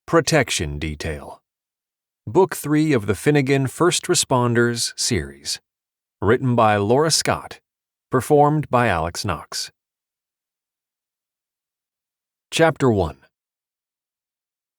Protection Detail. Book 3 of the Finnegan First Responders series. Written by Laura Scott. Performed by Alex Knox. Chapter 1.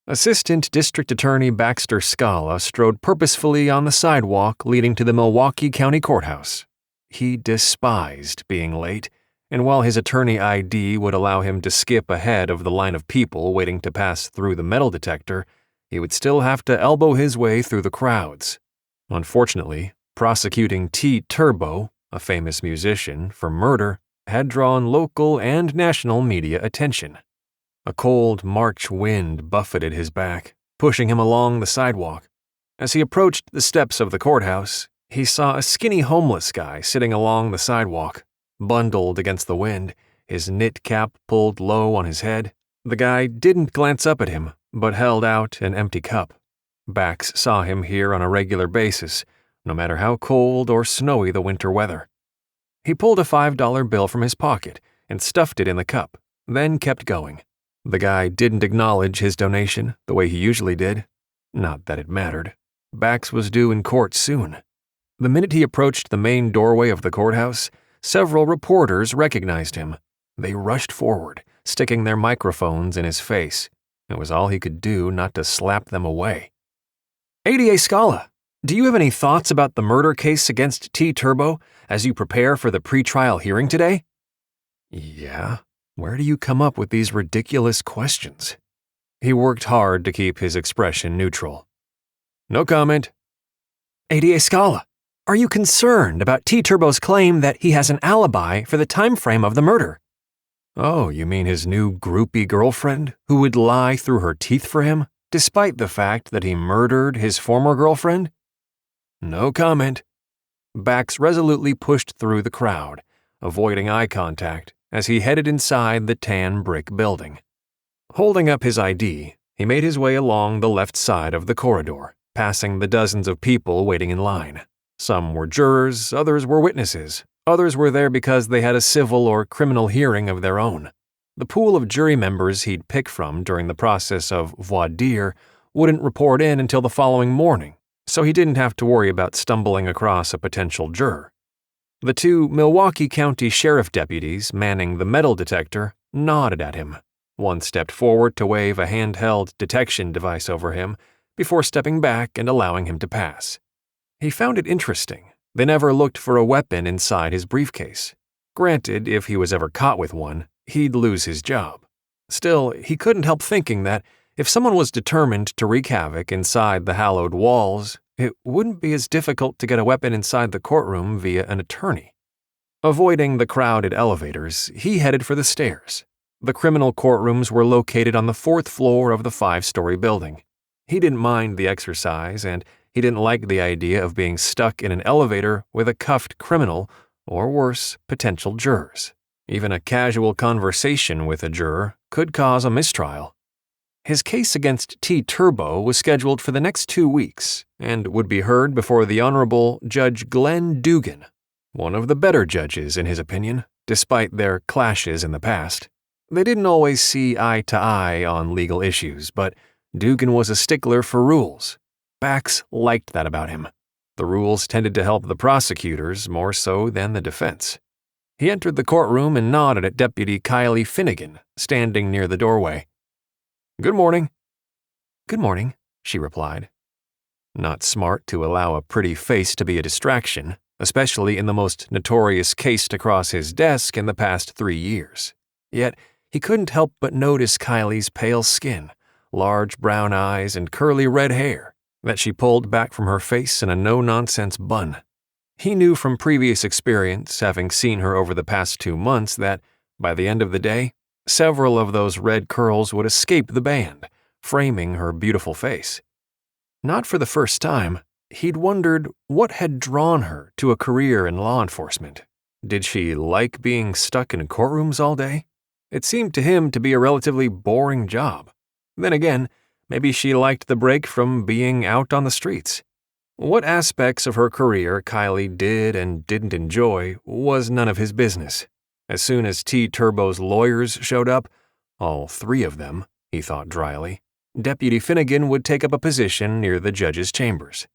Assistant District Attorney Baxter Scala strode purposefully on the sidewalk leading to the Milwaukee County Courthouse. He despised being late, and while his attorney ID would allow him to skip ahead of the line of people waiting to pass through the metal detector, he would still have to elbow his way through the crowds. Unfortunately, prosecuting T. Turbo, a famous musician, for murder had drawn local and national media attention. A cold March wind buffeted his back, pushing him along the sidewalk. As he approached the steps of the courthouse, he saw a skinny homeless guy sitting along the sidewalk, bundled against the wind, his knit cap pulled low on his head. The guy didn't glance up at him, but held out an empty cup. Bax saw him here on a regular basis, no matter how cold or snowy the winter weather. He pulled a $5 bill from his pocket and stuffed it in the cup, then kept going. The guy didn't acknowledge his donation the way he usually did. Not that it mattered. Bax was due in court soon. The minute he approached the main doorway of the courthouse, several reporters recognized him. They rushed forward, sticking their microphones in his face. It was all he could do not to slap them away. ADA Scala, do you have any thoughts about the murder case against T. Turbo as you prepare for the pretrial hearing today? Yeah, where do you come up with these ridiculous questions? He worked hard to keep his expression neutral. No comment. ADA Scala, are you concerned about T. Turbo's claim that he has an alibi for the time frame of the murder? Oh, you mean his new groupie girlfriend who would lie through her teeth for him, despite the fact that he murdered his former girlfriend? No comment. Bax resolutely pushed through the crowd, avoiding eye contact as he headed inside the tan brick building. Holding up his ID, he made his way along the left side of the corridor, passing the dozens of people waiting in line. Some were jurors, others were witnesses, others were there because they had a civil or criminal hearing of their own. The pool of jury members he'd pick from during the process of voir dire wouldn't report in until the following morning, so he didn't have to worry about stumbling across a potential juror. The two Milwaukee County Sheriff deputies manning the metal detector nodded at him. One stepped forward to wave a handheld detection device over him before stepping back and allowing him to pass. He found it interesting. They never looked for a weapon inside his briefcase. Granted, if he was ever caught with one, he'd lose his job. Still, he couldn't help thinking that if someone was determined to wreak havoc inside the hallowed walls, it wouldn't be as difficult to get a weapon inside the courtroom via an attorney. Avoiding the crowded elevators, he headed for the stairs. The criminal courtrooms were located on the 4th floor of the 5-story building. He didn't mind the exercise, and he didn't like the idea of being stuck in an elevator with a cuffed criminal, or worse, potential jurors. Even a casual conversation with a juror could cause a mistrial. His case against T. Turbo was scheduled for the next 2 weeks and would be heard before the Honorable Judge Glenn Dugan, one of the better judges in his opinion, despite their clashes in the past. They didn't always see eye to eye on legal issues, but Dugan was a stickler for rules. Bax liked that about him. The rules tended to help the prosecutors more so than the defense. He entered the courtroom and nodded at Deputy Kyleigh Finnegan, standing near the doorway. Good morning. Good morning, she replied. Not smart to allow a pretty face to be a distraction, especially in the most notorious case to cross his desk in the past 3 years. Yet, he couldn't help but notice Kylie's pale skin, large brown eyes, and curly red hair that she pulled back from her face in a no-nonsense bun. He knew from previous experience, having seen her over the past 2 months, that, by the end of the day, several of those red curls would escape the band, framing her beautiful face. Not for the first time, he'd wondered what had drawn her to a career in law enforcement. Did she like being stuck in courtrooms all day? It seemed to him to be a relatively boring job. Then again, maybe she liked the break from being out on the streets. What aspects of her career Kyleigh did and didn't enjoy was none of his business. As soon as T. Turbo's lawyers showed up, all 3 of them, he thought dryly, Deputy Finnegan would take up a position near the judge's chambers.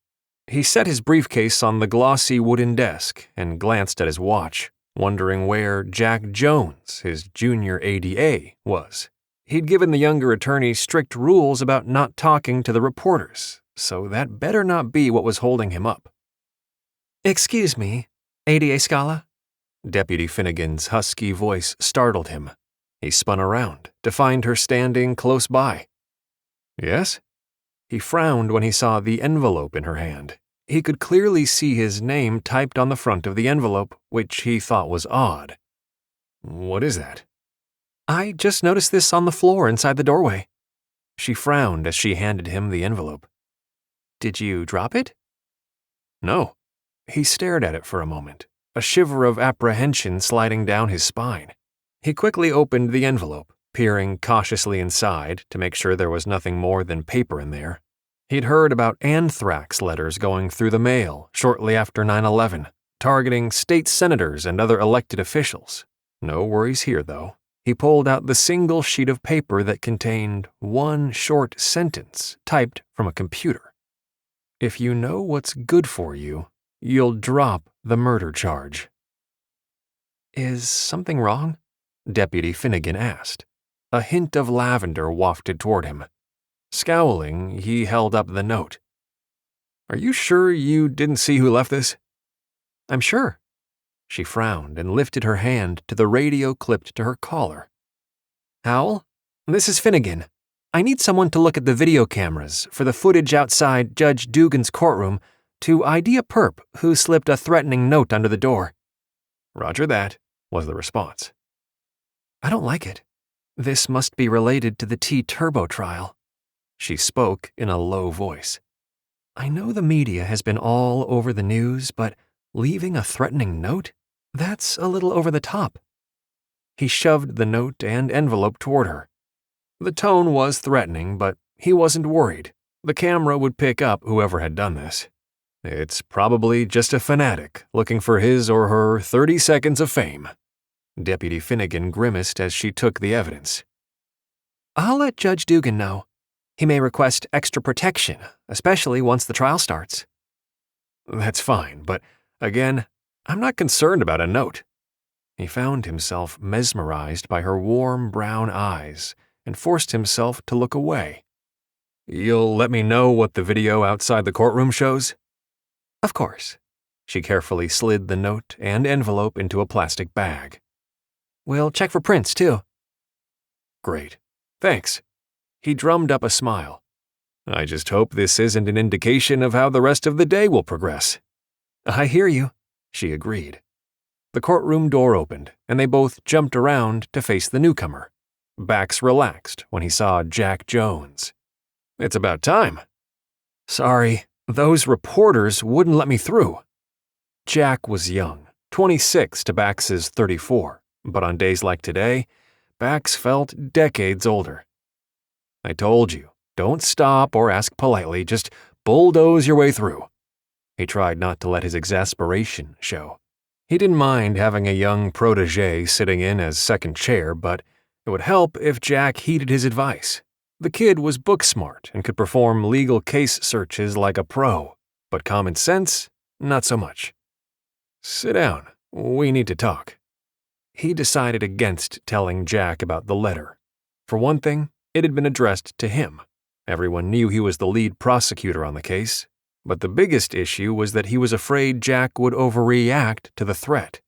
He set his briefcase on the glossy wooden desk and glanced at his watch, wondering where Jack Jones, his junior ADA, was. He'd given the younger attorney strict rules about not talking to the reporters, so that better not be what was holding him up. "Excuse me, ADA Scala?" Deputy Finnegan's husky voice startled him. He spun around to find her standing close by. "Yes?" He frowned when he saw the envelope in her hand. He could clearly see his name typed on the front of the envelope, which he thought was odd. "What is that?" "I just noticed this on the floor inside the doorway." She frowned as she handed him the envelope. "Did you drop it?" "No." He stared at it for a moment, a shiver of apprehension sliding down his spine. He quickly opened the envelope, peering cautiously inside to make sure there was nothing more than paper in there. He'd heard about anthrax letters going through the mail shortly after 9/11, targeting state senators and other elected officials. No worries here, though. He pulled out the single sheet of paper that contained one short sentence typed from a computer. "If you know what's good for you, you'll drop the murder charge." "Is something wrong?" Deputy Finnegan asked. A hint of lavender wafted toward him. Scowling, he held up the note. "Are you sure you didn't see who left this?" "I'm sure." She frowned and lifted her hand to the radio clipped to her collar. "Howell, this is Finnegan. I need someone to look at the video cameras for the footage outside Judge Dugan's courtroom to ID a perp who slipped a threatening note under the door." "Roger that," was the response. "I don't like it. This must be related to the T-Turbo trial." She spoke in a low voice. "I know the media has been all over the news, but leaving a threatening note? That's a little over the top." He shoved the note and envelope toward her. The tone was threatening, but he wasn't worried. The camera would pick up whoever had done this. It's probably just a fanatic looking for his or her 30 seconds of fame. Deputy Finnegan grimaced as she took the evidence. "I'll let Judge Dugan know. He may request extra protection, especially once the trial starts." "That's fine, but again, I'm not concerned about a note." He found himself mesmerized by her warm brown eyes and forced himself to look away. "You'll let me know what the video outside the courtroom shows?" "Of course." She carefully slid the note and envelope into a plastic bag. "We'll check for prints, too." "Great. Thanks." He drummed up a smile. "I just hope this isn't an indication of how the rest of the day will progress." "I hear you," she agreed. The courtroom door opened, and they both jumped around to face the newcomer. Bax relaxed when he saw Jack Jones. "It's about time." "Sorry, those reporters wouldn't let me through." Jack was young, 26 to Bax's 34, but on days like today, Bax felt decades older. "I told you, don't stop or ask politely, just bulldoze your way through." He tried not to let his exasperation show. He didn't mind having a young protege sitting in as second chair, but it would help if Jack heeded his advice. The kid was book smart and could perform legal case searches like a pro, but common sense, not so much. "Sit down. We need to talk." He decided against telling Jack about the letter. For one thing, it had been addressed to him. Everyone knew he was the lead prosecutor on the case, but the biggest issue was that he was afraid Jack would overreact to the threat.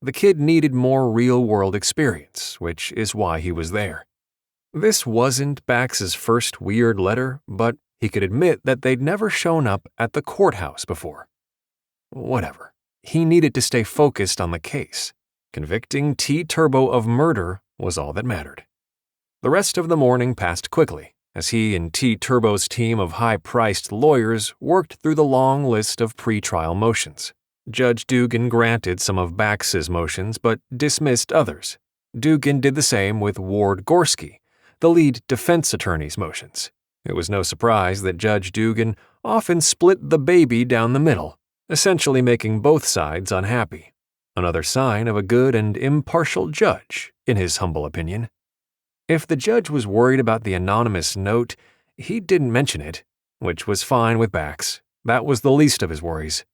The kid needed more real-world experience, which is why he was there. This wasn't Bax's first weird letter, but he could admit that they'd never shown up at the courthouse before. Whatever. He needed to stay focused on the case. Convicting T-Turbo of murder was all that mattered. The rest of the morning passed quickly, as he and T-Turbo's team of high-priced lawyers worked through the long list of pre-trial motions. Judge Dugan granted some of Bax's motions, but dismissed others. Dugan did the same with Ward Gorski, the lead defense attorney's motions. It was no surprise that Judge Dugan often split the baby down the middle, essentially making both sides unhappy. Another sign of a good and impartial judge, in his humble opinion. If the judge was worried about the anonymous note, He didn't mention it, which was fine with Bax. That was the least of his worries.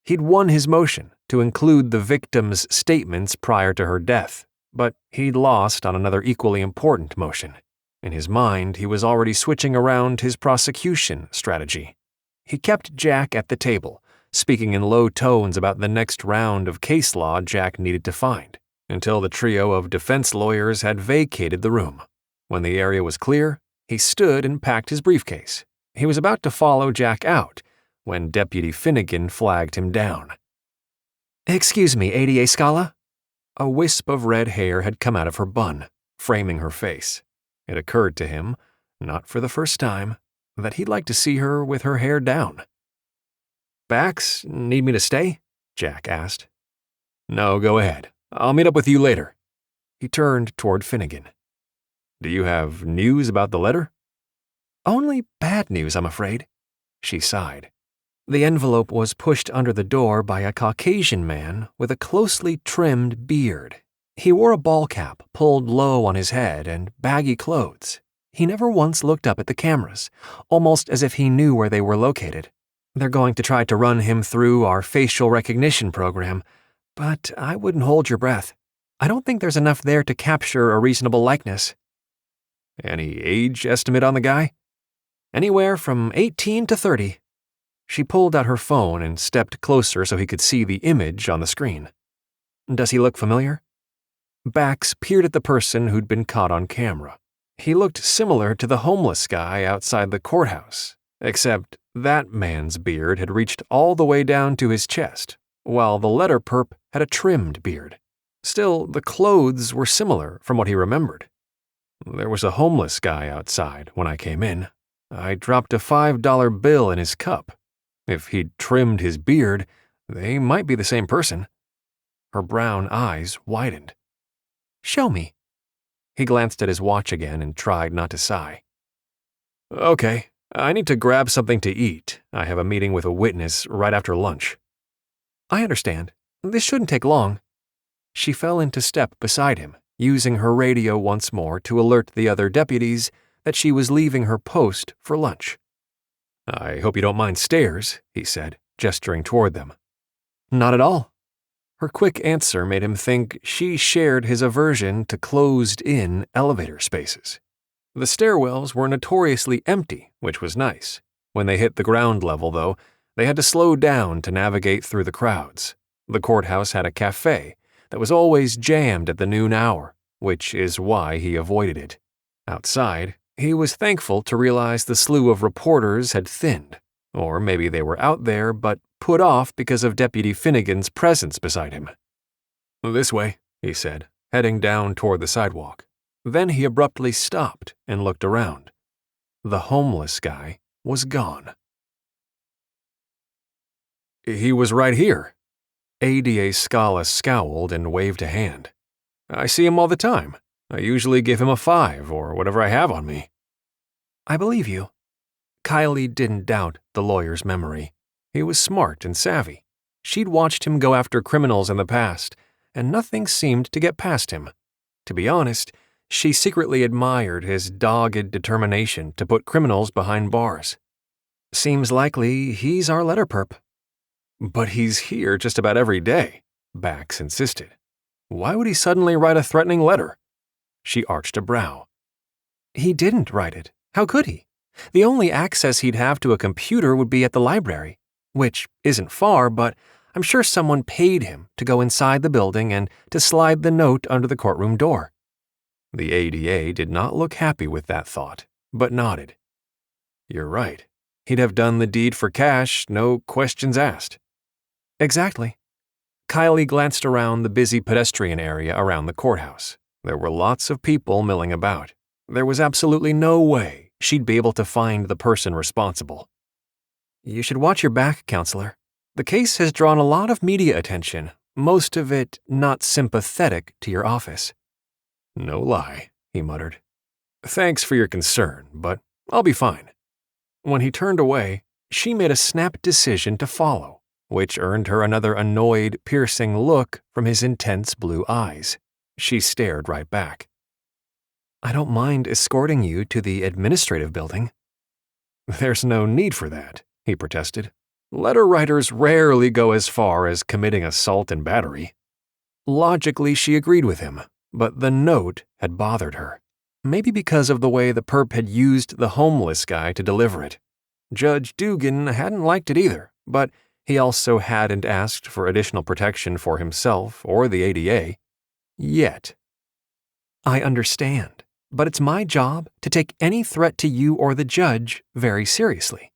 He'd won his motion to include the victim's statements prior to her death, but he'd lost on another equally important motion. In his mind, he was already switching around his prosecution strategy. He kept Jack at the table, speaking in low tones about the next round of case law Jack needed to find, until the trio of defense lawyers had vacated the room. When the area was clear, he stood and packed his briefcase. He was about to follow Jack out when Deputy Finnegan flagged him down. "Excuse me, ADA Scala?" A wisp of red hair had come out of her bun, framing her face. It occurred to him, not for the first time, that he'd like to see her with her hair down. "Bax, need me to stay?" Jack asked. "No, go ahead. I'll meet up with you later." He turned toward Finnegan. "Do you have news about the letter?" "Only bad news, I'm afraid." She sighed. The envelope was pushed under the door by a Caucasian man with a closely trimmed beard. He wore a ball cap pulled low on his head and baggy clothes. He never once looked up at the cameras, almost as if he knew where they were located. "They're going to try to run him through our facial recognition program, but I wouldn't hold your breath. I don't think there's enough there to capture a reasonable likeness." "Any age estimate on the guy?" "Anywhere from 18 to 30. She pulled out her phone and stepped closer so he could see the image on the screen. "Does he look familiar?" Bax peered at the person who'd been caught on camera. He looked similar to the homeless guy outside the courthouse, except that man's beard had reached all the way down to his chest, while the letter perp had a trimmed beard. Still, the clothes were similar from what he remembered. "There was a homeless guy outside when I came in. I dropped a $5 bill in his cup. If he'd trimmed his beard, they might be the same person." Her brown eyes widened. "Show me." He glanced at his watch again and tried not to sigh. "Okay, I need to grab something to eat. I have a meeting with a witness right after lunch." "I understand. This shouldn't take long." She fell into step beside him, using her radio once more to alert the other deputies that she was leaving her post for lunch. "I hope you don't mind stairs," he said, gesturing toward them. "Not at all." Her quick answer made him think she shared his aversion to closed-in elevator spaces. The stairwells were notoriously empty, which was nice. When they hit the ground level, though, they had to slow down to navigate through the crowds. The courthouse had a cafe that was always jammed at the noon hour, which is why he avoided it. Outside, he was thankful to realize the slew of reporters had thinned, or maybe they were out there but put off because of Deputy Finnegan's presence beside him. "This way," he said, heading down toward the sidewalk. Then he abruptly stopped and looked around. The homeless guy was gone. "He was right here." ADA Scala scowled and waved a hand. "I see him all the time. I usually give him a 5 or whatever I have on me." "I believe you." Kyleigh didn't doubt the lawyer's memory. He was smart and savvy. She'd watched him go after criminals in the past, and nothing seemed to get past him. To be honest, she secretly admired his dogged determination to put criminals behind bars. "Seems likely he's our letter perp." "But he's here just about every day," Bax insisted. "Why would he suddenly write a threatening letter?" She arched a brow. "He didn't write it. How could he? The only access he'd have to a computer would be at the library, which isn't far, but I'm sure someone paid him to go inside the building and to slide the note under the courtroom door." The ADA did not look happy with that thought, but nodded. "You're right. He'd have done the deed for cash, no questions asked." "Exactly." Kyleigh glanced around the busy pedestrian area around the courthouse. There were lots of people milling about. There was absolutely no way she'd be able to find the person responsible. "You should watch your back, counselor. The case has drawn a lot of media attention, most of it not sympathetic to your office." "No lie," he muttered. "Thanks for your concern, but I'll be fine." When he turned away, she made a snap decision to follow, which earned her another annoyed, piercing look from his intense blue eyes. She stared right back. "I don't mind escorting you to the administrative building." "There's no need for that," he protested. "Letter writers rarely go as far as committing assault and battery." Logically, she agreed with him, but the note had bothered her. Maybe because of the way the perp had used the homeless guy to deliver it. Judge Dugan hadn't liked it either, but he also hadn't asked for additional protection for himself or the ADA. Yet. "I understand, but it's my job to take any threat to you or the judge very seriously."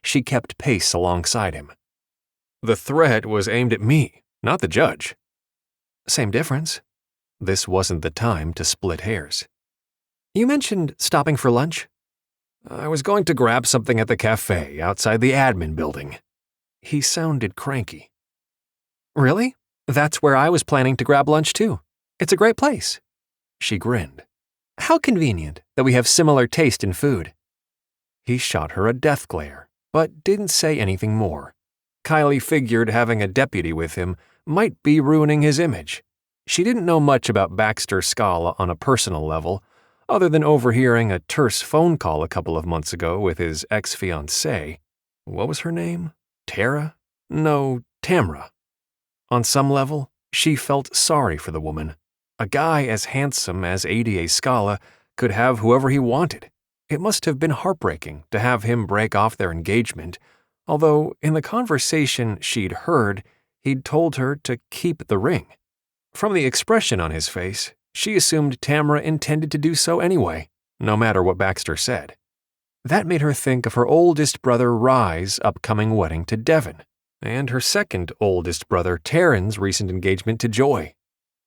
She kept pace alongside him. "The threat was aimed at me, not the judge." "Same difference." This wasn't the time to split hairs. "You mentioned stopping for lunch?" "I was going to grab something at the cafe outside the admin building." He sounded cranky. "Really? That's where I was planning to grab lunch too. It's a great place." She grinned. "How convenient that we have similar taste in food." He shot her a death glare, but didn't say anything more. Kyleigh figured having a deputy with him might be ruining his image. She didn't know much about Baxter Scala on a personal level, other than overhearing a terse phone call a couple of months ago with his ex-fiancée. What was her name? Tara? No, Tamra. On some level, she felt sorry for the woman. A guy as handsome as ADA Scala could have whoever he wanted. It must have been heartbreaking to have him break off their engagement, although in the conversation she'd heard, he'd told her to keep the ring. From the expression on his face, she assumed Tamra intended to do so anyway, no matter what Baxter said. That made her think of her oldest brother Rye's upcoming wedding to Devon, and her second oldest brother Taryn's recent engagement to Joy.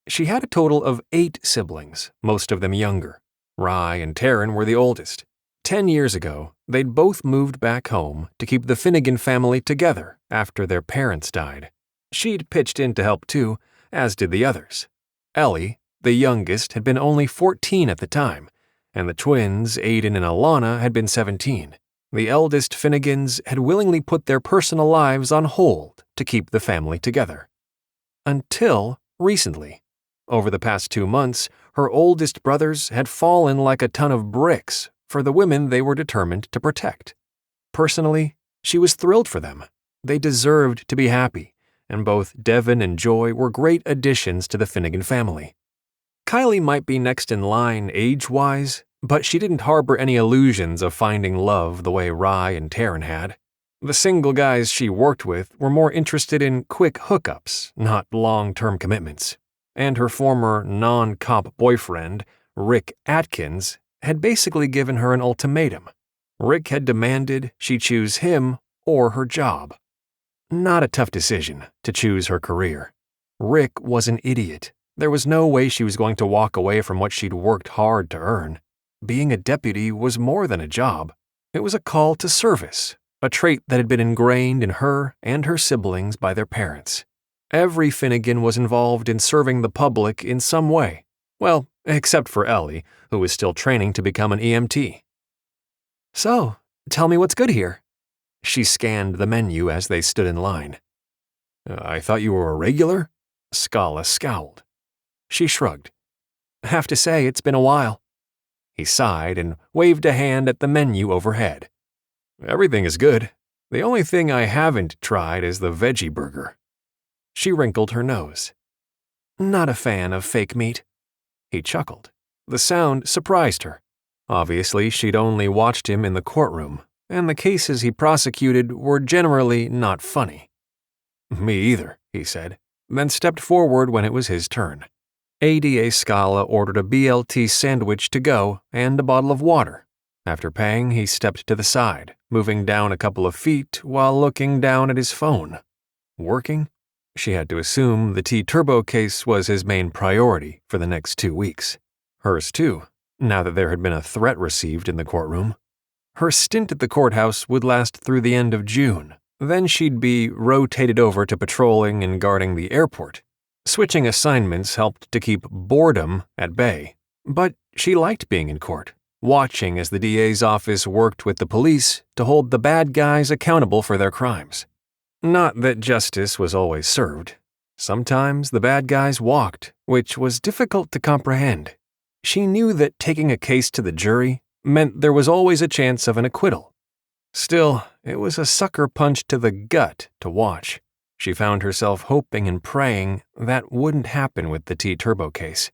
She had a total of 8 siblings, most of them younger. Rye and Taryn were the oldest. 10 years ago, they'd both moved back home to keep the Finnegan family together after their parents died. She'd pitched in to help too, as did the others. Ellie, the youngest, had been only 14 at the time, and the twins, Aiden and Alana, had been 17. The eldest Finnegans had willingly put their personal lives on hold to keep the family together. Until recently. Over the past 2 months, her oldest brothers had fallen like a ton of bricks for the women they were determined to protect. Personally, she was thrilled for them. They deserved to be happy, and both Devon and Joy were great additions to the Finnegan family. Kyleigh might be next in line age-wise, but she didn't harbor any illusions of finding love the way Rye and Taryn had. The single guys she worked with were more interested in quick hookups, not long-term commitments. And her former non-cop boyfriend, Rick Atkins, had basically given her an ultimatum. Rick had demanded she choose him or her job. Not a tough decision to choose her career. Rick was an idiot. There was no way she was going to walk away from what she'd worked hard to earn. Being a deputy was more than a job. It was a call to service, a trait that had been ingrained in her and her siblings by their parents. Every Finnegan was involved in serving the public in some way. Well, except for Ellie, who was still training to become an EMT. "So, tell me what's good here." She scanned the menu as they stood in line. "I thought you were a regular?" Scala scowled. She shrugged. "Have to say, it's been a while." He sighed and waved a hand at the menu overhead. "Everything is good. The only thing I haven't tried is the veggie burger." She wrinkled her nose. "Not a fan of fake meat." He chuckled. The sound surprised her. Obviously, she'd only watched him in the courtroom, and the cases he prosecuted were generally not funny. "Me either," he said, then stepped forward when it was his turn. ADA Scala ordered a BLT sandwich to go and a bottle of water. After paying, he stepped to the side, moving down a couple of feet while looking down at his phone. Working? She had to assume the T-Turbo case was his main priority for the next 2 weeks. Hers too, now that there had been a threat received in the courtroom. Her stint at the courthouse would last through the end of June. Then she'd be rotated over to patrolling and guarding the airport. Switching assignments helped to keep boredom at bay. But she liked being in court, watching as the DA's office worked with the police to hold the bad guys accountable for their crimes. Not that justice was always served. Sometimes the bad guys walked, which was difficult to comprehend. She knew that taking a case to the jury meant there was always a chance of an acquittal, Still, it was a sucker punch to the gut to watch. She found herself hoping and praying that wouldn't happen with the T-Turbo case.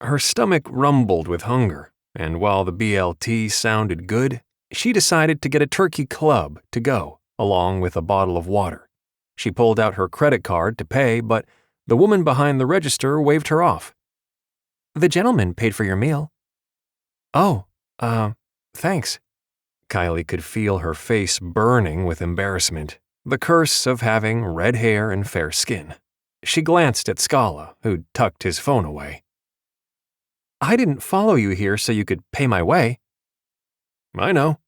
Her stomach rumbled with hunger, and while the BLT sounded good, she decided to get a turkey club to go, along with a bottle of water. She pulled out her credit card to pay, but the woman behind the register waved her off. "The gentleman paid for your meal." "Oh, thanks." Kyleigh could feel her face burning with embarrassment, the curse of having red hair and fair skin. She glanced at Scala, who'd tucked his phone away. "I didn't follow you here so you could pay my way." "I know."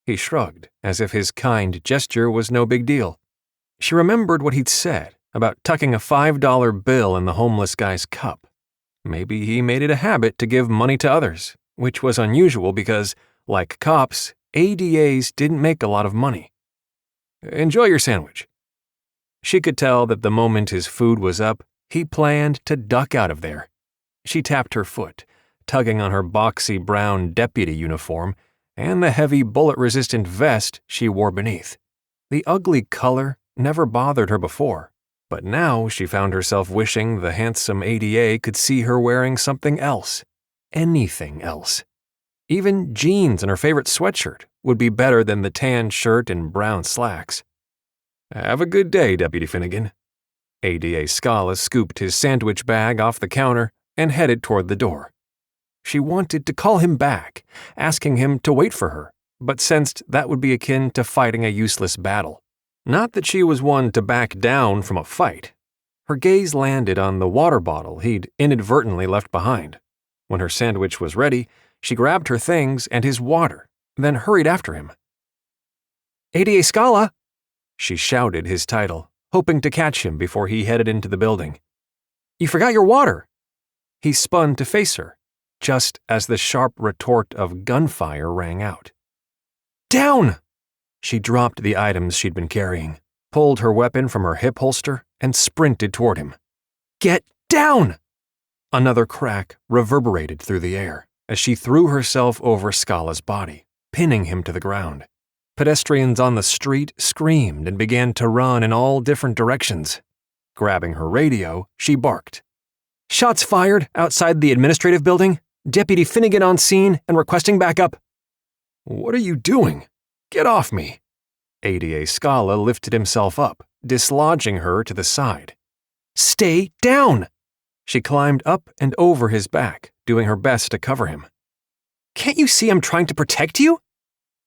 He shrugged, as if his kind gesture was no big deal. She remembered what he'd said about tucking a $5 bill in the homeless guy's cup. Maybe he made it a habit to give money to others, which was unusual because, like cops, ADAs didn't make a lot of money. "Enjoy your sandwich." She could tell that the moment his food was up, he planned to duck out of there. She tapped her foot, tugging on her boxy brown deputy uniform and the heavy bullet-resistant vest she wore beneath. The ugly color never bothered her before, but now she found herself wishing the handsome ADA could see her wearing something else. Anything else. Even jeans and her favorite sweatshirt would be better than the tan shirt and brown slacks. "Have a good day, Deputy Finnegan." ADA Scala scooped his sandwich bag off the counter and headed toward the door. She wanted to call him back, asking him to wait for her, but sensed that would be akin to fighting a useless battle. Not that she was one to back down from a fight. Her gaze landed on the water bottle he'd inadvertently left behind. When her sandwich was ready, she grabbed her things and his water, then hurried after him. "ADA Scala!" She shouted his title, hoping to catch him before he headed into the building. "You forgot your water!" He spun to face her, just as the sharp retort of gunfire rang out. "Down!" She dropped the items she'd been carrying, pulled her weapon from her hip holster, and sprinted toward him. "Get down!" Another crack reverberated through the air as she threw herself over Scala's body, pinning him to the ground. Pedestrians on the street screamed and began to run in all different directions. Grabbing her radio, she barked. "Shots fired outside the administrative building. Deputy Finnegan on scene and requesting backup." "What are you doing? Get off me!" ADA Scala lifted himself up, dislodging her to the side. "Stay down!" She climbed up and over his back, doing her best to cover him. "Can't you see I'm trying to protect you?"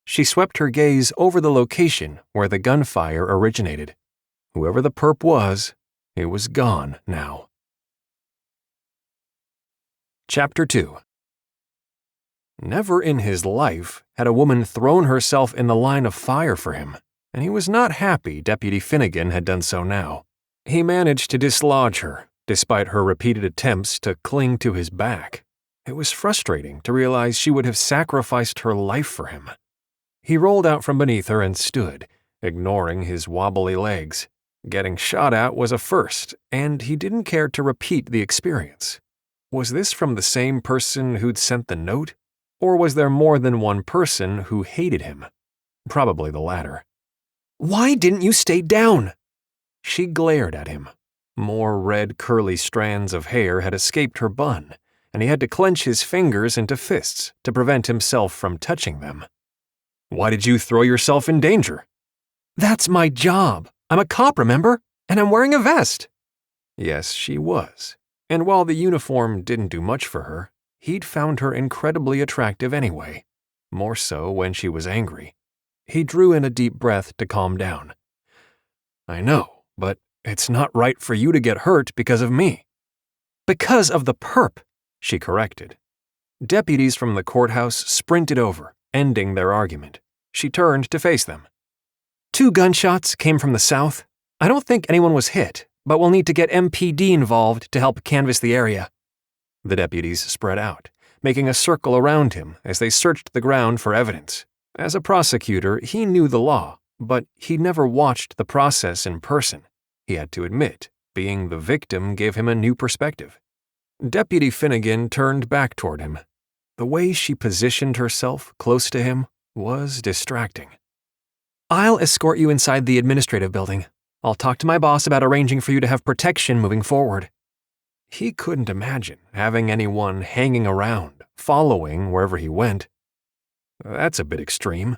She swept her gaze over the location where the gunfire originated. Whoever the perp was, it was gone now. Chapter 2. Never in his life had a woman thrown herself in the line of fire for him, and he was not happy Deputy Finnegan had done so now. He managed to dislodge her, despite her repeated attempts to cling to his back. It was frustrating to realize she would have sacrificed her life for him. He rolled out from beneath her and stood, ignoring his wobbly legs. Getting shot at was a first, and he didn't care to repeat the experience. Was this from the same person who'd sent the note? Or was there more than one person who hated him? Probably the latter. "Why didn't you stay down?" She glared at him. More red curly strands of hair had escaped her bun, and he had to clench his fingers into fists to prevent himself from touching them. "Why did you throw yourself in danger?" "That's my job. I'm a cop, remember? And I'm wearing a vest." Yes, she was. And while the uniform didn't do much for her, he'd found her incredibly attractive anyway, more so when she was angry. He drew in a deep breath to calm down. "I know, but it's not right for you to get hurt because of me." "Because of the perp," she corrected. Deputies from the courthouse sprinted over, ending their argument. She turned to face them. "2 gunshots came from the south. I don't think anyone was hit, but we'll need to get MPD involved to help canvass the area." The deputies spread out, making a circle around him as they searched the ground for evidence. As a prosecutor, he knew the law, but he'd never watched the process in person. He had to admit, being the victim gave him a new perspective. Deputy Finnegan turned back toward him. The way she positioned herself close to him was distracting. I'll escort you inside the administrative building. I'll talk to my boss about arranging for you to have protection moving forward. He couldn't imagine having anyone hanging around, following wherever he went. That's a bit extreme.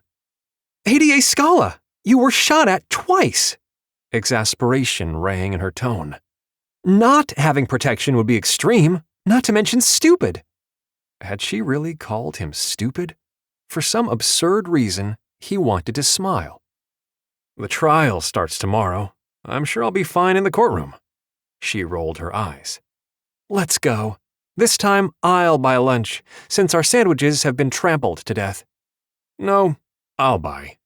ADA Scala! You were shot at twice! Exasperation rang in her tone. Not having protection would be extreme, not to mention stupid. Had she really called him stupid? For some absurd reason, he wanted to smile. The trial starts tomorrow. I'm sure I'll be fine in the courtroom. She rolled her eyes. Let's go. This time I'll buy lunch, since our sandwiches have been trampled to death. No, I'll buy.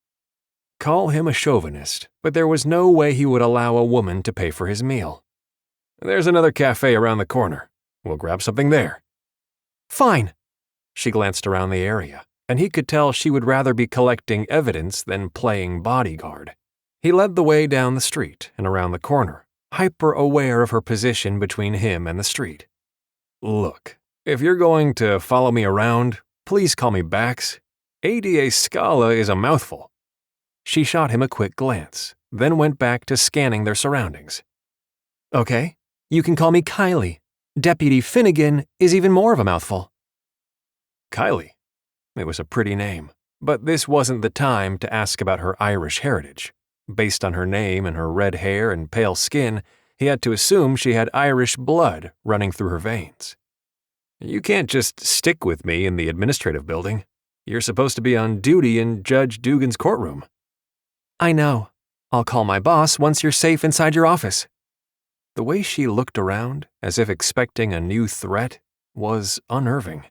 Call him a chauvinist, but there was no way he would allow a woman to pay for his meal. There's another cafe around the corner. We'll grab something there. Fine. She glanced around the area, and he could tell she would rather be collecting evidence than playing bodyguard. He led the way down the street and around the corner, hyper-aware of her position between him and the street. Look, if you're going to follow me around, please call me Bax. ADA Scala is a mouthful. She shot him a quick glance, then went back to scanning their surroundings. Okay, you can call me Kyleigh. Deputy Finnegan is even more of a mouthful. Kyleigh. It was a pretty name, but this wasn't the time to ask about her Irish heritage. Based on her name and her red hair and pale skin, he had to assume she had Irish blood running through her veins. You can't just stick with me in the administrative building. You're supposed to be on duty in Judge Dugan's courtroom. I know. I'll call my boss once you're safe inside your office. The way she looked around, as if expecting a new threat, was unnerving.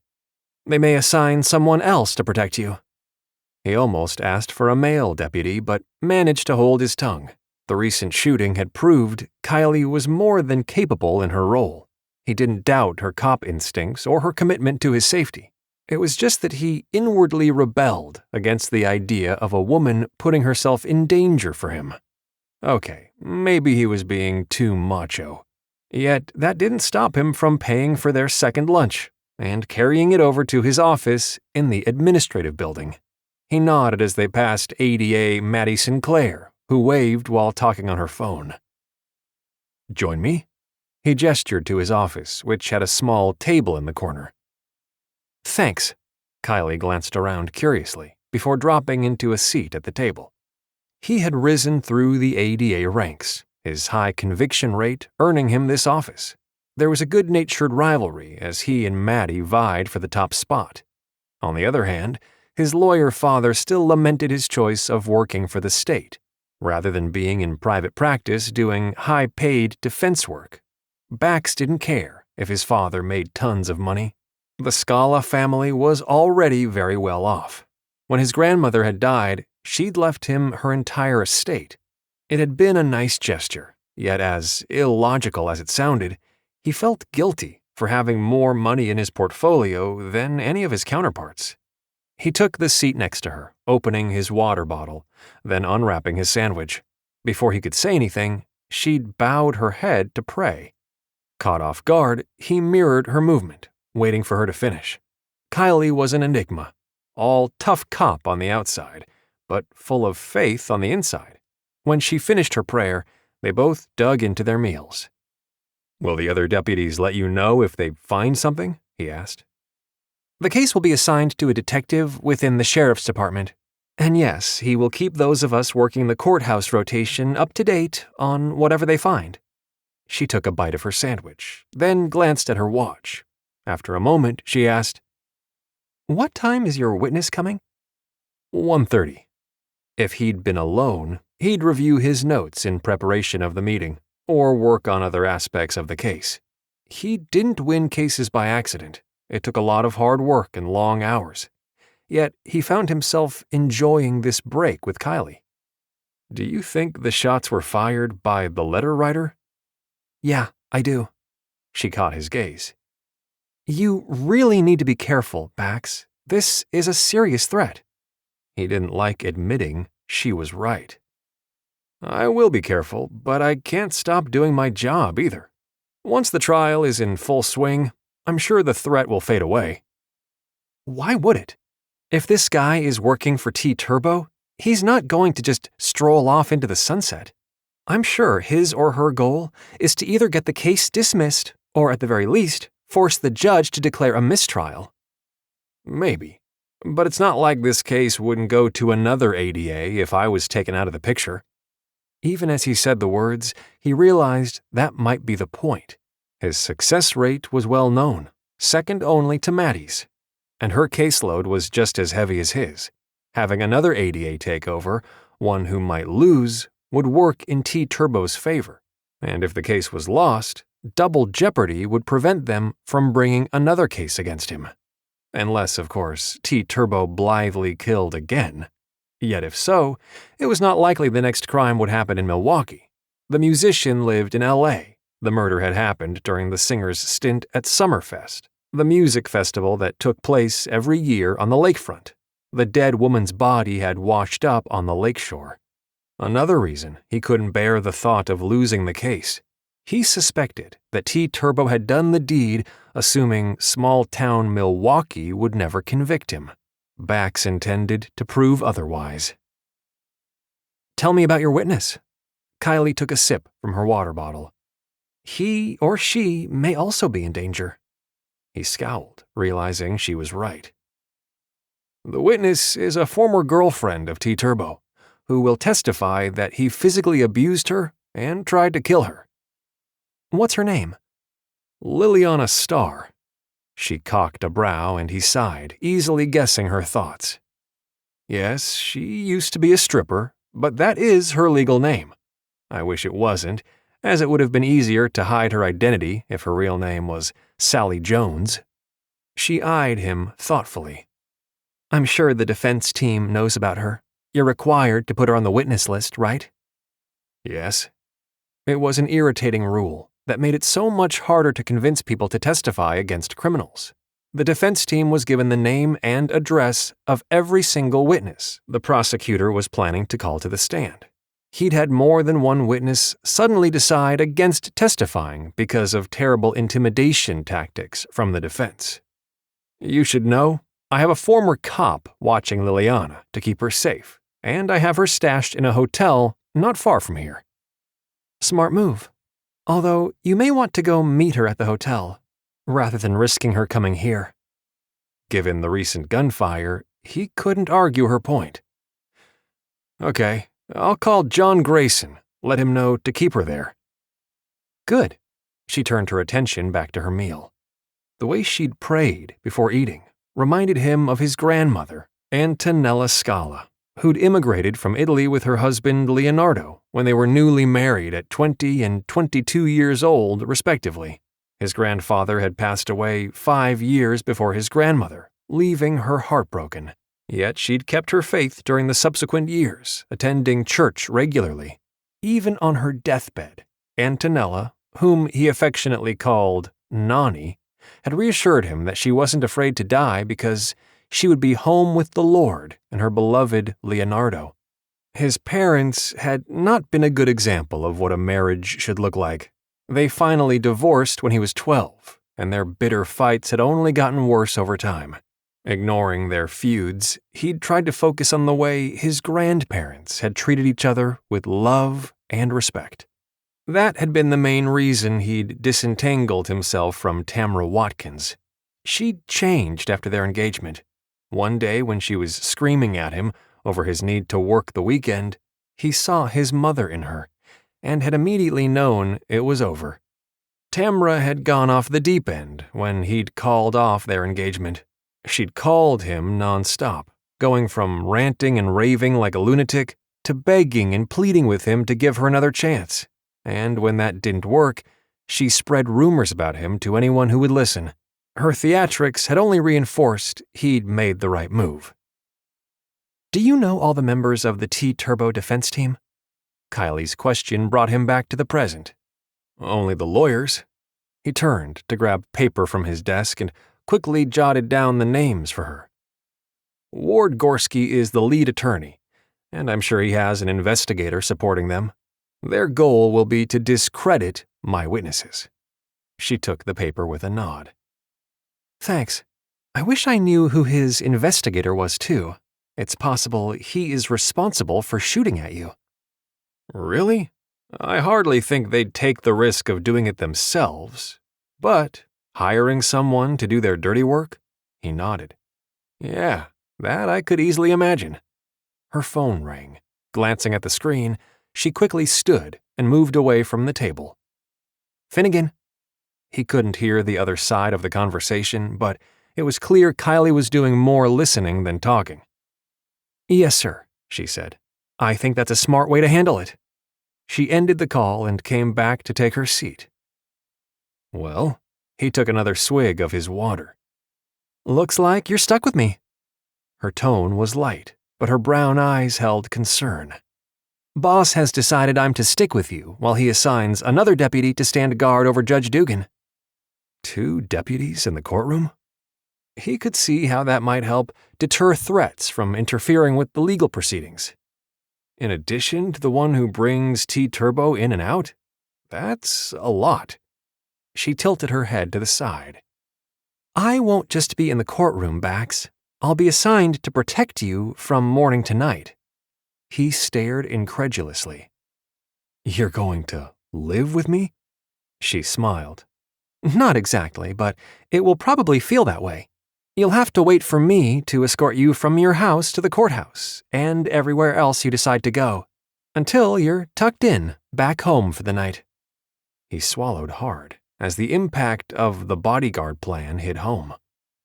They may assign someone else to protect you. He almost asked for a male deputy, but managed to hold his tongue. The recent shooting had proved Kyleigh was more than capable in her role. He didn't doubt her cop instincts or her commitment to his safety. It was just that he inwardly rebelled against the idea of a woman putting herself in danger for him. Okay, maybe he was being too macho. Yet that didn't stop him from paying for their second lunch and carrying it over to his office in the administrative building. He nodded as they passed ADA Maddie Sinclair, who waved while talking on her phone. Join me? He gestured to his office, which had a small table in the corner. Thanks. Kyleigh glanced around curiously before dropping into a seat at the table. He had risen through the ADA ranks, his high conviction rate earning him this office. There was a good-natured rivalry as he and Maddie vied for the top spot. On the other hand, his lawyer father still lamented his choice of working for the state, rather than being in private practice doing high-paid defense work. Bax didn't care if his father made tons of money. The Scala family was already very well off. When his grandmother had died, she'd left him her entire estate. It had been a nice gesture, yet as illogical as it sounded, he felt guilty for having more money in his portfolio than any of his counterparts. He took the seat next to her, opening his water bottle, then unwrapping his sandwich. Before he could say anything, she'd bowed her head to pray. Caught off guard, he mirrored her movement, waiting for her to finish. Kyleigh was an enigma, all tough cop on the outside, but full of faith on the inside. When she finished her prayer, they both dug into their meals. Will the other deputies let you know if they find something? He asked. The case will be assigned to a detective within the sheriff's department. And yes, he will keep those of us working the courthouse rotation up to date on whatever they find. She took a bite of her sandwich, then glanced at her watch. After a moment, she asked, What time is your witness coming? 1:30. If he'd been alone, he'd review his notes in preparation of the meeting, or work on other aspects of the case. He didn't win cases by accident. It took a lot of hard work and long hours. Yet he found himself enjoying this break with Kyleigh. Do you think the shots were fired by the letter writer? Yeah, I do. She caught his gaze. You really need to be careful, Bax. This is a serious threat. He didn't like admitting she was right. I will be careful, but I can't stop doing my job either. Once the trial is in full swing, I'm sure the threat will fade away. Why would it? If this guy is working for T-Turbo, He's not going to just stroll off into the sunset. I'm sure his or her goal is to either get the case dismissed or, at the very least, force the judge to declare a mistrial. Maybe. But it's not like this case wouldn't go to another ADA if I was taken out of the picture. Even as he said the words, he realized that might be the point. His success rate was well known, second only to Maddie's. And her caseload was just as heavy as his. Having another ADA take over, one who might lose, would work in T. Turbo's favor. And if the case was lost, double jeopardy would prevent them from bringing another case against him. Unless, of course, T. Turbo blithely killed again. Yet if so, it was not likely the next crime would happen in Milwaukee. The musician lived in L.A. The murder had happened during the singer's stint at Summerfest, the music festival that took place every year on the lakefront. The dead woman's body had washed up on the lakeshore. Another reason he couldn't bear the thought of losing the case. He suspected that T. Turbo had done the deed, assuming small-town Milwaukee would never convict him. Bax intended to prove otherwise. "Tell me about your witness." Kyleigh took a sip from her water bottle. "He or she may also be in danger." He scowled, realizing she was right. "The witness is a former girlfriend of T. Turbo, who will testify that he physically abused her and tried to kill her." "What's her name?" "Liliana Starr." She cocked a brow and he sighed, easily guessing her thoughts. "Yes, she used to be a stripper, but that is her legal name. I wish it wasn't, as it would have been easier to hide her identity if her real name was Sally Jones." She eyed him thoughtfully. "I'm sure the defense team knows about her. You're required to put her on the witness list, right?" "Yes." It was an irritating rule that made it so much harder to convince people to testify against criminals. The defense team was given the name and address of every single witness the prosecutor was planning to call to the stand. He'd had more than one witness suddenly decide against testifying because of terrible intimidation tactics from the defense. "You should know, I have a former cop watching Liliana to keep her safe, and I have her stashed in a hotel not far from here." "Smart move. Although you may want to go meet her at the hotel, rather than risking her coming here." Given the recent gunfire, he couldn't argue her point. "Okay, I'll call John Grayson, let him know to keep her there." "Good." She turned her attention back to her meal. The way she'd prayed before eating reminded him of his grandmother, Antonella Scala, who'd immigrated from Italy with her husband Leonardo when they were newly married at 20 and 22 years old, respectively. His grandfather had passed away 5 years before his grandmother, leaving her heartbroken. Yet she'd kept her faith during the subsequent years, attending church regularly. Even on her deathbed, Antonella, whom he affectionately called Nani, had reassured him that she wasn't afraid to die because she would be home with the Lord and her beloved Leonardo. His parents had not been a good example of what a marriage should look like. They finally divorced when he was 12, and their bitter fights had only gotten worse over time. Ignoring their feuds, he'd tried to focus on the way his grandparents had treated each other with love and respect. That had been the main reason he'd disentangled himself from Tamra Watkins. She'd changed after their engagement. One day when she was screaming at him over his need to work the weekend, he saw his mother in her, and had immediately known it was over. Tamra had gone off the deep end when he'd called off their engagement. She'd called him nonstop, going from ranting and raving like a lunatic to begging and pleading with him to give her another chance. And when that didn't work, she spread rumors about him to anyone who would listen. Her theatrics had only reinforced he'd made the right move. "Do you know all the members of the T. Turbo defense team?" Kyleigh's question brought him back to the present. "Only the lawyers." He turned to grab paper from his desk and quickly jotted down the names for her. "Ward Gorski is the lead attorney, and I'm sure he has an investigator supporting them. Their goal will be to discredit my witnesses." She took the paper with a nod. "Thanks. I wish I knew who his investigator was, too." It's possible he is responsible for shooting at you." "Really? I hardly think they'd take the risk of doing it themselves. But hiring someone to do their dirty work?" He nodded. "Yeah, that I could easily imagine." Her phone rang. Glancing at the screen, she quickly stood and moved away from the table. "Finnegan." He couldn't hear the other side of the conversation, but it was clear Kyleigh was doing more listening than talking. "Yes, sir," she said. "I think that's a smart way to handle it." She ended the call and came back to take her seat. "Well," he took another swig of his water. "Looks like you're stuck with me." Her tone was light, but her brown eyes held concern. "Boss has decided I'm to stick with you while he assigns another deputy to stand guard over Judge Dugan." 2 deputies in the courtroom? He could see how that might help deter threats from interfering with the legal proceedings. In addition to the one who brings T-Turbo in and out? That's a lot. She tilted her head to the side. "I won't just be in the courtroom, Bax. I'll be assigned to protect you from morning to night." He stared incredulously. "You're going to live with me?" She smiled. "Not exactly, but it will probably feel that way. You'll have to wait for me to escort you from your house to the courthouse and everywhere else you decide to go, until you're tucked in, back home for the night." He swallowed hard as the impact of the Bodyguard plan hit home.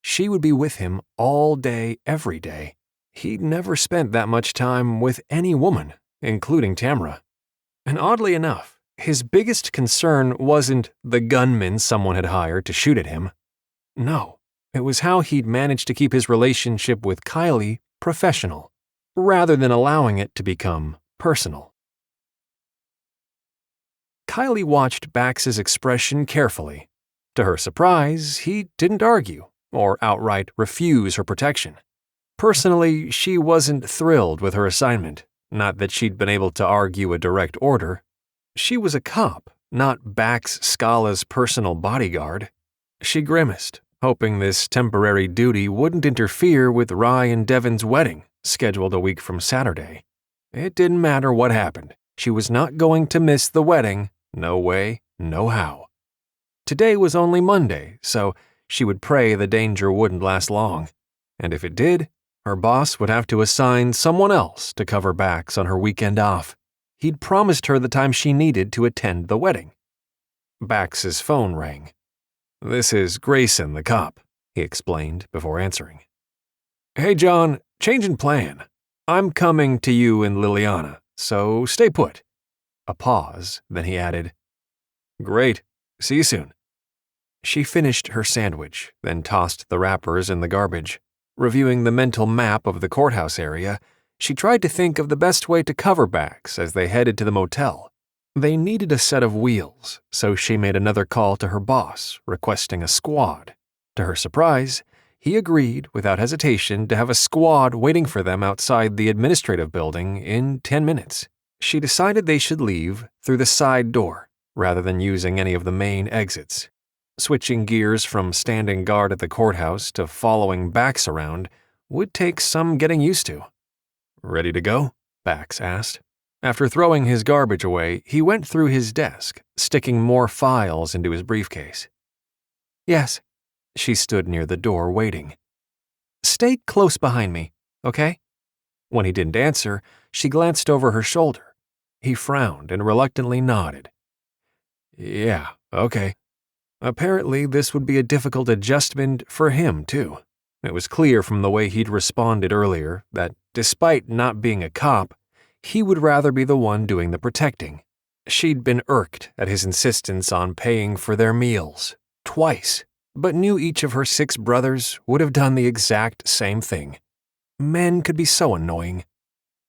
She would be with him all day, every day. He'd never spent that much time with any woman, including Tamra. And oddly enough, his biggest concern wasn't the gunman someone had hired to shoot at him. No, it was how he'd managed to keep his relationship with Kyleigh professional, rather than allowing it to become personal. Kyleigh watched Bax's expression carefully. To her surprise, he didn't argue or outright refuse her protection. Personally, she wasn't thrilled with her assignment, not that she'd been able to argue a direct order. She was a cop, not Baxter Scala's personal bodyguard. She grimaced, hoping this temporary duty wouldn't interfere with Rye and Devon's wedding, scheduled a week from Saturday. It didn't matter what happened. She was not going to miss the wedding, no way, no how. Today was only Monday, so she would pray the danger wouldn't last long. And if it did, her boss would have to assign someone else to cover Bax on her weekend off. He'd promised her the time she needed to attend the wedding. Bax's phone rang. "This is Grayson, the cop," he explained before answering. "Hey, John, change in plan. I'm coming to you in Liliana, so stay put." A pause, then he added, "Great. See you soon." She finished her sandwich, then tossed the wrappers in the garbage. Reviewing the mental map of the courthouse area, she tried to think of the best way to cover Bax as they headed to the motel. They needed a set of wheels, so she made another call to her boss, requesting a squad. To her surprise, he agreed without hesitation to have a squad waiting for them outside the administrative building in 10 minutes. She decided they should leave through the side door, rather than using any of the main exits. Switching gears from standing guard at the courthouse to following Bax around would take some getting used to. "Ready to go?" Bax asked. After throwing his garbage away, he went through his desk, sticking more files into his briefcase. "Yes." She stood near the door waiting. "Stay close behind me, okay?" When he didn't answer, she glanced over her shoulder. He frowned and reluctantly nodded. "Yeah, okay." Apparently, this would be a difficult adjustment for him, too. It was clear from the way he'd responded earlier that, despite not being a cop, he would rather be the one doing the protecting. She'd been irked at his insistence on paying for their meals, twice, but knew each of her 6 brothers would have done the exact same thing. Men could be so annoying.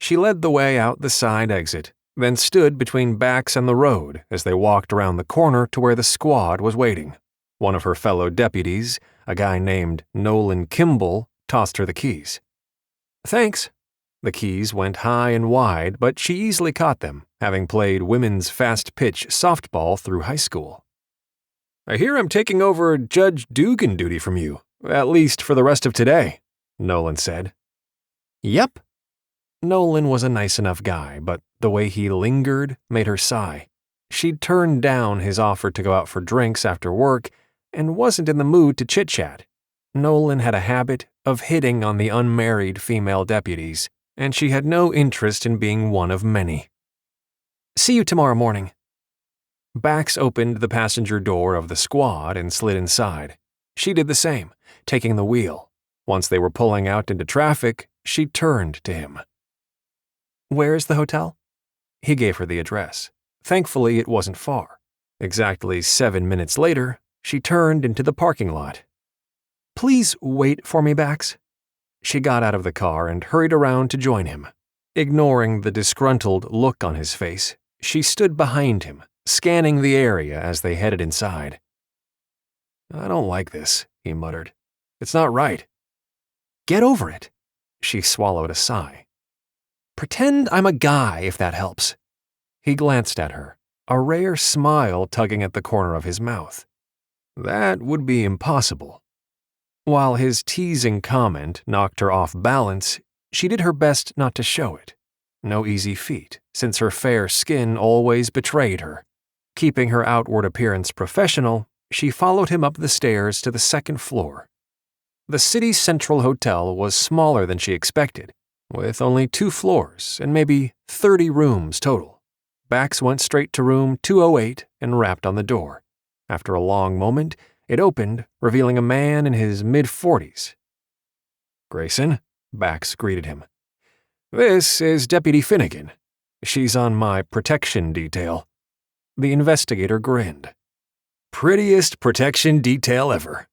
She led the way out the side exit, then stood between Bax and the road as they walked around the corner to where the squad was waiting. One of her fellow deputies, a guy named Nolan Kimball, tossed her the keys. "Thanks." The keys went high and wide, but she easily caught them, having played women's fast-pitch softball through high school. "I hear I'm taking over Judge Dugan duty from you, at least for the rest of today," Nolan said. Yep. Nolan was a nice enough guy, but the way he lingered made her sigh. She'd turned down his offer to go out for drinks after work and wasn't in the mood to chit-chat. Nolan had a habit of hitting on the unmarried female deputies, and she had no interest in being one of many. See you tomorrow morning. Bax opened the passenger door of the squad and slid inside. She did the same, taking the wheel. Once they were pulling out into traffic, she turned to him. Where is the hotel? He gave her the address. Thankfully, it wasn't far. Exactly 7 minutes later, she turned into the parking lot. Please wait for me, Bax. She got out of the car and hurried around to join him. Ignoring the disgruntled look on his face, she stood behind him, scanning the area as they headed inside. I don't like this, he muttered. It's not right. Get over it. She swallowed a sigh. Pretend I'm a guy, if that helps. He glanced at her, a rare smile tugging at the corner of his mouth. That would be impossible. While his teasing comment knocked her off balance, she did her best not to show it. No easy feat, since her fair skin always betrayed her. Keeping her outward appearance professional, she followed him up the stairs to the second floor. The City Central Hotel was smaller than she expected, with only 2 floors and maybe 30 rooms total. Bax went straight to room 208 and rapped on the door. After a long moment, it opened, revealing a man in his mid-40s. Grayson, Bax greeted him. This is Deputy Finnegan. She's on my protection detail. The investigator grinned. Prettiest protection detail ever.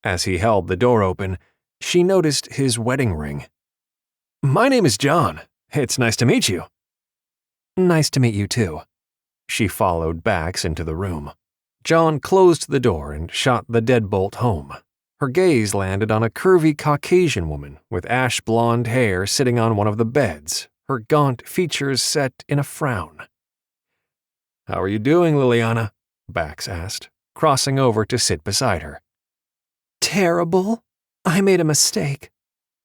As he held the door open, she noticed his wedding ring. My name is John. It's nice to meet you. Nice to meet you too. She followed Bax into the room. John closed the door and shot the deadbolt home. Her gaze landed on a curvy Caucasian woman with ash blonde hair sitting on one of the beds, her gaunt features set in a frown. How are you doing, Liliana? Bax asked, crossing over to sit beside her. Terrible. I made a mistake.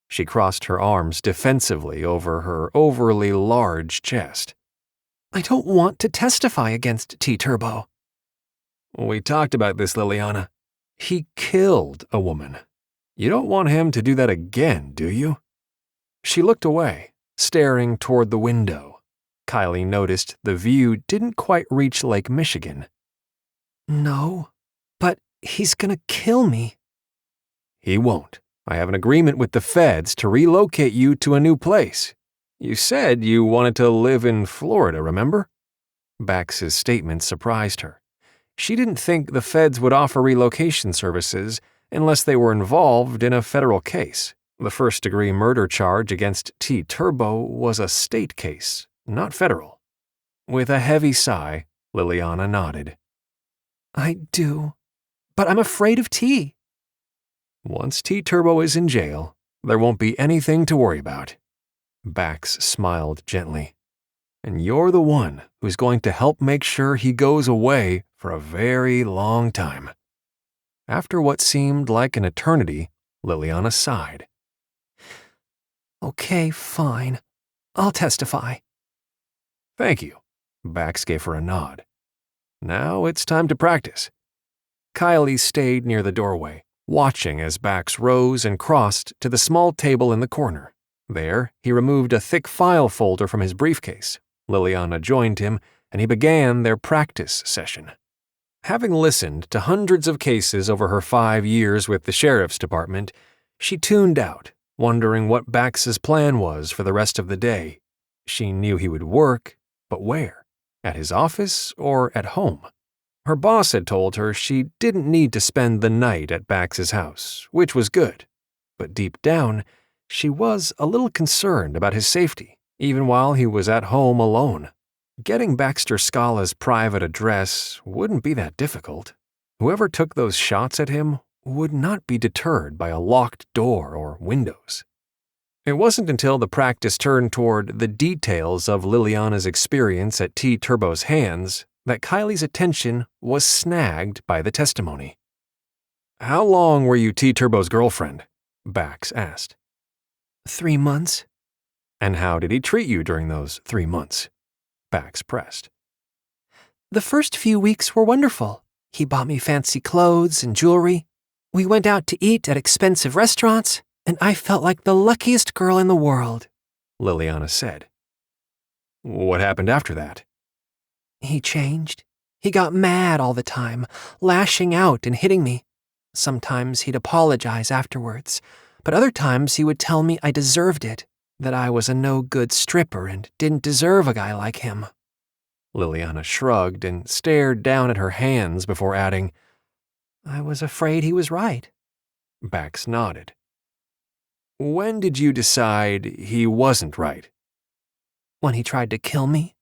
She crossed her arms defensively over her overly large chest. I don't want to testify against T-Turbo. We talked about this, Liliana. He killed a woman. You don't want him to do that again, do you? She looked away, staring toward the window. Kyleigh noticed the view didn't quite reach Lake Michigan. No, but he's gonna kill me. He won't. I have an agreement with the feds to relocate you to a new place. You said you wanted to live in Florida, remember? Bax's statement surprised her. She didn't think the feds would offer relocation services unless they were involved in a federal case. The first-degree murder charge against T-Turbo was a state case, not federal. With a heavy sigh, Liliana nodded. I do, but I'm afraid of T. Once T-Turbo is in jail, there won't be anything to worry about. Bax smiled gently. And you're the one who's going to help make sure he goes away for a very long time. After what seemed like an eternity, Liliana sighed. Okay, fine. I'll testify. Thank you. Bax gave her a nod. Now it's time to practice. Kyleigh stayed near the doorway, watching as Bax rose and crossed to the small table in the corner. There, he removed a thick file folder from his briefcase. Liliana joined him, and he began their practice session. Having listened to hundreds of cases over her 5 years with the sheriff's department, she tuned out, wondering what Bax's plan was for the rest of the day. She knew he would work, but where? At his office or at home? Her boss had told her she didn't need to spend the night at Bax's house, which was good. But deep down, she was a little concerned about his safety, even while he was at home alone. Getting Baxter Scala's private address wouldn't be that difficult. Whoever took those shots at him would not be deterred by a locked door or windows. It wasn't until the practice turned toward the details of Liliana's experience at T-Turbo's hands that Kylie's attention was snagged by the testimony. How long were you T-Turbo's girlfriend? Bax asked. 3 months. And how did he treat you during those 3 months? Bax pressed. The first few weeks were wonderful. He bought me fancy clothes and jewelry. We went out to eat at expensive restaurants, and I felt like the luckiest girl in the world, Liliana said. What happened after that? He changed. He got mad all the time, lashing out and hitting me. Sometimes he'd apologize afterwards, but other times he would tell me I deserved it, that I was a no-good stripper and didn't deserve a guy like him. Liliana shrugged and stared down at her hands before adding, I was afraid he was right. Bax nodded. When did you decide he wasn't right? When he tried to kill me.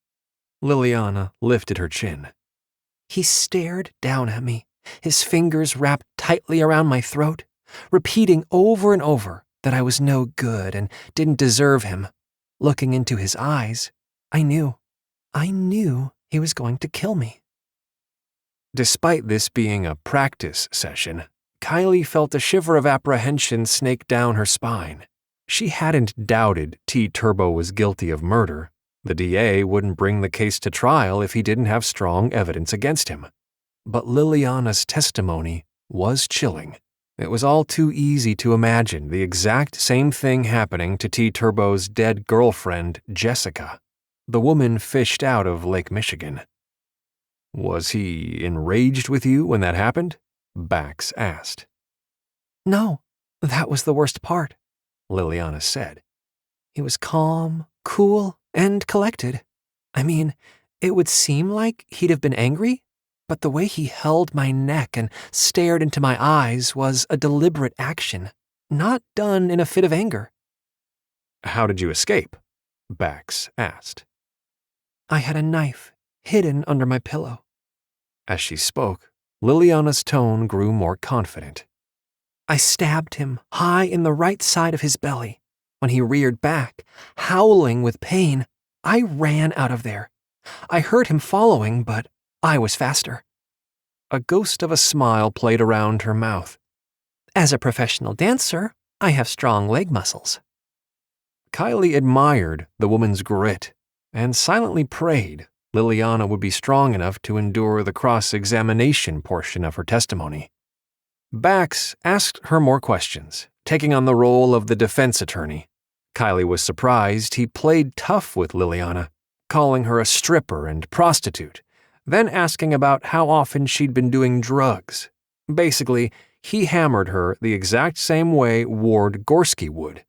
Liliana lifted her chin. He stared down at me, his fingers wrapped tightly around my throat, repeating over and over that I was no good and didn't deserve him. Looking into his eyes, I knew he was going to kill me. Despite this being a practice session, Kyleigh felt a shiver of apprehension snake down her spine. She hadn't doubted T. Turbo was guilty of murder. The DA wouldn't bring the case to trial if he didn't have strong evidence against him. But Liliana's testimony was chilling. It was all too easy to imagine the exact same thing happening to T. Turbo's dead girlfriend, Jessica, the woman fished out of Lake Michigan. Was he enraged with you when that happened? Bax asked. No, that was the worst part, Liliana said. He was calm, cool, and collected. I mean, it would seem like he'd have been angry, but the way he held my neck and stared into my eyes was a deliberate action, not done in a fit of anger. How did you escape? Bax asked. I had a knife hidden under my pillow. As she spoke, Liliana's tone grew more confident. I stabbed him high in the right side of his belly. When he reared back, howling with pain, I ran out of there. I heard him following, but I was faster. A ghost of a smile played around her mouth. As a professional dancer, I have strong leg muscles. Kyleigh admired the woman's grit and silently prayed Liliana would be strong enough to endure the cross-examination portion of her testimony. Bax asked her more questions, taking on the role of the defense attorney. Kyleigh was surprised he played tough with Liliana, calling her a stripper and prostitute, then asking about how often she'd been doing drugs. Basically, he hammered her the exact same way Ward Gorski would.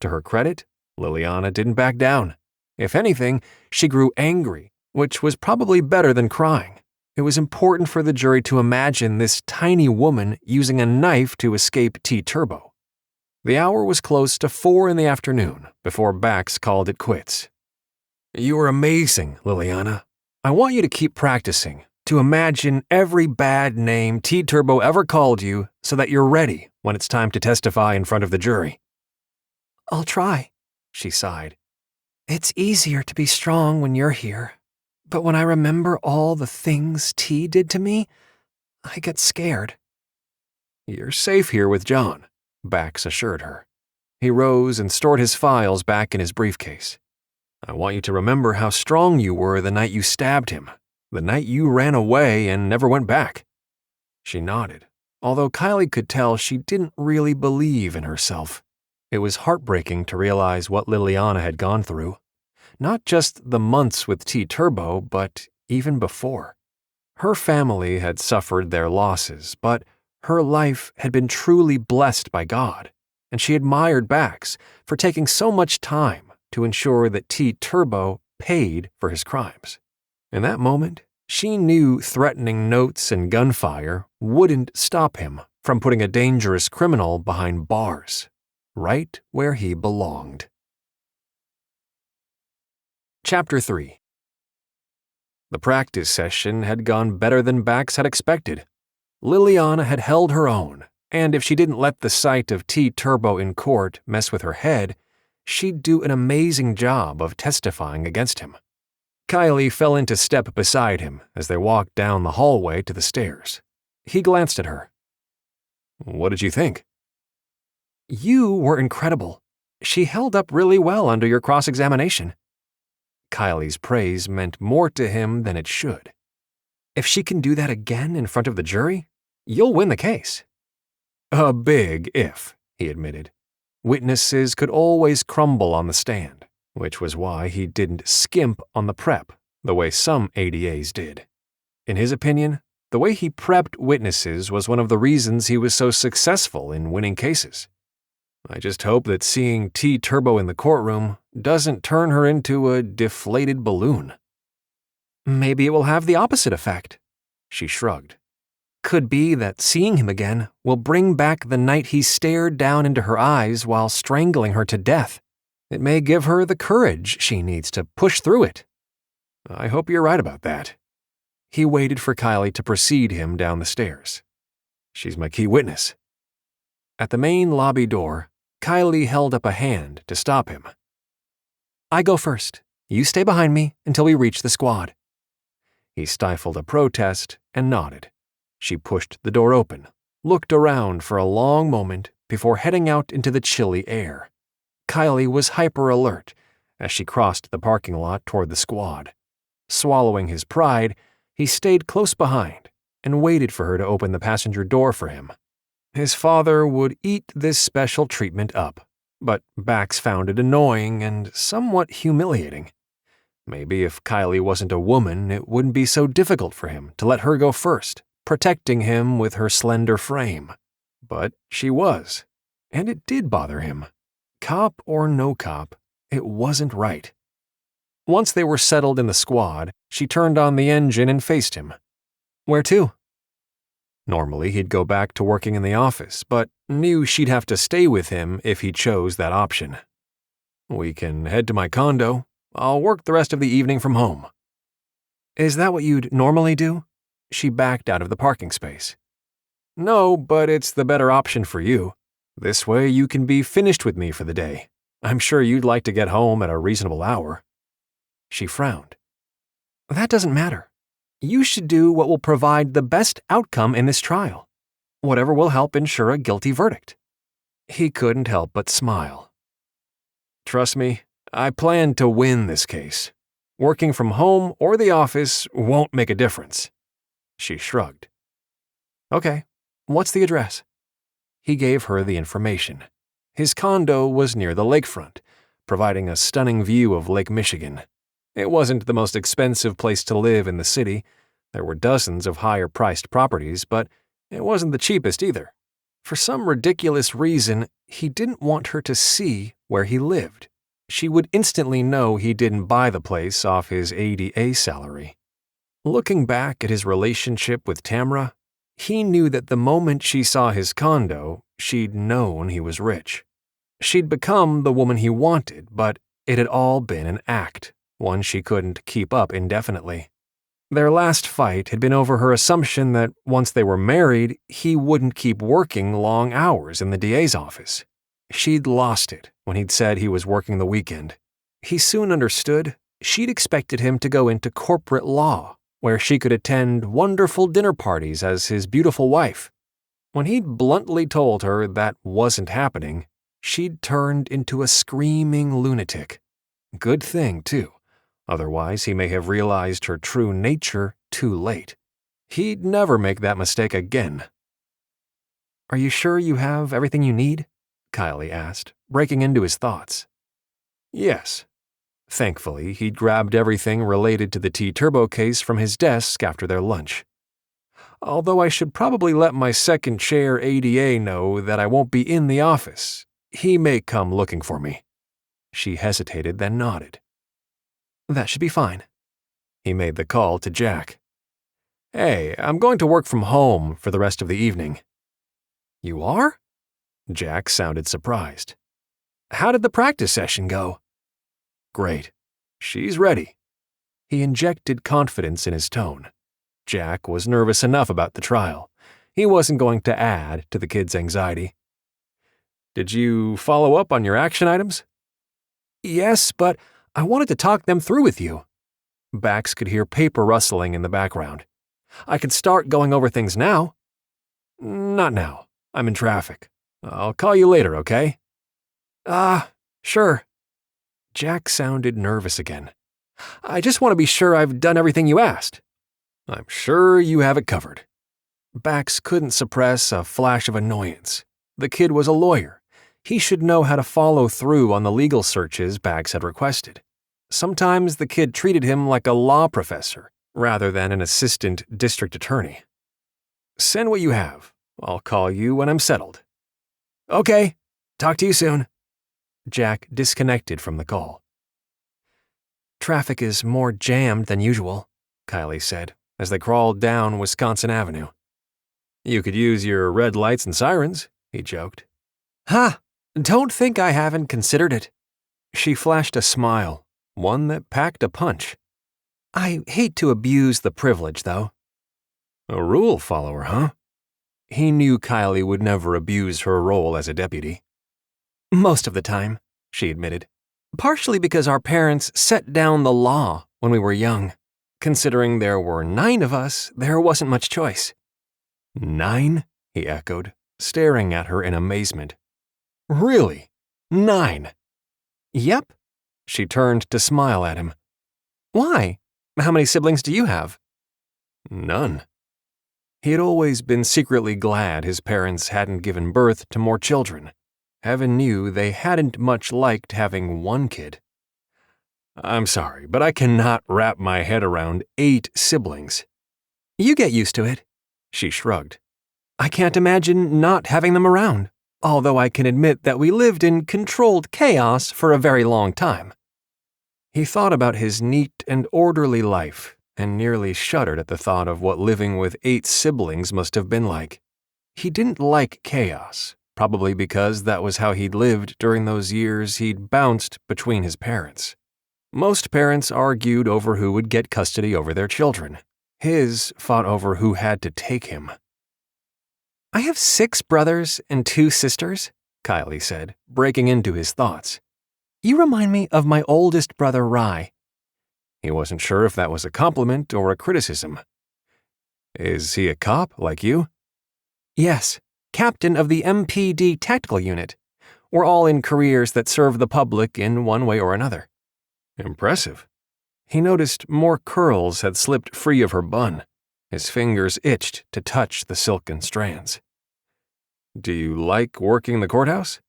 To her credit, Liliana didn't back down. If anything, she grew angry, which was probably better than crying. It was important for the jury to imagine this tiny woman using a knife to escape T. Turbo. The hour was close to 4 in the afternoon before Bax called it quits. You were amazing, Liliana. I want you to keep practicing, to imagine every bad name T. Turbo ever called you so that you're ready when it's time to testify in front of the jury. I'll try, she sighed. It's easier to be strong when you're here. But when I remember all the things T did to me, I get scared. You're safe here with John, Bax assured her. He rose and stored his files back in his briefcase. I want you to remember how strong you were the night you stabbed him, the night you ran away and never went back. She nodded, although Kyleigh could tell she didn't really believe in herself. It was heartbreaking to realize what Liliana had gone through. Not just the months with T. Turbo, but even before. Her family had suffered their losses, but her life had been truly blessed by God, and she admired Bax for taking so much time to ensure that T. Turbo paid for his crimes. In that moment, she knew threatening notes and gunfire wouldn't stop him from putting a dangerous criminal behind bars, right where he belonged. Chapter 3. The practice session had gone better than Bax had expected. Liliana had held her own, and if she didn't let the sight of T. Turbo in court mess with her head, she'd do an amazing job of testifying against him. Kyleigh fell into step beside him as they walked down the hallway to the stairs. He glanced at her. What did you think? You were incredible. She held up really well under your cross-examination. Kylie's praise meant more to him than it should. If she can do that again in front of the jury, you'll win the case. A big if, he admitted. Witnesses could always crumble on the stand, which was why he didn't skimp on the prep the way some ADAs did. In his opinion, the way he prepped witnesses was one of the reasons he was so successful in winning cases. I just hope that seeing T-Turbo in the courtroom doesn't turn her into a deflated balloon. Maybe it will have the opposite effect, she shrugged. Could be that seeing him again will bring back the night he stared down into her eyes while strangling her to death. It may give her the courage she needs to push through it. I hope you're right about that. He waited for Kyleigh to precede him down the stairs. She's my key witness. At the main lobby door, Kyleigh held up a hand to stop him. I go first. You stay behind me until we reach the squad. He stifled a protest and nodded. She pushed the door open, looked around for a long moment before heading out into the chilly air. Kyleigh was hyper-alert as she crossed the parking lot toward the squad. Swallowing his pride, he stayed close behind and waited for her to open the passenger door for him. His father would eat this special treatment up, but Bax found it annoying and somewhat humiliating. Maybe if Kyleigh wasn't a woman, it wouldn't be so difficult for him to let her go first, protecting him with her slender frame. But she was, and it did bother him. Cop or no cop, it wasn't right. Once they were settled in the squad, she turned on the engine and faced him. Where to? Normally, he'd go back to working in the office, but knew she'd have to stay with him if he chose that option. We can head to my condo. I'll work the rest of the evening from home. Is that what you'd normally do? She backed out of the parking space. No, but it's the better option for you. This way you can be finished with me for the day. I'm sure you'd like to get home at a reasonable hour. She frowned. That doesn't matter. You should do what will provide the best outcome in this trial. Whatever will help ensure a guilty verdict. He couldn't help but smile. Trust me, I plan to win this case. Working from home or the office won't make a difference. She shrugged. Okay, what's the address? He gave her the information. His condo was near the lakefront, providing a stunning view of Lake Michigan. It wasn't the most expensive place to live in the city. There were dozens of higher-priced properties, but it wasn't the cheapest either. For some ridiculous reason, he didn't want her to see where he lived. She would instantly know he didn't buy the place off his ADA salary. Looking back at his relationship with Tamra, he knew that the moment she saw his condo, she'd known he was rich. She'd become the woman he wanted, but it had all been an act, one she couldn't keep up indefinitely. Their last fight had been over her assumption that once they were married, he wouldn't keep working long hours in the DA's office. She'd lost it when he'd said he was working the weekend. He soon understood she'd expected him to go into corporate law, where she could attend wonderful dinner parties as his beautiful wife. When he'd bluntly told her that wasn't happening, she'd turned into a screaming lunatic. Good thing, too. Otherwise, he may have realized her true nature too late. He'd never make that mistake again. Are you sure you have everything you need? Kyleigh asked, breaking into his thoughts. Yes. Thankfully, he'd grabbed everything related to the T-Turbo case from his desk after their lunch. Although I should probably let my second chair ADA know that I won't be in the office. He may come looking for me. She hesitated, then nodded. That should be fine. He made the call to Jack. Hey, I'm going to work from home for the rest of the evening. You are? Jack sounded surprised. How did the practice session go? Great. She's ready. He injected confidence in his tone. Jack was nervous enough about the trial. He wasn't going to add to the kid's anxiety. Did you follow up on your action items? Yes, but I wanted to talk them through with you. Bax could hear paper rustling in the background. I could start going over things now. Not now. I'm in traffic. I'll call you later, okay? Sure. Jack sounded nervous again. I just want to be sure I've done everything you asked. I'm sure you have it covered. Bax couldn't suppress a flash of annoyance. The kid was a lawyer. He should know how to follow through on the legal searches Bax had requested. Sometimes the kid treated him like a law professor rather than an assistant district attorney. Send what you have. I'll call you when I'm settled. Okay. Talk to you soon. Jack disconnected from the call. Traffic is more jammed than usual, Kyleigh said, as they crawled down Wisconsin Avenue. You could use your red lights and sirens, he joked. Ha! Don't think I haven't considered it. She flashed a smile, one that packed a punch. I hate to abuse the privilege, though. A rule follower, huh? He knew Kyleigh would never abuse her role as a deputy. Most of the time, she admitted. Partially because our parents set down the law when we were young. Considering there were 9 of us, there wasn't much choice. 9? He echoed, staring at her in amazement. Really? 9? Yep. She turned to smile at him. Why? How many siblings do you have? None. He had always been secretly glad his parents hadn't given birth to more children. Heaven knew they hadn't much liked having one kid. I'm sorry, but I cannot wrap my head around 8 siblings. You get used to it, she shrugged. I can't imagine not having them around, although I can admit that we lived in controlled chaos for a very long time. He thought about his neat and orderly life and nearly shuddered at the thought of what living with 8 siblings must have been like. He didn't like chaos, probably because that was how he'd lived during those years he'd bounced between his parents. Most parents argued over who would get custody over their children. His fought over who had to take him. I have 6 brothers and 2 sisters, Kyleigh said, breaking into his thoughts. You remind me of my oldest brother, Rye. He wasn't sure if that was a compliment or a criticism. Is he a cop like you? Yes, captain of the MPD tactical unit. We're all in careers that serve the public in one way or another. Impressive. He noticed more curls had slipped free of her bun. His fingers itched to touch the silken strands. Do you like working the courthouse?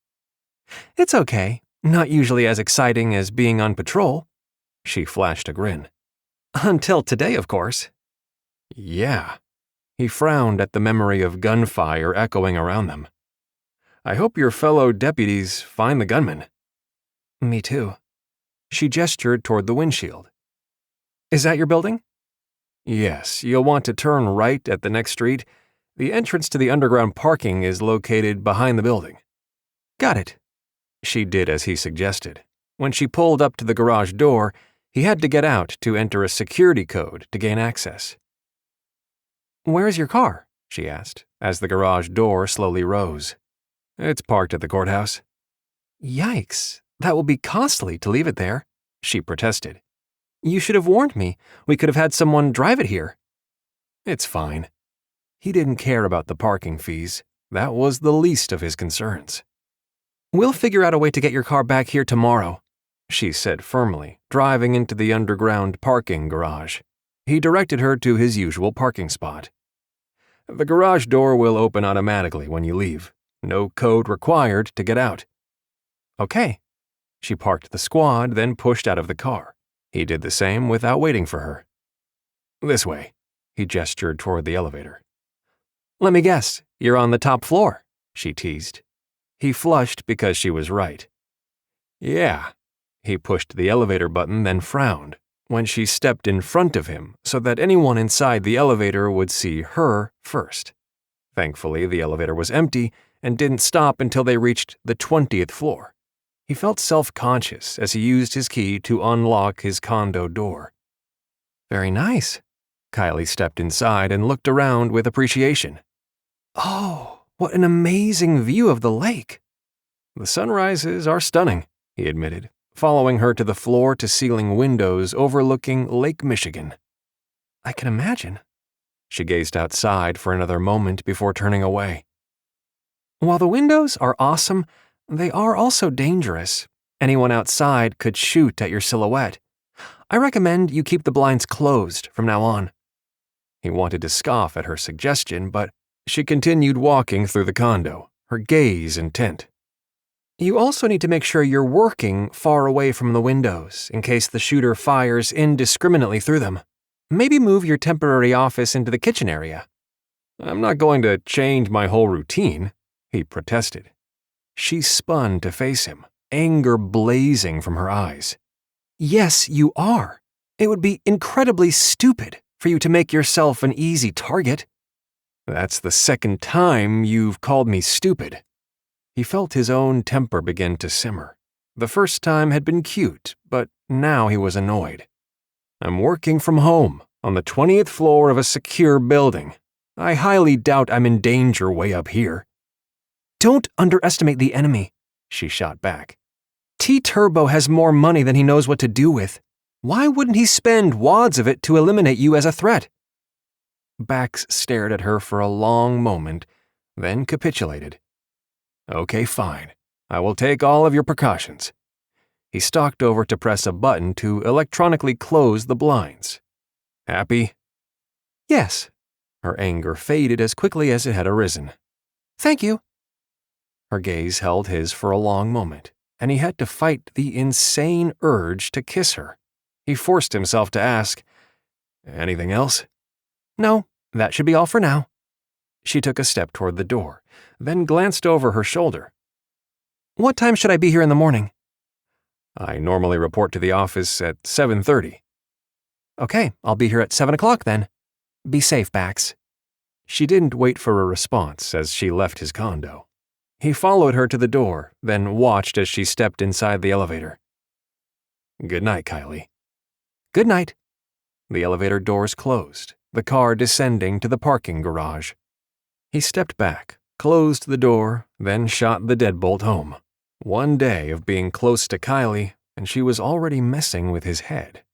It's okay. Not usually as exciting as being on patrol. She flashed a grin. Until today, of course. Yeah. He frowned at the memory of gunfire echoing around them. I hope your fellow deputies find the gunman. Me too. She gestured toward the windshield. Is that your building? Yes, you'll want to turn right at the next street. The entrance to the underground parking is located behind the building. Got it. She did as he suggested. When she pulled up to the garage door, he had to get out to enter a security code to gain access. Where is your car? She asked, as the garage door slowly rose. It's parked at the courthouse. Yikes, that will be costly to leave it there, she protested. You should have warned me. We could have had someone drive it here. It's fine. He didn't care about the parking fees. That was the least of his concerns. We'll figure out a way to get your car back here tomorrow, she said firmly, driving into the underground parking garage. He directed her to his usual parking spot. The garage door will open automatically when you leave. No code required to get out. Okay. She parked the squad, then pushed out of the car. He did the same without waiting for her. This way. He gestured toward the elevator. Let me guess, you're on the top floor, she teased. He flushed because she was right. Yeah. He pushed the elevator button, then frowned when she stepped in front of him so that anyone inside the elevator would see her first. Thankfully, the elevator was empty and didn't stop until they reached the 20th floor. He felt self-conscious as he used his key to unlock his condo door. Very nice. Kyleigh stepped inside and looked around with appreciation. Oh, what an amazing view of the lake. The sunrises are stunning, he admitted, following her to the floor-to-ceiling windows overlooking Lake Michigan. I can imagine. She gazed outside for another moment before turning away. While the windows are awesome, they are also dangerous. Anyone outside could shoot at your silhouette. I recommend you keep the blinds closed from now on." He wanted to scoff at her suggestion, but she continued walking through the condo, her gaze intent. "You also need to make sure you're working far away from the windows in case the shooter fires indiscriminately through them. Maybe move your temporary office into the kitchen area." "I'm not going to change my whole routine," he protested. She spun to face him, anger blazing from her eyes. "Yes, you are. It would be incredibly stupid for you to make yourself an easy target." "That's the second time you've called me stupid." He felt his own temper begin to simmer. The first time had been cute, but now he was annoyed. "I'm working from home, on the 20th floor of a secure building. I highly doubt I'm in danger way up here." "Don't underestimate the enemy," she shot back. "T-Turbo has more money than he knows what to do with. Why wouldn't he spend wads of it to eliminate you as a threat?" Bax stared at her for a long moment, then capitulated. "Okay, fine. I will take all of your precautions." He stalked over to press a button to electronically close the blinds. "Happy?" "Yes." Her anger faded as quickly as it had arisen. "Thank you." Her gaze held his for a long moment, and he had to fight the insane urge to kiss her. He forced himself to ask, "Anything else?" "No, that should be all for now." She took a step toward the door, then glanced over her shoulder. "What time should I be here in the morning?" "I normally report to the office at 7:30. "Okay, I'll be here at 7 o'clock then. Be safe, Bax." She didn't wait for a response as she left his condo. He followed her to the door, then watched as she stepped inside the elevator. "Good night, Kyleigh." "Good night." The elevator doors closed, the car descending to the parking garage. He stepped back, closed the door, then shot the deadbolt home. One day of being close to Kyleigh, and she was already messing with his head.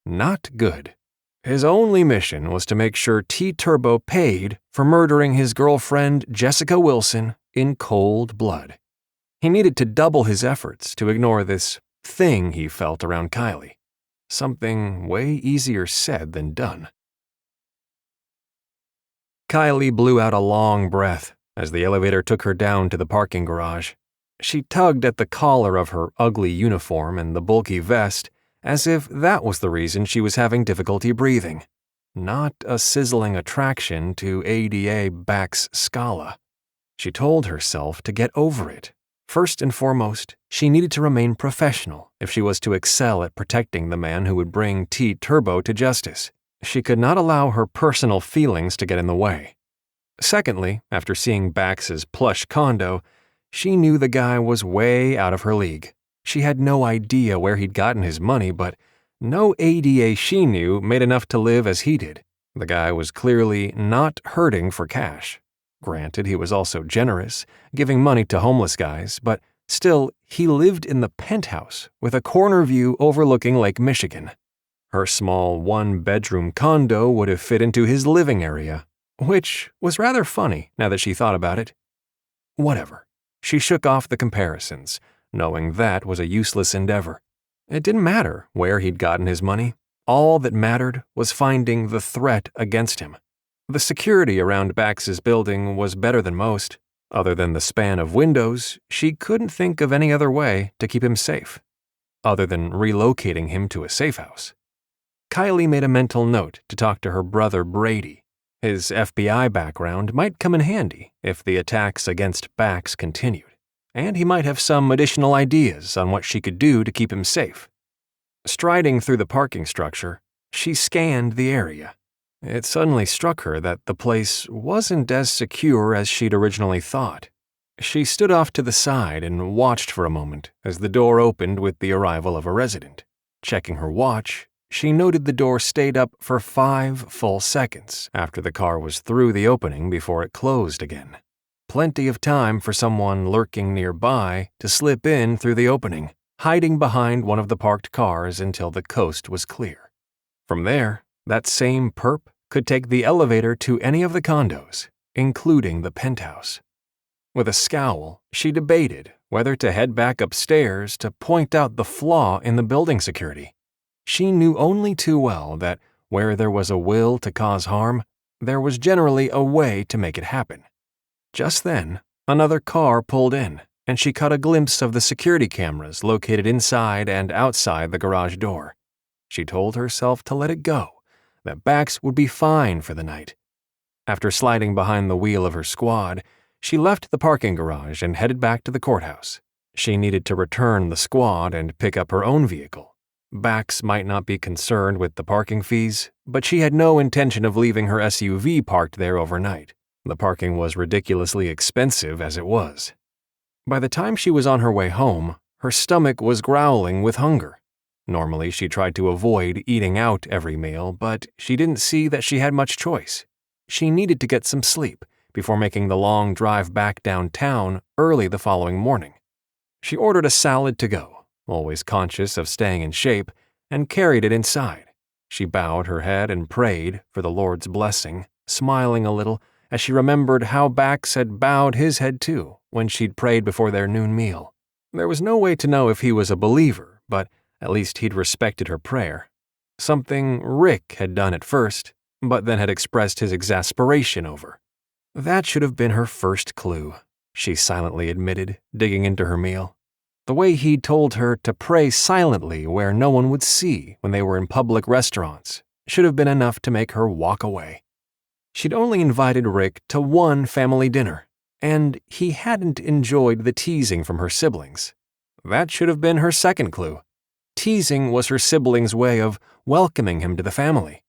Not good. His only mission was to make sure T-Turbo paid for murdering his girlfriend Jessica Wilson in cold blood. He needed to double his efforts to ignore this thing he felt around Kyleigh. Something way easier said than done. Kyleigh blew out a long breath as the elevator took her down to the parking garage. She tugged at the collar of her ugly uniform and the bulky vest, as if that was the reason she was having difficulty breathing. Not a sizzling attraction to ADA Baxter Scala. She told herself to get over it. First and foremost, she needed to remain professional if she was to excel at protecting the man who would bring T-Turbo to justice. She could not allow her personal feelings to get in the way. Secondly, after seeing Bax's plush condo, she knew the guy was way out of her league. She had no idea where he'd gotten his money, but no ADA she knew made enough to live as he did. The guy was clearly not hurting for cash. Granted, he was also generous, giving money to homeless guys, but still, he lived in the penthouse with a corner view overlooking Lake Michigan. Her small one-bedroom condo would have fit into his living area, which was rather funny now that she thought about it. Whatever. She shook off the comparisons, knowing that was a useless endeavor. It didn't matter where he'd gotten his money. All that mattered was finding the threat against him. The security around Bax's building was better than most. Other than the span of windows, she couldn't think of any other way to keep him safe. Other than relocating him to a safe house. Kyleigh made a mental note to talk to her brother Brady. His FBI background might come in handy if the attacks against Bax continued, and he might have some additional ideas on what she could do to keep him safe. Striding through the parking structure, she scanned the area. It suddenly struck her that the place wasn't as secure as she'd originally thought. She stood off to the side and watched for a moment as the door opened with the arrival of a resident. Checking her watch, she noted the door stayed up for 5 full seconds after the car was through the opening before it closed again. Plenty of time for someone lurking nearby to slip in through the opening, hiding behind one of the parked cars until the coast was clear. From there, that same perp could take the elevator to any of the condos, including the penthouse. With a scowl, she debated whether to head back upstairs to point out the flaw in the building security. She knew only too well that where there was a will to cause harm, there was generally a way to make it happen. Just then, another car pulled in, and she caught a glimpse of the security cameras located inside and outside the garage door. She told herself to let it go, that Bax would be fine for the night. After sliding behind the wheel of her squad, she left the parking garage and headed back to the courthouse. She needed to return the squad and pick up her own vehicle. Bax might not be concerned with the parking fees, but she had no intention of leaving her SUV parked there overnight. The parking was ridiculously expensive as it was. By the time she was on her way home, her stomach was growling with hunger. Normally, she tried to avoid eating out every meal, but she didn't see that she had much choice. She needed to get some sleep before making the long drive back downtown early the following morning. She ordered a salad to go, always conscious of staying in shape, and carried it inside. She bowed her head and prayed for the Lord's blessing, smiling a little as she remembered how Bax had bowed his head too when she'd prayed before their noon meal. There was no way to know if he was a believer, but at least he'd respected her prayer. Something Rick had done at first, but then had expressed his exasperation over. That should have been her first clue, she silently admitted, digging into her meal. The way he'd told her to pray silently where no one would see when they were in public restaurants should have been enough to make her walk away. She'd only invited Rick to one family dinner, and he hadn't enjoyed the teasing from her siblings. That should have been her second clue. Teasing was her siblings' way of welcoming him to the family.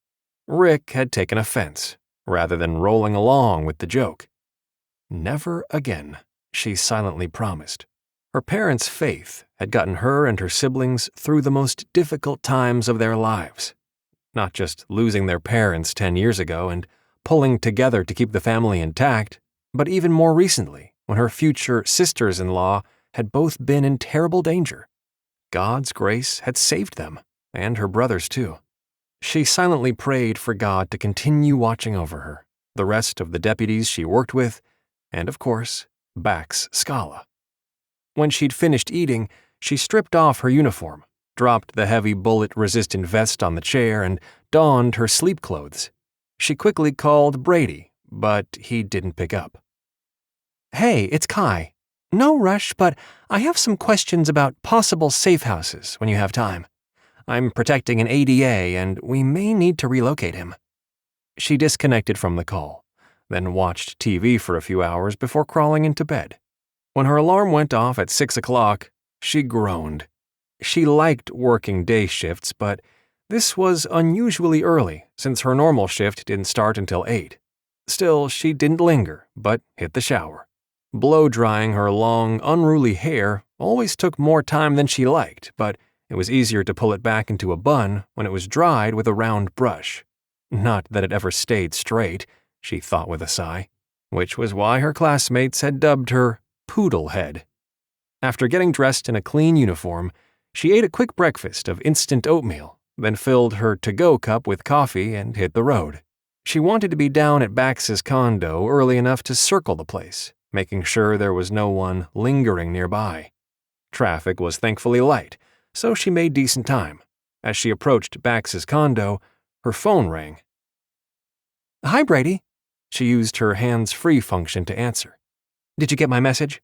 Rick had taken offense, rather than rolling along with the joke. Never again, she silently promised. Her parents' faith had gotten her and her siblings through the most difficult times of their lives. Not just losing their parents 10 years ago and pulling together to keep the family intact, but even more recently, when her future sisters-in-law had both been in terrible danger. God's grace had saved them, and her brothers too. She silently prayed for God to continue watching over her, the rest of the deputies she worked with, and of course, Baxter Scala. When she'd finished eating, she stripped off her uniform, dropped the heavy bullet-resistant vest on the chair, and donned her sleep clothes. She quickly called Brady, but he didn't pick up. "Hey, it's Kai. No rush, but I have some questions about possible safe houses when you have time. I'm protecting an ADA, and we may need to relocate him." She disconnected from the call, then watched TV for a few hours before crawling into bed. When her alarm went off at 6 o'clock, she groaned. She liked working day shifts, but this was unusually early since her normal shift didn't start until 8. Still, she didn't linger, but hit the shower. Blow-drying her long, unruly hair always took more time than she liked, but it was easier to pull it back into a bun when it was dried with a round brush. Not that it ever stayed straight, she thought with a sigh, which was why her classmates had dubbed her Poodle Head. After getting dressed in a clean uniform, she ate a quick breakfast of instant oatmeal, then filled her to-go cup with coffee and hit the road. She wanted to be down at Bax's condo early enough to circle the place, making sure there was no one lingering nearby. Traffic was thankfully light, so she made decent time. As she approached Bax's condo, her phone rang. "Hi, Brady." She used her hands-free function to answer. "Did you get my message?"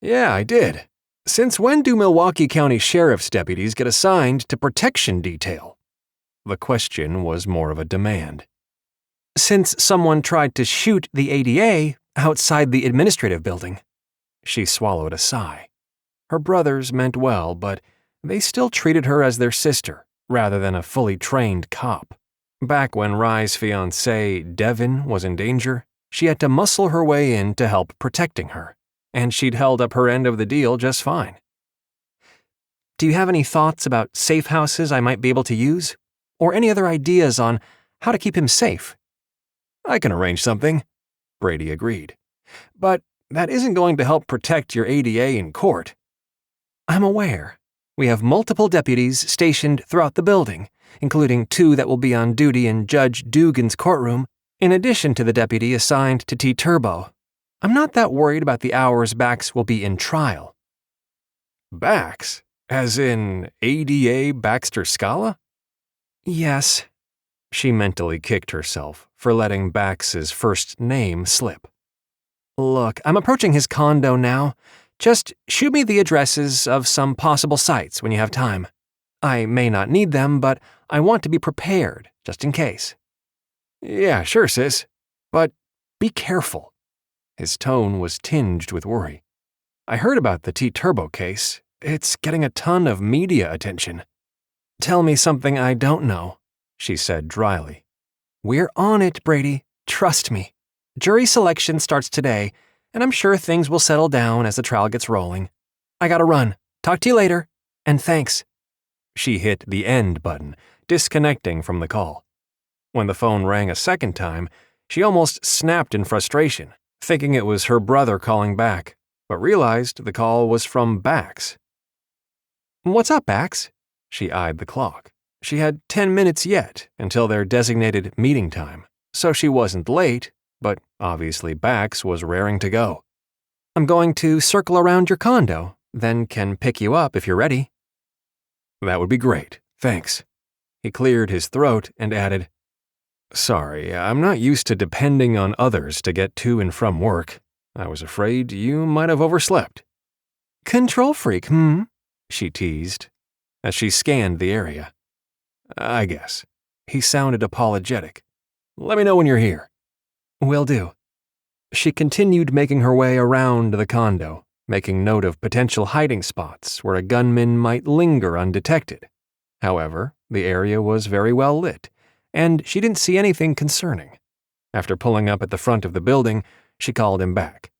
"Yeah, I did. Since when do Milwaukee County Sheriff's deputies get assigned to protection detail?" The question was more of a demand. "Since someone tried to shoot the ADA outside the administrative building." She swallowed a sigh. Her brothers meant well, but they still treated her as their sister, rather than a fully trained cop. Back when Rye's fiancé, Devin, was in danger, she had to muscle her way in to help protecting her, and she'd held up her end of the deal just fine. "Do you have any thoughts about safe houses I might be able to use? Or any other ideas on how to keep him safe?" "I can arrange something," Brady agreed. "But that isn't going to help protect your ADA in court." "I'm aware. We have multiple deputies stationed throughout the building, including 2 that will be on duty in Judge Dugan's courtroom, in addition to the deputy assigned to T-Turbo. I'm not that worried about the hours Bax will be in trial. Bax? As in ADA Baxter Scala? Yes. She mentally kicked herself for letting Bax's first name slip. Look, I'm approaching his condo now. Just shoot me the addresses of some possible sites when you have time. I may not need them, but I want to be prepared, just in case. Yeah, sure, sis. But be careful. His tone was tinged with worry. I heard about the T-Turbo case. It's getting a ton of media attention. Tell me something I don't know, she said dryly. We're on it, Brady. Trust me. Jury selection starts today, and I'm sure things will settle down as the trial gets rolling. I gotta run. Talk to you later. And thanks. She hit the end button, disconnecting from the call. When the phone rang a second time, she almost snapped in frustration, thinking it was her brother calling back, but realized the call was from Bax. What's up, Bax? She eyed the clock. She had 10 minutes yet until their designated meeting time, so she wasn't late, but obviously Bax was raring to go. I'm going to circle around your condo, then can pick you up if you're ready. That would be great, thanks. He cleared his throat and added, Sorry, I'm not used to depending on others to get to and from work. I was afraid you might have overslept. Control freak, she teased, as she scanned the area. I guess. He sounded apologetic. Let me know when you're here. Will do. She continued making her way around the condo, making note of potential hiding spots where a gunman might linger undetected. However, the area was very well lit, and she didn't see anything concerning. After pulling up at the front of the building, she called him back.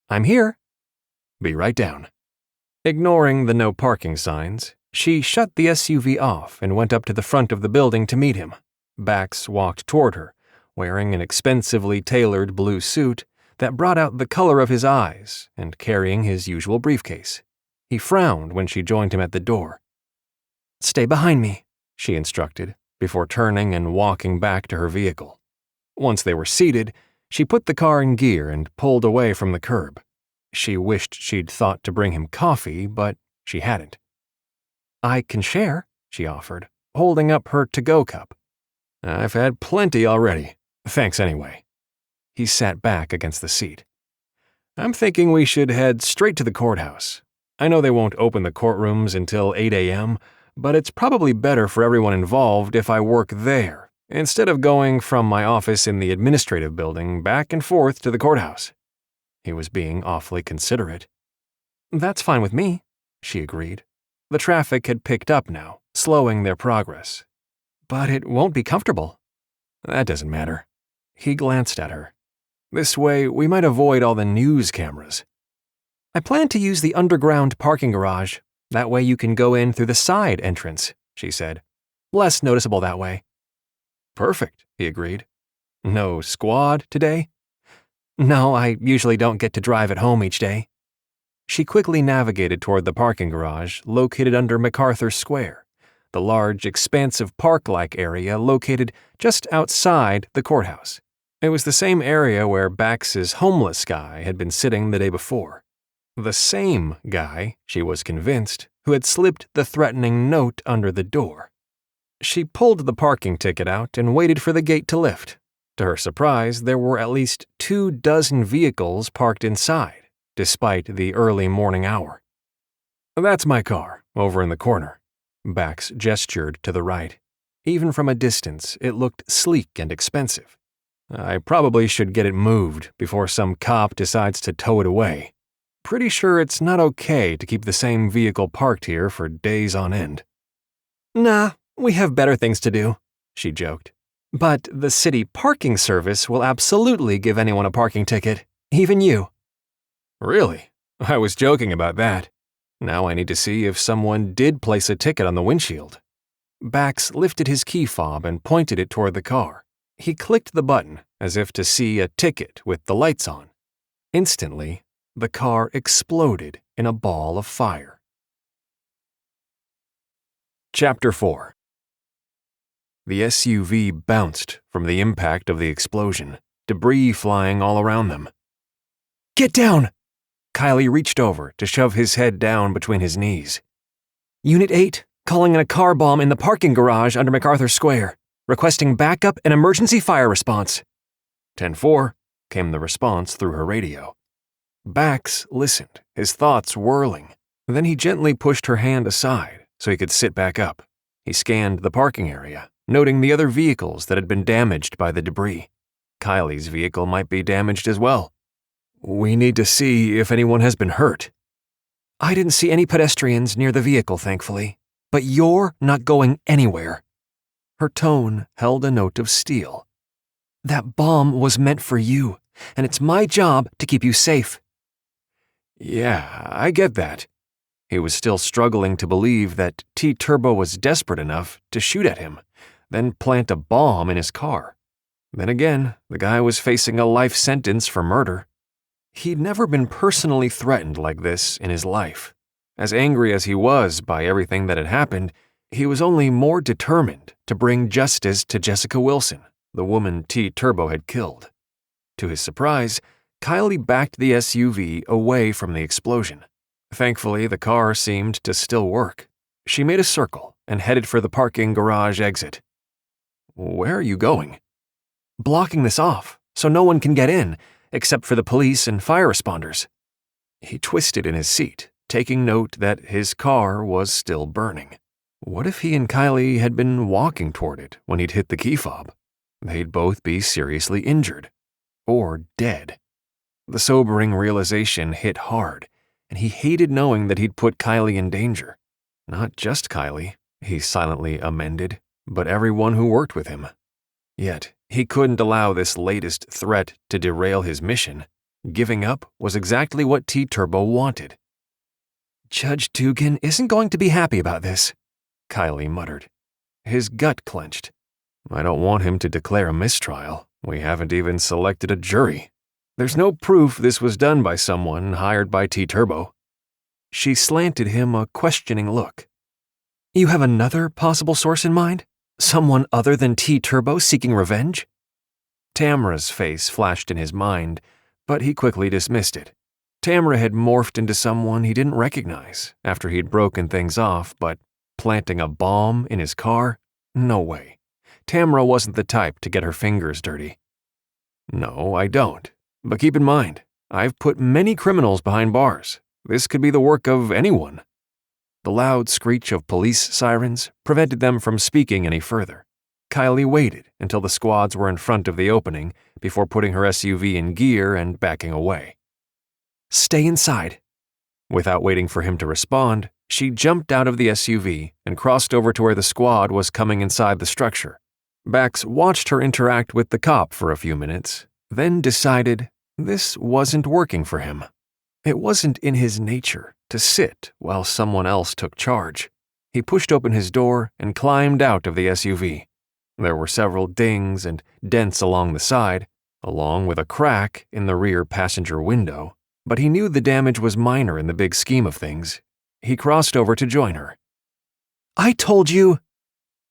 I'm here. Be right down. Ignoring the no parking signs, she shut the SUV off and went up to the front of the building to meet him. Bax walked toward her, wearing an expensively tailored blue suit that brought out the color of his eyes and carrying his usual briefcase. He frowned when she joined him at the door. Stay behind me, she instructed, before turning and walking back to her vehicle. Once they were seated, she put the car in gear and pulled away from the curb. She wished she'd thought to bring him coffee, but she hadn't. I can share, she offered, holding up her to-go cup. I've had plenty already. Thanks anyway. He sat back against the seat. I'm thinking we should head straight to the courthouse. I know they won't open the courtrooms until 8 a.m., but it's probably better for everyone involved if I work there, instead of going from my office in the administrative building back and forth to the courthouse. He was being awfully considerate. That's fine with me, she agreed. The traffic had picked up now, slowing their progress. But it won't be comfortable. That doesn't matter. He glanced at her. This way, we might avoid all the news cameras. I plan to use the underground parking garage. That way you can go in through the side entrance, she said. Less noticeable that way. Perfect, he agreed. No squad today? No, I usually don't get to drive at home each day. She quickly navigated toward the parking garage located under MacArthur Square, the large, expansive park-like area located just outside the courthouse. It was the same area where Bax's homeless guy had been sitting the day before. The same guy, she was convinced, who had slipped the threatening note under the door. She pulled the parking ticket out and waited for the gate to lift. To her surprise, there were at least 24 vehicles parked inside, despite the early morning hour. That's my car, over in the corner. Bax gestured to the right. Even from a distance, it looked sleek and expensive. I probably should get it moved before some cop decides to tow it away. Pretty sure it's not okay to keep the same vehicle parked here for days on end. Nah, we have better things to do, she joked. But the city parking service will absolutely give anyone a parking ticket, even you. Really? I was joking about that. Now I need to see if someone did place a ticket on the windshield. Bax lifted his key fob and pointed it toward the car. He clicked the button as if to see a ticket with the lights on. Instantly, the car exploded in a ball of fire. Chapter 4. The SUV bounced from the impact of the explosion, debris flying all around them. Get down! Kyleigh reached over to shove his head down between his knees. Unit 8, calling in a car bomb in the parking garage under MacArthur Square, requesting backup and emergency fire response. 10-4, came the response through her radio. Bax listened, his thoughts whirling. Then he gently pushed her hand aside so he could sit back up. He scanned the parking area, noting the other vehicles that had been damaged by the debris. Kylie's vehicle might be damaged as well. We need to see if anyone has been hurt. I didn't see any pedestrians near the vehicle, thankfully. But you're not going anywhere. Her tone held a note of steel. That bomb was meant for you, and it's my job to keep you safe. Yeah, I get that. He was still struggling to believe that T-Turbo was desperate enough to shoot at him, then plant a bomb in his car. Then again, the guy was facing a life sentence for murder. He'd never been personally threatened like this in his life. As angry as he was by everything that had happened, he was only more determined to bring justice to Jessica Wilson, the woman T-Turbo had killed. To his surprise, Kyleigh backed the SUV away from the explosion. Thankfully, the car seemed to still work. She made a circle and headed for the parking garage exit. Where are you going? Blocking this off, so no one can get in, except for the police and fire responders. He twisted in his seat, taking note that his car was still burning. What if he and Kyleigh had been walking toward it when he'd hit the key fob? They'd both be seriously injured. Or dead. The sobering realization hit hard, and he hated knowing that he'd put Kyleigh in danger. Not just Kyleigh, he silently amended, but everyone who worked with him. Yet, he couldn't allow this latest threat to derail his mission. Giving up was exactly what T-Turbo wanted. Judge Dugan isn't going to be happy about this, Kyleigh muttered. His gut clenched. I don't want him to declare a mistrial. We haven't even selected a jury. There's no proof this was done by someone hired by T-Turbo. She slanted him a questioning look. You have another possible source in mind? Someone other than T-Turbo seeking revenge? Tamra's face flashed in his mind, but he quickly dismissed it. Tamra had morphed into someone he didn't recognize after he'd broken things off, but planting a bomb in his car? No way. Tamra wasn't the type to get her fingers dirty. No, I don't. But keep in mind, I've put many criminals behind bars. This could be the work of anyone. The loud screech of police sirens prevented them from speaking any further. Kyleigh waited until the squads were in front of the opening before putting her SUV in gear and backing away. Stay inside. Without waiting for him to respond, she jumped out of the SUV and crossed over to where the squad was coming inside the structure. Bax watched her interact with the cop for a few minutes, then decided this wasn't working for him. It wasn't in his nature to sit while someone else took charge. He pushed open his door and climbed out of the SUV. There were several dings and dents along the side, along with a crack in the rear passenger window, but he knew the damage was minor in the big scheme of things. He crossed over to join her. I told you.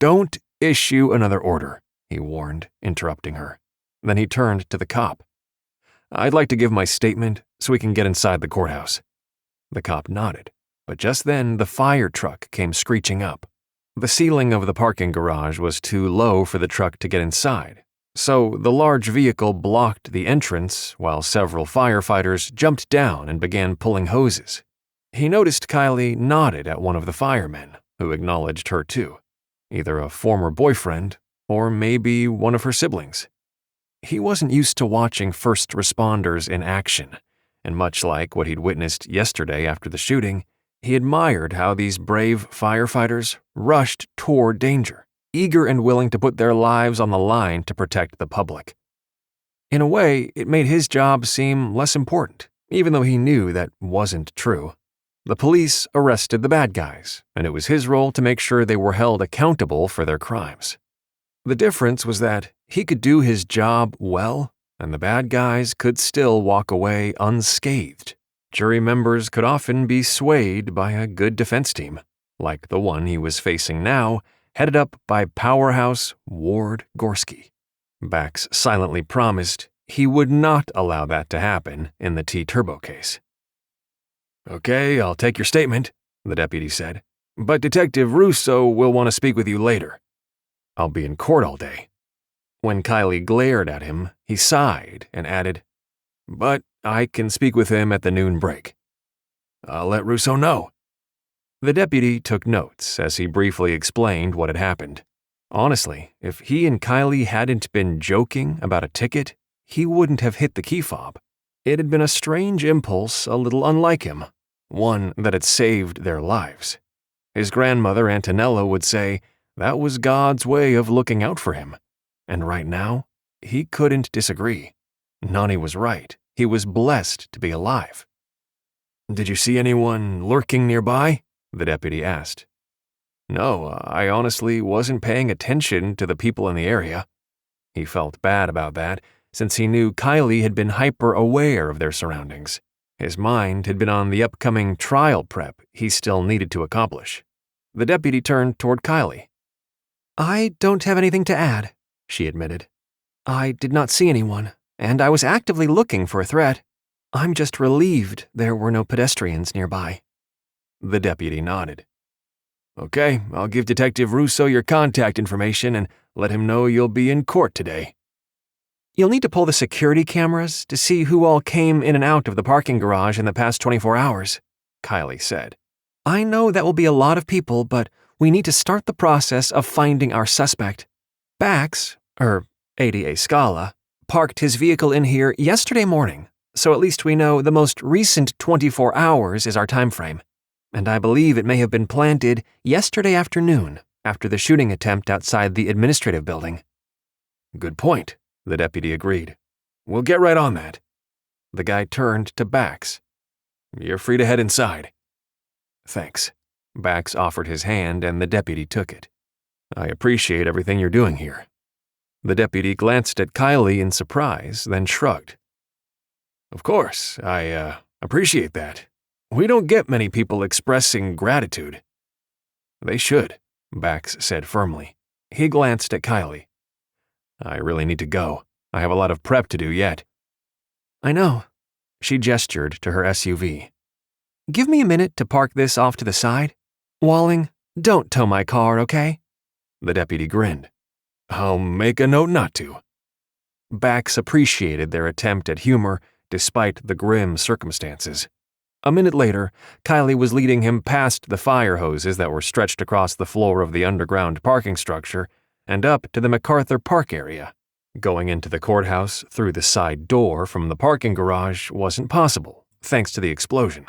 Don't issue another order, he warned, interrupting her. Then he turned to the cop. I'd like to give my statement so we can get inside the courthouse. The cop nodded, but just then the fire truck came screeching up. The ceiling of the parking garage was too low for the truck to get inside, so the large vehicle blocked the entrance while several firefighters jumped down and began pulling hoses. He noticed Kyleigh nodded at one of the firemen, who acknowledged her too, either a former boyfriend or maybe one of her siblings. He wasn't used to watching first responders in action, and much like what he'd witnessed yesterday after the shooting, he admired how these brave firefighters rushed toward danger, eager and willing to put their lives on the line to protect the public. In a way, it made his job seem less important, even though he knew that wasn't true. The police arrested the bad guys, and it was his role to make sure they were held accountable for their crimes. The difference was that he could do his job well, and the bad guys could still walk away unscathed. Jury members could often be swayed by a good defense team, like the one he was facing now, headed up by powerhouse Ward Gorski. Bax silently promised he would not allow that to happen in the T-Turbo case. Okay, I'll take your statement, the deputy said. But Detective Russo will want to speak with you later. I'll be in court all day. When Kyleigh glared at him, he sighed and added, But I can speak with him at the noon break. I'll let Russo know. The deputy took notes as he briefly explained what had happened. Honestly, if he and Kyleigh hadn't been joking about a ticket, he wouldn't have hit the key fob. It had been a strange impulse, a little unlike him, one that had saved their lives. His grandmother Antonella would say that was God's way of looking out for him. And right now, he couldn't disagree. Nani was right. He was blessed to be alive. Did you see anyone lurking nearby? The deputy asked. No, I honestly wasn't paying attention to the people in the area. He felt bad about that, since he knew Kyleigh had been hyper-aware of their surroundings. His mind had been on the upcoming trial prep he still needed to accomplish. The deputy turned toward Kyleigh. I don't have anything to add, she admitted. I did not see anyone, and I was actively looking for a threat. I'm just relieved there were no pedestrians nearby. The deputy nodded. Okay, I'll give Detective Russo your contact information and let him know you'll be in court today. You'll need to pull the security cameras to see who all came in and out of the parking garage in the past 24 hours, Kyleigh said. I know that will be a lot of people, but we need to start the process of finding our suspect. ADA Scala, parked his vehicle in here yesterday morning, so at least we know the most recent 24 hours is our time frame. And I believe it may have been planted yesterday afternoon after the shooting attempt outside the administrative building. Good point, the deputy agreed. We'll get right on that. The guy turned to Bax. You're free to head inside. Thanks. Bax offered his hand and the deputy took it. I appreciate everything you're doing here. The deputy glanced at Kyleigh in surprise, then shrugged. Of course, I appreciate that. We don't get many people expressing gratitude. They should, Bax said firmly. He glanced at Kyleigh. I really need to go. I have a lot of prep to do yet. I know. She gestured to her SUV. Give me a minute to park this off to the side. Walling, don't tow my car, okay? The deputy grinned. I'll make a note not to. Bax appreciated their attempt at humor despite the grim circumstances. A minute later, Kyleigh was leading him past the fire hoses that were stretched across the floor of the underground parking structure and up to the MacArthur Park area. Going into the courthouse through the side door from the parking garage wasn't possible, thanks to the explosion.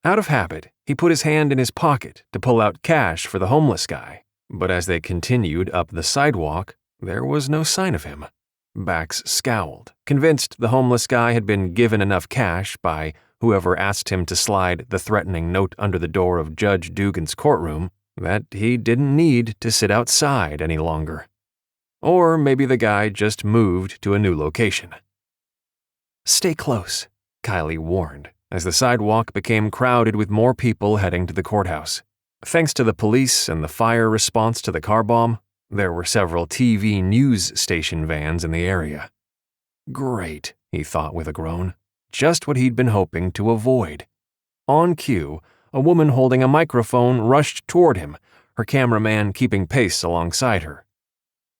Out of habit, he put his hand in his pocket to pull out cash for the homeless guy, but as they continued up the sidewalk, there was no sign of him. Bax scowled, convinced the homeless guy had been given enough cash by whoever asked him to slide the threatening note under the door of Judge Dugan's courtroom that he didn't need to sit outside any longer. Or maybe the guy just moved to a new location. Stay close, Kyleigh warned, as the sidewalk became crowded with more people heading to the courthouse. Thanks to the police and the fire response to the car bomb, there were several TV news station vans in the area. Great, he thought with a groan. Just what he'd been hoping to avoid. On cue, a woman holding a microphone rushed toward him, her cameraman keeping pace alongside her.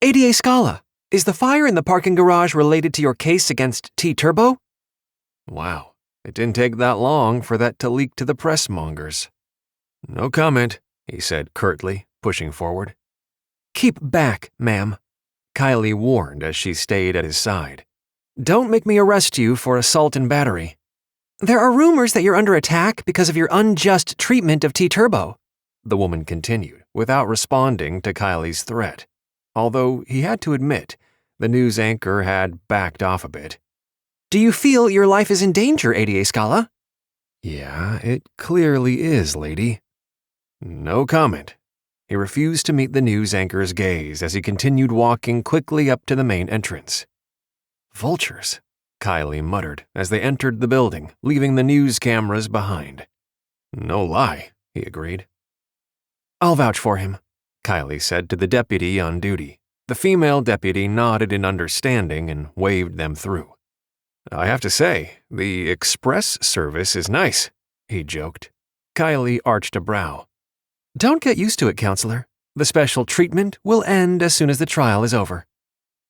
ADA Scala, is the fire in the parking garage related to your case against T-Turbo? Wow, it didn't take that long for that to leak to the press mongers. No comment, he said curtly, pushing forward. Keep back, ma'am, Kyleigh warned as she stayed at his side. Don't make me arrest you for assault and battery. There are rumors that you're under attack because of your unjust treatment of T-Turbo, the woman continued, without responding to Kyleigh's threat. Although he had to admit, the news anchor had backed off a bit. Do you feel your life is in danger, ADA Scala? Yeah, it clearly is, lady. No comment. He refused to meet the news anchor's gaze as he continued walking quickly up to the main entrance. Vultures, Kyleigh muttered as they entered the building, leaving the news cameras behind. No lie, he agreed. I'll vouch for him, Kyleigh said to the deputy on duty. The female deputy nodded in understanding and waved them through. I have to say, the express service is nice, he joked. Kyleigh arched a brow. Don't get used to it, counselor. The special treatment will end as soon as the trial is over.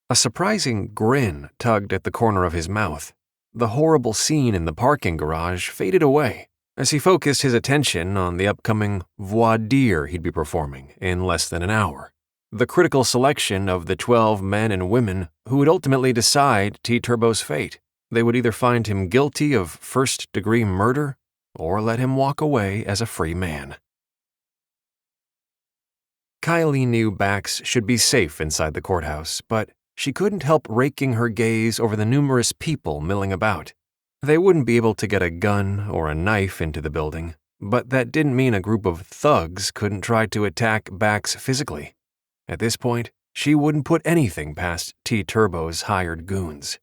A surprising grin tugged at the corner of his mouth. The horrible scene in the parking garage faded away as he focused his attention on the upcoming voir dire he'd be performing in less than an hour. The critical selection of the 12 men and women who would ultimately decide T. Turbo's fate. They would either find him guilty of first-degree murder or let him walk away as a free man. Kyleigh knew Bax should be safe inside the courthouse, but she couldn't help raking her gaze over the numerous people milling about. They wouldn't be able to get a gun or a knife into the building, but that didn't mean a group of thugs couldn't try to attack Bax physically. At this point, she wouldn't put anything past T. Turbo's hired goons.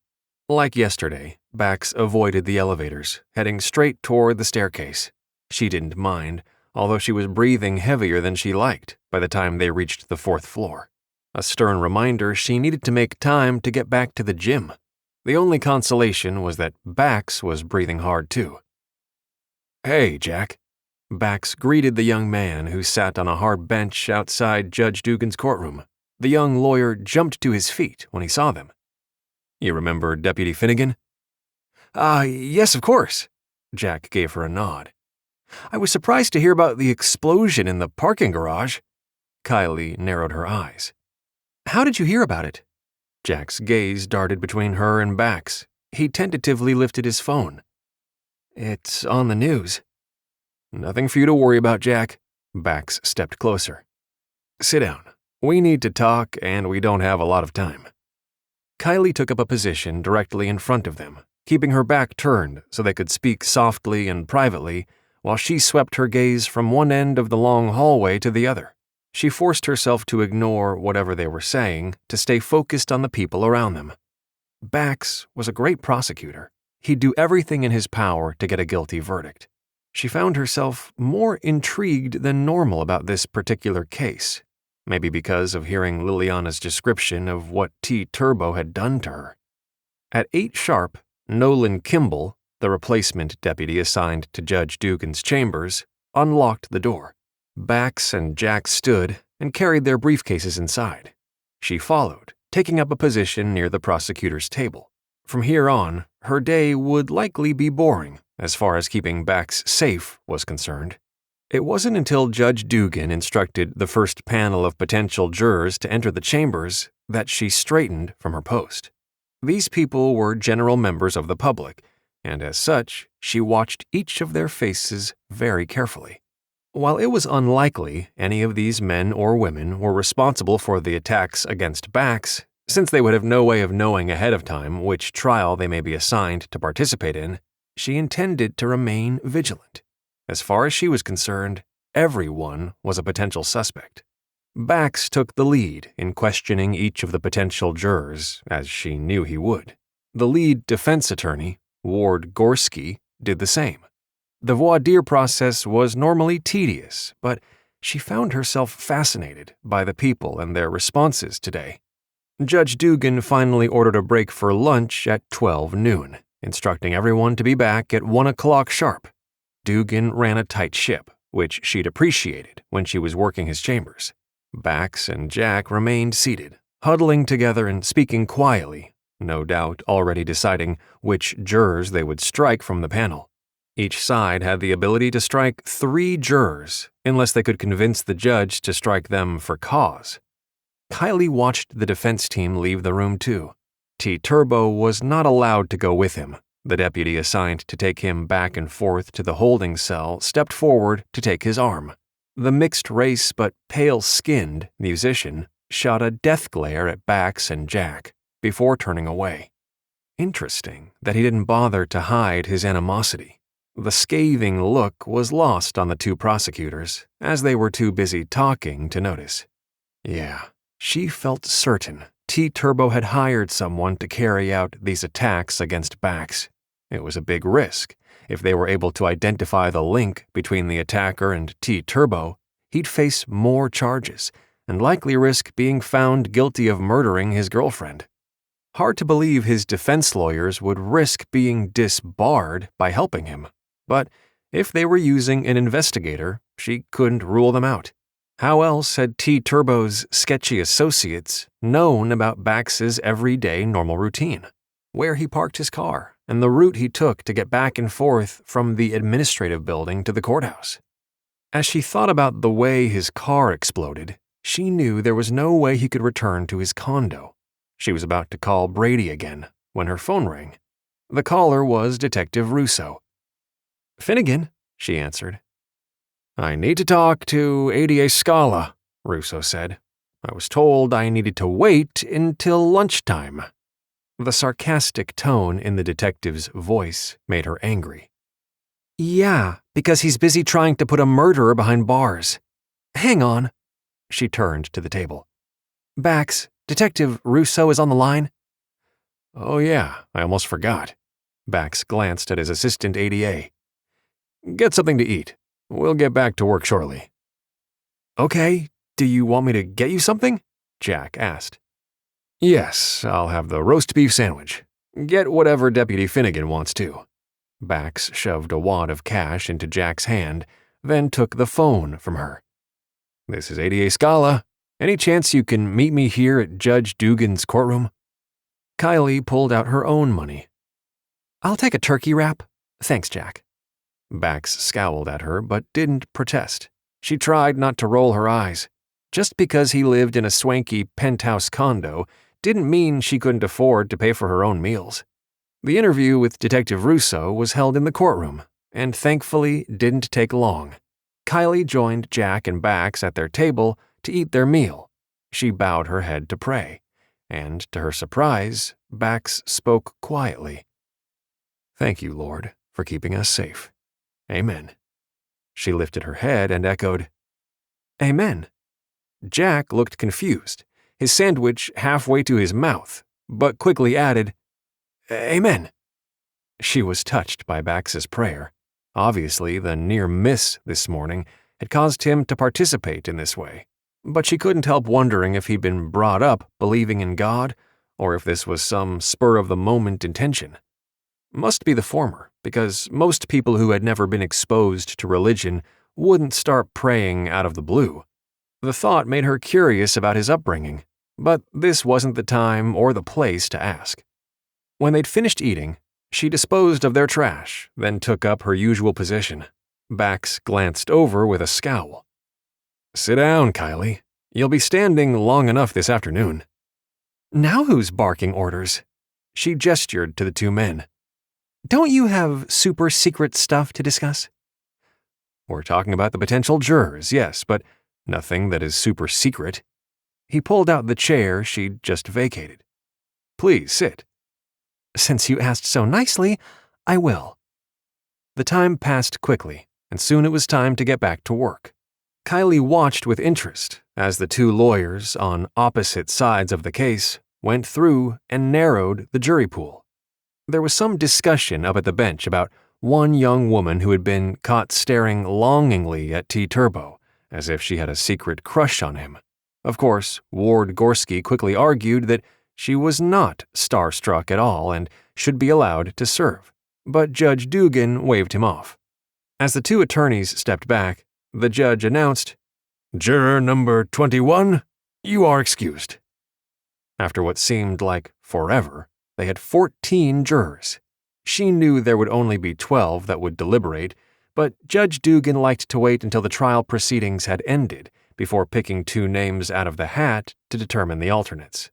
Like yesterday, Bax avoided the elevators, heading straight toward the staircase. She didn't mind, although she was breathing heavier than she liked by the time they reached the 4th floor. A stern reminder she needed to make time to get back to the gym. The only consolation was that Bax was breathing hard too. "Hey, Jack." Bax greeted the young man who sat on a hard bench outside Judge Dugan's courtroom. The young lawyer jumped to his feet when he saw them. "You remember Deputy Finnegan?" Yes, of course." Jack gave her a nod. "I was surprised to hear about the explosion in the parking garage." Kyleigh narrowed her eyes. "How did you hear about it?" Jack's gaze darted between her and Bax. He tentatively lifted his phone. "It's on the news." "Nothing for you to worry about, Jack." Bax stepped closer. "Sit down. We need to talk, and we don't have a lot of time." Kyleigh took up a position directly in front of them, keeping her back turned so they could speak softly and privately while she swept her gaze from one end of the long hallway to the other. She forced herself to ignore whatever they were saying to stay focused on the people around them. Bax was a great prosecutor. He'd do everything in his power to get a guilty verdict. She found herself more intrigued than normal about this particular case, maybe because of hearing Liliana's description of what T. Turbo had done to her. At 8 sharp, Nolan Kimball, the replacement deputy assigned to Judge Dugan's chambers, unlocked the door. Bax and Jack stood and carried their briefcases inside. She followed, taking up a position near the prosecutor's table. From here on, her day would likely be boring as far as keeping Bax safe was concerned. It wasn't until Judge Dugan instructed the first panel of potential jurors to enter the chambers that she straightened from her post. These people were general members of the public, and as such, she watched each of their faces very carefully. While it was unlikely any of these men or women were responsible for the attacks against Bax, since they would have no way of knowing ahead of time which trial they may be assigned to participate in, she intended to remain vigilant. As far as she was concerned, everyone was a potential suspect. Bax took the lead in questioning each of the potential jurors, as she knew he would. The lead defense attorney, Ward Gorski, did the same. The voir dire process was normally tedious, but she found herself fascinated by the people and their responses today. Judge Dugan finally ordered a break for lunch at 12 noon, instructing everyone to be back at 1 o'clock sharp. Dugan ran a tight ship, which she'd appreciated when she was working his chambers. Bax and Jack remained seated, huddling together and speaking quietly, no doubt already deciding which jurors they would strike from the panel. Each side had the ability to strike 3 jurors, unless they could convince the judge to strike them for cause. Kyleigh watched the defense team leave the room too. T. Turbo was not allowed to go with him. The deputy assigned to take him back and forth to the holding cell stepped forward to take his arm. The mixed-race but pale-skinned musician shot a death glare at Bax and Jack before turning away. Interesting that he didn't bother to hide his animosity. The scathing look was lost on the 2 prosecutors, as they were too busy talking to notice. Yeah, she felt certain T. Turbo had hired someone to carry out these attacks against Bax. It was a big risk. If they were able to identify the link between the attacker and T. Turbo, he'd face more charges and likely risk being found guilty of murdering his girlfriend. Hard to believe his defense lawyers would risk being disbarred by helping him, but If they were using an investigator, she couldn't rule them out. How else had T. Turbo's sketchy associates known about Bax's everyday normal routine? Where he parked his car, and the route he took to get back and forth from the administrative building to the courthouse. As she thought about the way his car exploded, she knew there was no way he could return to his condo. She was about to call Brady again when her phone rang. The caller was Detective Russo. "Finnegan," she answered. "I need to talk to ADA Scala," Russo said. "I was told I needed to wait until lunchtime." The sarcastic tone in the detective's voice made her angry. "Yeah, because he's busy trying to put a murderer behind bars. Hang on." She turned to the table. "Bax, Detective Russo is on the line?" "Oh yeah, I almost forgot." Bax glanced at his assistant ADA. "Get something to eat. We'll get back to work shortly." "Okay, do you want me to get you something?" Jack asked. "Yes, I'll have the roast beef sandwich. Get whatever Deputy Finnegan wants too." Bax shoved a wad of cash into Jack's hand, then took the phone from her. "This is ADA Scala. Any chance you can meet me here at Judge Dugan's courtroom?" Kyleigh pulled out her own money. "I'll take a turkey wrap. Thanks, Jack." Bax scowled at her but didn't protest. She tried not to roll her eyes. Just because he lived in a swanky penthouse condo didn't mean she couldn't afford to pay for her own meals. The interview with Detective Russo was held in the courtroom, and thankfully didn't take long. Kyleigh joined Jack and Bax at their table to eat their meal. She bowed her head to pray, and to her surprise, Bax spoke quietly. "Thank you, Lord, for keeping us safe. Amen." She lifted her head and echoed, "Amen." Jack looked confused, his sandwich halfway to his mouth, but quickly added, "Amen." She was touched by Bax's prayer. Obviously, the near miss this morning had caused him to participate in this way, but she couldn't help wondering if he'd been brought up believing in God, or if this was some spur-of-the-moment intention. Must be the former, because most people who had never been exposed to religion wouldn't start praying out of the blue. The thought made her curious about his upbringing, but this wasn't the time or the place to ask. When they'd finished eating, she disposed of their trash, then took up her usual position. Bax glanced over with a scowl. "Sit down, Kyleigh. You'll be standing long enough this afternoon." "Now who's barking orders?" She gestured to the two men. "Don't you have super secret stuff to discuss?" "We're talking about the potential jurors, yes, but nothing that is super secret." He pulled out the chair she'd just vacated. "Please sit." "Since you asked so nicely, I will." The time passed quickly, and soon it was time to get back to work. Kyleigh watched with interest as the two lawyers on opposite sides of the case went through and narrowed the jury pool. There was some discussion up at the bench about one young woman who had been caught staring longingly at T. Turbo, as if she had a secret crush on him. Of course, Ward Gorski quickly argued that she was not starstruck at all and should be allowed to serve, but Judge Dugan waved him off. As the two attorneys stepped back, the judge announced, "Juror number 21, you are excused." After what seemed like forever, they had 14 jurors. She knew there would only be 12 that would deliberate, but Judge Dugan liked to wait until the trial proceedings had ended before picking two names out of the hat to determine the alternates.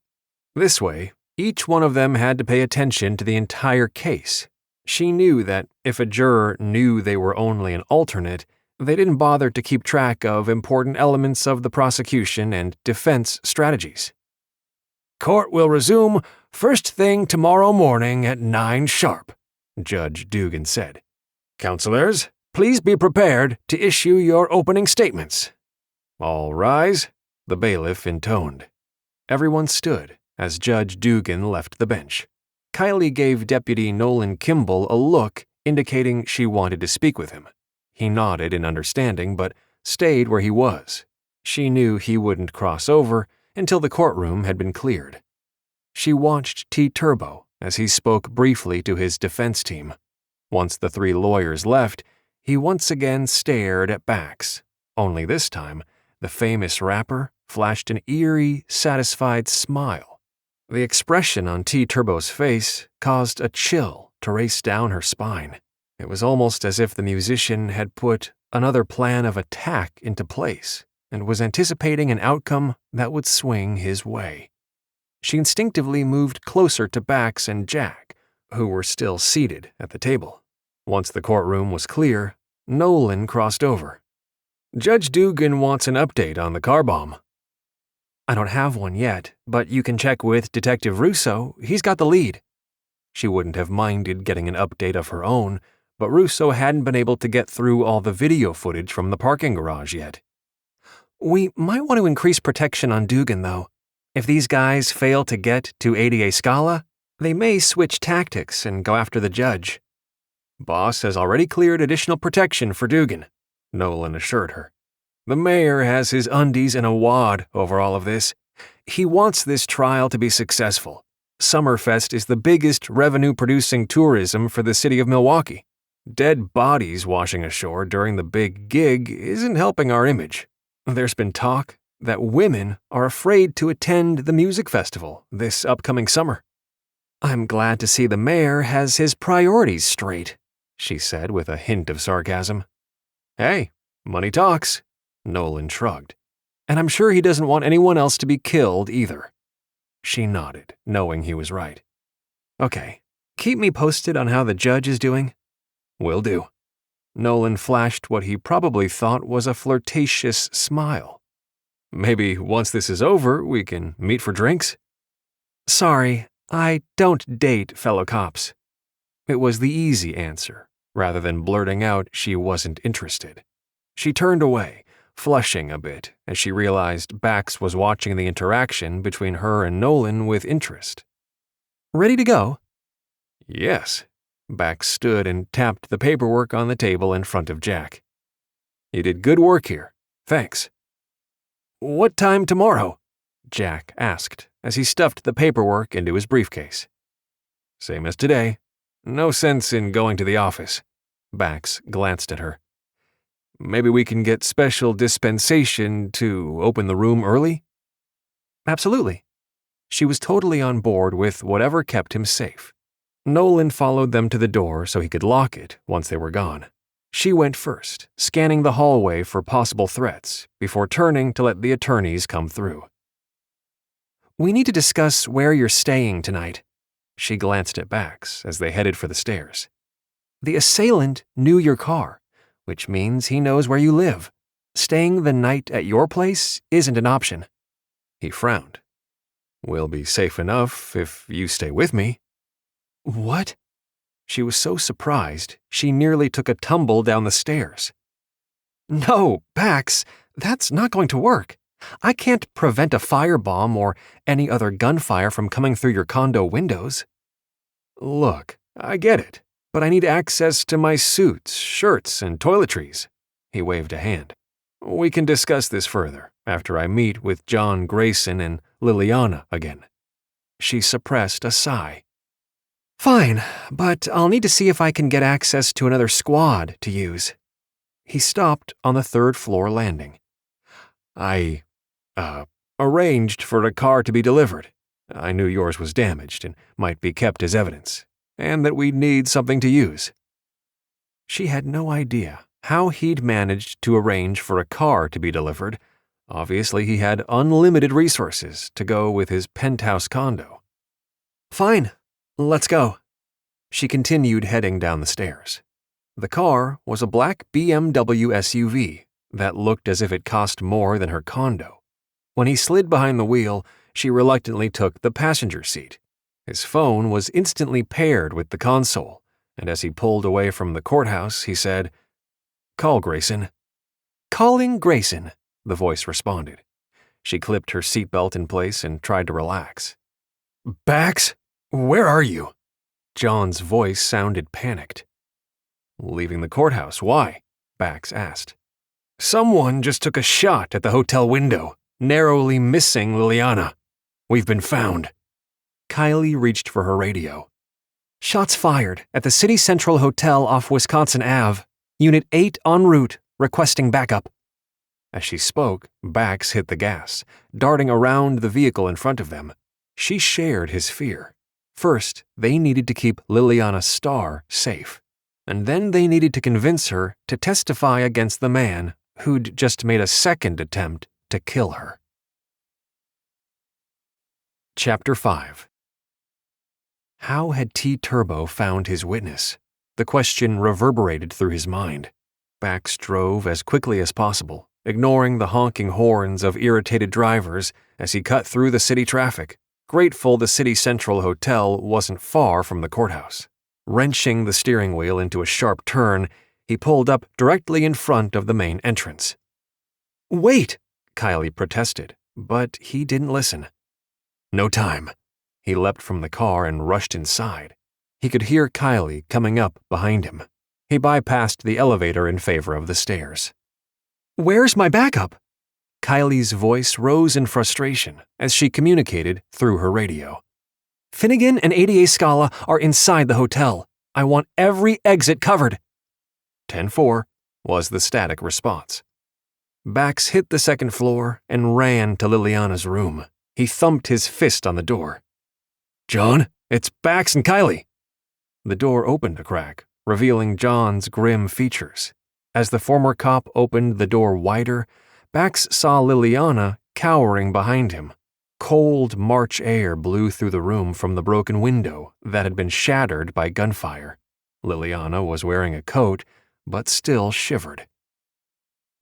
This way, each one of them had to pay attention to the entire case. She knew that if a juror knew they were only an alternate, they didn't bother to keep track of important elements of the prosecution and defense strategies. "Court will resume first thing tomorrow morning at 9 sharp, Judge Dugan said. "Counselors, please be prepared to issue your opening statements." "All rise," the bailiff intoned. Everyone stood as Judge Dugan left the bench. Kyleigh gave Deputy Nolan Kimball a look indicating she wanted to speak with him. He nodded in understanding but stayed where he was. She knew he wouldn't cross over until the courtroom had been cleared. She watched T. Turbo as he spoke briefly to his defense team. Once the three lawyers left, He once again stared at Bax, only this time, the famous rapper flashed an eerie, satisfied smile. The expression on T-Turbo's face caused a chill to race down her spine. It was almost as if the musician had put another plan of attack into place and was anticipating an outcome that would swing his way. She instinctively moved closer to Bax and Jack, who were still seated at the table. Once the courtroom was clear, Nolan crossed over. "Judge Dugan wants an update on the car bomb." "I don't have one yet, but you can check with Detective Russo. He's got the lead." She wouldn't have minded getting an update of her own, but Russo hadn't been able to get through all the video footage from the parking garage yet. "We might want to increase protection on Dugan, though. If these guys fail to get to ADA Scala, they may switch tactics and go after the judge." "Boss has already cleared additional protection for Dugan," Nolan assured her. "The mayor has his undies in a wad over all of this. He wants this trial to be successful. Summerfest is the biggest revenue-producing tourism for the city of Milwaukee. Dead bodies washing ashore during the big gig isn't helping our image. There's been talk that women are afraid to attend the music festival this upcoming summer." "I'm glad to see the mayor has his priorities straight," she said with a hint of sarcasm. "Hey, money talks," Nolan shrugged. "And I'm sure he doesn't want anyone else to be killed either." She nodded, knowing he was right. "Okay, keep me posted on how the judge is doing." "Will do." Nolan flashed what he probably thought was a flirtatious smile. "Maybe once this is over, we can meet for drinks?" "Sorry, I don't date fellow cops." It was the easy answer, rather than blurting out she wasn't interested. She turned away, flushing a bit as she realized Bax was watching the interaction between her and Nolan with interest. "Ready to go?" "Yes." Bax stood and tapped the paperwork on the table in front of Jack. "You did good work here. Thanks." "What time tomorrow?" Jack asked as he stuffed the paperwork into his briefcase. "Same as today. No sense in going to the office." Bax glanced at her. "Maybe we can get special dispensation to open the room early?" "Absolutely." She was totally on board with whatever kept him safe. Nolan followed them to the door so he could lock it once they were gone. She went first, scanning the hallway for possible threats before turning to let the attorneys come through. "We need to discuss where you're staying tonight." She glanced at Bax as they headed for the stairs. "The assailant knew your car, which means he knows where you live. Staying the night at your place isn't an option." He frowned. "We'll be safe enough if you stay with me." "What?" She was so surprised, she nearly took a tumble down the stairs. "No, Bax, that's not going to work. I can't prevent a firebomb or any other gunfire from coming through your condo windows." "Look, I get it, but I need access to my suits, shirts, and toiletries." He waved a hand. "We can discuss this further after I meet with John Grayson and Liliana again." She suppressed a sigh. "Fine, but I'll need to see if I can get access to another squad to use." He stopped on the third-floor landing. I arranged for a car to be delivered. I knew yours was damaged and might be kept as evidence, and that we'd need something to use." She had no idea how he'd managed to arrange for a car to be delivered. Obviously, he had unlimited resources to go with his penthouse condo. "Fine. Let's go." She continued heading down the stairs. The car was a black BMW SUV that looked as if it cost more than her condo. When he slid behind the wheel, she reluctantly took the passenger seat. His phone was instantly paired with the console, and as he pulled away from the courthouse, he said, "Call Grayson." "Calling Grayson," the voice responded. She clipped her seatbelt in place and tried to relax. "Bax, where are you?" John's voice sounded panicked. "Leaving the courthouse, why?" Bax asked. "Someone just took a shot at the hotel window, narrowly missing Liliana. We've been found." Kyleigh reached for her radio. "Shots fired at the City Central Hotel off Wisconsin Ave. Unit 8 en route, requesting backup." As she spoke, Bax hit the gas, darting around the vehicle in front of them. She shared his fear. First, they needed to keep Liliana Starr safe, and then they needed to convince her to testify against the man who'd just made a second attempt to kill her. Chapter 5. How had T. Turbo found his witness? The question reverberated through his mind. Bax drove as quickly as possible, ignoring the honking horns of irritated drivers as he cut through the city traffic, grateful the City Central Hotel wasn't far from the courthouse. Wrenching the steering wheel into a sharp turn, he pulled up directly in front of the main entrance. "Wait!" Kyleigh protested, but he didn't listen. No time. He leapt from the car and rushed inside. He could hear Kyleigh coming up behind him. He bypassed the elevator in favor of the stairs. "Where's my backup?" Kyleigh's voice rose in frustration as she communicated through her radio. "Finnegan and ADA Scala are inside the hotel. I want every exit covered." 10-4 was the static response. Bax hit the second floor and ran to Liliana's room. He thumped his fist on the door. "John, it's Bax and Kyleigh." The door opened a crack, revealing John's grim features. As the former cop opened the door wider, Bax saw Liliana cowering behind him. Cold March air blew through the room from the broken window that had been shattered by gunfire. Liliana was wearing a coat, but still shivered.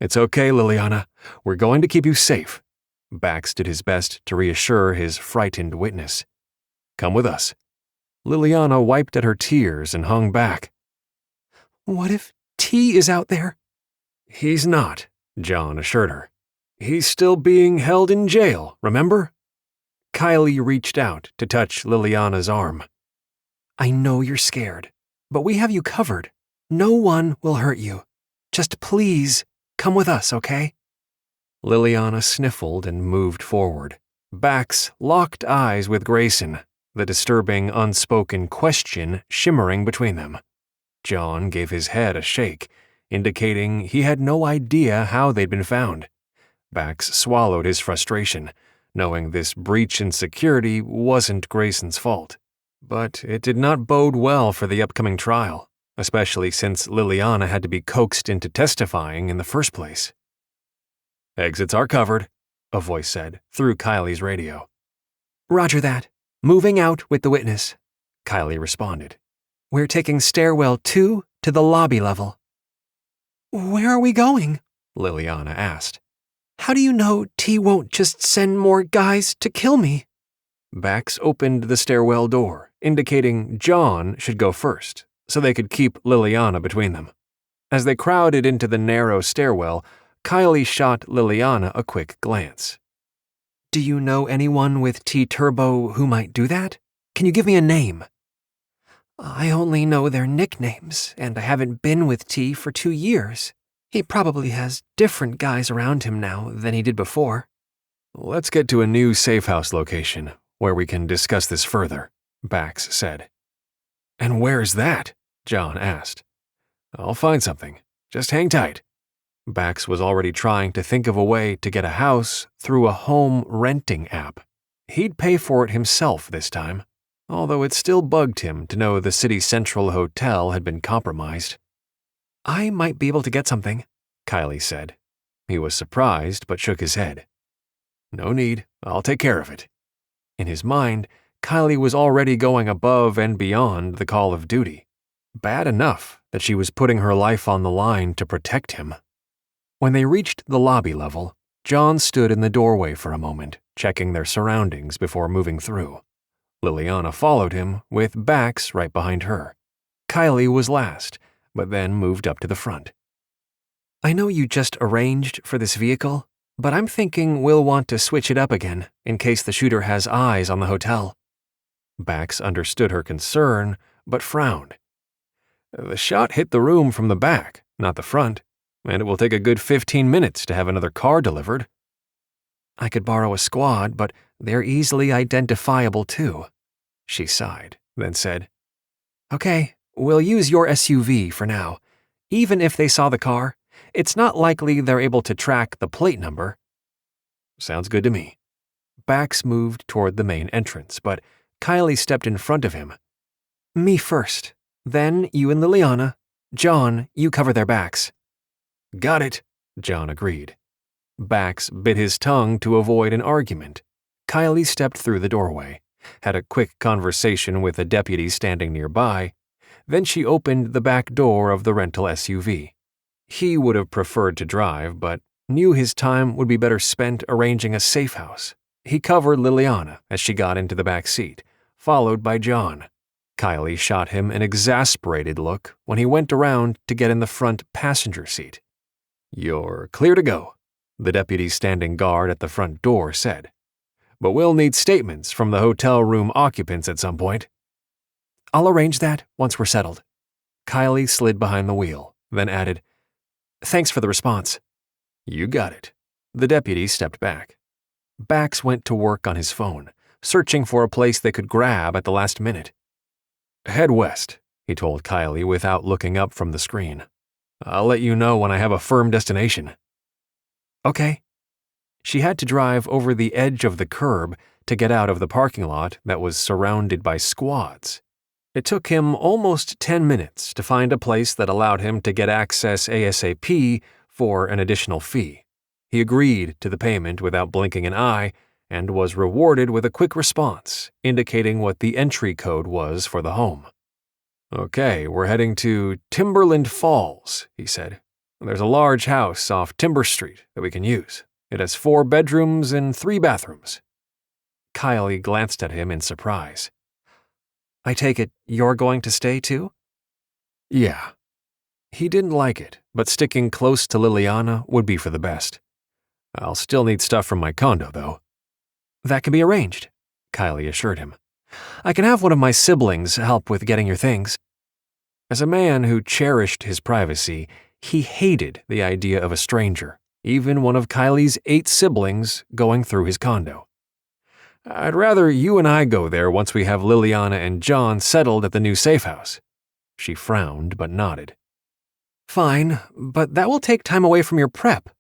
"It's okay, Liliana. We're going to keep you safe." Bax did his best to reassure his frightened witness. "Come with us." Liliana wiped at her tears and hung back. "What if T is out there?" "He's not," John assured her. "He's still being held in jail, remember?" Kyleigh reached out to touch Liliana's arm. "I know you're scared, but we have you covered. No one will hurt you. Just please come with us, okay?" Liliana sniffled and moved forward. Bax locked eyes with Grayson, the disturbing unspoken question shimmering between them. John gave his head a shake, indicating he had no idea how they'd been found. Bax swallowed his frustration, knowing this breach in security wasn't Grayson's fault. But it did not bode well for the upcoming trial, especially since Liliana had to be coaxed into testifying in the first place. "Exits are covered," a voice said through Kyleigh's radio. "Roger that. Moving out with the witness," Kyleigh responded. "We're taking stairwell 2 to the lobby level." "Where are we going?" Liliana asked. "How do you know T won't just send more guys to kill me?" Bax opened the stairwell door, indicating John should go first, so they could keep Liliana between them. As they crowded into the narrow stairwell, Kyleigh shot Liliana a quick glance. "Do you know anyone with T Turbo who might do that? Can you give me a name?" "I only know their nicknames, and I haven't been with T for 2 years. He probably has different guys around him now than he did before." "Let's get to a new safe house location, where we can discuss this further," Bax said. "And where's that?" John asked. "I'll find something. Just hang tight." Bax was already trying to think of a way to get a house through a home renting app. He'd pay for it himself this time, although it still bugged him to know the City Central Hotel had been compromised. "I might be able to get something," Kyleigh said. He was surprised but shook his head. "No need, I'll take care of it." In his mind, Kyleigh was already going above and beyond the call of duty. Bad enough that she was putting her life on the line to protect him. When they reached the lobby level, John stood in the doorway for a moment, checking their surroundings before moving through. Liliana followed him, with Bax right behind her. Kyleigh was last, but then moved up to the front. "I know you just arranged for this vehicle, but I'm thinking we'll want to switch it up again in case the shooter has eyes on the hotel." Bax understood her concern, but frowned. "The shot hit the room from the back, not the front, and it will take a good 15 minutes to have another car delivered." "I could borrow a squad, but they're easily identifiable too." She sighed, then said, "Okay, we'll use your SUV for now. Even if they saw the car, it's not likely they're able to track the plate number. Sounds good to me. Bax moved toward the main entrance, but Kyleigh stepped in front of him. Me first. Then you and Liliana. John, you cover their backs. Got it, John agreed. Bax bit his tongue to avoid an argument. Kyleigh stepped through the doorway, had a quick conversation with a deputy standing nearby. Then she opened the back door of the rental SUV. He would have preferred to drive, but knew his time would be better spent arranging a safe house. He covered Liliana as she got into the back seat, followed by John. Kyleigh shot him an exasperated look when he went around to get in the front passenger seat. You're clear to go, the deputy standing guard at the front door said. But we'll need statements from the hotel room occupants at some point. I'll arrange that once we're settled. Kyleigh slid behind the wheel, then added, Thanks for the response. You got it. The deputy stepped back. Bax went to work on his phone, searching for a place they could grab at the last minute. Head west, he told Kyleigh without looking up from the screen. I'll let you know when I have a firm destination. Okay. She had to drive over the edge of the curb to get out of the parking lot that was surrounded by squads. It took him almost 10 minutes to find a place that allowed him to get access ASAP for an additional fee. He agreed to the payment without blinking an eye and was rewarded with a quick response indicating what the entry code was for the home. Okay, we're heading to Timberland Falls, he said. There's a large house off Timber Street that we can use. It has 4 bedrooms and 3 bathrooms. Kyleigh glanced at him in surprise. I take it you're going to stay too? Yeah. He didn't like it, but sticking close to Liliana would be for the best. I'll still need stuff from my condo, though. That can be arranged, Kyleigh assured him. I can have one of my siblings help with getting your things. As a man who cherished his privacy, he hated the idea of a stranger, even one of Kylie's 8 siblings, going through his condo. I'd rather you and I go there once we have Liliana and John settled at the new safe house. She frowned but nodded. Fine, but that will take time away from your prep.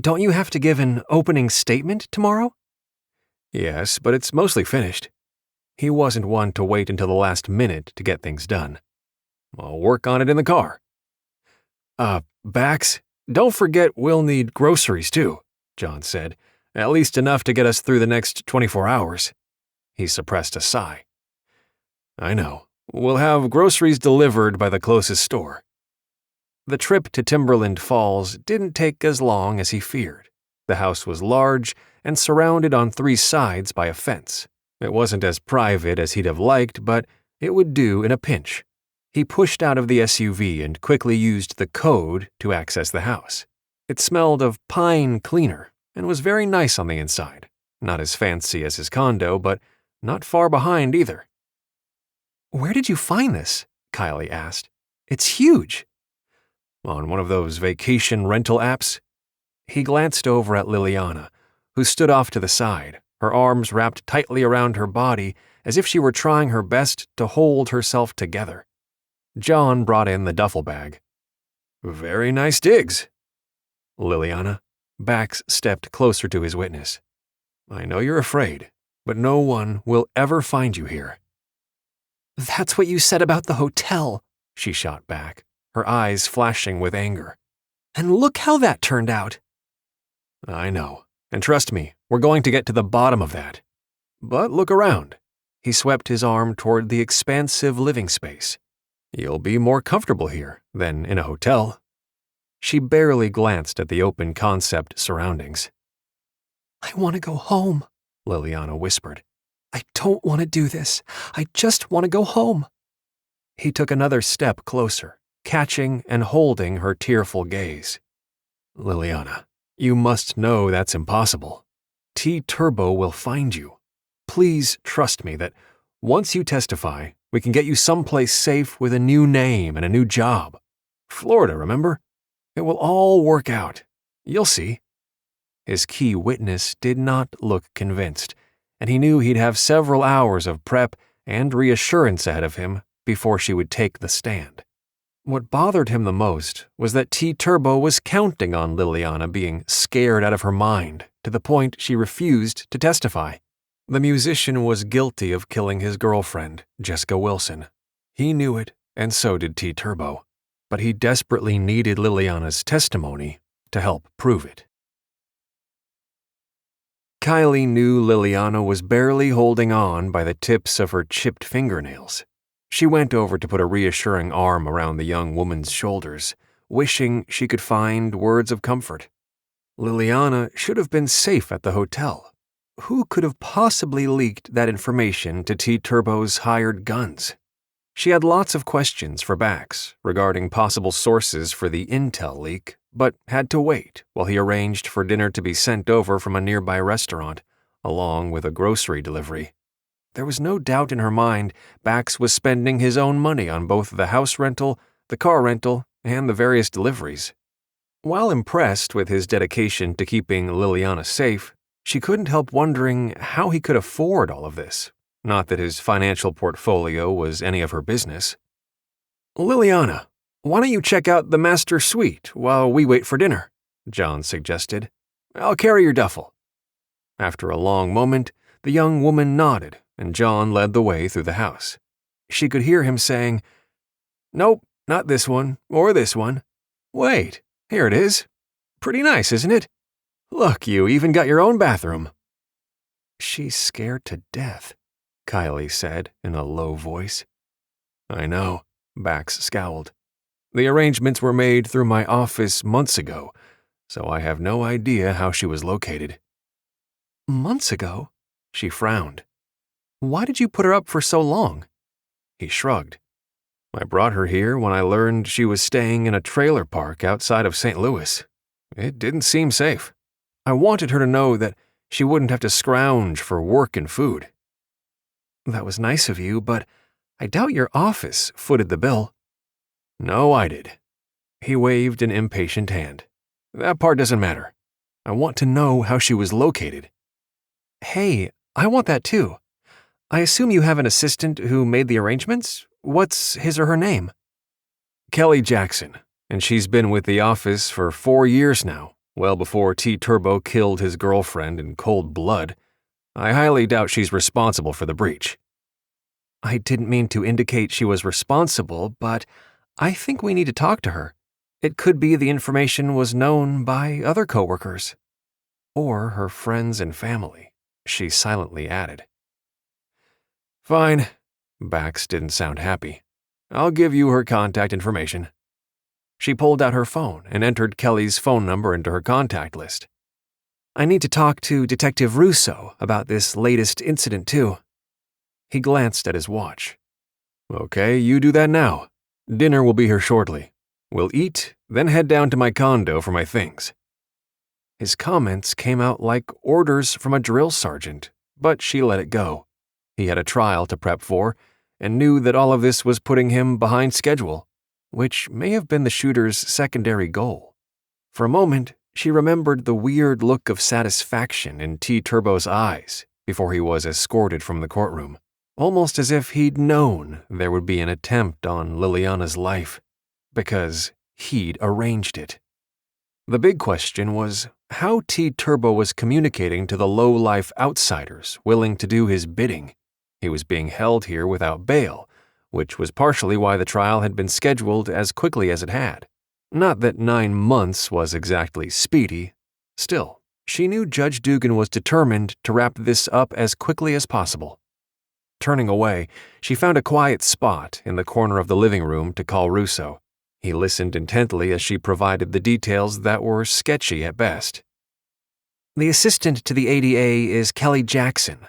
Don't you have to give an opening statement tomorrow? Yes, but it's mostly finished. He wasn't one to wait until the last minute to get things done. I'll work on it in the car. Bax, don't forget we'll need groceries too, John said. At least enough to get us through the next 24 hours. He suppressed a sigh. I know. We'll have groceries delivered by the closest store. The trip to Timberland Falls didn't take as long as he feared. The house was large and surrounded on 3 sides by a fence. It wasn't as private as he'd have liked, but it would do in a pinch. He pushed out of the SUV and quickly used the code to access the house. It smelled of pine cleaner and was very nice on the inside. Not as fancy as his condo, but not far behind either. Where did you find this? Kyleigh asked. It's huge. On one of those vacation rental apps? He glanced over at Liliana, who stood off to the side, her arms wrapped tightly around her body as if she were trying her best to hold herself together. John brought in the duffel bag. Very nice digs. Liliana, Bax stepped closer to his witness. I know you're afraid, but no one will ever find you here. That's what you said about the hotel, she shot back, her eyes flashing with anger. And look how that turned out. I know, and trust me, we're going to get to the bottom of that. But look around. He swept his arm toward the expansive living space. You'll be more comfortable here than in a hotel. She barely glanced at the open concept surroundings. I want to go home, Liliana whispered. I don't want to do this. I just want to go home. He took another step closer, catching and holding her tearful gaze. Liliana, you must know that's impossible. T-Turbo will find you. Please trust me that once you testify, we can get you someplace safe with a new name and a new job. Florida, remember? It will all work out. You'll see. His key witness did not look convinced, and he knew he'd have several hours of prep and reassurance ahead of him before she would take the stand. What bothered him the most was that T-Turbo was counting on Liliana being scared out of her mind to the point she refused to testify. The musician was guilty of killing his girlfriend, Jessica Wilson. He knew it, and so did T-Turbo. But he desperately needed Liliana's testimony to help prove it. Kyleigh knew Liliana was barely holding on by the tips of her chipped fingernails. She went over to put a reassuring arm around the young woman's shoulders, wishing she could find words of comfort. Liliana should have been safe at the hotel. Who could have possibly leaked that information to T-Turbo's hired guns? She had lots of questions for Bax regarding possible sources for the intel leak, but had to wait while he arranged for dinner to be sent over from a nearby restaurant, along with a grocery delivery. There was no doubt in her mind Bax was spending his own money on both the house rental, the car rental, and the various deliveries. While impressed with his dedication to keeping Liliana safe, she couldn't help wondering how he could afford all of this. Not that his financial portfolio was any of her business. "Liliana, why don't you check out the master suite while we wait for dinner?" John suggested. "I'll carry your duffel." After a long moment, the young woman nodded, and John led the way through the house. She could hear him saying, "Nope, not this one, or this one. Wait, here it is. Pretty nice, isn't it? Look, you even got your own bathroom." "She's scared to death," Kyleigh said in a low voice. "I know," Bax scowled. "The arrangements were made through my office months ago, so I have no idea how she was located." "Months ago?" She frowned. "Why did you put her up for so long?" He shrugged. "I brought her here when I learned she was staying in a trailer park outside of St. Louis. It didn't seem safe. I wanted her to know that she wouldn't have to scrounge for work and food." "That was nice of you, but I doubt your office footed the bill." "No, I did." He waved an impatient hand. "That part doesn't matter. I want to know how she was located." "Hey, I want that too. I assume you have an assistant who made the arrangements? What's his or her name?" "Kelly Jackson, and she's been with the office for 4 years now, well before T-Turbo killed his girlfriend in cold blood. I highly doubt she's responsible for the breach." "I didn't mean to indicate she was responsible, but I think we need to talk to her. It could be the information was known by other coworkers." "Or her friends and family," she silently added. "Fine." Bax didn't sound happy. "I'll give you her contact information." She pulled out her phone and entered Kelly's phone number into her contact list. "I need to talk to Detective Russo about this latest incident, too." He glanced at his watch. "Okay, you do that now. Dinner will be here shortly. We'll eat, then head down to my condo for my things." His comments came out like orders from a drill sergeant, but she let it go. He had a trial to prep for, and knew that all of this was putting him behind schedule, which may have been the shooter's secondary goal. For a moment, she remembered the weird look of satisfaction in T-Turbo's eyes before he was escorted from the courtroom, almost as if he'd known there would be an attempt on Liliana's life, because he'd arranged it. The big question was how T-Turbo was communicating to the low-life outsiders willing to do his bidding. He was being held here without bail, which was partially why the trial had been scheduled as quickly as it had. Not that 9 months was exactly speedy. Still, she knew Judge Dugan was determined to wrap this up as quickly as possible. Turning away, she found a quiet spot in the corner of the living room to call Russo. He listened intently as she provided the details that were sketchy at best. "The assistant to the ADA is Kelly Jackson.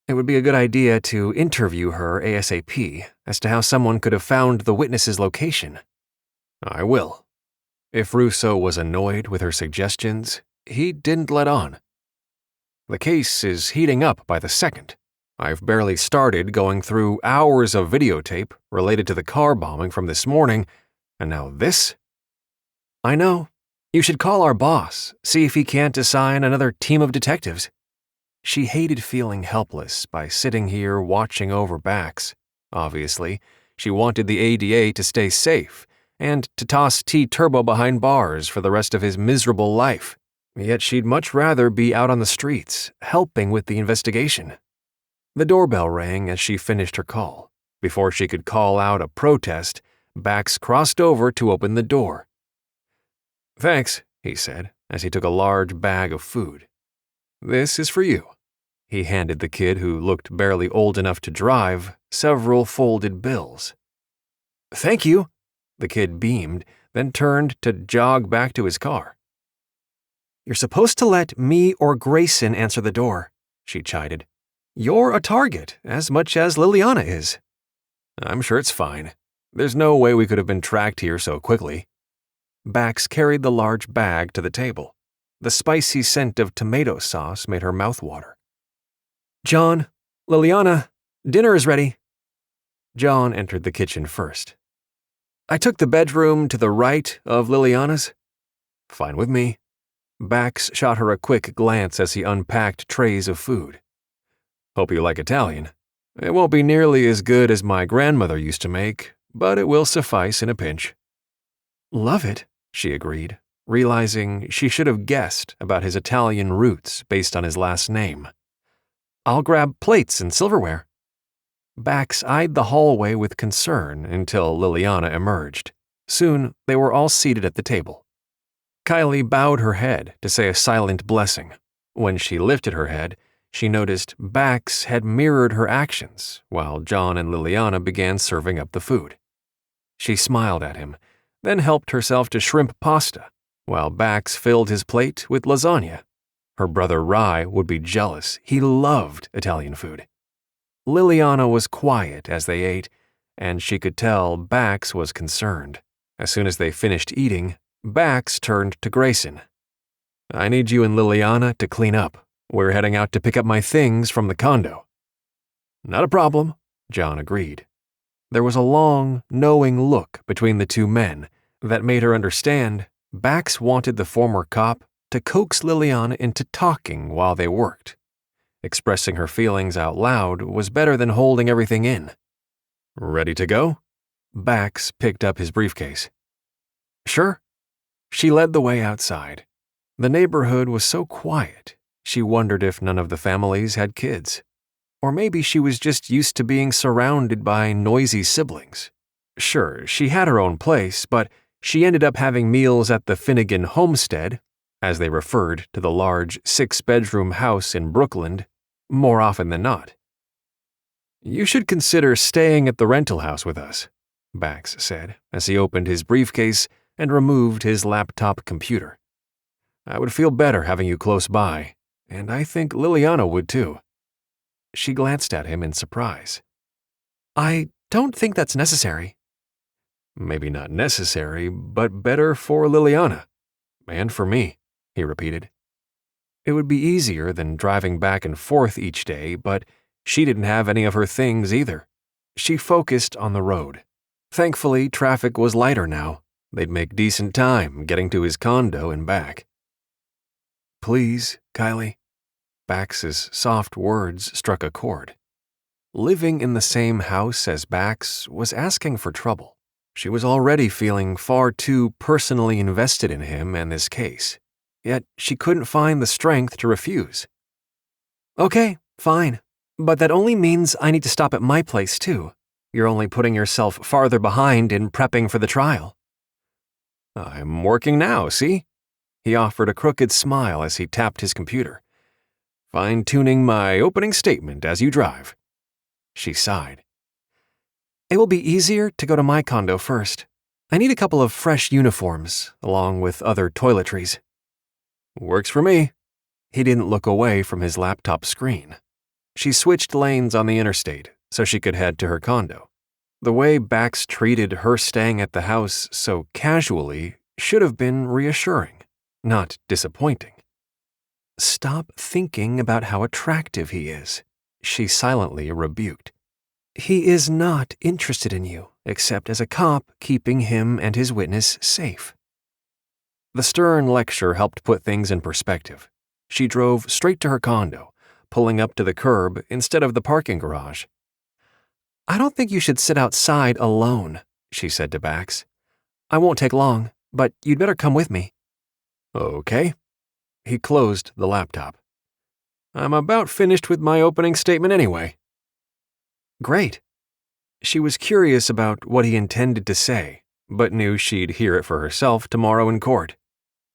It would be a good idea to interview her ASAP as to how someone could have found the witness's location." "I will." If Russo was annoyed with her suggestions, he didn't let on. "The case is heating up by the second. I've barely started going through hours of videotape related to the car bombing from this morning, and now this?" "I know. You should call our boss, see if he can't assign another team of detectives." She hated feeling helpless by sitting here watching over Bax. Obviously, she wanted the ADA to stay safe, and to toss T-Turbo behind bars for the rest of his miserable life. Yet she'd much rather be out on the streets, helping with the investigation. The doorbell rang as she finished her call. Before she could call out a protest, Bax crossed over to open the door. "Thanks," he said, as he took a large bag of food. "This is for you." He handed the kid, who looked barely old enough to drive, several folded bills. "Thank you," the kid beamed, then turned to jog back to his car. "You're supposed to let me or Grayson answer the door," she chided. "You're a target, as much as Liliana is." "I'm sure it's fine. There's no way we could have been tracked here so quickly." Bax carried the large bag to the table. The spicy scent of tomato sauce made her mouth water. "John, Liliana, dinner is ready." John entered the kitchen first. "I took the bedroom to the right of Liliana's." "Fine with me." Bax shot her a quick glance as he unpacked trays of food. "Hope you like Italian. It won't be nearly as good as my grandmother used to make, but it will suffice in a pinch." "Love it," she agreed, realizing she should have guessed about his Italian roots based on his last name. "I'll grab plates and silverware." Bax eyed the hallway with concern until Liliana emerged. Soon, they were all seated at the table. Kyleigh bowed her head to say a silent blessing. When she lifted her head, she noticed Bax had mirrored her actions while John and Liliana began serving up the food. She smiled at him, then helped herself to shrimp pasta, while Bax filled his plate with lasagna. Her brother Rye would be jealous. He loved Italian food. Liliana was quiet as they ate, and she could tell Bax was concerned. As soon as they finished eating, Bax turned to Grayson. "I need you and Liliana to clean up. We're heading out to pick up my things from the condo." "Not a problem," John agreed. There was a long, knowing look between the two men that made her understand Bax wanted the former cop to coax Liliana into talking while they worked. Expressing her feelings out loud was better than holding everything in. "Ready to go?" Bax picked up his briefcase. "Sure." She led the way outside. The neighborhood was so quiet, she wondered if none of the families had kids. Or maybe she was just used to being surrounded by noisy siblings. Sure, she had her own place, but she ended up having meals at the Finnegan homestead, as they referred to the large 6-bedroom house in Brooklyn, more often than not. "You should consider staying at the rental house with us," Bax said, as he opened his briefcase and removed his laptop computer. "I would feel better having you close by, and I think Liliana would too." She glanced at him in surprise. "I don't think that's necessary." "Maybe not necessary, but better for Liliana. And for me," he repeated. It would be easier than driving back and forth each day, but she didn't have any of her things either. She focused on the road. Thankfully, traffic was lighter now. They'd make decent time getting to his condo and back. "Please, Kyleigh." Bax's soft words struck a chord. Living in the same house as Bax was asking for trouble. She was already feeling far too personally invested in him and this case. Yet she couldn't find the strength to refuse. "Okay, fine. But that only means I need to stop at my place too. You're only putting yourself farther behind in prepping for the trial." "I'm working now, see?" He offered a crooked smile as he tapped his computer. "Fine-tuning my opening statement as you drive." She sighed. "It will be easier to go to my condo first. I need a couple of fresh uniforms, along with other toiletries." "Works for me." He didn't look away from his laptop screen. She switched lanes on the interstate so she could head to her condo. The way Bax treated her staying at the house so casually should have been reassuring, not disappointing. "Stop thinking about how attractive he is," she silently rebuked. "He is not interested in you, except as a cop keeping him and his witness safe." The stern lecture helped put things in perspective. She drove straight to her condo, pulling up to the curb instead of the parking garage. "I don't think you should sit outside alone," she said to Bax. I won't take long, but you'd better come with me. Okay. He closed the laptop. I'm about finished with my opening statement anyway. Great. She was curious about what he intended to say, but knew she'd hear it for herself tomorrow in court.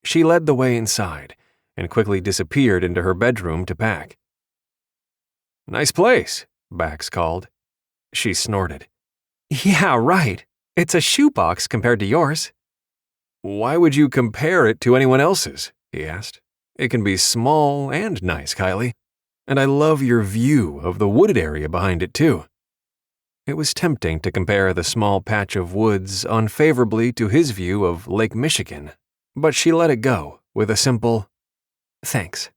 She led the way inside and quickly disappeared into her bedroom to pack. Nice place, Bax called. She snorted. Yeah, right. It's a shoebox compared to yours. Why would you compare it to anyone else's? He asked. It can be small and nice, Kyleigh. And I love your view of the wooded area behind it, too. It was tempting to compare the small patch of woods unfavorably to his view of Lake Michigan, but she let it go with a simple, thanks.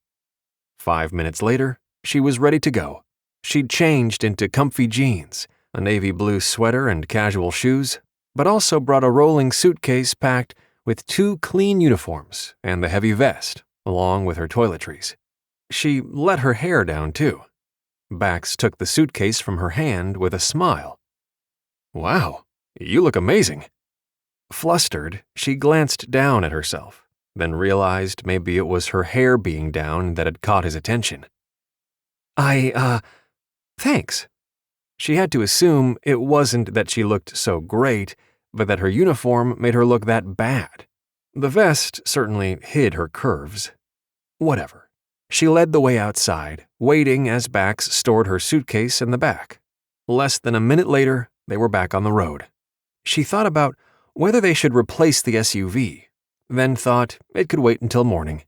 5 minutes later, she was ready to go. She'd changed into comfy jeans, a navy blue sweater and casual shoes, but also brought a rolling suitcase packed with 2 clean uniforms and the heavy vest, along with her toiletries. She let her hair down, too. Bax took the suitcase from her hand with a smile. Wow, you look amazing. Flustered, she glanced down at herself, then realized maybe it was her hair being down that had caught his attention. Thanks. She had to assume it wasn't that she looked so great, but that her uniform made her look that bad. The vest certainly hid her curves. Whatever. She led the way outside, waiting as Bax stored her suitcase in the back. Less than a minute later, they were back on the road. She thought about whether they should replace the SUV, then thought it could wait until morning.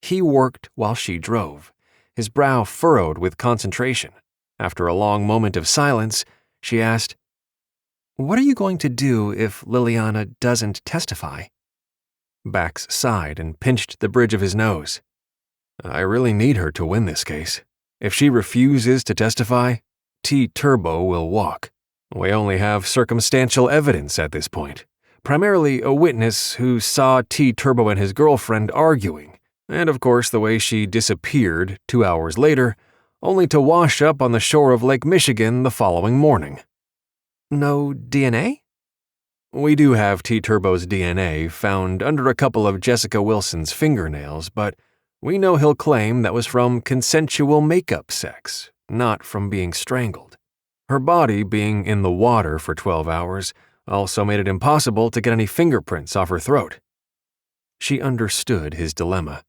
He worked while she drove, his brow furrowed with concentration. After a long moment of silence, she asked, "What are you going to do if Liliana doesn't testify?" Bax sighed and pinched the bridge of his nose. I really need her to win this case. If she refuses to testify, T-Turbo will walk. We only have circumstantial evidence at this point, primarily a witness who saw T-Turbo and his girlfriend arguing, and of course the way she disappeared 2 hours later, only to wash up on the shore of Lake Michigan the following morning. No DNA? We do have T-Turbo's DNA found under a couple of Jessica Wilson's fingernails, but we know he'll claim that was from consensual makeup sex, not from being strangled. Her body being in the water for 12 hours also made it impossible to get any fingerprints off her throat. She understood his dilemma.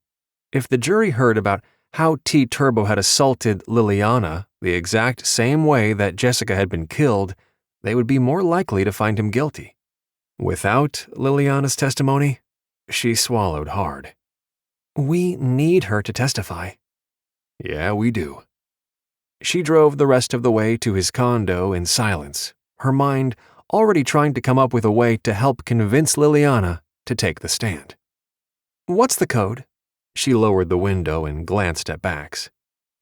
If the jury heard about how T-Turbo had assaulted Liliana the exact same way that Jessica had been killed, they would be more likely to find him guilty. Without Liliana's testimony, she swallowed hard. We need her to testify. Yeah, we do. She drove the rest of the way to his condo in silence, her mind already trying to come up with a way to help convince Liliana to take the stand. What's the code? She lowered the window and glanced at Bax.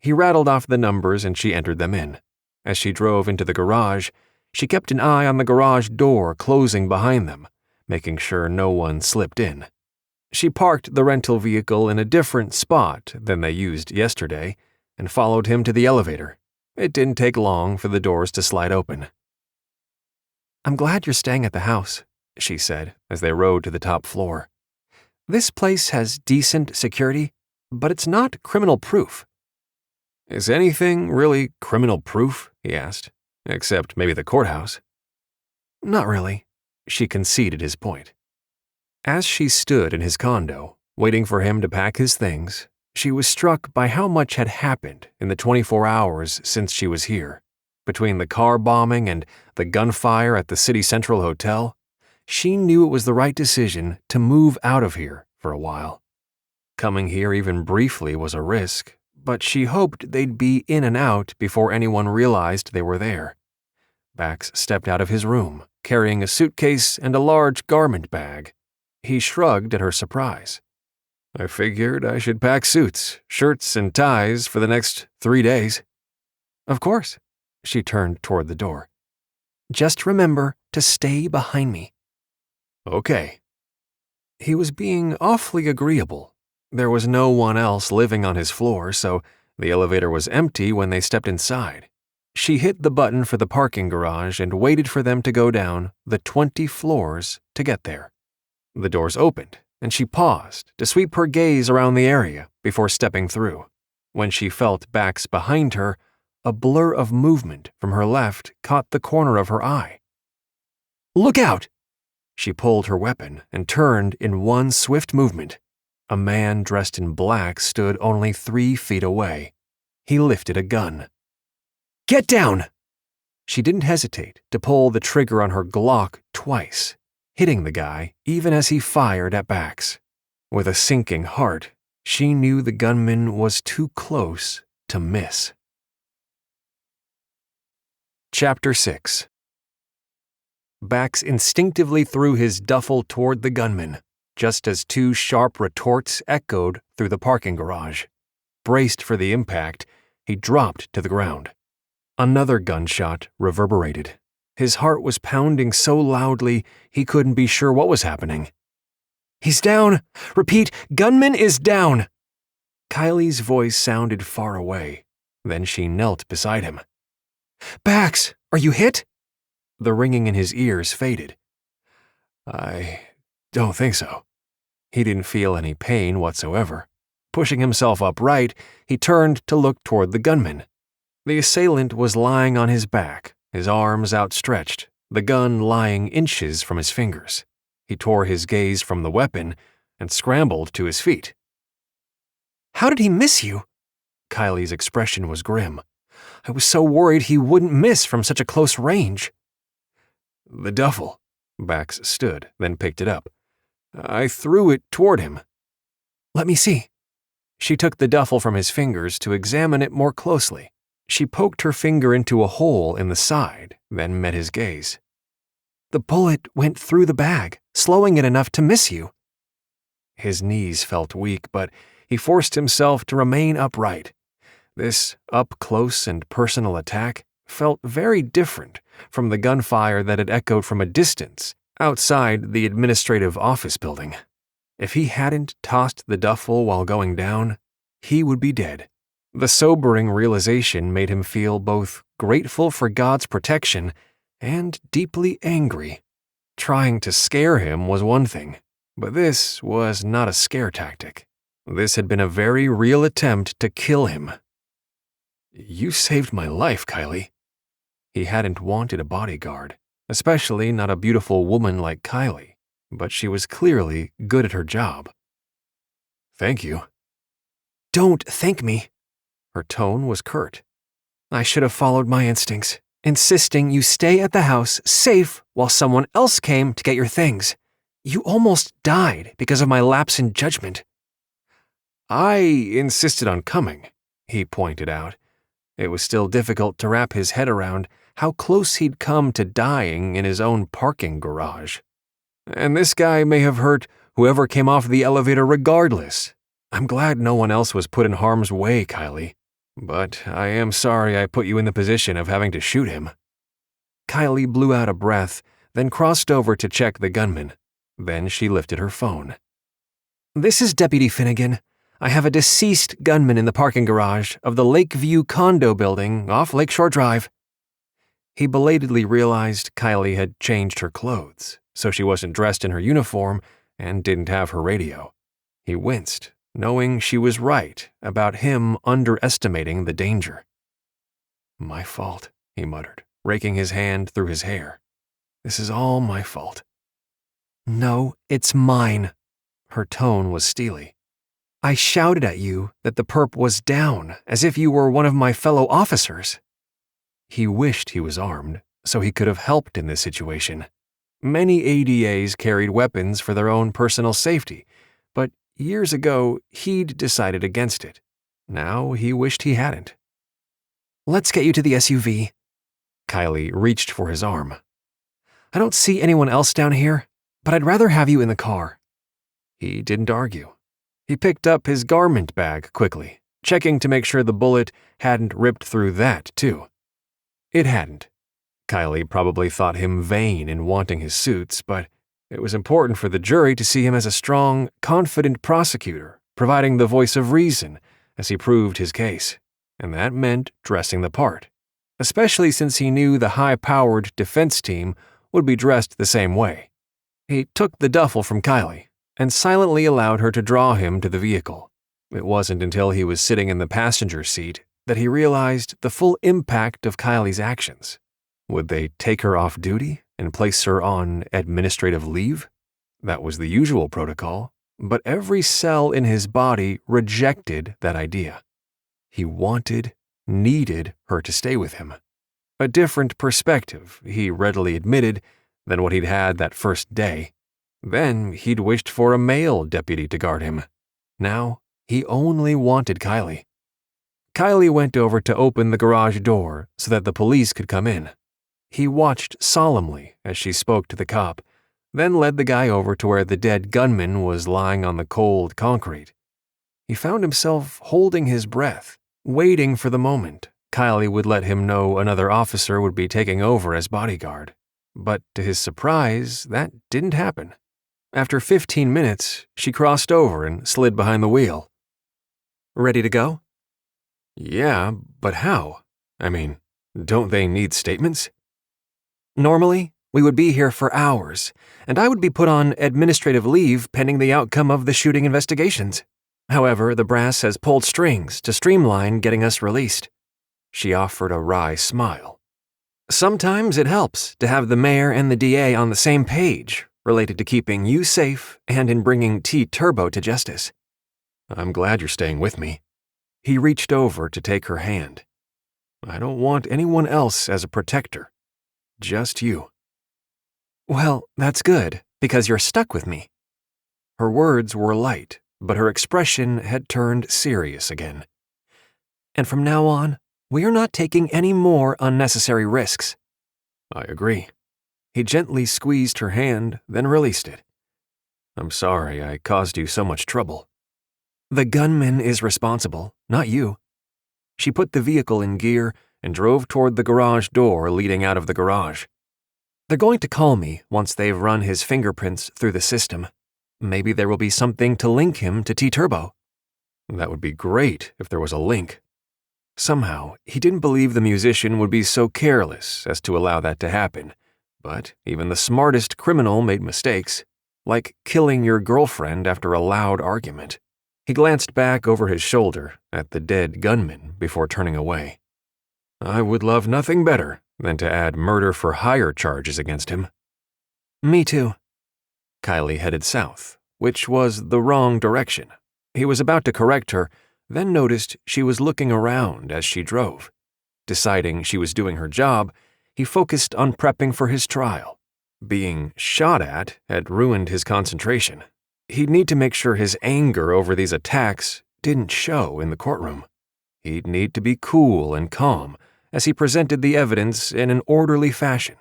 He rattled off the numbers and she entered them in. As she drove into the garage, she kept an eye on the garage door closing behind them, making sure no one slipped in. She parked the rental vehicle in a different spot than they used yesterday and followed him to the elevator. It didn't take long for the doors to slide open. I'm glad you're staying at the house, she said as they rode to the top floor. This place has decent security, but it's not criminal-proof. Is anything really criminal-proof? He asked. Except maybe the courthouse. Not really, she conceded his point. As she stood in his condo, waiting for him to pack his things, she was struck by how much had happened in the 24 hours since she was here. Between the car bombing and the gunfire at the City Central Hotel, she knew it was the right decision to move out of here for a while. Coming here even briefly was a risk, but she hoped they'd be in and out before anyone realized they were there. Bax stepped out of his room, carrying a suitcase and a large garment bag. He shrugged at her surprise. I figured I should pack suits, shirts, and ties for the next 3 days. Of course. She turned toward the door. Just remember to stay behind me. Okay. He was being awfully agreeable. There was no one else living on his floor, so the elevator was empty when they stepped inside. She hit the button for the parking garage and waited for them to go down the 20 floors to get there. The doors opened, and she paused to sweep her gaze around the area before stepping through. When she felt Bax behind her, a blur of movement from her left caught the corner of her eye. "Look out!" She pulled her weapon and turned in one swift movement. A man dressed in black stood only 3 feet away. He lifted a gun. "Get down!" She didn't hesitate to pull the trigger on her Glock twice, hitting the guy even as he fired at Bax. With a sinking heart, she knew the gunman was too close to miss. Chapter 6. Bax instinctively threw his duffel toward the gunman, just as 2 sharp retorts echoed through the parking garage. Braced for the impact, he dropped to the ground. Another gunshot reverberated. His heart was pounding so loudly he couldn't be sure what was happening. "He's down! Repeat, gunman is down!" Kylie's voice sounded far away. Then she knelt beside him. "Bax, are you hit?" The ringing in his ears faded. "I don't think so." He didn't feel any pain whatsoever. Pushing himself upright, he turned to look toward the gunman. The assailant was lying on his back, his arms outstretched, the gun lying inches from his fingers. He tore his gaze from the weapon and scrambled to his feet. "How did he miss you?" Kylie's expression was grim. "I was so worried he wouldn't miss from such a close range." "The duffel." Bax stood, then picked it up. "I threw it toward him." "Let me see." She took the duffel from his fingers to examine it more closely. She poked her finger into a hole in the side, then met his gaze. "The bullet went through the bag, slowing it enough to miss you." His knees felt weak, but he forced himself to remain upright. This up-close and personal attack felt very different from the gunfire that had echoed from a distance outside the administrative office building. If he hadn't tossed the duffel while going down, he would be dead. The sobering realization made him feel both grateful for God's protection and deeply angry. Trying to scare him was one thing, but this was not a scare tactic. This had been a very real attempt to kill him. "You saved my life, Kyleigh." He hadn't wanted a bodyguard, especially not a beautiful woman like Kyleigh, but she was clearly good at her job. "Thank you." "Don't thank me." Her tone was curt. "I should have followed my instincts, insisting you stay at the house safe while someone else came to get your things. You almost died because of my lapse in judgment." "I insisted on coming," he pointed out. It was still difficult to wrap his head around how close he'd come to dying in his own parking garage. "And this guy may have hurt whoever came off the elevator regardless. I'm glad no one else was put in harm's way, Kyleigh. But I am sorry I put you in the position of having to shoot him." Kyleigh blew out a breath, then crossed over to check the gunman. Then she lifted her phone. "This is Deputy Finnegan. I have a deceased gunman in the parking garage of the Lakeview condo building off Lakeshore Drive." He belatedly realized Kyleigh had changed her clothes, so she wasn't dressed in her uniform and didn't have her radio. He winced, knowing she was right about him underestimating the danger. "My fault," he muttered, raking his hand through his hair. "This is all my fault." "No, it's mine." Her tone was steely. "I shouted at you that the perp was down, as if you were one of my fellow officers." He wished he was armed, so he could have helped in this situation. Many ADAs carried weapons for their own personal safety, but years ago he'd decided against it. Now he wished he hadn't. "Let's get you to the SUV." Kyleigh reached for his arm. "I don't see anyone else down here, but I'd rather have you in the car." He didn't argue. He picked up his garment bag quickly, checking to make sure the bullet hadn't ripped through that, too. It hadn't. Kyleigh probably thought him vain in wanting his suits, but it was important for the jury to see him as a strong, confident prosecutor, providing the voice of reason as he proved his case, and that meant dressing the part, especially since he knew the high-powered defense team would be dressed the same way. He took the duffel from Kyleigh and silently allowed her to draw him to the vehicle. It wasn't until he was sitting in the passenger seat that he realized the full impact of Kyleigh's actions. Would they take her off duty and place her on administrative leave? That was the usual protocol, but every cell in his body rejected that idea. He needed her to stay with him. A different perspective, he readily admitted, than what he'd had that first day. Then he'd wished for a male deputy to guard him. Now he only wanted Kyleigh. Kyleigh went over to open the garage door so that the police could come in. He watched solemnly as she spoke to the cop, then led the guy over to where the dead gunman was lying on the cold concrete. He found himself holding his breath, waiting for the moment Kyleigh would let him know another officer would be taking over as bodyguard. But to his surprise, that didn't happen. After 15 minutes, she crossed over and slid behind the wheel. Ready to go? Yeah, but how? I mean, don't they need statements? Normally, we would be here for hours, and I would be put on administrative leave pending the outcome of the shooting investigations. However, the brass has pulled strings to streamline getting us released. She offered a wry smile. Sometimes it helps to have the mayor and the DA on the same page, related to keeping you safe and in bringing T-Turbo to justice. I'm glad you're staying with me. He reached over to take her hand. I don't want anyone else as a protector. Just you. Well, that's good, because you're stuck with me. Her words were light, but her expression had turned serious again. And from now on, we are not taking any more unnecessary risks. I agree. He gently squeezed her hand, then released it. I'm sorry I caused you so much trouble. The gunman is responsible, not you. She put the vehicle in gear and drove toward the garage door leading out of the garage. They're going to call me once they've run his fingerprints through the system. Maybe there will be something to link him to T-Turbo. That would be great if there was a link. Somehow, he didn't believe the musician would be so careless as to allow that to happen, but even the smartest criminal made mistakes, like killing your girlfriend after a loud argument. He glanced back over his shoulder at the dead gunman before turning away. I would love nothing better than to add murder-for-hire charges against him. Me too. Kyleigh headed south, which was the wrong direction. He was about to correct her, then noticed she was looking around as she drove. Deciding she was doing her job, he focused on prepping for his trial. Being shot at had ruined his concentration. He'd need to make sure his anger over these attacks didn't show in the courtroom. He'd need to be cool and calm as he presented the evidence in an orderly fashion.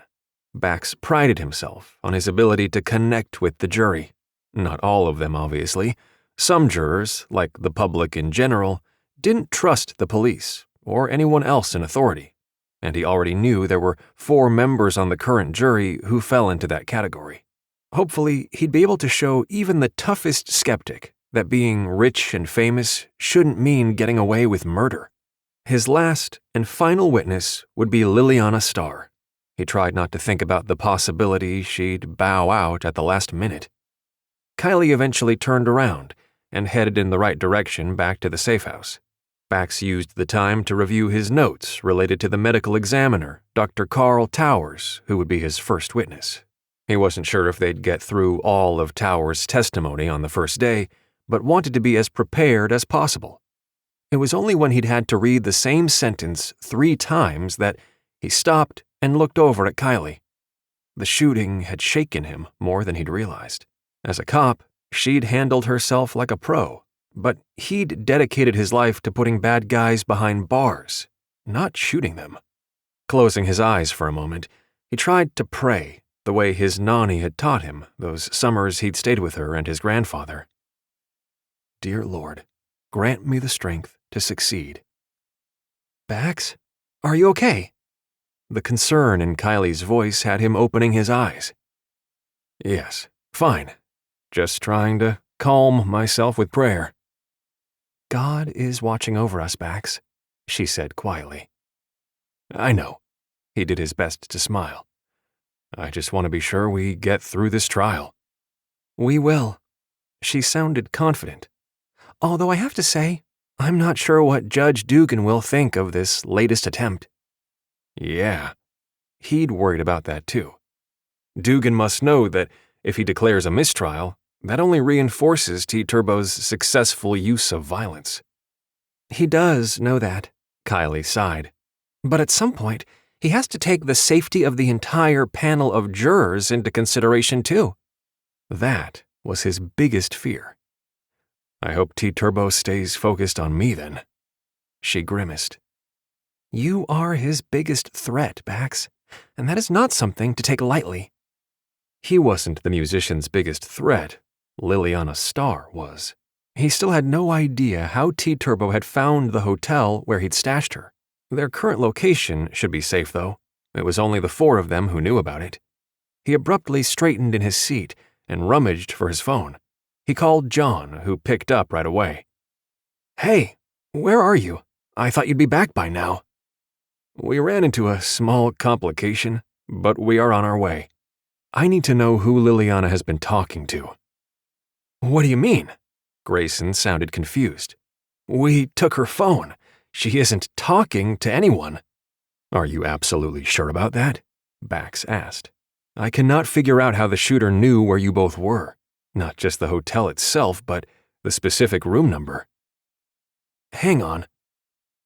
Bax prided himself on his ability to connect with the jury. Not all of them, obviously. Some jurors, like the public in general, didn't trust the police or anyone else in authority, and he already knew there were 4 members on the current jury who fell into that category. Hopefully, he'd be able to show even the toughest skeptic that being rich and famous shouldn't mean getting away with murder. His last and final witness would be Liliana Starr. He tried not to think about the possibility she'd bow out at the last minute. Kyleigh eventually turned around and headed in the right direction back to the safe house. Bax used the time to review his notes related to the medical examiner, Dr. Carl Towers, who would be his first witness. He wasn't sure if they'd get through all of Towers' testimony on the first day, but wanted to be as prepared as possible. It was only when he'd had to read the same sentence 3 times that he stopped and looked over at Kyleigh. The shooting had shaken him more than he'd realized. As a cop, she'd handled herself like a pro, but he'd dedicated his life to putting bad guys behind bars, not shooting them. Closing his eyes for a moment, he tried to pray the way his nanny had taught him those summers he'd stayed with her and his grandfather. Dear Lord, grant me the strength to succeed. Bax, are you okay? The concern in Kyleigh's voice had him opening his eyes. Yes, fine. Just trying to calm myself with prayer. God is watching over us, Bax, she said quietly. I know. He did his best to smile. I just want to be sure we get through this trial." "We will." She sounded confident. "Although I have to say, I'm not sure what Judge Dugan will think of this latest attempt." Yeah, he'd worried about that too. Dugan must know that if he declares a mistrial, that only reinforces T-Turbo's successful use of violence. "He does know that," Kyleigh sighed. "But at some point, he has to take the safety of the entire panel of jurors into consideration too." That was his biggest fear. I hope T-Turbo stays focused on me then. She grimaced. "You are his biggest threat, Bax, and that is not something to take lightly." He wasn't the musician's biggest threat. Liliana Starr was. He still had no idea how T-Turbo had found the hotel where he'd stashed her. Their current location should be safe, though. It was only the four of them who knew about it. He abruptly straightened in his seat and rummaged for his phone. He called John, who picked up right away. "Hey, where are you? I thought you'd be back by now." "We ran into a small complication, but we are on our way. I need to know who Liliana has been talking to." "What do you mean?" Grayson sounded confused. "We took her phone. She isn't talking to anyone." "Are you absolutely sure about that?" Bax asked. "I cannot figure out how the shooter knew where you both were. Not just the hotel itself, but the specific room number." "Hang on."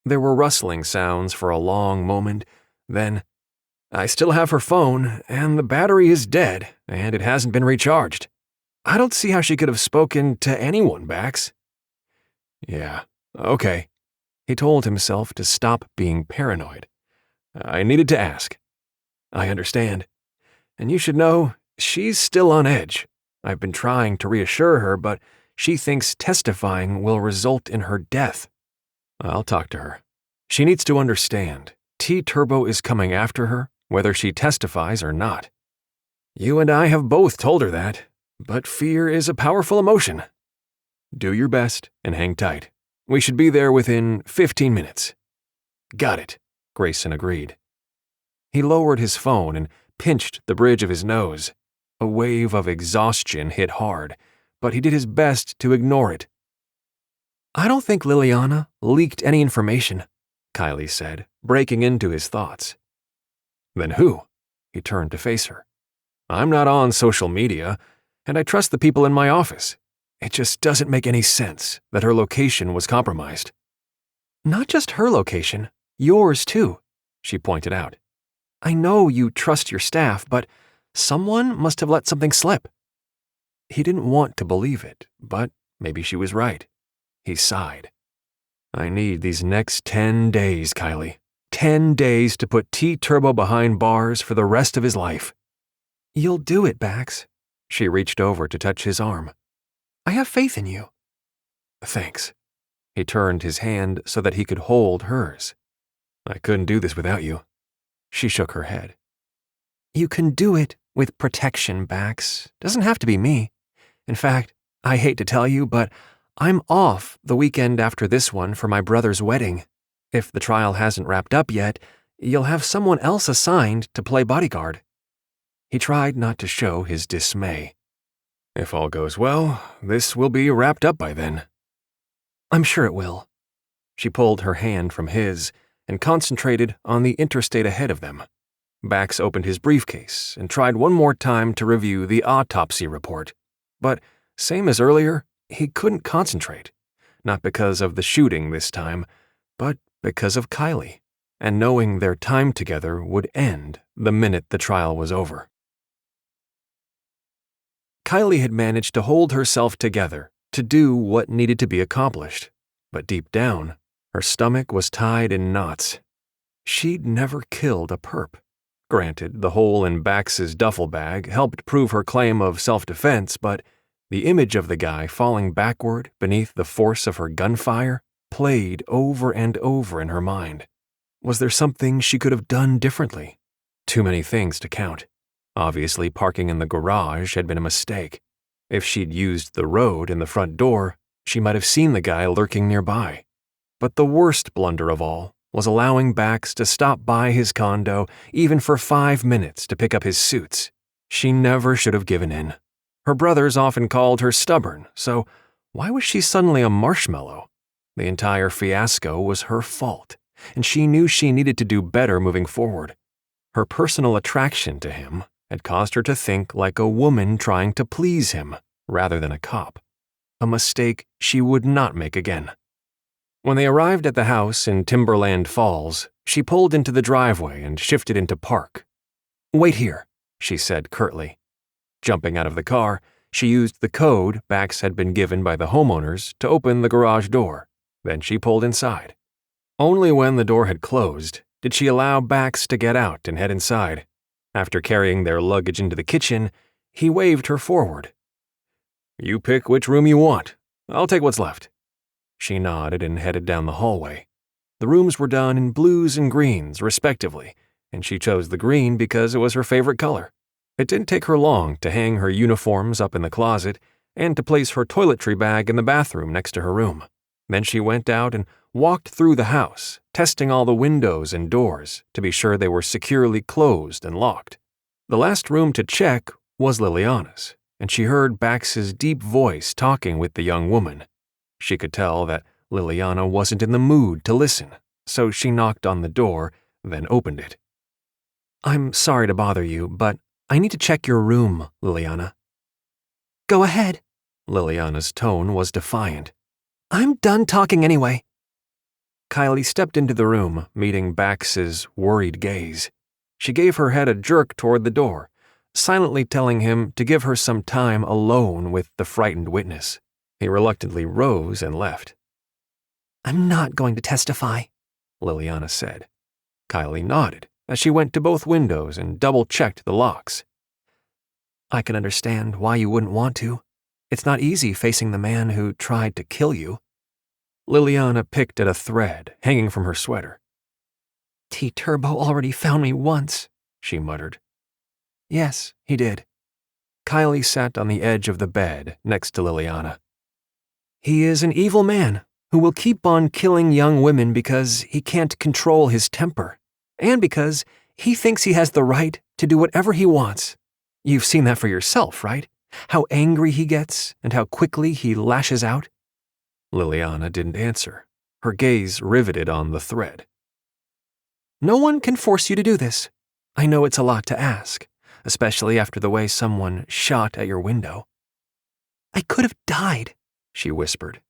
There were rustling sounds for a long moment, then, "I still have her phone, and the battery is dead, and it hasn't been recharged. I don't see how she could have spoken to anyone, Bax." "Yeah, okay." He told himself to stop being paranoid. "I needed to ask." "I understand. And you should know, she's still on edge. I've been trying to reassure her, but she thinks testifying will result in her death." "I'll talk to her. She needs to understand. T-Turbo is coming after her, whether she testifies or not." "You and I have both told her that, but fear is a powerful emotion." "Do your best and hang tight. We should be there within 15 minutes. "Got it," Grayson agreed. He lowered his phone and pinched the bridge of his nose. A wave of exhaustion hit hard, but he did his best to ignore it. "I don't think Liliana leaked any information," Kyleigh said, breaking into his thoughts. "Then who?" He turned to face her. "I'm not on social media, and I trust the people in my office. It just doesn't make any sense that her location was compromised." "Not just her location, yours too," she pointed out. "I know you trust your staff, but someone must have let something slip." He didn't want to believe it, but maybe she was right. He sighed. "I need these next 10 days, Kyleigh. 10 days to put T-Turbo behind bars for the rest of his life." "You'll do it, Bax." She reached over to touch his arm. "I have faith in you." "Thanks." He turned his hand so that he could hold hers. "I couldn't do this without you." She shook her head. "You can do it with protection, Bax. Doesn't have to be me. In fact, I hate to tell you, but I'm off the weekend after this one for my brother's wedding. If the trial hasn't wrapped up yet, you'll have someone else assigned to play bodyguard." He tried not to show his dismay. "If all goes well, this will be wrapped up by then." "I'm sure it will." She pulled her hand from his and concentrated on the interstate ahead of them. Bax opened his briefcase and tried one more time to review the autopsy report. But, same as earlier, he couldn't concentrate. Not because of the shooting this time, but because of Kyleigh, and knowing their time together would end the minute the trial was over. Kyleigh had managed to hold herself together to do what needed to be accomplished, but deep down, her stomach was tied in knots. She'd never killed a perp. Granted, the hole in Bax's duffel bag helped prove her claim of self-defense, but the image of the guy falling backward beneath the force of her gunfire played over and over in her mind. Was there something she could have done differently? Too many things to count. Obviously, parking in the garage had been a mistake. If she'd used the road in the front door, she might have seen the guy lurking nearby. But the worst blunder of all was allowing Bax to stop by his condo even for 5 minutes to pick up his suits. She never should have given in. Her brothers often called her stubborn, so why was she suddenly a marshmallow? The entire fiasco was her fault, and she knew she needed to do better moving forward. Her personal attraction to him had caused her to think like a woman trying to please him rather than a cop, a mistake she would not make again. When they arrived at the house in Timberland Falls, she pulled into the driveway and shifted into park. "Wait here," she said curtly. Jumping out of the car, she used the code Bax had been given by the homeowners to open the garage door. Then she pulled inside. Only when the door had closed did she allow Bax to get out and head inside. After carrying their luggage into the kitchen, he waved her forward. "You pick which room you want. I'll take what's left." She nodded and headed down the hallway. The rooms were done in blues and greens, respectively, and she chose the green because it was her favorite color. It didn't take her long to hang her uniforms up in the closet and to place her toiletry bag in the bathroom next to her room. Then she went out and walked through the house, testing all the windows and doors to be sure they were securely closed and locked. The last room to check was Liliana's, and she heard Bax's deep voice talking with the young woman. She could tell that Liliana wasn't in the mood to listen, so she knocked on the door, then opened it. "I'm sorry to bother you, but I need to check your room, Liliana." "Go ahead." Liliana's tone was defiant. "I'm done talking anyway." Kyleigh stepped into the room, meeting Bax's worried gaze. She gave her head a jerk toward the door, silently telling him to give her some time alone with the frightened witness. He reluctantly rose and left. "I'm not going to testify," Liliana said. Kyleigh nodded as she went to both windows and double-checked the locks. "I can understand why you wouldn't want to. It's not easy facing the man who tried to kill you." Liliana picked at a thread hanging from her sweater. "T-Turbo already found me once," she muttered. "Yes, he did." Kyleigh sat on the edge of the bed next to Liliana. "He is an evil man who will keep on killing young women because he can't control his temper, and because he thinks he has the right to do whatever he wants. You've seen that for yourself, right? How angry he gets and how quickly he lashes out." Liliana didn't answer, her gaze riveted on the thread. "No one can force you to do this. I know it's a lot to ask, especially after the way someone shot at your window." "I could have died," she whispered.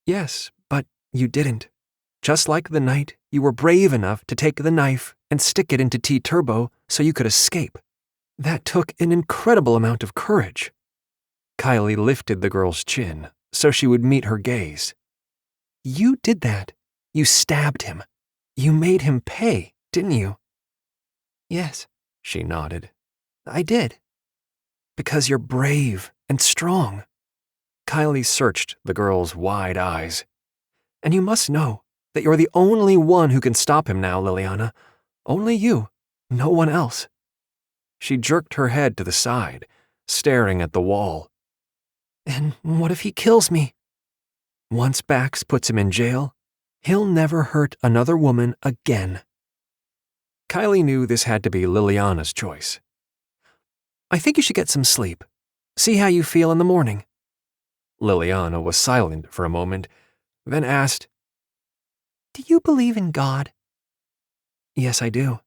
"Yes, but you didn't. Just like the night you were brave enough to take the knife and stick it into T-Turbo so you could escape. That took an incredible amount of courage." Kyleigh lifted the girl's chin so she would meet her gaze. "You did that. You stabbed him. You made him pay, didn't you?" "Yes," she nodded. "I did. Because you're brave and strong." Kyleigh searched the girl's wide eyes. "And you must know that you're the only one who can stop him now, Liliana. Only you, no one else." She jerked her head to the side, staring at the wall. "And what if he kills me?" "Once Bax puts him in jail, he'll never hurt another woman again." Kyleigh knew this had to be Liliana's choice. "I think you should get some sleep. See how you feel in the morning." Liliana was silent for a moment, then asked, "Do you believe in God?" "Yes, I do."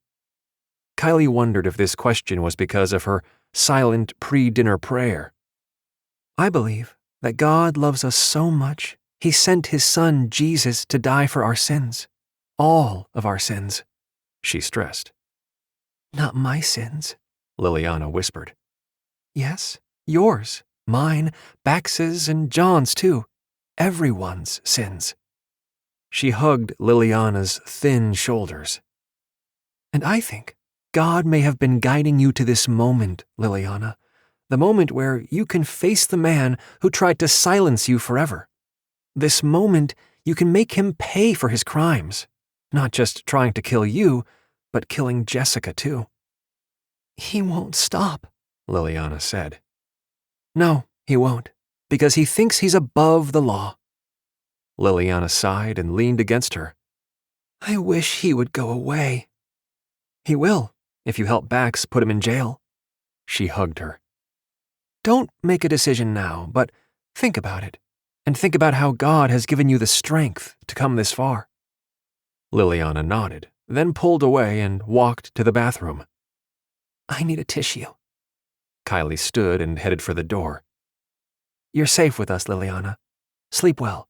Kyleigh wondered if this question was because of her silent pre-dinner prayer. "I believe that God loves us so much, he sent his son Jesus to die for our sins. All of our sins," she stressed. "Not my sins," Liliana whispered. "Yes, yours, mine, Bax's, and John's too. Everyone's sins." She hugged Liliana's thin shoulders. "And I think God may have been guiding you to this moment, Liliana, the moment where you can face the man who tried to silence you forever. This moment you can make him pay for his crimes, not just trying to kill you, but killing Jessica too." "He won't stop," Liliana said. "No, he won't, because he thinks he's above the law." Liliana sighed and leaned against her. I wish he would go away. He will, if you help Bax put him in jail. She hugged her. Don't make a decision now, but think about it, and think about how God has given you the strength to come this far. Liliana nodded, then pulled away and walked to the bathroom. I need a tissue. Kyleigh stood and headed for the door. You're safe with us, Liliana. Sleep well.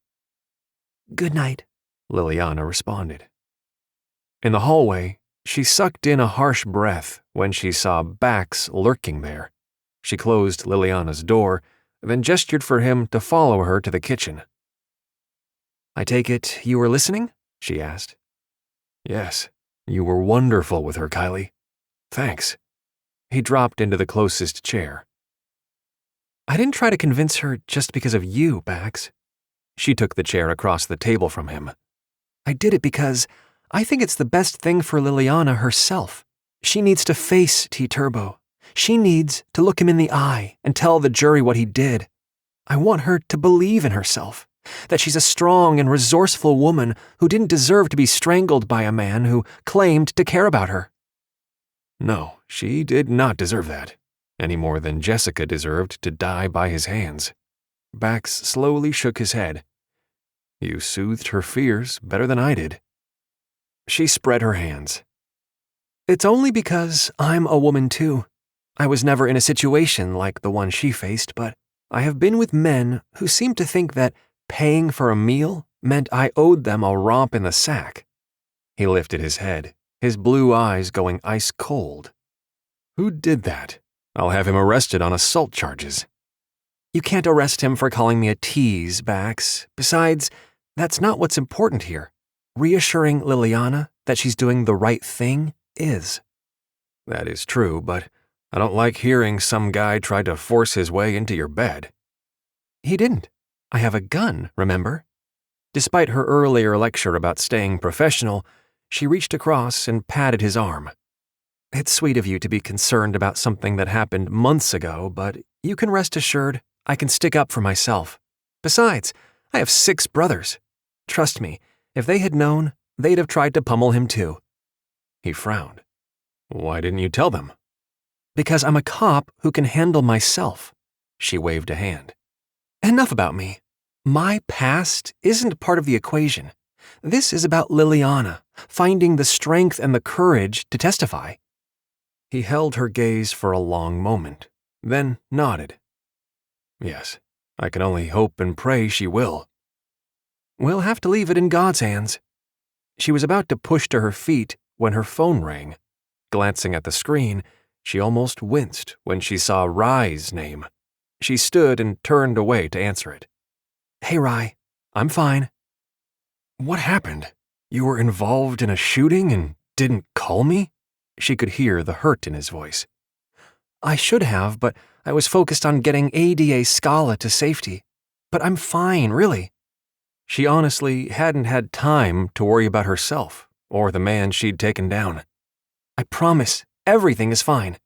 Good night, Liliana responded. In the hallway, she sucked in a harsh breath when she saw Bax lurking there. She closed Liliana's door, then gestured for him to follow her to the kitchen. I take it you were listening? She asked. Yes, you were wonderful with her, Kyleigh. Thanks. He dropped into the closest chair. I didn't try to convince her just because of you, Bax. She took the chair across the table from him. I did it because I think it's the best thing for Liliana herself. She needs to face T-Turbo. She needs to look him in the eye and tell the jury what he did. I want her to believe in herself, that she's a strong and resourceful woman who didn't deserve to be strangled by a man who claimed to care about her. No, she did not deserve that, any more than Jessica deserved to die by his hands. Bax slowly shook his head. You soothed her fears better than I did. She spread her hands. It's only because I'm a woman too. I was never in a situation like the one she faced, but I have been with men who seemed to think that paying for a meal meant I owed them a romp in the sack. He lifted his head, his blue eyes going ice cold. Who did that? I'll have him arrested on assault charges. You can't arrest him for calling me a tease, Bax. Besides, that's not what's important here. Reassuring Liliana that she's doing the right thing is. That is true, but I don't like hearing some guy try to force his way into your bed. He didn't. I have a gun, remember? Despite her earlier lecture about staying professional, she reached across and patted his arm. It's sweet of you to be concerned about something that happened months ago, but you can rest assured I can stick up for myself. Besides, I have 6 brothers. Trust me, if they had known, they'd have tried to pummel him too. He frowned. Why didn't you tell them? Because I'm a cop who can handle myself. She waved a hand. Enough about me. My past isn't part of the equation. This is about Liliana, finding the strength and the courage to testify. He held her gaze for a long moment, then nodded. Yes, I can only hope and pray she will. We'll have to leave it in God's hands. She was about to push to her feet when her phone rang. Glancing at the screen, she almost winced when she saw Rye's name. She stood and turned away to answer it. Hey, Rye. I'm fine. What happened? You were involved in a shooting and didn't call me? She could hear the hurt in his voice. I should have, but I was focused on getting ADA Scala to safety. But I'm fine, really. She honestly hadn't had time to worry about herself or the man she'd taken down. I promise, everything is fine.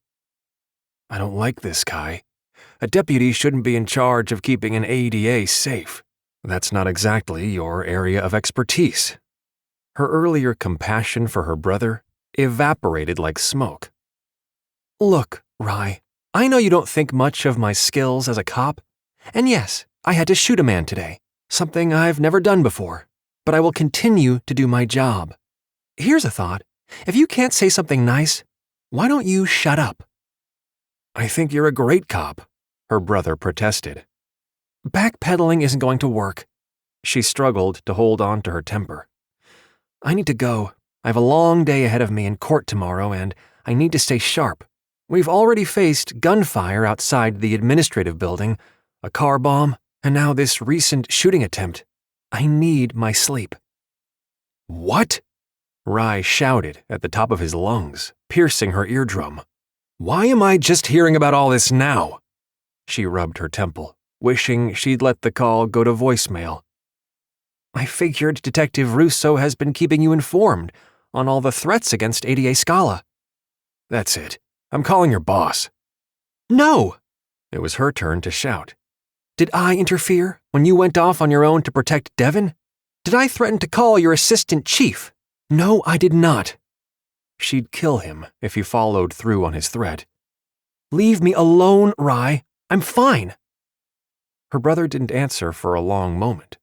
I don't like this, Kai. A deputy shouldn't be in charge of keeping an ADA safe. That's not exactly your area of expertise. Her earlier compassion for her brother evaporated like smoke. Look, Rye, I know you don't think much of my skills as a cop. And yes, I had to shoot a man today, something I've never done before. But I will continue to do my job. Here's a thought. If you can't say something nice, why don't you shut up? I think you're a great cop, her brother protested. Backpedaling isn't going to work. She struggled to hold on to her temper. I need to go. I have a long day ahead of me in court tomorrow, and I need to stay sharp. We've already faced gunfire outside the administrative building, a car bomb, and now this recent shooting attempt. I need my sleep. What? Rye shouted at the top of his lungs, piercing her eardrum. Why am I just hearing about all this now? She rubbed her temple, wishing she'd let the call go to voicemail. I figured Detective Russo has been keeping you informed on all the threats against ADA Scala. That's it. I'm calling your boss. No! It was her turn to shout. Did I interfere when you went off on your own to protect Devon? Did I threaten to call your assistant chief? No, I did not. She'd kill him if he followed through on his threat. Leave me alone, Rye. I'm fine. Her brother didn't answer for a long moment.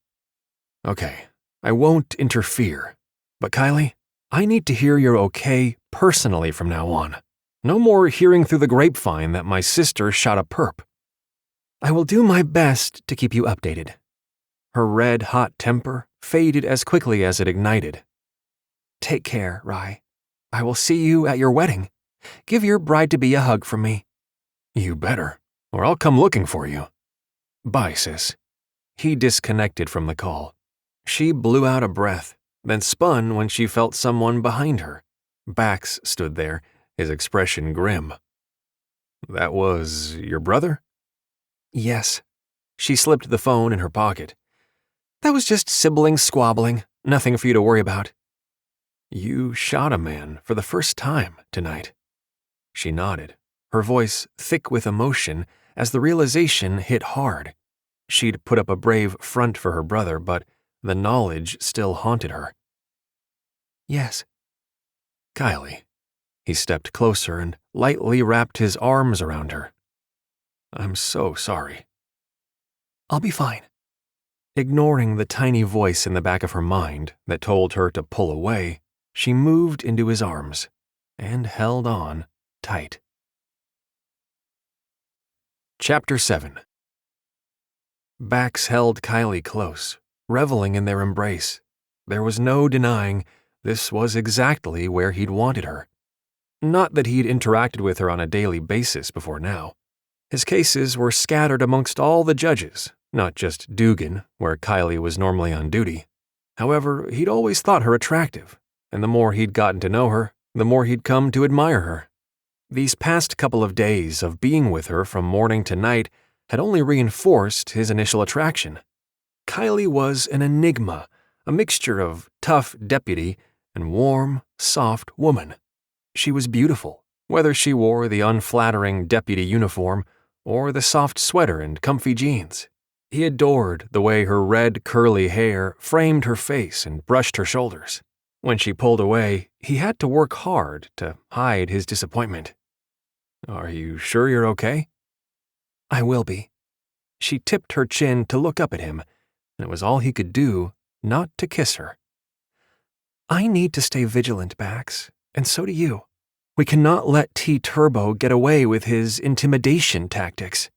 Okay, I won't interfere. But Kyleigh, I need to hear you're okay personally from now on. No more hearing through the grapevine that my sister shot a perp. I will do my best to keep you updated. Her red-hot temper faded as quickly as it ignited. Take care, Rye. I will see you at your wedding. Give your bride-to-be a hug from me. You better, or I'll come looking for you. Bye, sis. He disconnected from the call. She blew out a breath, then spun when she felt someone behind her. Bax stood there, his expression grim. That was your brother? Yes. She slipped the phone in her pocket. That was just sibling squabbling, nothing for you to worry about. You shot a man for the first time tonight. She nodded, her voice thick with emotion as the realization hit hard. She'd put up a brave front for her brother, but the knowledge still haunted her. Yes. Kyleigh. He stepped closer and lightly wrapped his arms around her. I'm so sorry. I'll be fine. Ignoring the tiny voice in the back of her mind that told her to pull away, she moved into his arms and held on tight. Chapter 7. Bax held Kyleigh close, reveling in their embrace. There was no denying this was exactly where he'd wanted her. Not that he'd interacted with her on a daily basis before now. His cases were scattered amongst all the judges, not just Dugan, where Kyleigh was normally on duty. However, he'd always thought her attractive, and the more he'd gotten to know her, the more he'd come to admire her. These past couple of days of being with her from morning to night had only reinforced his initial attraction. Kyleigh was an enigma, a mixture of tough deputy and warm, soft woman. She was beautiful, whether she wore the unflattering deputy uniform or the soft sweater and comfy jeans. He adored the way her red, curly hair framed her face and brushed her shoulders. When she pulled away, he had to work hard to hide his disappointment. Are you sure you're okay? I will be. She tipped her chin to look up at him, and it was all he could do not to kiss her. I need to stay vigilant, Bax, and so do you. We cannot let T-Turbo get away with his intimidation tactics.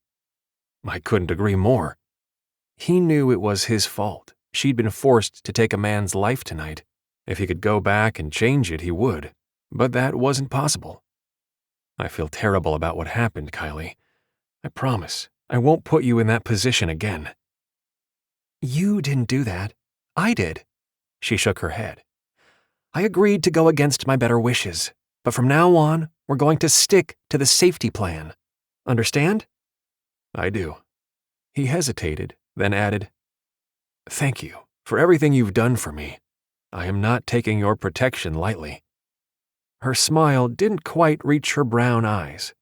I couldn't agree more. He knew it was his fault. She'd been forced to take a man's life tonight. If he could go back and change it, he would. But that wasn't possible. I feel terrible about what happened, Kyleigh. I promise I won't put you in that position again. You didn't do that. I did. She shook her head. I agreed to go against my better wishes, but from now on, we're going to stick to the safety plan. Understand? I do. He hesitated, then added, Thank you for everything you've done for me. I am not taking your protection lightly. Her smile didn't quite reach her brown eyes.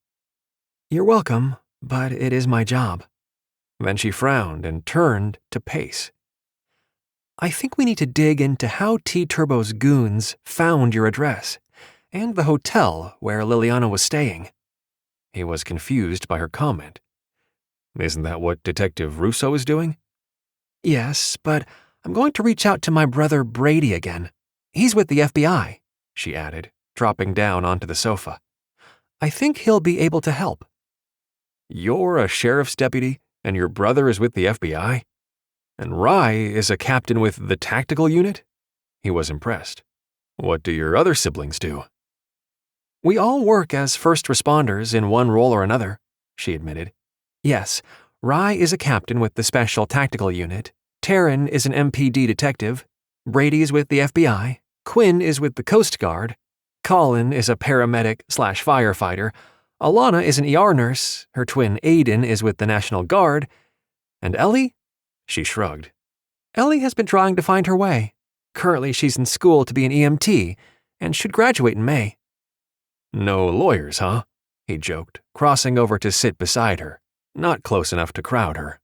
You're welcome, but it is my job. Then she frowned and turned to Pace. I think we need to dig into how T-Turbo's goons found your address and the hotel where Liliana was staying. He was confused by her comment. Isn't that what Detective Russo is doing? Yes, but I'm going to reach out to my brother Brady again. He's with the FBI, she added, dropping down onto the sofa. I think he'll be able to help. You're a sheriff's deputy, and your brother is with the FBI? And Rye is a captain with the tactical unit? He was impressed. What do your other siblings do? We all work as first responders in one role or another, she admitted. Yes, Rye is a captain with the special tactical unit. Taryn is an MPD detective. Brady is with the FBI. Quinn is with the Coast Guard. Colin is a paramedic/firefighter. Alana is an ER nurse. Her twin Aiden is with the National Guard. And Ellie? She shrugged. Ellie has been trying to find her way. Currently, she's in school to be an EMT and should graduate in May. No lawyers, huh? He joked, crossing over to sit beside her, not close enough to crowd her,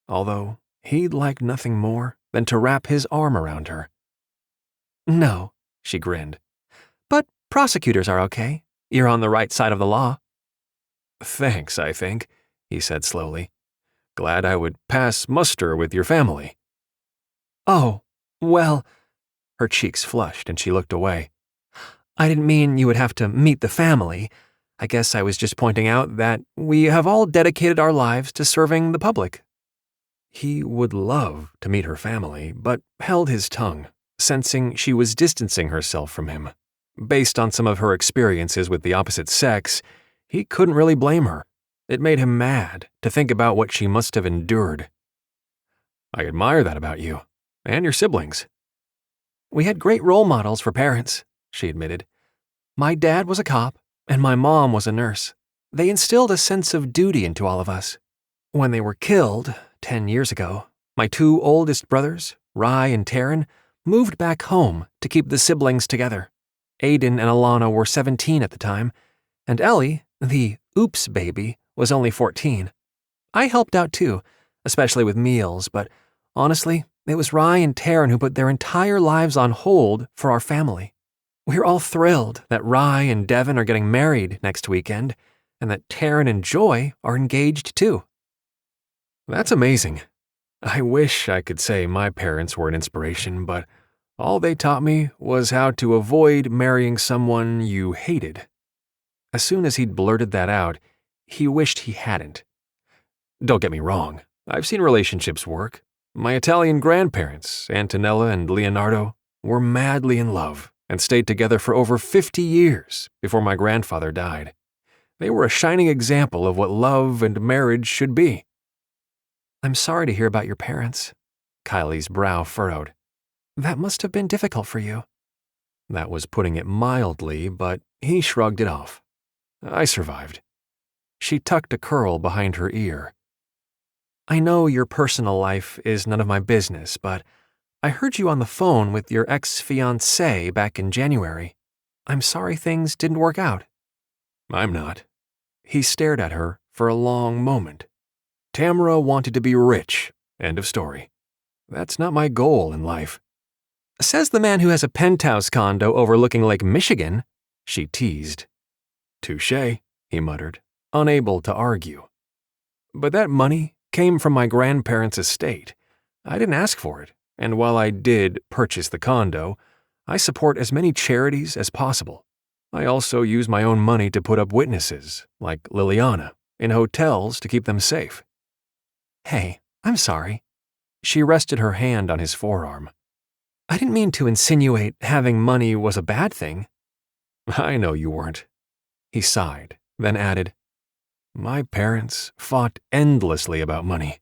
although he'd like nothing more than to wrap his arm around her. No, she grinned. But prosecutors are okay. You're on the right side of the law. Thanks, I think, he said slowly. Glad I would pass muster with your family. Oh, well, Her cheeks flushed and she looked away. I didn't mean you would have to meet the family. I guess I was just pointing out that we have all dedicated our lives to serving the public. He would love to meet her family, but held his tongue, sensing she was distancing herself from him. Based on some of her experiences with the opposite sex, he couldn't really blame her. It made him mad to think about what she must have endured. I admire that about you, and your siblings. We had great role models for parents, she admitted. My dad was a cop, and my mom was a nurse. They instilled a sense of duty into all of us. When they were killed 10 years ago, my two oldest brothers, Rye and Taryn, moved back home to keep the siblings together. Aiden and Alana were 17 at the time, and Ellie, the oops baby, was only 14. I helped out too, especially with meals, but honestly, it was Rye and Taryn who put their entire lives on hold for our family. We're all thrilled that Rye and Devin are getting married next weekend, and that Taryn and Joy are engaged too. That's amazing. I wish I could say my parents were an inspiration, but all they taught me was how to avoid marrying someone you hated. As soon as he'd blurted that out, he wished he hadn't. Don't get me wrong, I've seen relationships work. My Italian grandparents, Antonella and Leonardo, were madly in love and stayed together for over 50 years before my grandfather died. They were a shining example of what love and marriage should be. I'm sorry to hear about your parents. Kyleigh's brow furrowed. That must have been difficult for you. That was putting it mildly, but he shrugged it off. I survived. She tucked a curl behind her ear. I know your personal life is none of my business, but I heard you on the phone with your ex-fiancé back in January. I'm sorry things didn't work out. I'm not. He stared at her for a long moment. Tamara wanted to be rich. End of story. That's not my goal in life. Says the man who has a penthouse condo overlooking Lake Michigan, she teased. Touché, he muttered, unable to argue. But that money came from my grandparents' estate. I didn't ask for it, and while I did purchase the condo, I support as many charities as possible. I also use my own money to put up witnesses, like Liliana, in hotels to keep them safe. Hey, I'm sorry. She rested her hand on his forearm. I didn't mean to insinuate having money was a bad thing. I know you weren't. He sighed, then added, My parents fought endlessly about money,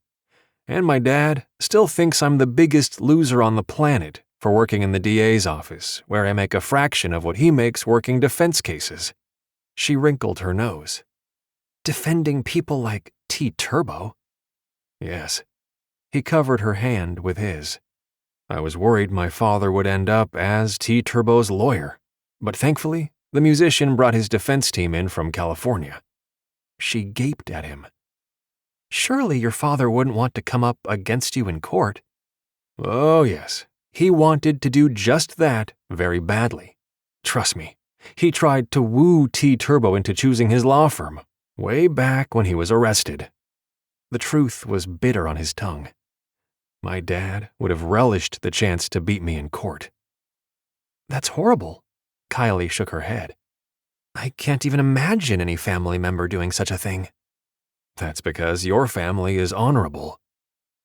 and my dad still thinks I'm the biggest loser on the planet for working in the DA's office, where I make a fraction of what he makes working defense cases. She wrinkled her nose. Defending people like T-Turbo? Yes. He covered her hand with his. I was worried my father would end up as T-Turbo's lawyer, but thankfully, the musician brought his defense team in from California. She gaped at him. Surely your father wouldn't want to come up against you in court. Oh, yes. He wanted to do just that very badly. Trust me, he tried to woo T-Turbo into choosing his law firm, way back when he was arrested. The truth was bitter on his tongue. My dad would have relished the chance to beat me in court. That's horrible. Kyleigh shook her head. I can't even imagine any family member doing such a thing. That's because your family is honorable.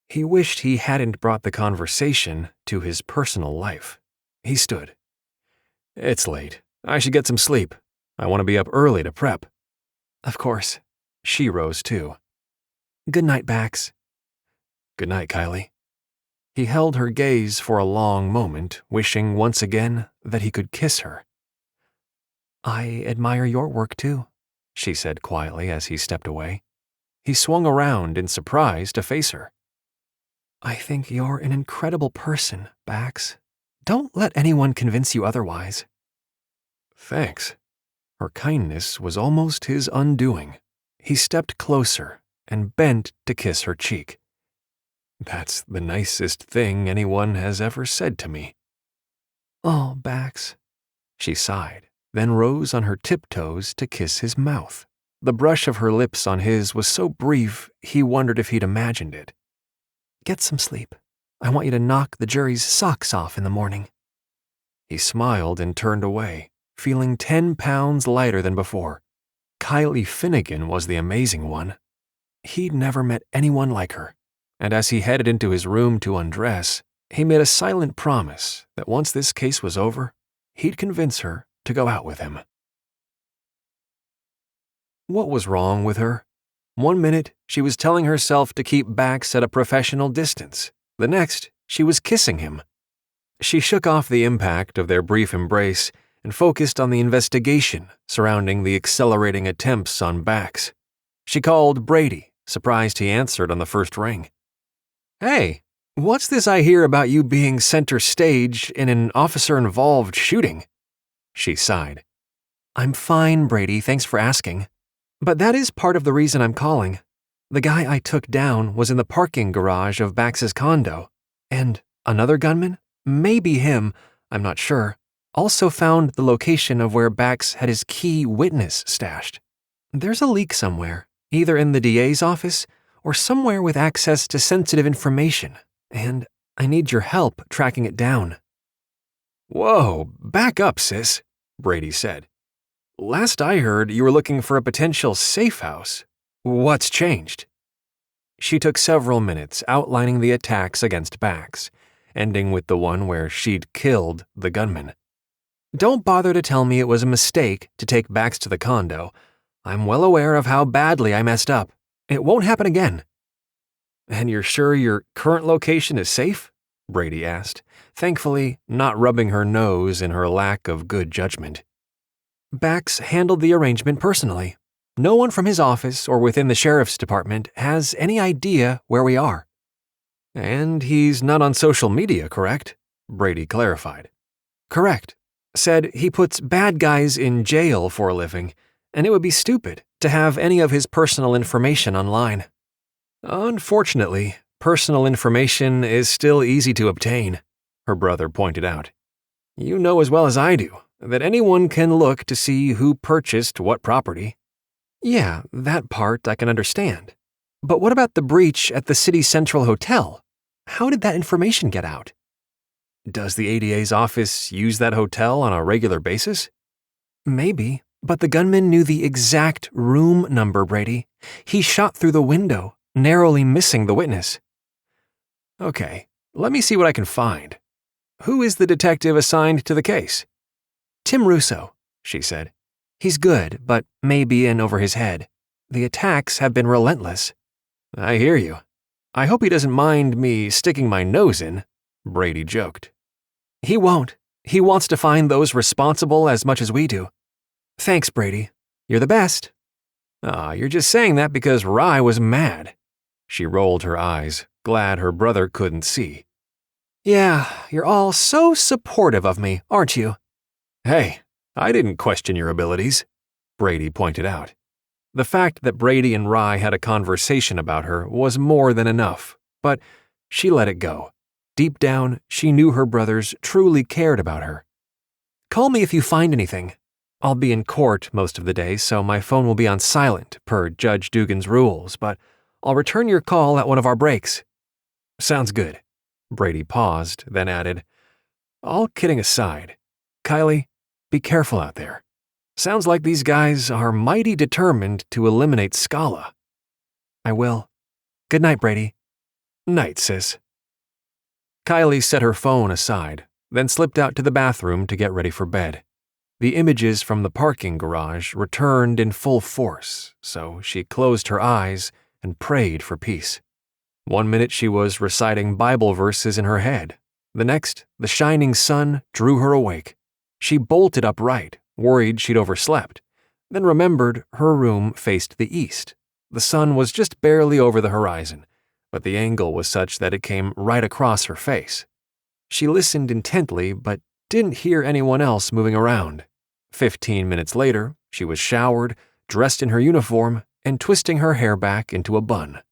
He wished he hadn't brought the conversation to his personal life. He stood. It's late. I should get some sleep. I want to be up early to prep. Of course. She rose too. Good night, Bax. Good night, Kyleigh. He held her gaze for a long moment, wishing once again that he could kiss her. I admire your work too, she said quietly as he stepped away. He swung around in surprise to face her. I think you're an incredible person, Bax. Don't let anyone convince you otherwise. Thanks. Her kindness was almost his undoing. He stepped closer and bent to kiss her cheek. That's the nicest thing anyone has ever said to me. Oh, Bax, She sighed, then rose on her tiptoes to kiss his mouth. The brush of her lips on his was so brief, he wondered if he'd imagined it. Get some sleep. I want you to knock the jury's socks off in the morning. He smiled and turned away, feeling 10 pounds lighter than before. Kyleigh Finnegan was the amazing one. He'd never met anyone like her, and as he headed into his room to undress, he made a silent promise that once this case was over, he'd convince her to go out with him. What was wrong with her? One minute, she was telling herself to keep Bax at a professional distance. The next, she was kissing him. She shook off the impact of their brief embrace and focused on the investigation surrounding the accelerating attempts on Bax. She called Brady, surprised he answered on the first ring. "Hey, what's this I hear about you being center stage in an officer-involved shooting?" She sighed. I'm fine, Brady, thanks for asking. But that is part of the reason I'm calling. The guy I took down was in the parking garage of Bax's condo, and another gunman, maybe him, I'm not sure, also found the location of where Bax had his key witness stashed. There's a leak somewhere, either in the DA's office or somewhere with access to sensitive information, and I need your help tracking it down. "Whoa, back up, sis," Brady said. "Last I heard, you were looking for a potential safe house. What's changed?" She took several minutes outlining the attacks against Bax, ending with the one where she'd killed the gunman. "Don't bother to tell me it was a mistake to take Bax to the condo. I'm well aware of how badly I messed up. It won't happen again." "And you're sure your current location is safe?" Brady asked, thankfully not rubbing her nose in her lack of good judgment. Bax handled the arrangement personally. No one from his office or within the sheriff's department has any idea where we are. "And he's not on social media, correct?" Brady clarified. Correct. Said he puts bad guys in jail for a living, and it would be stupid to have any of his personal information online. "Unfortunately, personal information is still easy to obtain," her brother pointed out. "You know as well as I do that anyone can look to see who purchased what property." Yeah, that part I can understand. But what about the breach at the City Central Hotel? How did that information get out? Does the ADA's office use that hotel on a regular basis? Maybe, but the gunman knew the exact room number, Brady. He shot through the window, narrowly missing the witness. Okay, let me see what I can find. Who is the detective assigned to the case? Tim Russo, she said. He's good, but may be in over his head. The attacks have been relentless. I hear you. I hope he doesn't mind me sticking my nose in, Brady joked. He won't. He wants to find those responsible as much as we do. Thanks, Brady. You're the best. You're just saying that because Rye was mad. She rolled her eyes, glad her brother couldn't see. Yeah, you're all so supportive of me, aren't you? Hey, I didn't question your abilities, Brady pointed out. The fact that Brady and Rye had a conversation about her was more than enough, but she let it go. Deep down, she knew her brothers truly cared about her. Call me if you find anything. I'll be in court most of the day, so my phone will be on silent per Judge Dugan's rules, but I'll return your call at one of our breaks. Sounds good. Brady paused, then added, all kidding aside, Kyleigh, be careful out there. Sounds like these guys are mighty determined to eliminate Scala. I will. Good night, Brady. Night, sis. Kyleigh set her phone aside, then slipped out to the bathroom to get ready for bed. The images from the parking garage returned in full force, so she closed her eyes and prayed for peace. 1 minute she was reciting Bible verses in her head. The next, the shining sun drew her awake. She bolted upright, worried she'd overslept, then remembered her room faced the east. The sun was just barely over the horizon, but the angle was such that it came right across her face. She listened intently, but didn't hear anyone else moving around. 15 minutes later, she was showered, dressed in her uniform, and twisting her hair back into a bun.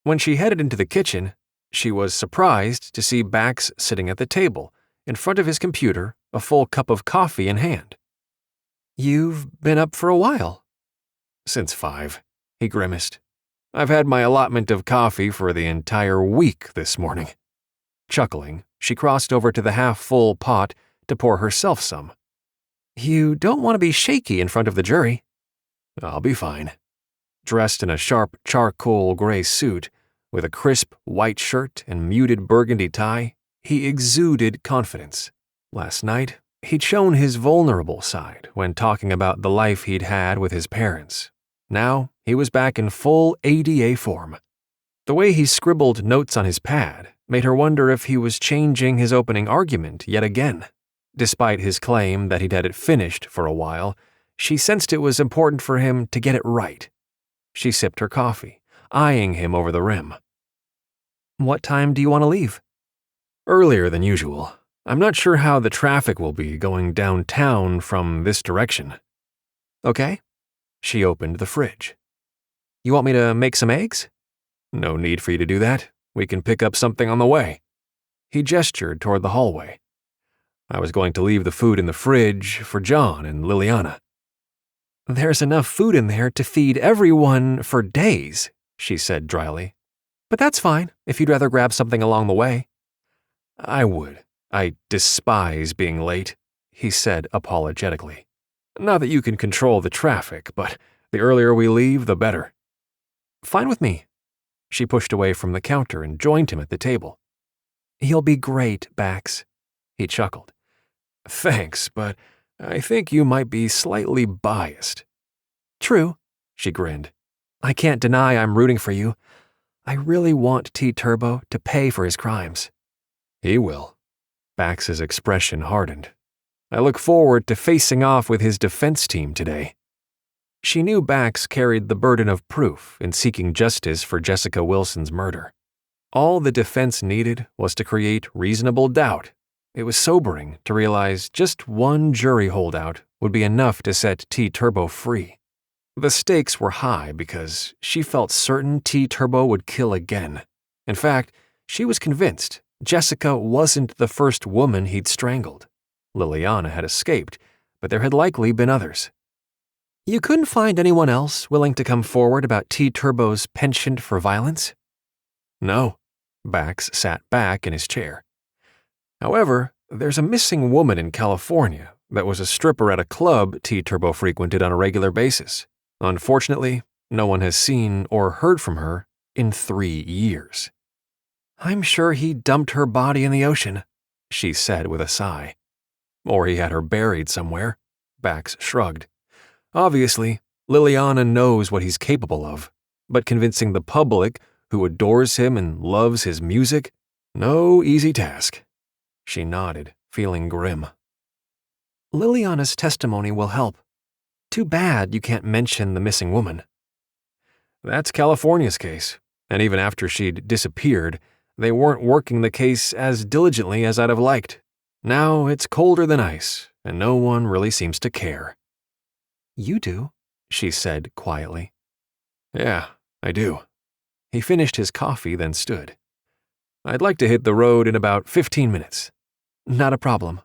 When she headed into the kitchen, she was surprised to see Bax sitting at the table, in front of his computer, a full cup of coffee in hand. "You've been up for a while." "Since 5, he grimaced. "I've had my allotment of coffee for the entire week this morning." Chuckling, she crossed over to the half-full pot to pour herself some. "You don't want to be shaky in front of the jury." "I'll be fine." Dressed in a sharp charcoal gray suit, with a crisp white shirt and muted burgundy tie, he exuded confidence. Last night, he'd shown his vulnerable side when talking about the life he'd had with his parents. Now, he was back in full ADA form. The way he scribbled notes on his pad made her wonder if he was changing his opening argument yet again. Despite his claim that he'd had it finished for a while, she sensed it was important for him to get it right. She sipped her coffee, eyeing him over the rim. "What time do you want to leave?" "Earlier than usual. I'm not sure how the traffic will be going downtown from this direction." "Okay." She opened the fridge. "You want me to make some eggs?" "No need for you to do that. We can pick up something on the way." He gestured toward the hallway. "I was going to leave the food in the fridge for John and Liliana." "There's enough food in there to feed everyone for days," she said dryly. "But that's fine if you'd rather grab something along the way." "I would. I despise being late," he said apologetically. "Not that you can control the traffic, but the earlier we leave, the better." "Fine with me." She pushed away from the counter and joined him at the table. "You'll be great, Bax." He chuckled. "Thanks, but I think you might be slightly biased." "True," she grinned. "I can't deny I'm rooting for you. I really want T-Turbo to pay for his crimes." "He will." Bax's expression hardened. "I look forward to facing off with his defense team today." She knew Bax carried the burden of proof in seeking justice for Jessica Wilson's murder. All the defense needed was to create reasonable doubt. It was sobering to realize just one jury holdout would be enough to set T-Turbo free. The stakes were high because she felt certain T-Turbo would kill again. In fact, she was convinced Jessica wasn't the first woman he'd strangled. Liliana had escaped, but there had likely been others. "You couldn't find anyone else willing to come forward about T-Turbo's penchant for violence?" "No." Bax sat back in his chair. "However, there's a missing woman in California that was a stripper at a club T-Turbo frequented on a regular basis. Unfortunately, no one has seen or heard from her in 3 years." "I'm sure he dumped her body in the ocean," she said with a sigh. "Or he had her buried somewhere." Bax shrugged. "Obviously, Liliana knows what he's capable of, but convincing the public, who adores him and loves his music, no easy task." She nodded, feeling grim. "Liliana's testimony will help. Too bad you can't mention the missing woman." "That's California's case, and even after she'd disappeared, they weren't working the case as diligently as I'd have liked. Now it's colder than ice, and no one really seems to care." "You do," she said quietly. "Yeah, I do." He finished his coffee, then stood. "I'd like to hit the road in about 15 minutes. "Not a problem."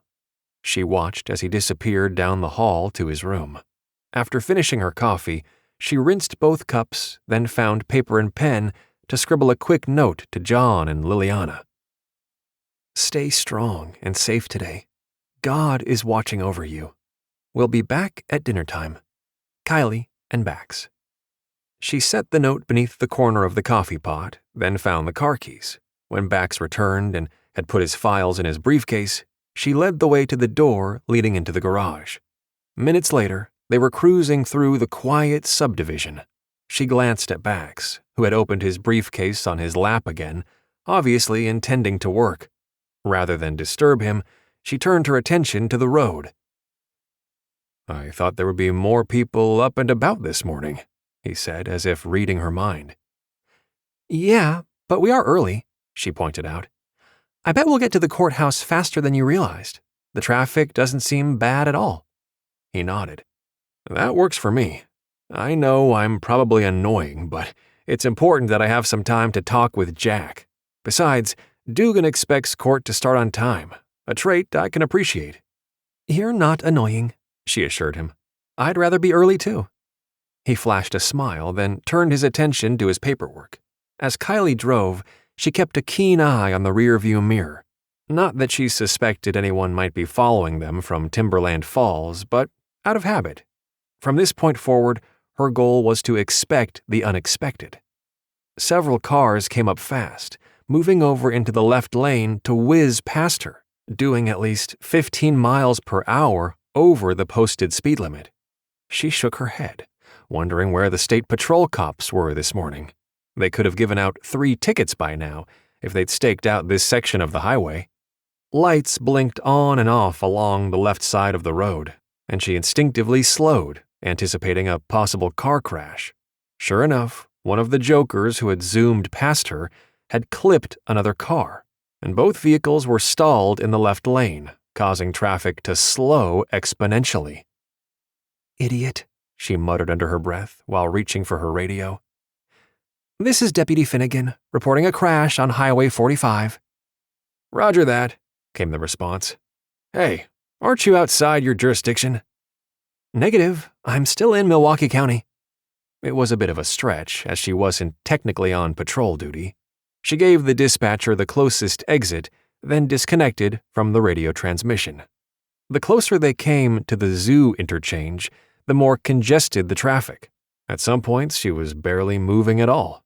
She watched as he disappeared down the hall to his room. After finishing her coffee, she rinsed both cups, then found paper and pen to scribble a quick note to John and Liliana. "Stay strong and safe today. God is watching over you. We'll be back at dinner time. Kyleigh and Bax." She set the note beneath the corner of the coffee pot, then found the car keys. When Bax returned and had put his files in his briefcase, she led the way to the door leading into the garage. Minutes later, they were cruising through the quiet subdivision. She glanced at Bax, who had opened his briefcase on his lap again, obviously intending to work. Rather than disturb him, she turned her attention to the road. "I thought there would be more people up and about this morning," he said, as if reading her mind. "Yeah, but we are early," she pointed out. "I bet we'll get to the courthouse faster than you realized. The traffic doesn't seem bad at all." He nodded. "That works for me. I know I'm probably annoying, but it's important that I have some time to talk with Jack. Besides, Dugan expects court to start on time. a trait I can appreciate. You're not annoying, she assured him. I'd rather be early too. He flashed a smile, then turned his attention to his paperwork. As Kyleigh drove, she kept a keen eye on the rearview mirror. Not that she suspected anyone might be following them from Timberland Falls, but out of habit. From this point forward, her goal was to expect the unexpected. Several cars came up fast, moving over into the left lane to whiz past her, doing at least 15 miles per hour over the posted speed limit. She shook her head, wondering where the state patrol cops were this morning. They could have given out 3 tickets by now if they'd staked out this section of the highway. Lights blinked on and off along the left side of the road, and she instinctively slowed, anticipating a possible car crash. Sure enough, one of the jokers who had zoomed past her had clipped another car, and both vehicles were stalled in the left lane, causing traffic to slow exponentially. Idiot, she muttered under her breath while reaching for her radio. This is Deputy Finnegan, reporting a crash on Highway 45. Roger that, came the response. Hey, aren't you outside your jurisdiction? Negative, I'm still in Milwaukee County. It was a bit of a stretch, as she wasn't technically on patrol duty. She gave the dispatcher the closest exit, then disconnected from the radio transmission. The closer they came to the zoo interchange, the more congested the traffic. At some points, she was barely moving at all.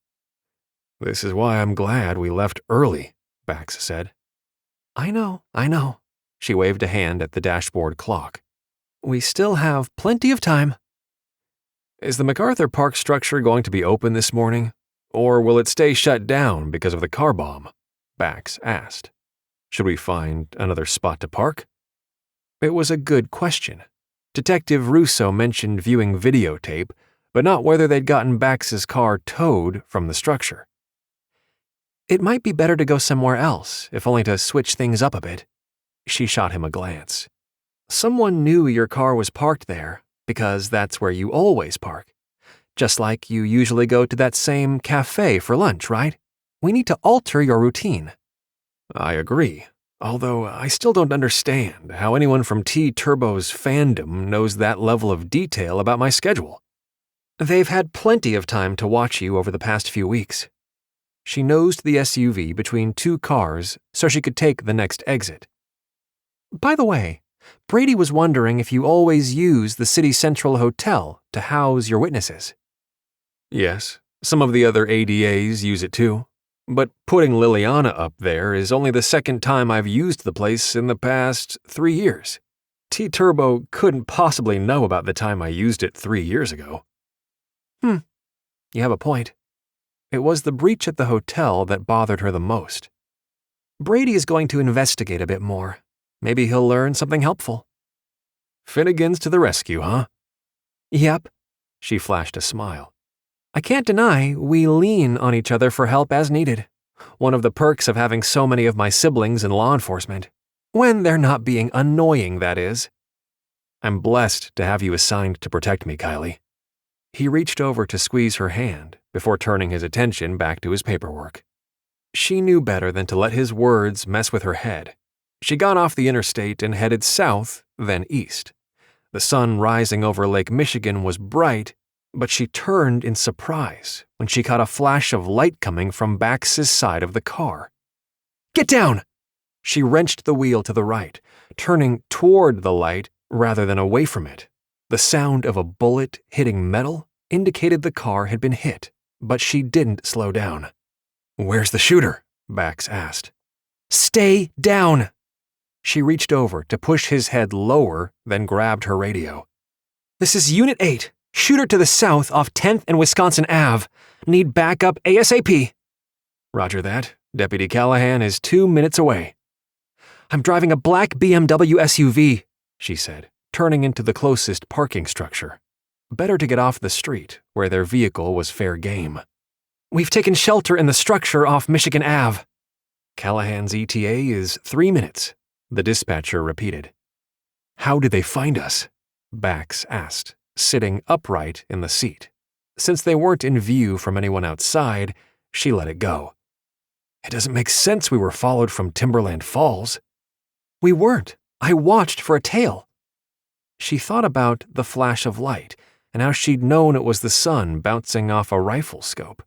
This is why I'm glad we left early, Bax said. I know. She waved a hand at the dashboard clock. We still have plenty of time. Is the MacArthur Park structure going to be open this morning, or will it stay shut down because of the car bomb? Bax asked. Should we find another spot to park? It was a good question. Detective Russo mentioned viewing videotape, but not whether they'd gotten Bax's car towed from the structure. It might be better to go somewhere else, if only to switch things up a bit. She shot him a glance. Someone knew your car was parked there, because that's where you always park. Just like you usually go to that same cafe for lunch, right? We need to alter your routine. I agree, although I still don't understand how anyone from T-Turbo's fandom knows that level of detail about my schedule. They've had plenty of time to watch you over the past few weeks. She nosed the SUV between 2 cars so she could take the next exit. By the way, Brady was wondering if you always use the City Central Hotel to house your witnesses. Yes, some of the other ADAs use it too, but putting Liliana up there is only the second time I've used the place in the past 3 years. T-Turbo couldn't possibly know about the time I used it 3 years ago. You have a point. It was the breach at the hotel that bothered her the most. Brady is going to investigate a bit more. Maybe he'll learn something helpful. Finnegan's to the rescue, huh? Yep. She flashed a smile. I can't deny we lean on each other for help as needed. One of the perks of having so many of my siblings in law enforcement. When they're not being annoying, that is. I'm blessed to have you assigned to protect me, Kyleigh. He reached over to squeeze her hand before turning his attention back to his paperwork. She knew better than to let his words mess with her head. She got off the interstate and headed south, then east. The sun rising over Lake Michigan was bright, but she turned in surprise when she caught a flash of light coming from Bax's side of the car. Get down! She wrenched the wheel to the right, turning toward the light rather than away from it. The sound of a bullet hitting metal indicated the car had been hit, but she didn't slow down. Where's the shooter? Bax asked. Stay down! She reached over to push his head lower, then grabbed her radio. This is Unit 8. Shooter to the south off 10th and Wisconsin Ave. Need backup ASAP. Roger that. Deputy Callahan is 2 minutes away. I'm driving a black BMW SUV, she said, turning into the closest parking structure. Better to get off the street, where their vehicle was fair game. We've taken shelter in the structure off Michigan Ave. Callahan's ETA is 3 minutes, the dispatcher repeated. How did they find us? Bax asked, sitting upright in the seat. Since they weren't in view from anyone outside, she let it go. It doesn't make sense we were followed from Timberland Falls. We weren't. I watched for a tail. She thought about the flash of light and how she'd known it was the sun bouncing off a rifle scope.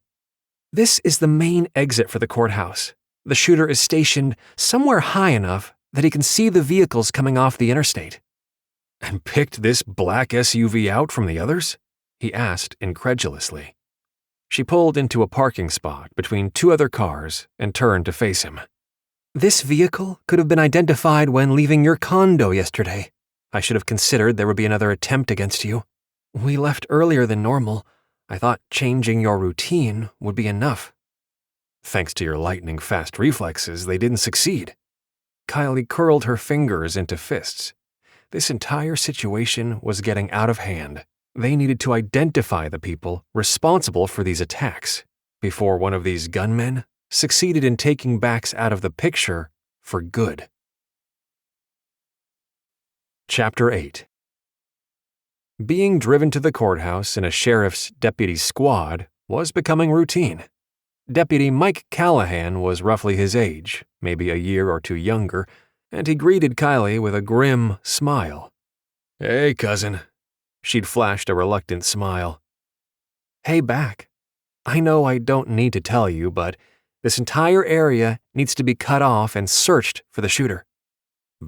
This is the main exit for the courthouse. The shooter is stationed somewhere high enough that he can see the vehicles coming off the interstate. And picked this black SUV out from the others? He asked incredulously. She pulled into a parking spot between two other cars and turned to face him. This vehicle could have been identified when leaving your condo yesterday. I should have considered there would be another attempt against you. We left earlier than normal. I thought changing your routine would be enough. Thanks to your lightning-fast reflexes, they didn't succeed. Kyleigh curled her fingers into fists. This entire situation was getting out of hand. They needed to identify the people responsible for these attacks before one of these gunmen succeeded in taking Bax out of the picture for good. Chapter 8. Being driven to the courthouse in a sheriff's deputy squad was becoming routine. Deputy Mike Callahan was roughly his age, maybe a year or two younger, and he greeted Kyleigh with a grim smile. "Hey, cousin." She'd flashed a reluctant smile. Hey, Back. I know I don't need to tell you, but this entire area needs to be cut off and searched for the shooter.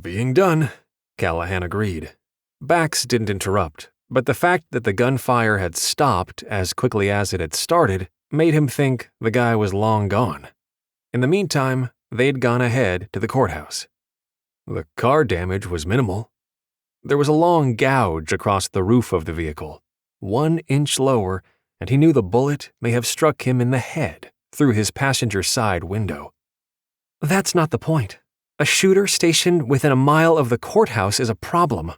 Being done, Callahan agreed. Bax didn't interrupt, but the fact that the gunfire had stopped as quickly as it had started made him think the guy was long gone. In the meantime, they'd gone ahead to the courthouse. The car damage was minimal. There was a long gouge across the roof of the vehicle, 1 inch lower, and he knew the bullet may have struck him in the head through his passenger side window. That's not the point. A shooter stationed within a mile of the courthouse is a problem.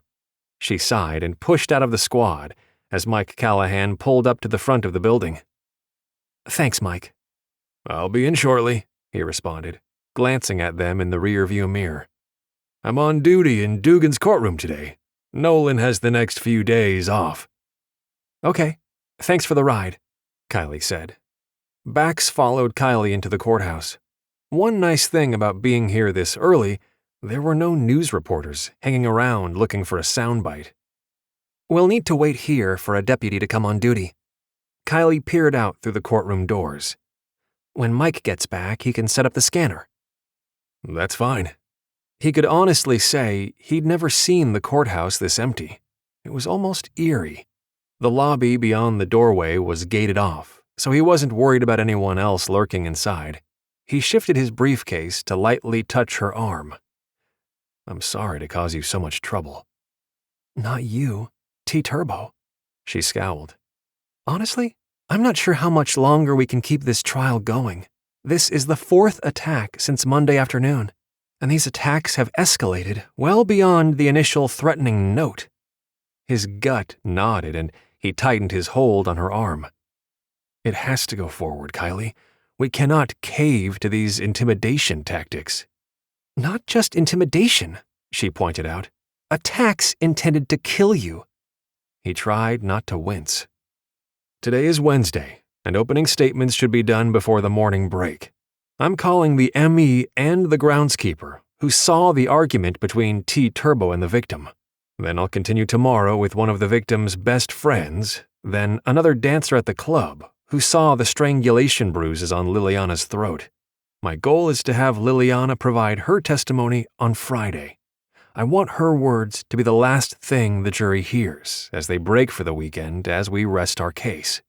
She sighed and pushed out of the squad as Mike Callahan pulled up to the front of the building. Thanks, Mike. I'll be in shortly, he responded, glancing at them in the rearview mirror. I'm on duty in Dugan's courtroom today. Nolan has the next few days off. Okay, thanks for the ride, Kyleigh said. Bax followed Kyleigh into the courthouse. One nice thing about being here this early, there were no news reporters hanging around looking for a soundbite. We'll need to wait here for a deputy to come on duty. Kyleigh peered out through the courtroom doors. When Mike gets back, he can set up the scanner. That's fine. He could honestly say he'd never seen the courthouse this empty. It was almost eerie. The lobby beyond the doorway was gated off, so he wasn't worried about anyone else lurking inside. He shifted his briefcase to lightly touch her arm. I'm sorry to cause you so much trouble. Not you, T-Turbo. She scowled. Honestly, I'm not sure how much longer we can keep this trial going. This is the 4th attack since Monday afternoon, and these attacks have escalated well beyond the initial threatening note. His gut nodded and he tightened his hold on her arm. It has to go forward, Kyleigh. We cannot cave to these intimidation tactics. Not just intimidation, she pointed out. Attacks intended to kill you. He tried not to wince. Today is Wednesday, and opening statements should be done before the morning break. I'm calling the ME and the groundskeeper, who saw the argument between T-Turbo and the victim. Then I'll continue tomorrow with one of the victim's best friends, then another dancer at the club who saw the strangulation bruises on Liliana's throat. My goal is to have Liliana provide her testimony on Friday. I want her words to be the last thing the jury hears as they break for the weekend as we rest our case.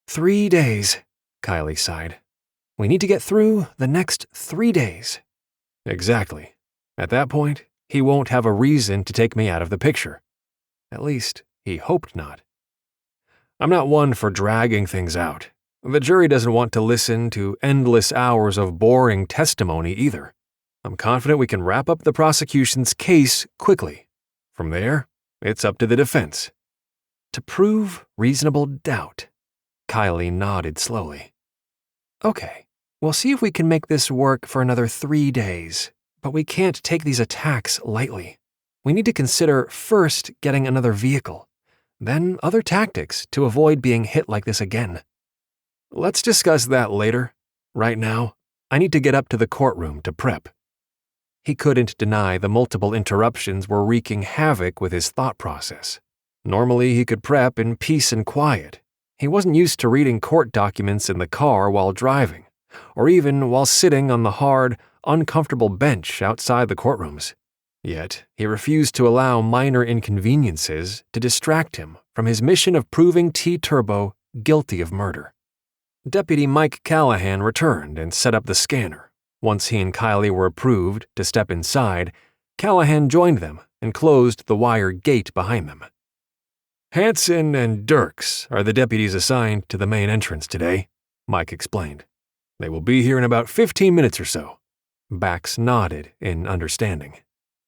3 days, Kyleigh sighed. We need to get through the next 3 days. Exactly. At that point, he won't have a reason to take me out of the picture. At least, he hoped not. I'm not one for dragging things out. The jury doesn't want to listen to endless hours of boring testimony either. I'm confident we can wrap up the prosecution's case quickly. From there, it's up to the defense. To prove reasonable doubt, Kyleigh nodded slowly. Okay, we'll see if we can make this work for another 3 days, but we can't take these attacks lightly. We need to consider first getting another vehicle, then other tactics to avoid being hit like this again. Let's discuss that later. Right now, I need to get up to the courtroom to prep. He couldn't deny the multiple interruptions were wreaking havoc with his thought process. Normally, he could prep in peace and quiet. He wasn't used to reading court documents in the car while driving, or even while sitting on the hard, uncomfortable bench outside the courtrooms. Yet, he refused to allow minor inconveniences to distract him from his mission of proving T. Turbo guilty of murder. Deputy Mike Callahan returned and set up the scanner. Once he and Kyleigh were approved to step inside, Callahan joined them and closed the wire gate behind them. "Hanson and Dirks are the deputies assigned to the main entrance today," Mike explained. "They will be here in about 15 minutes or so." Bax nodded in understanding.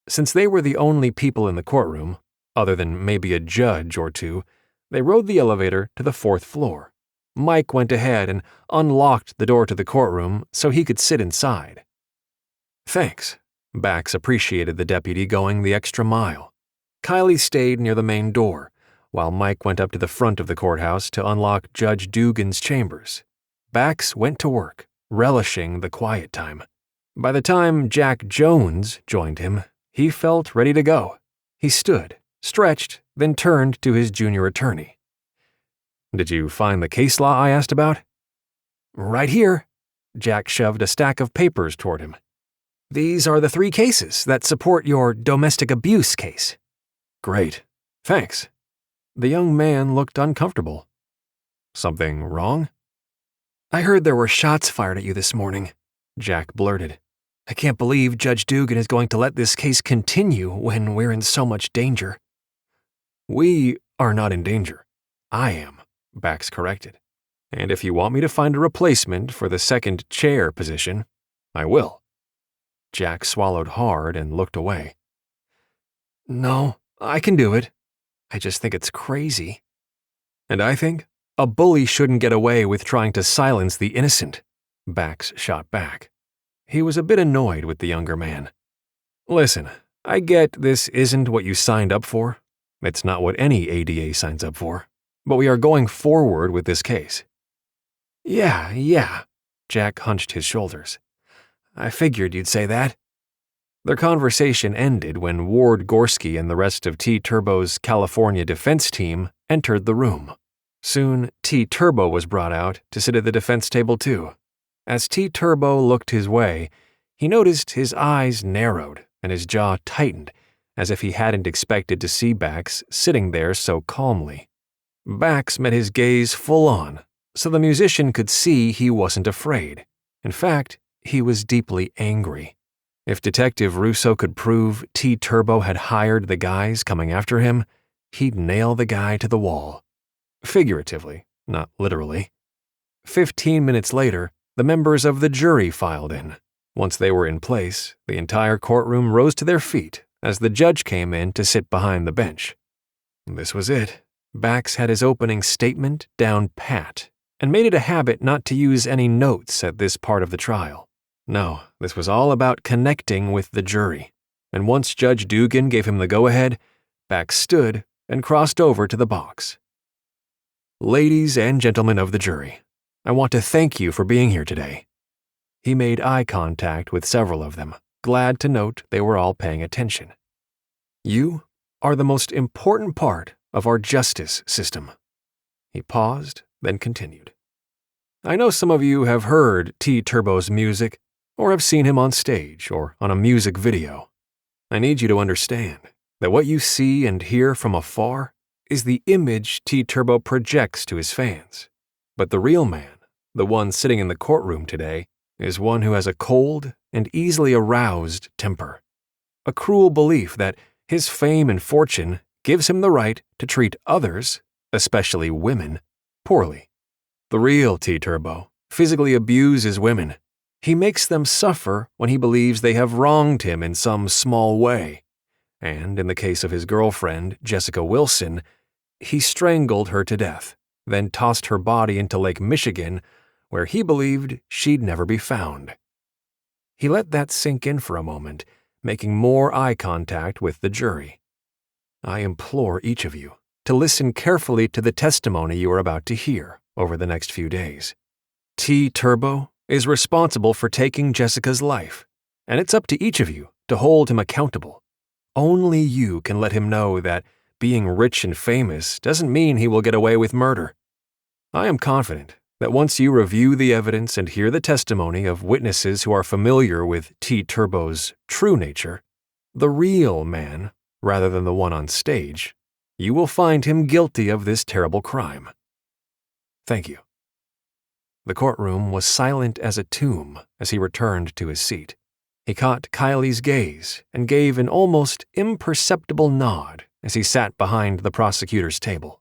Since they were the only people in the courtroom, other than maybe a judge or two, they rode the elevator to the 4th floor. Mike went ahead and unlocked the door to the courtroom so he could sit inside. "Thanks." Bax appreciated the deputy going the extra mile. Kyleigh stayed near the main door, while Mike went up to the front of the courthouse to unlock Judge Dugan's chambers. Bax went to work, relishing the quiet time. By the time Jack Jones joined him, he felt ready to go. He stood, stretched, then turned to his junior attorney. "Did you find the case law I asked about?" "Right here." Jack shoved a stack of papers toward him. "These are the 3 cases that support your domestic abuse case." "Great. Thanks." The young man looked uncomfortable. "Something wrong?" "I heard there were shots fired at you this morning," Jack blurted. "I can't believe Judge Dugan is going to let this case continue when we're in so much danger." "We are not in danger. I am," Bax corrected. "And if you want me to find a replacement for the second chair position, I will." Jack swallowed hard and looked away. "No, I can do it. I just think it's crazy." "And I think a bully shouldn't get away with trying to silence the innocent," Bax shot back. He was a bit annoyed with the younger man. "Listen, I get this isn't what you signed up for. It's not what any ADA signs up for. But we are going forward with this case." Yeah, Jack hunched his shoulders. "I figured you'd say that." Their conversation ended when Ward Gorski and the rest of T. Turbo's California defense team entered the room. Soon, T. Turbo was brought out to sit at the defense table too. As T. Turbo looked his way, he noticed his eyes narrowed and his jaw tightened, as if he hadn't expected to see Bax sitting there so calmly. Bax met his gaze full on, so the musician could see he wasn't afraid. In fact, he was deeply angry. If Detective Russo could prove T. Turbo had hired the guys coming after him, he'd nail the guy to the wall. Figuratively, not literally. 15 minutes later, the members of the jury filed in. Once they were in place, the entire courtroom rose to their feet as the judge came in to sit behind the bench. This was it. Bax had his opening statement down pat, and made it a habit not to use any notes at this part of the trial. No, this was all about connecting with the jury. And once Judge Dugan gave him the go-ahead, Bax stood and crossed over to the box. "Ladies and gentlemen of the jury, I want to thank you for being here today." He made eye contact with several of them, glad to note they were all paying attention. "You are the most important part of our justice system." He paused, then continued. "I know some of you have heard T. Turbo's music, or have seen him on stage or on a music video. I need you to understand that what you see and hear from afar is the image T. Turbo projects to his fans. But the real man, the one sitting in the courtroom today, is one who has a cold and easily aroused temper. A cruel belief that his fame and fortune gives him the right to treat others, especially women, poorly. The real T. Turbo physically abuses women. He makes them suffer when he believes they have wronged him in some small way. And in the case of his girlfriend, Jessica Wilson, he strangled her to death, then tossed her body into Lake Michigan, where he believed she'd never be found. He let that sink in for a moment, making more eye contact with the jury. I implore each of you to listen carefully to the testimony you are about to hear over the next few days. T. Turbo is responsible for taking Jessica's life, and it's up to each of you to hold him accountable. Only you can let him know that being rich and famous doesn't mean he will get away with murder. I am confident that once you review the evidence and hear the testimony of witnesses who are familiar with T. Turbo's true nature, the real man, rather than the one on stage, you will find him guilty of this terrible crime. Thank you." The courtroom was silent as a tomb as he returned to his seat. He caught Kyleigh's gaze and gave an almost imperceptible nod as he sat behind the prosecutor's table.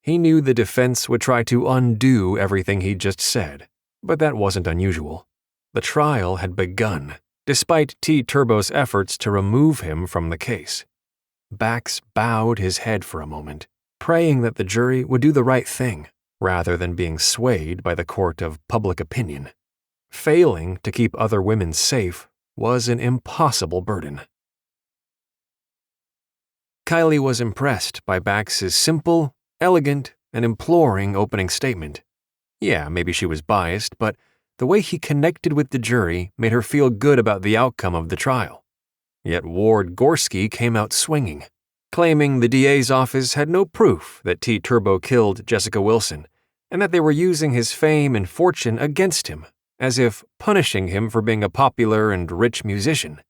He knew the defense would try to undo everything he'd just said, but that wasn't unusual. The trial had begun, despite T. Turbo's efforts to remove him from the case. Bax bowed his head for a moment, praying that the jury would do the right thing, rather than being swayed by the court of public opinion. Failing to keep other women safe was an impossible burden. Kyleigh was impressed by Bax's simple, elegant, and imploring opening statement. Yeah, maybe she was biased, but the way he connected with the jury made her feel good about the outcome of the trial. Yet Ward Gorski came out swinging, claiming the DA's office had no proof that T. Turbo killed Jessica Wilson, and that they were using his fame and fortune against him, as if punishing him for being a popular and rich musician.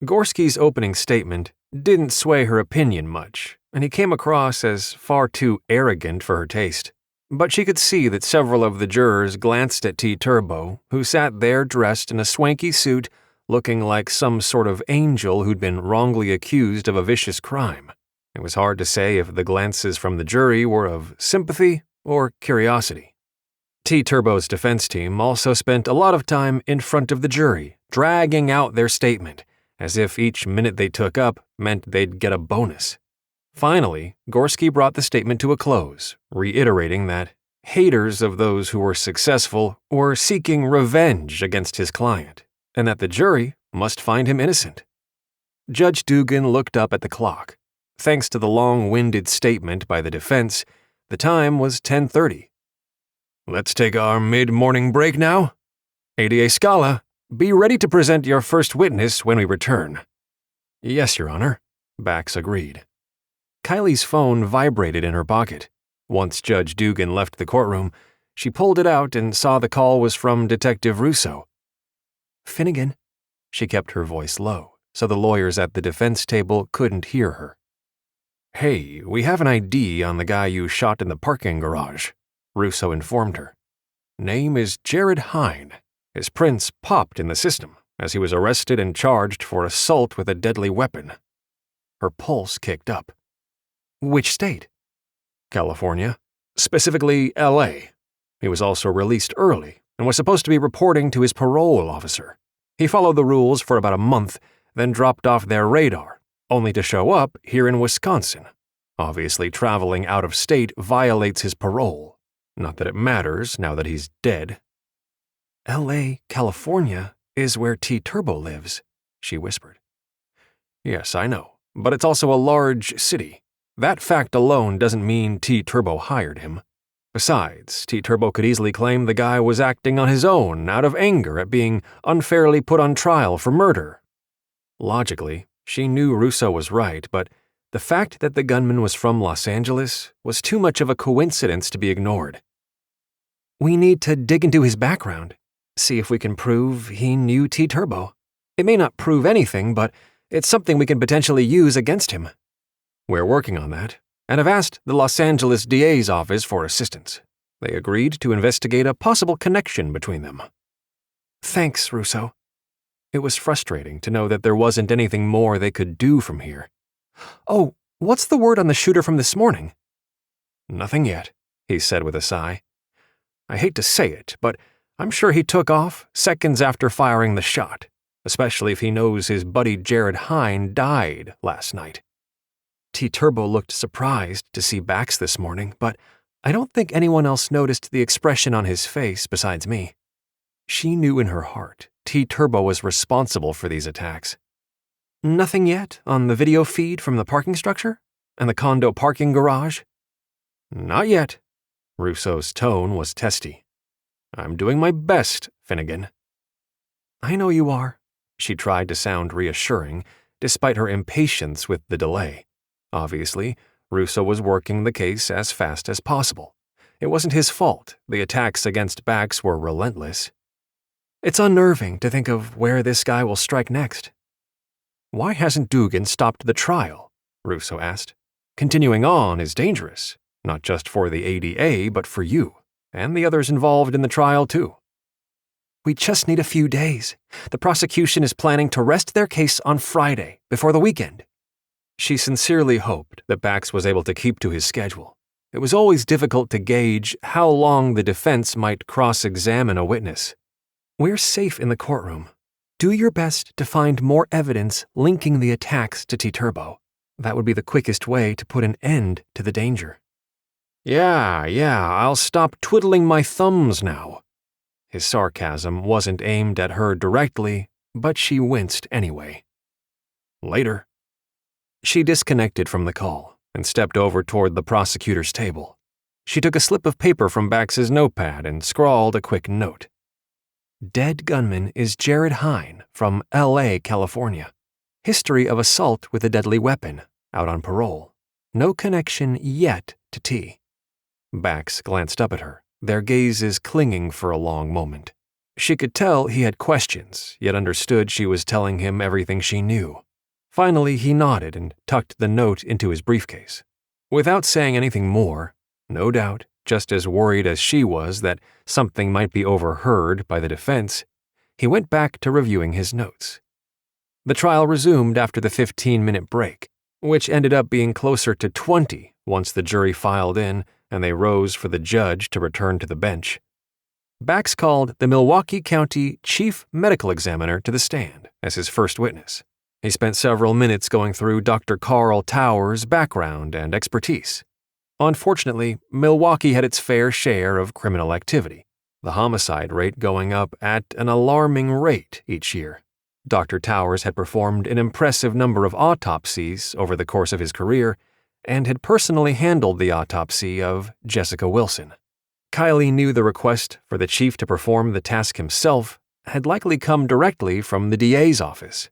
Gorski's opening statement didn't sway her opinion much, and he came across as far too arrogant for her taste. But she could see that several of the jurors glanced at T. Turbo, who sat there dressed in a swanky suit, looking like some sort of angel who'd been wrongly accused of a vicious crime. It was hard to say if the glances from the jury were of sympathy or curiosity. T. Turbo's defense team also spent a lot of time in front of the jury, dragging out their statement, as if each minute they took up meant they'd get a bonus. Finally, Gorski brought the statement to a close, reiterating that haters of those who were successful were seeking revenge against his client, and that the jury must find him innocent. Judge Dugan looked up at the clock. Thanks to the long-winded statement by the defense, the time was 10:30. "Let's take our mid-morning break now. ADA Scala, be ready to present your first witness when we return." "Yes, Your Honor," Bax agreed. Kyleigh's phone vibrated in her pocket. Once Judge Dugan left the courtroom, she pulled it out and saw the call was from Detective Russo. "Finnegan." She kept her voice low, so the lawyers at the defense table couldn't hear her. "Hey, we have an ID on the guy you shot in the parking garage," Russo informed her. "Name is Jared Hine. His prints popped in the system, as he was arrested and charged for assault with a deadly weapon." Her pulse kicked up. "Which state?" "California. Specifically, LA. He was also released early and was supposed to be reporting to his parole officer. He followed the rules for about a month, then dropped off their radar, only to show up here in Wisconsin. Obviously, traveling out of state violates his parole. Not that it matters now that he's dead." "LA, California, is where T. Turbo lives," she whispered. "Yes, I know, but it's also a large city. That fact alone doesn't mean T. Turbo hired him. Besides, T. Turbo could easily claim the guy was acting on his own out of anger at being unfairly put on trial for murder." Logically, she knew Russo was right, but the fact that the gunman was from Los Angeles was too much of a coincidence to be ignored. "We need to dig into his background, see if we can prove he knew T. Turbo. It may not prove anything, but it's something we can potentially use against him." "We're working on that, and have asked the Los Angeles DA's office for assistance. They agreed to investigate a possible connection between them." "Thanks, Russo." It was frustrating to know that there wasn't anything more they could do from here. "Oh, what's the word on the shooter from this morning?" "Nothing yet," he said with a sigh. "I hate to say it, but I'm sure he took off seconds after firing the shot, especially if he knows his buddy Jared Hine died last night." T. Turbo looked surprised to see Bax this morning, but I don't think anyone else noticed the expression on his face besides me. She knew in her heart T. Turbo was responsible for these attacks. "Nothing yet on the video feed from the parking structure? And the condo parking garage?" "Not yet." Russo's tone was testy. "I'm doing my best, Finnegan." "I know you are. She tried to sound reassuring, despite her impatience with the delay. Obviously, Russo was working the case as fast as possible. It wasn't his fault. The attacks against Bax were relentless. It's unnerving to think of where this guy will strike next. Why hasn't Dugan stopped the trial? Russo asked. Continuing on is dangerous, not just for the ADA, but for you, and the others involved in the trial too. We just need a few days. The prosecution is planning to rest their case on Friday, before the weekend. She sincerely hoped that Bax was able to keep to his schedule. It was always difficult to gauge how long the defense might cross-examine a witness. We're safe in the courtroom. Do your best to find more evidence linking the attacks to T-Turbo. That would be the quickest way to put an end to the danger. Yeah, I'll stop twiddling my thumbs now. His sarcasm wasn't aimed at her directly, but she winced anyway. Later. She disconnected from the call and stepped over toward the prosecutor's table. She took a slip of paper from Bax's notepad and scrawled a quick note. Dead gunman is Jared Hine from L.A., California. History of assault with a deadly weapon, out on parole. No connection yet to T. Bax glanced up at her, their gazes clinging for a long moment. She could tell he had questions, yet understood she was telling him everything she knew. Finally, he nodded and tucked the note into his briefcase. Without saying anything more, no doubt, just as worried as she was that something might be overheard by the defense, he went back to reviewing his notes. The trial resumed after the 15-minute break, which ended up being closer to 20 once the jury filed in and they rose for the judge to return to the bench. Bax called the Milwaukee County Chief Medical Examiner to the stand as his first witness. He spent several minutes going through Dr. Carl Towers' background and expertise. Unfortunately, Milwaukee had its fair share of criminal activity, the homicide rate going up at an alarming rate each year. Dr. Towers had performed an impressive number of autopsies over the course of his career and had personally handled the autopsy of Jessica Wilson. Kyleigh knew the request for the chief to perform the task himself had likely come directly from the DA's office.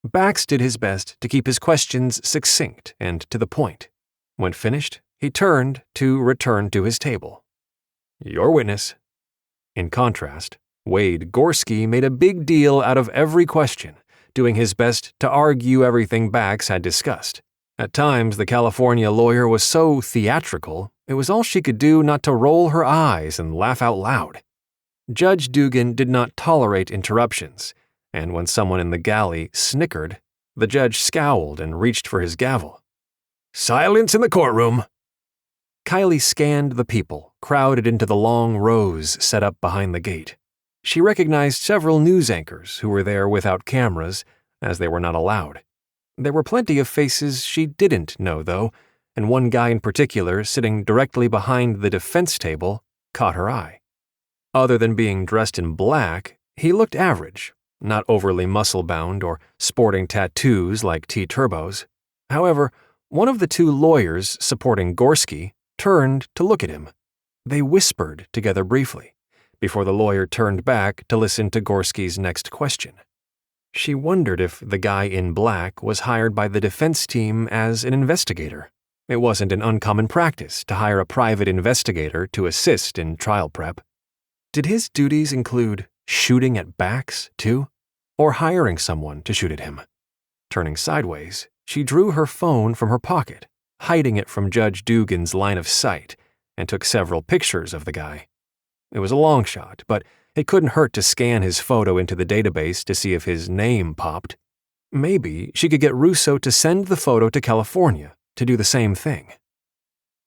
Bax did his best to keep his questions succinct and to the point. When finished, he turned to return to his table. Your witness. In contrast, Wade Gorski made a big deal out of every question, doing his best to argue everything Bax had discussed. At times, the California lawyer was so theatrical, it was all she could do not to roll her eyes and laugh out loud. Judge Dugan did not tolerate interruptions, and when someone in the galley snickered, the judge scowled and reached for his gavel. Silence in the courtroom! Kyleigh scanned the people crowded into the long rows set up behind the gate. She recognized several news anchors who were there without cameras, as they were not allowed. There were plenty of faces she didn't know, though, and one guy in particular, sitting directly behind the defense table, caught her eye. Other than being dressed in black, he looked average, not overly muscle-bound or sporting tattoos like T-Turbo's. However, one of the two lawyers supporting Gorski turned to look at him. They whispered together briefly, before the lawyer turned back to listen to Gorski's next question. She wondered if the guy in black was hired by the defense team as an investigator. It wasn't an uncommon practice to hire a private investigator to assist in trial prep. Did his duties include shooting at Bax, too? Or hiring someone to shoot at him? Turning sideways, she drew her phone from her pocket, hiding it from Judge Dugan's line of sight, and took several pictures of the guy. It was a long shot, but it couldn't hurt to scan his photo into the database to see if his name popped. Maybe she could get Russo to send the photo to California to do the same thing.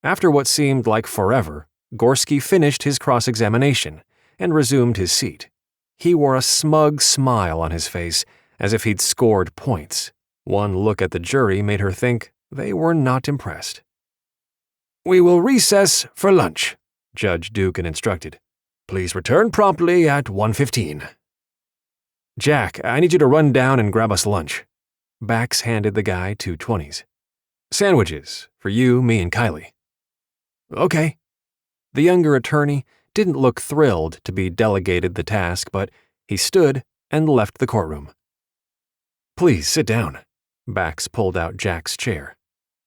After what seemed like forever, Gorski finished his cross-examination and resumed his seat. He wore a smug smile on his face, as if he'd scored points. One look at the jury made her think they were not impressed. We will recess for lunch, Judge Dugan instructed. Please return promptly at 1:15. Jack, I need you to run down and grab us lunch. Bax handed the guy 2 20s. Sandwiches, for you, me, and Kyleigh. Okay. The younger attorney didn't look thrilled to be delegated the task, but he stood and left the courtroom. Please sit down. Bax pulled out Jack's chair.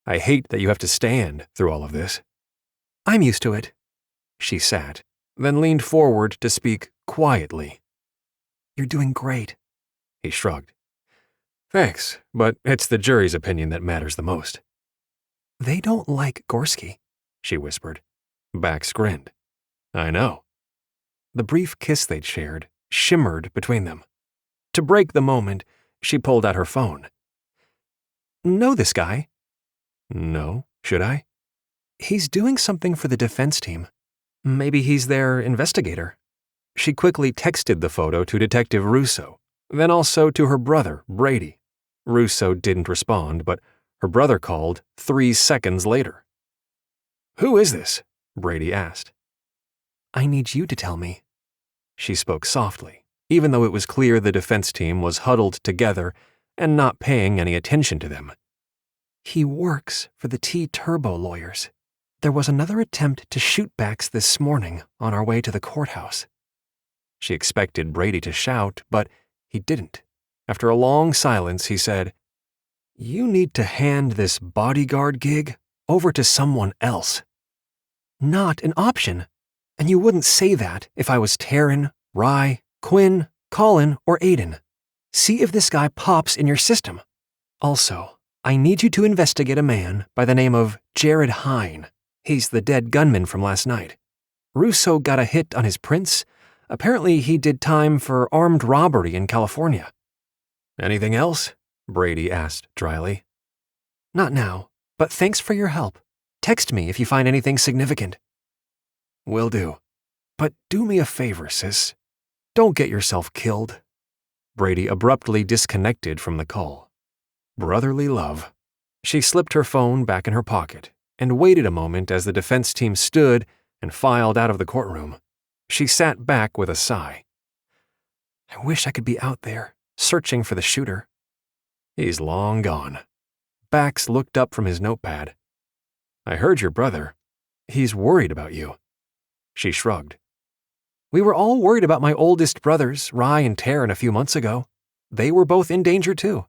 I hate that you have to stand through all of this. I'm used to it. She sat, then leaned forward to speak quietly. You're doing great. He shrugged. Thanks, but it's the jury's opinion that matters the most. They don't like Gorski, she whispered. Bax grinned. I know. The brief kiss they'd shared shimmered between them. To break the moment, she pulled out her phone. Know this guy? No, should I? He's doing something for the defense team. Maybe he's their investigator. She quickly texted the photo to Detective Russo, then also to her brother, Brady. Russo didn't respond, but her brother called 3 seconds later. Who is this? Brady asked. I need you to tell me. She spoke softly, even though it was clear the defense team was huddled together and not paying any attention to them. He works for the T-Turbo lawyers. There was another attempt to shoot Bax this morning on our way to the courthouse. She expected Brady to shout, but he didn't. After a long silence, he said, You need to hand this Bodyguard gig over to someone else. Not an option. And you wouldn't say that if I was Taryn, Rye, Quinn, Colin, or Aiden. See if this guy pops in your system. Also, I need you to investigate a man by the name of Jared Hine. He's the dead gunman from last night. Russo got a hit on his prints. Apparently he did time for armed robbery in California. Anything else? Brady asked dryly. Not now, but thanks for your help. Text me if you find anything significant. Will do. But do me a favor, sis. Don't get yourself killed. Brady abruptly disconnected from the call. Brotherly love. She slipped her phone back in her pocket and waited a moment as the defense team stood and filed out of the courtroom. She sat back with a sigh. I wish I could be out there, searching for the shooter. He's long gone. Bax looked up from his notepad. I heard your brother. He's worried about you. She shrugged. We were all worried about my oldest brothers, Rye and Taryn, a few months ago. They were both in danger too.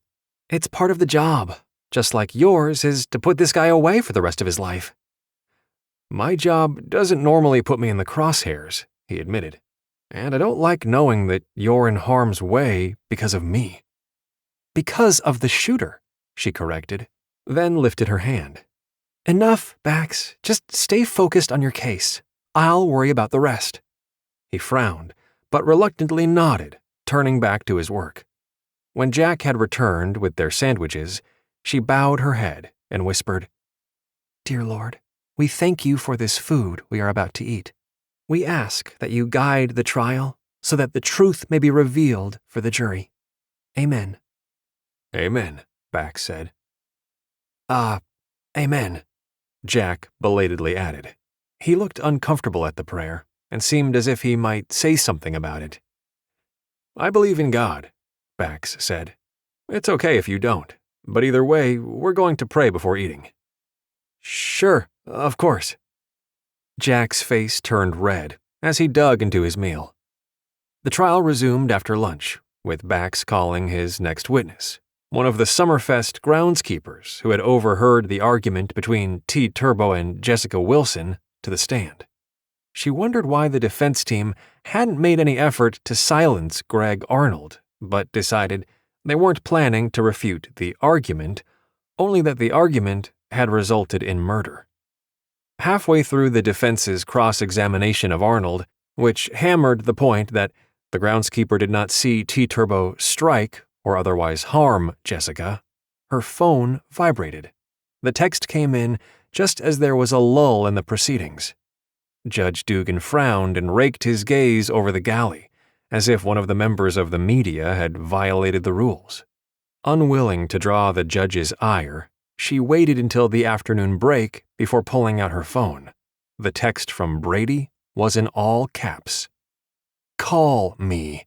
It's part of the job, just like yours is to put this guy away for the rest of his life. My job doesn't normally put me in the crosshairs, he admitted, and I don't like knowing that you're in harm's way because of me. Because of the shooter, she corrected, then lifted her hand. Enough, Bax. Just stay focused on your case. I'll worry about the rest. He frowned, but reluctantly nodded, turning back to his work. When Jack had returned with their sandwiches, she bowed her head and whispered, Dear Lord, we thank you for this food we are about to eat. We ask that you guide the trial so that the truth may be revealed for the jury. Amen. Amen, Bax said. Amen, Jack belatedly added. He looked uncomfortable at the prayer and seemed as if he might say something about it. I believe in God, Bax said. It's okay if you don't, but either way, we're going to pray before eating. Sure, of course. Jack's face turned red as he dug into his meal. The trial resumed after lunch, with Bax calling his next witness, one of the Summerfest groundskeepers who had overheard the argument between T-Turbo and Jessica Wilson, to the stand. She wondered why the defense team hadn't made any effort to silence Greg Arnold, but decided they weren't planning to refute the argument, only that the argument had resulted in murder. Halfway through the defense's cross-examination of Arnold, which hammered the point that the groundskeeper did not see T-Turbo strike or otherwise harm Jessica, her phone vibrated. The text came in just as there was a lull in the proceedings. Judge Dugan frowned and raked his gaze over the galley, as if one of the members of the media had violated the rules. Unwilling to draw the judge's ire, she waited until the afternoon break before pulling out her phone. The text from Brady was in all caps. Call me.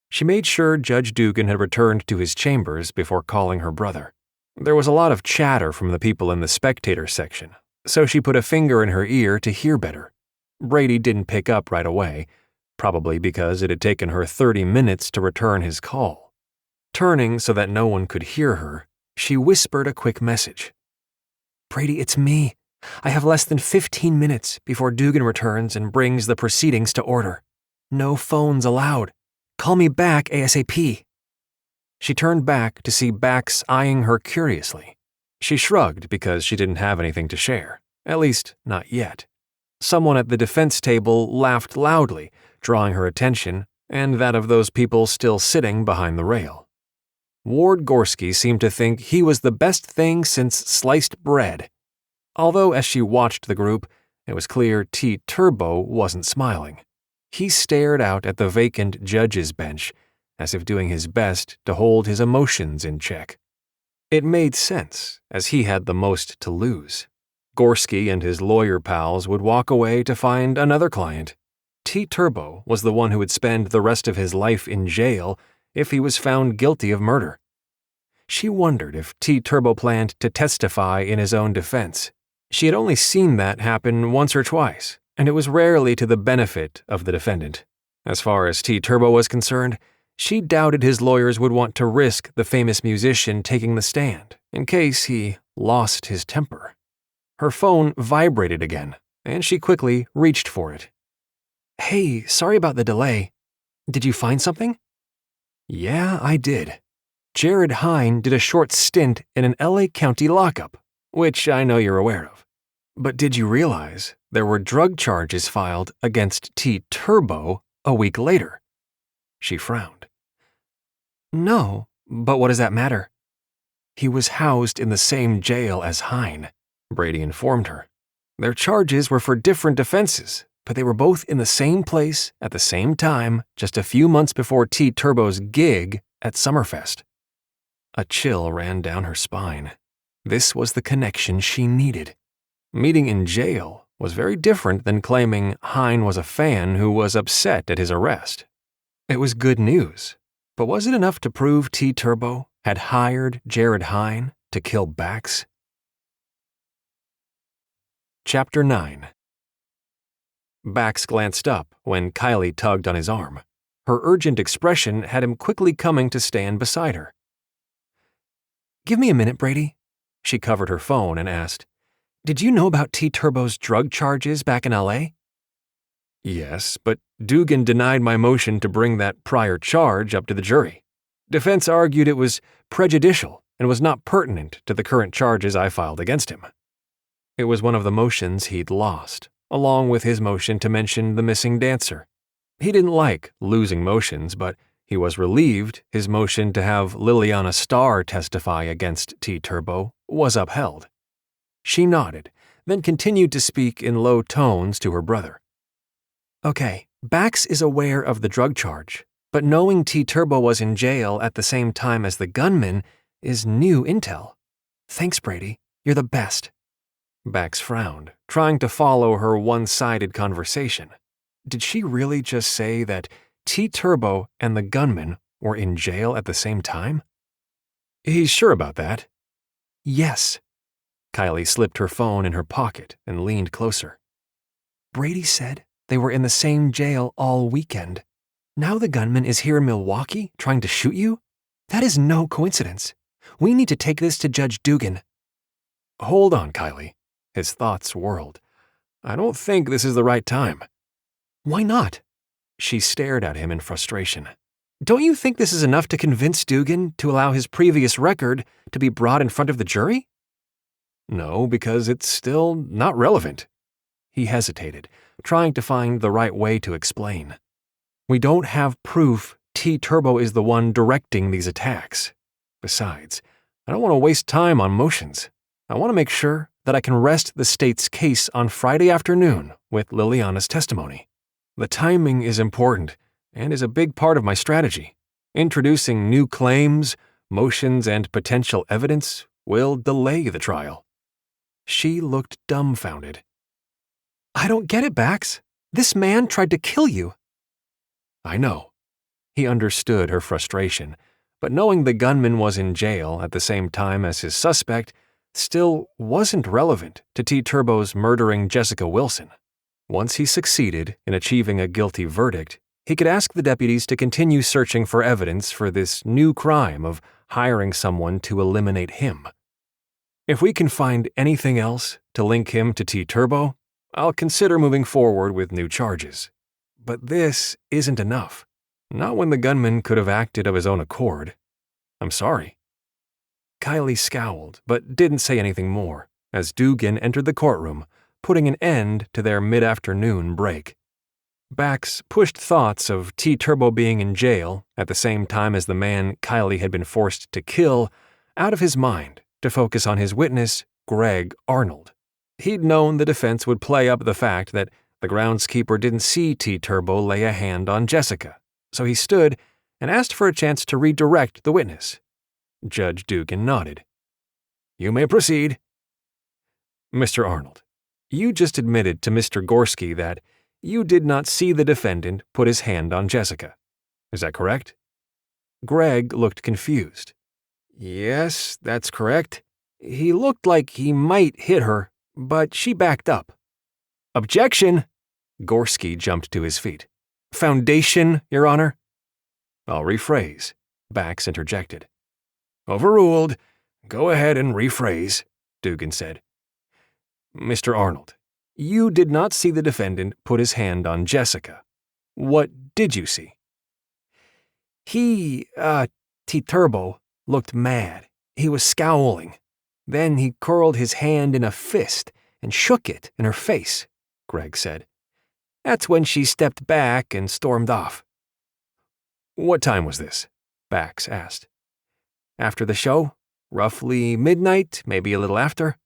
She made sure Judge Dugan had returned to his chambers before calling her brother. There was a lot of chatter from the people in the spectator section, so she put a finger in her ear to hear better. Brady didn't pick up right away, probably because it had taken her 30 minutes to return his call. Turning so that no one could hear her, she whispered a quick message. Brady, it's me. I have less than 15 minutes before Dugan returns and brings the proceedings to order. No phones allowed. Call me back ASAP. She turned back to see Bax eyeing her curiously. She shrugged because she didn't have anything to share, at least not yet. Someone at the defense table laughed loudly, drawing her attention and that of those people still sitting behind the rail. Ward Gorski seemed to think he was the best thing since sliced bread. Although as she watched the group, it was clear T. Turbo wasn't smiling. He stared out at the vacant judge's bench, as if doing his best to hold his emotions in check. It made sense, as he had the most to lose. Gorski and his lawyer pals would walk away to find another client. T. Turbo was the one who would spend the rest of his life in jail if he was found guilty of murder. She wondered if T. Turbo planned to testify in his own defense. She had only seen that happen once or twice, and it was rarely to the benefit of the defendant. As far as T. Turbo was concerned, she doubted his lawyers would want to risk the famous musician taking the stand in case he lost his temper. Her phone vibrated again, and she quickly reached for it. Hey, sorry about the delay. Did you find something? Yeah, I did. Jared Hine did a short stint in an LA County lockup, which I know you're aware of. But did you realize there were drug charges filed against T. Turbo a week later? She frowned. No, but what does that matter? He was housed in the same jail as Hine, Brady informed her. Their charges were for different offenses, but they were both in the same place at the same time just a few months before T. Turbo's gig at Summerfest. A chill ran down her spine. This was the connection she needed. Meeting in jail was very different than claiming Hine was a fan who was upset at his arrest. It was good news, but was it enough to prove T. Turbo had hired Jared Hine to kill Bax? Chapter 9. Bax glanced up when Kyleigh tugged on his arm. Her urgent expression had him quickly coming to stand beside her. Give me a minute, Brady. She covered her phone and asked, Did you know about T. Turbo's drug charges back in LA? Yes, but Dugan denied my motion to bring that prior charge up to the jury. Defense argued it was prejudicial and was not pertinent to the current charges I filed against him. It was one of the motions he'd lost, along with his motion to mention the missing dancer. He didn't like losing motions, but he was relieved his motion to have Liliana Starr testify against T. Turbo was upheld. She nodded, then continued to speak in low tones to her brother. Okay, Bax is aware of the drug charge, but knowing T. Turbo was in jail at the same time as the gunman is new intel. Thanks, Brady. You're the best. Bax frowned, trying to follow her one-sided conversation. Did she really just say that T. Turbo and the gunman were in jail at the same time? He's sure about that? Yes. Kyleigh slipped her phone in her pocket and leaned closer. Brady said they were in the same jail all weekend. Now the gunman is here in Milwaukee trying to shoot you? That is no coincidence. We need to take this to Judge Dugan. Hold on, Kyleigh. His thoughts whirled. I don't think this is the right time. Why not? She stared at him in frustration. Don't you think this is enough to convince Dugan to allow his previous record to be brought in front of the jury? No, because it's still not relevant. He hesitated, trying to find the right way to explain. We don't have proof T. Turbo is the one directing these attacks. Besides, I don't want to waste time on motions. I want to make sure that I can rest the state's case on Friday afternoon with Liliana's testimony. The timing is important and is a big part of my strategy. Introducing new claims, motions, and potential evidence will delay the trial. She looked dumbfounded. I don't get it, Bax. This man tried to kill you. I know. He understood her frustration, but knowing the gunman was in jail at the same time as his suspect still wasn't relevant to T. Turbo's murdering Jessica Wilson. Once he succeeded in achieving a guilty verdict, He could ask the deputies to continue searching for evidence for this new crime of hiring someone to eliminate him. If we can find anything else to link him to T-Turbo, I'll consider moving forward with new charges. But this isn't enough. Not when the gunman could have acted of his own accord. I'm sorry. Kyleigh scowled, but didn't say anything more, as Dugan entered the courtroom, putting an end to their mid-afternoon break. Bax pushed thoughts of T-Turbo being in jail at the same time as the man Kyleigh had been forced to kill out of his mind to focus on his witness, Greg Arnold. He'd known the defense would play up the fact that the groundskeeper didn't see T-Turbo lay a hand on Jessica, so he stood and asked for a chance to redirect the witness. Judge Dugan nodded. You may proceed. Mr. Arnold, you just admitted to Mr. Gorski that you did not see the defendant put his hand on Jessica. Is that correct? Greg looked confused. Yes, that's correct. He looked like he might hit her, but she backed up. Objection! Gorski jumped to his feet. Foundation, Your Honor. I'll rephrase, Bax interjected. Overruled. Go ahead and rephrase, Dugan said. Mr. Arnold, you did not see the defendant put his hand on Jessica. What did you see? T-Turbo, looked mad. He was scowling. Then he curled his hand in a fist and shook it in her face, Greg said. That's when she stepped back and stormed off. What time was this? Bax asked. After the show? Roughly midnight, maybe a little after.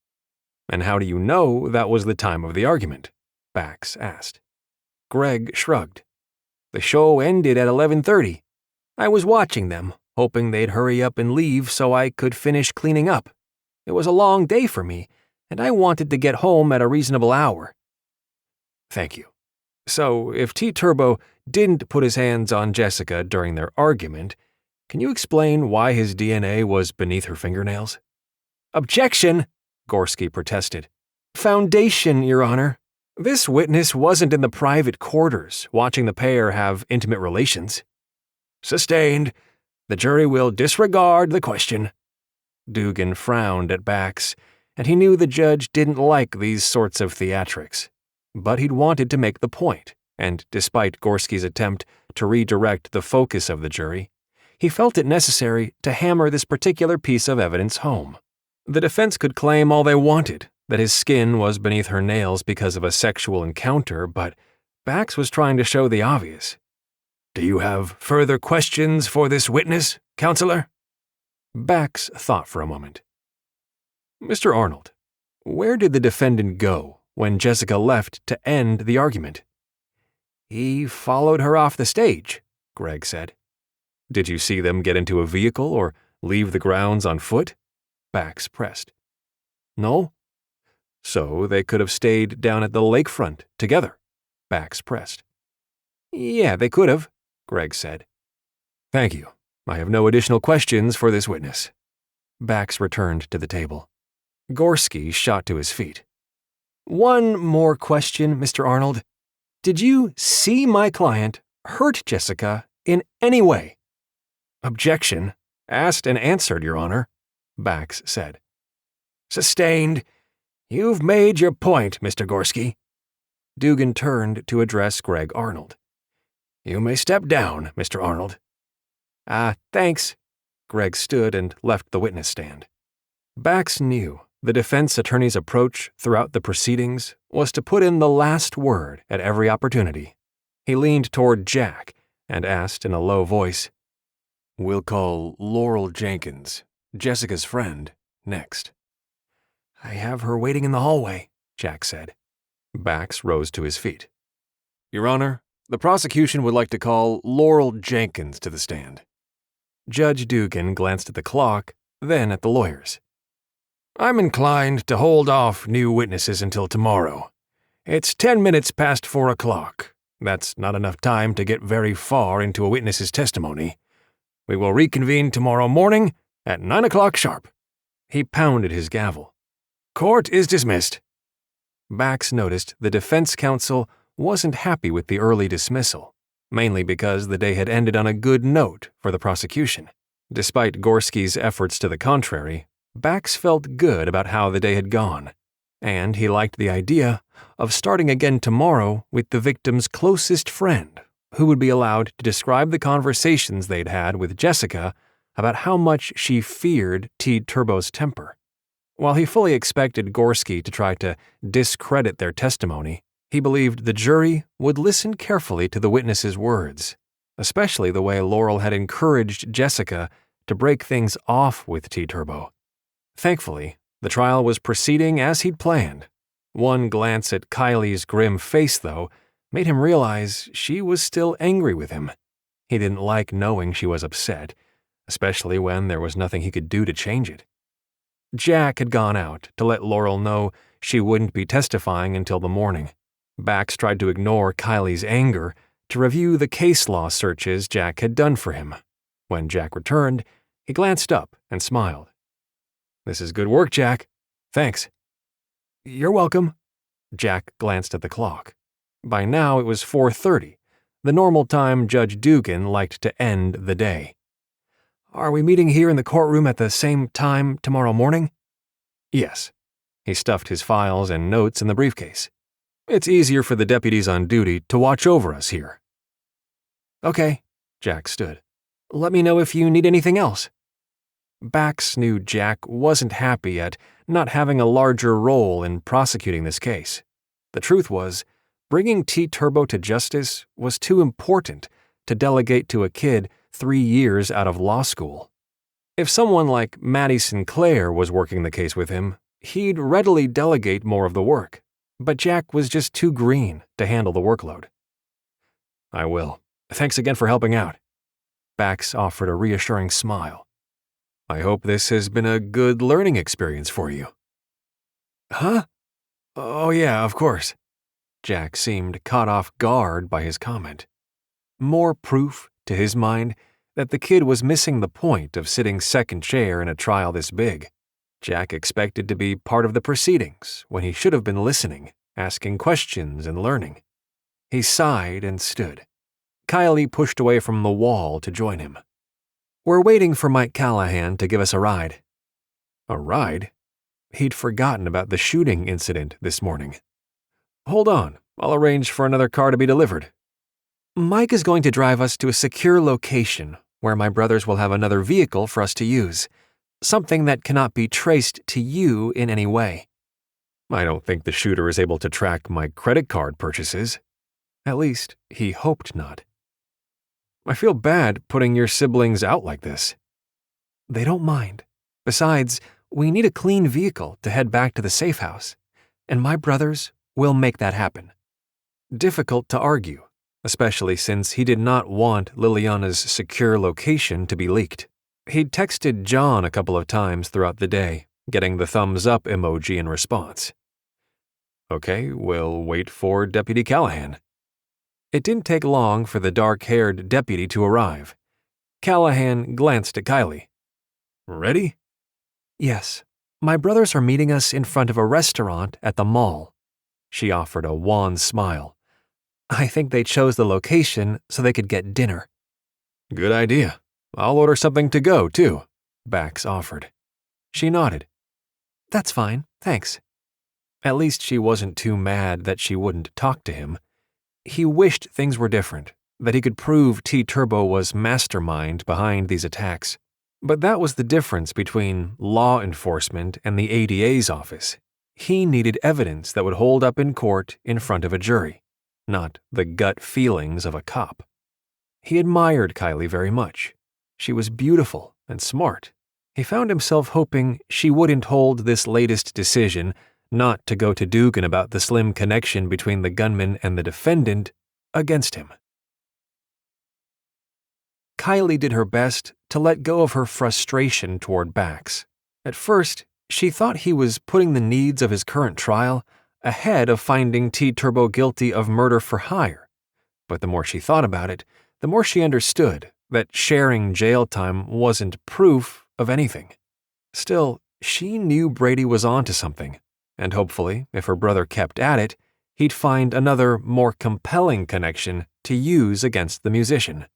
And how do you know that was the time of the argument? Bax asked. Greg shrugged. The show ended at 11:30. I was watching them, hoping they'd hurry up and leave so I could finish cleaning up. It was a long day for me, and I wanted to get home at a reasonable hour. Thank you. So, if T-Turbo didn't put his hands on Jessica during their argument, can you explain why his DNA was beneath her fingernails? Objection! Gorski protested. Foundation, Your Honor. This witness wasn't in the private quarters watching the pair have intimate relations. Sustained. The jury will disregard the question. Dugan frowned at Bax, and he knew the judge didn't like these sorts of theatrics. But he'd wanted to make the point, and despite Gorski's attempt to redirect the focus of the jury, he felt it necessary to hammer this particular piece of evidence home. The defense could claim all they wanted, that his skin was beneath her nails because of a sexual encounter, but Bax was trying to show the obvious. Do you have further questions for this witness, counselor? Bax thought for a moment. Mr. Arnold, where did the defendant go when Jessica left to end the argument? He followed her off the stage, Greg said. Did you see them get into a vehicle or leave the grounds on foot? Bax pressed. No. So they could have stayed down at the lakefront together, Bax pressed. Yeah, they could have, Greg said. Thank you. I have no additional questions for this witness. Bax returned to the table. Gorski shot to his feet. One more question, Mr. Arnold. Did you see my client hurt Jessica in any way? Objection. Asked and answered, Your Honor, Bax said. Sustained. You've made your point, Mr. Gorski. Dugan turned to address Greg Arnold. You may step down, Mr. Arnold. Thanks. Greg stood and left the witness stand. Bax knew the defense attorney's approach throughout the proceedings was to put in the last word at every opportunity. He leaned toward Jack and asked in a low voice, We'll call Laurel Jenkins, Jessica's friend, next. I have her waiting in the hallway, Jack said. Bax rose to his feet. Your Honor, the prosecution would like to call Laurel Jenkins to the stand. Judge Dugan glanced at the clock, then at the lawyers. I'm inclined to hold off new witnesses until tomorrow. It's 10 minutes past 4 o'clock. That's not enough time to get very far into a witness's testimony. We will reconvene tomorrow morning at 9 o'clock sharp. He pounded his gavel. Court is dismissed. Bax noticed the defense counsel wasn't happy with the early dismissal, mainly because the day had ended on a good note for the prosecution. Despite Gorski's efforts to the contrary, Bax felt good about how the day had gone, and he liked the idea of starting again tomorrow with the victim's closest friend, who would be allowed to describe the conversations they'd had with Jessica about how much she feared T. Turbo's temper. While he fully expected Gorski to try to discredit their testimony, he believed the jury would listen carefully to the witnesses' words, especially the way Laurel had encouraged Jessica to break things off with T. Turbo. Thankfully, the trial was proceeding as he'd planned. One glance at Kyleigh's grim face, though, made him realize she was still angry with him. He didn't like knowing she was upset, especially when there was nothing he could do to change it. Jack had gone out to let Laurel know she wouldn't be testifying until the morning. Bax tried to ignore Kyleigh's anger to review the case law searches Jack had done for him. When Jack returned, he glanced up and smiled. "This is good work, Jack. Thanks." "You're welcome." Jack glanced at the clock. By now it was 4:30, the normal time Judge Dugan liked to end the day. "Are we meeting here in the courtroom at the same time tomorrow morning?" "Yes." He stuffed his files and notes in the briefcase. "It's easier for the deputies on duty to watch over us here." "Okay." Jack stood. "Let me know if you need anything else." Bax knew Jack wasn't happy at not having a larger role in prosecuting this case. The truth was, bringing T. Turbo to justice was too important to delegate to a kid 3 years out of law school. If someone like Maddie Sinclair was working the case with him, he'd readily delegate more of the work, but Jack was just too green to handle the workload. "I will. Thanks again for helping out." Bax offered a reassuring smile. "I hope this has been a good learning experience for you." "Huh? Oh yeah, of course." Jack seemed caught off guard by his comment. More proof, to his mind, that the kid was missing the point of sitting second chair in a trial this big. Jack expected to be part of the proceedings when he should have been listening, asking questions and learning. He sighed and stood. Kyleigh pushed away from the wall to join him. "We're waiting for Mike Callahan to give us a ride." A ride? He'd forgotten about the shooting incident this morning. "Hold on, I'll arrange for another car to be delivered." "Mike is going to drive us to a secure location where my brothers will have another vehicle for us to use, something that cannot be traced to you in any way." "I don't think the shooter is able to track my credit card purchases." At least, he hoped not. "I feel bad putting your siblings out like this." "They don't mind. Besides, we need a clean vehicle to head back to the safe house, and my brothers will make that happen." Difficult to argue, especially since he did not want Liliana's secure location to be leaked. He'd texted John a couple of times throughout the day, getting the thumbs-up emoji in response. "Okay, we'll wait for Deputy Callahan." It didn't take long for the dark-haired deputy to arrive. Callahan glanced at Kyleigh. "Ready?" "Yes. My brothers are meeting us in front of a restaurant at the mall." She offered a wan smile. "I think they chose the location so they could get dinner." "Good idea. I'll order something to go, too," Bax offered. She nodded. "That's fine, thanks." At least she wasn't too mad that she wouldn't talk to him. He wished things were different, that he could prove T. Turbo was mastermind behind these attacks. But that was the difference between law enforcement and the ADA's office. He needed evidence that would hold up in court in front of a jury, not the gut feelings of a cop. He admired Kyleigh very much. She was beautiful and smart. He found himself hoping she wouldn't hold this latest decision not to go to Dugan about the slim connection between the gunman and the defendant against him. Kyleigh did her best to let go of her frustration toward Bax. At first, she thought he was putting the needs of his current trial ahead of finding T. Turbo guilty of murder for hire. But the more she thought about it, the more she understood that sharing jail time wasn't proof of anything. Still, she knew Brady was onto something, and hopefully, if her brother kept at it, he'd find another, more compelling connection to use against the musician.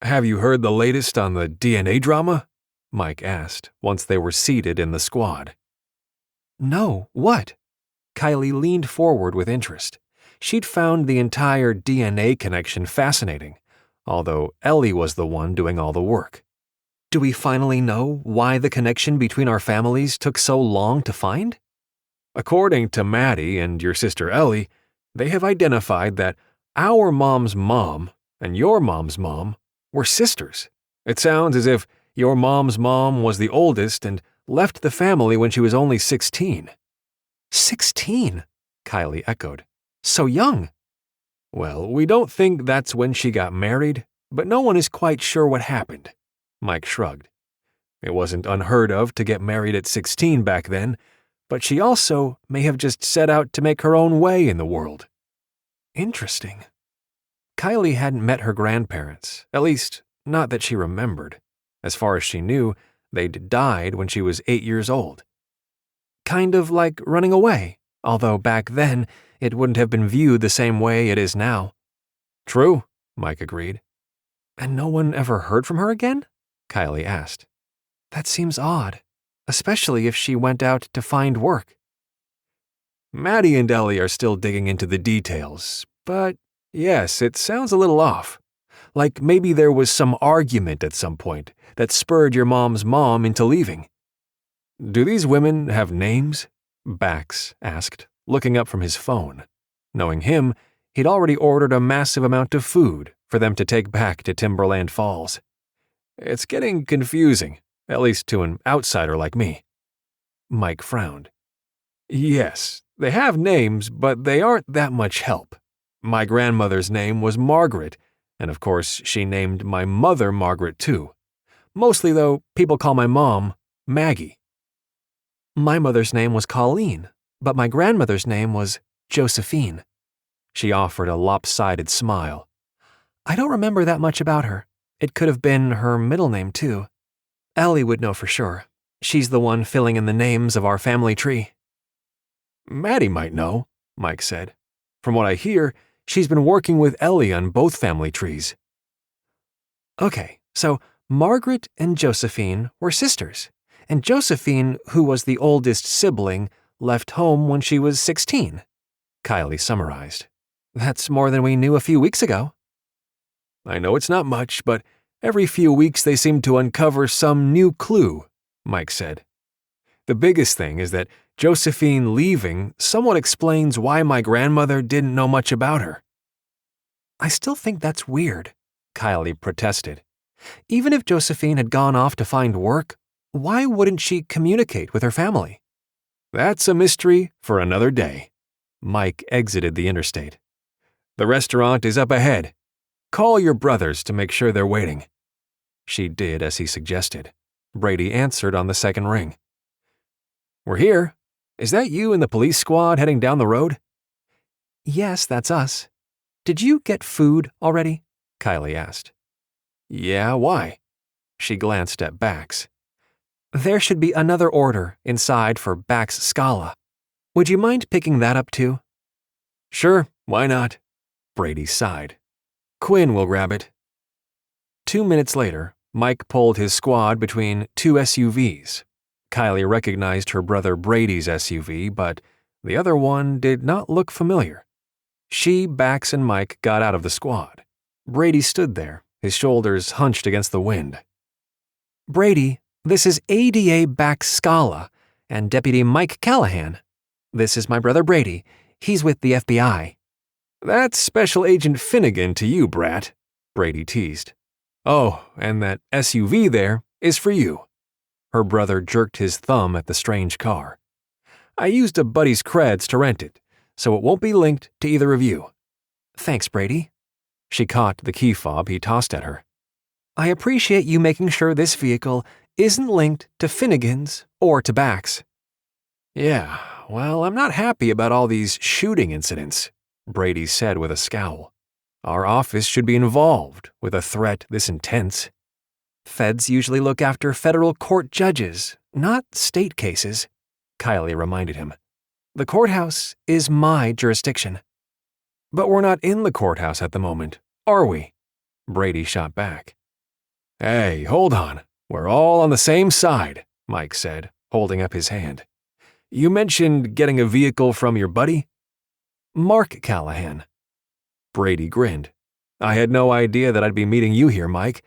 "Have you heard the latest on the DNA drama?" Mike asked once they were seated in the squad. "No, what?" Kyleigh leaned forward with interest. She'd found the entire DNA connection fascinating, although Ellie was the one doing all the work. "Do we finally know why the connection between our families took so long to find?" "According to Maddie and your sister Ellie, they have identified that our mom's mom and your mom's mom were sisters. It sounds as if your mom's mom was the oldest and left the family when she was only 16. 16? Kyleigh echoed. So young. "Well, we don't think that's when she got married, but no one is quite sure what happened," Mike shrugged. "It wasn't unheard of to get married at 16 back then, but she also may have just set out to make her own way in the world." Interesting. Kyleigh hadn't met her grandparents, at least not that she remembered. As far as she knew, they'd died when she was 8 years old. Kind of like running away, although back then it wouldn't have been viewed the same way it is now. "True," Mike agreed. "And no one ever heard from her again?" Kyleigh asked. "That seems odd, especially if she went out to find work." "Maddie and Ellie are still digging into the details, but yes, it sounds a little off. Like maybe there was some argument at some point that spurred your mom's mom into leaving." "Do these women have names?" Bax asked, looking up from his phone. Knowing him, he'd already ordered a massive amount of food for them to take back to Timberland Falls. "It's getting confusing, at least to an outsider like me." Mike frowned. "Yes, they have names, but they aren't that much help. My grandmother's name was Margaret, and of course she named my mother Margaret too. Mostly, though, people call my mom Maggie." "My mother's name was Colleen, but my grandmother's name was Josephine." She offered a lopsided smile. "I don't remember that much about her. It could have been her middle name, too. Ellie would know for sure. She's the one filling in the names of our family tree." "Maddie might know," Mike said. "From what I hear, she's been working with Ellie on both family trees." "Okay, so Margaret and Josephine were sisters, and Josephine, who was the oldest sibling, left home when she was 16, Kyleigh summarized. "That's more than we knew a few weeks ago." "I know it's not much, but every few weeks they seem to uncover some new clue," Mike said. "The biggest thing is that Josephine leaving somewhat explains why my grandmother didn't know much about her." "I still think that's weird," Kyleigh protested. "Even if Josephine had gone off to find work, why wouldn't she communicate with her family?" "That's a mystery for another day." Mike exited the interstate. "The restaurant is up ahead. Call your brothers to make sure they're waiting." She did as he suggested. Brady answered on the second ring. "We're here. Is that you and the police squad heading down the road?" "Yes, that's us. Did you get food already?" Kyleigh asked. "Yeah, why?" She glanced at Bax. "There should be another order inside for Baxter Scala. Would you mind picking that up too?" "Sure, why not?" Brady sighed. "Quinn will grab it." 2 minutes later, Mike pulled his squad between two SUVs. Kyleigh recognized her brother Brady's SUV, but the other one did not look familiar. She, Bax, and Mike got out of the squad. Brady stood there, his shoulders hunched against the wind. "Brady, this is ADA Baxter Scala and Deputy Mike Callahan. This is my brother Brady. He's with the FBI." "That's Special Agent Finnegan to you, brat," Brady teased. "Oh, and that SUV there is for you." Her brother jerked his thumb at the strange car. "I used a buddy's creds to rent it, so it won't be linked to either of you." "Thanks, Brady." She caught the key fob he tossed at her. "I appreciate you making sure this vehicle isn't linked to Finnegan's or to Bax." "Yeah, well, I'm not happy about all these shooting incidents," Brady said with a scowl. "Our office should be involved with a threat this intense." "Feds usually look after federal court judges, not state cases," Kyleigh reminded him. "The courthouse is my jurisdiction." "But we're not in the courthouse at the moment. Are we?" Brady shot back. "Hey, hold on. We're all on the same side," Mike said, holding up his hand. "You mentioned getting a vehicle from your buddy?" "Mark Callahan." Brady grinned. "I had no idea that I'd be meeting you here, Mike.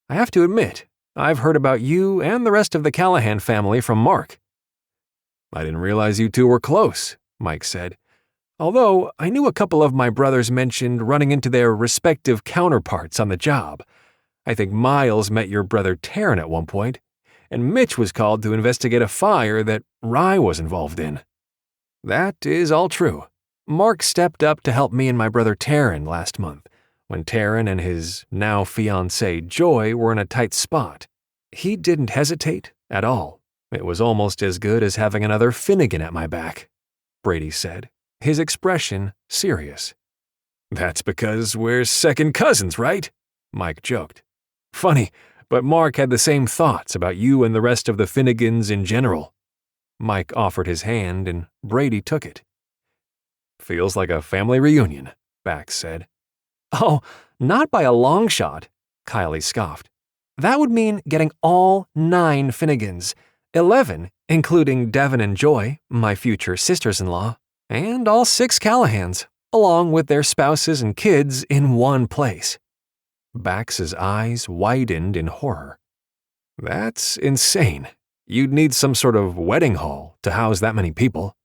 I have to admit, I've heard about you and the rest of the Callahan family from Mark." "I didn't realize you two were close," Mike said. "Although I knew a couple of my brothers mentioned running into their respective counterparts on the job. I think Miles met your brother Taryn at one point, and Mitch was called to investigate a fire that Rye was involved in." "That is all true. Mark stepped up to help me and my brother Taryn last month, when Taryn and his now-fiancée Joy were in a tight spot. He didn't hesitate at all. It was almost as good as having another Finnegan at my back," Brady said, his expression serious. "That's because we're second cousins, right?" Mike joked. "Funny, but Mark had the same thoughts about you and the rest of the Finnegans in general." Mike offered his hand and Brady took it. "Feels like a family reunion," Bax said. "Oh, not by a long shot," Kyleigh scoffed. "That would mean getting all 9 Finnegans, 11, including Devin and Joy, my future sisters-in-law, and all 6 Callahans, along with their spouses and kids in one place." Bax's eyes widened in horror. "That's insane. You'd need some sort of wedding hall to house that many people."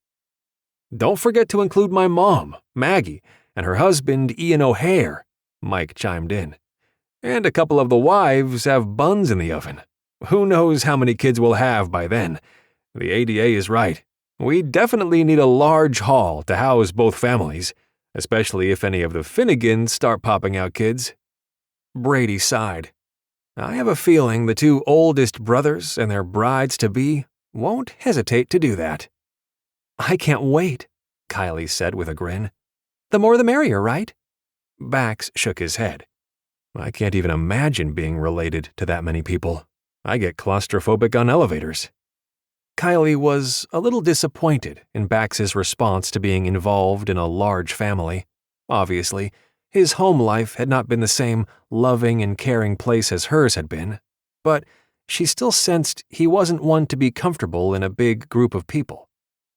"Don't forget to include my mom, Maggie, and her husband, Ian O'Hare," Mike chimed in. "And a couple of the wives have buns in the oven. Who knows how many kids we'll have by then. The ADA is right. We definitely need a large hall to house both families, especially if any of the Finnegans start popping out kids." Brady sighed. "I have a feeling the 2 oldest brothers and their brides-to-be won't hesitate to do that." "I can't wait," Kyleigh said with a grin. "The more the merrier, right?" Bax shook his head. "I can't even imagine being related to that many people. I get claustrophobic on elevators." Kyleigh was a little disappointed in Bax's response to being involved in a large family. Obviously, his home life had not been the same loving and caring place as hers had been, but she still sensed he wasn't one to be comfortable in a big group of people.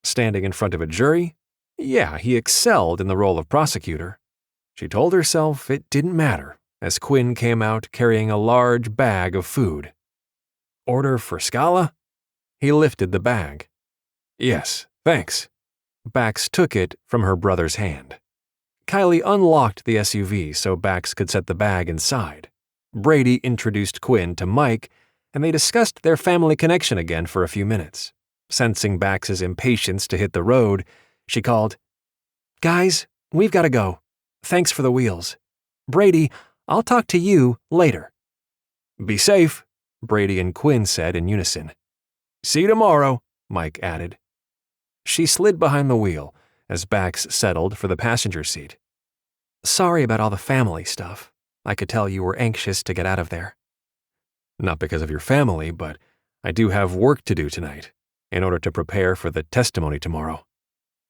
Standing in front of a jury? Yeah, he excelled in the role of prosecutor. She told herself it didn't matter, as Quinn came out carrying a large bag of food. "Order for Scala?" He lifted the bag. "Yes, thanks." Bax took it from her brother's hand. Kyleigh unlocked the SUV so Bax could set the bag inside. Brady introduced Quinn to Mike, and they discussed their family connection again for a few minutes. Sensing Bax's impatience to hit the road, she called, "Guys, we've got to go. Thanks for the wheels. Brady, I'll talk to you later." "Be safe," Brady and Quinn said in unison. "See you tomorrow," Mike added. She slid behind the wheel as Bax settled for the passenger seat. "Sorry about all the family stuff. I could tell you were anxious to get out of there." "Not because of your family, but I do have work to do tonight, in order to prepare for the testimony tomorrow."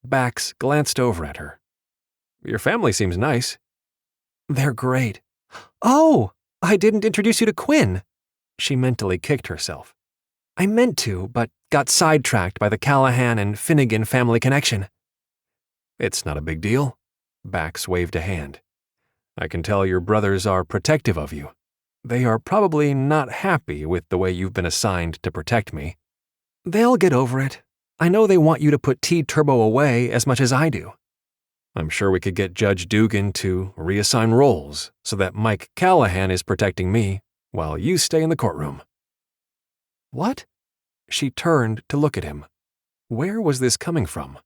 Bax glanced over at her. "Your family seems nice." "They're great. Oh, I didn't introduce you to Quinn." She mentally kicked herself. "I meant to, but got sidetracked by the Callahan and Finnegan family connection." "It's not a big deal." Bax waved a hand. "I can tell your brothers are protective of you. They are probably not happy with the way you've been assigned to protect me." "They'll get over it. I know they want you to put T-Turbo away as much as I do." "I'm sure we could get Judge Dugan to reassign roles so that Mike Callahan is protecting me while you stay in the courtroom." "What?" She turned to look at him. Where was this coming from?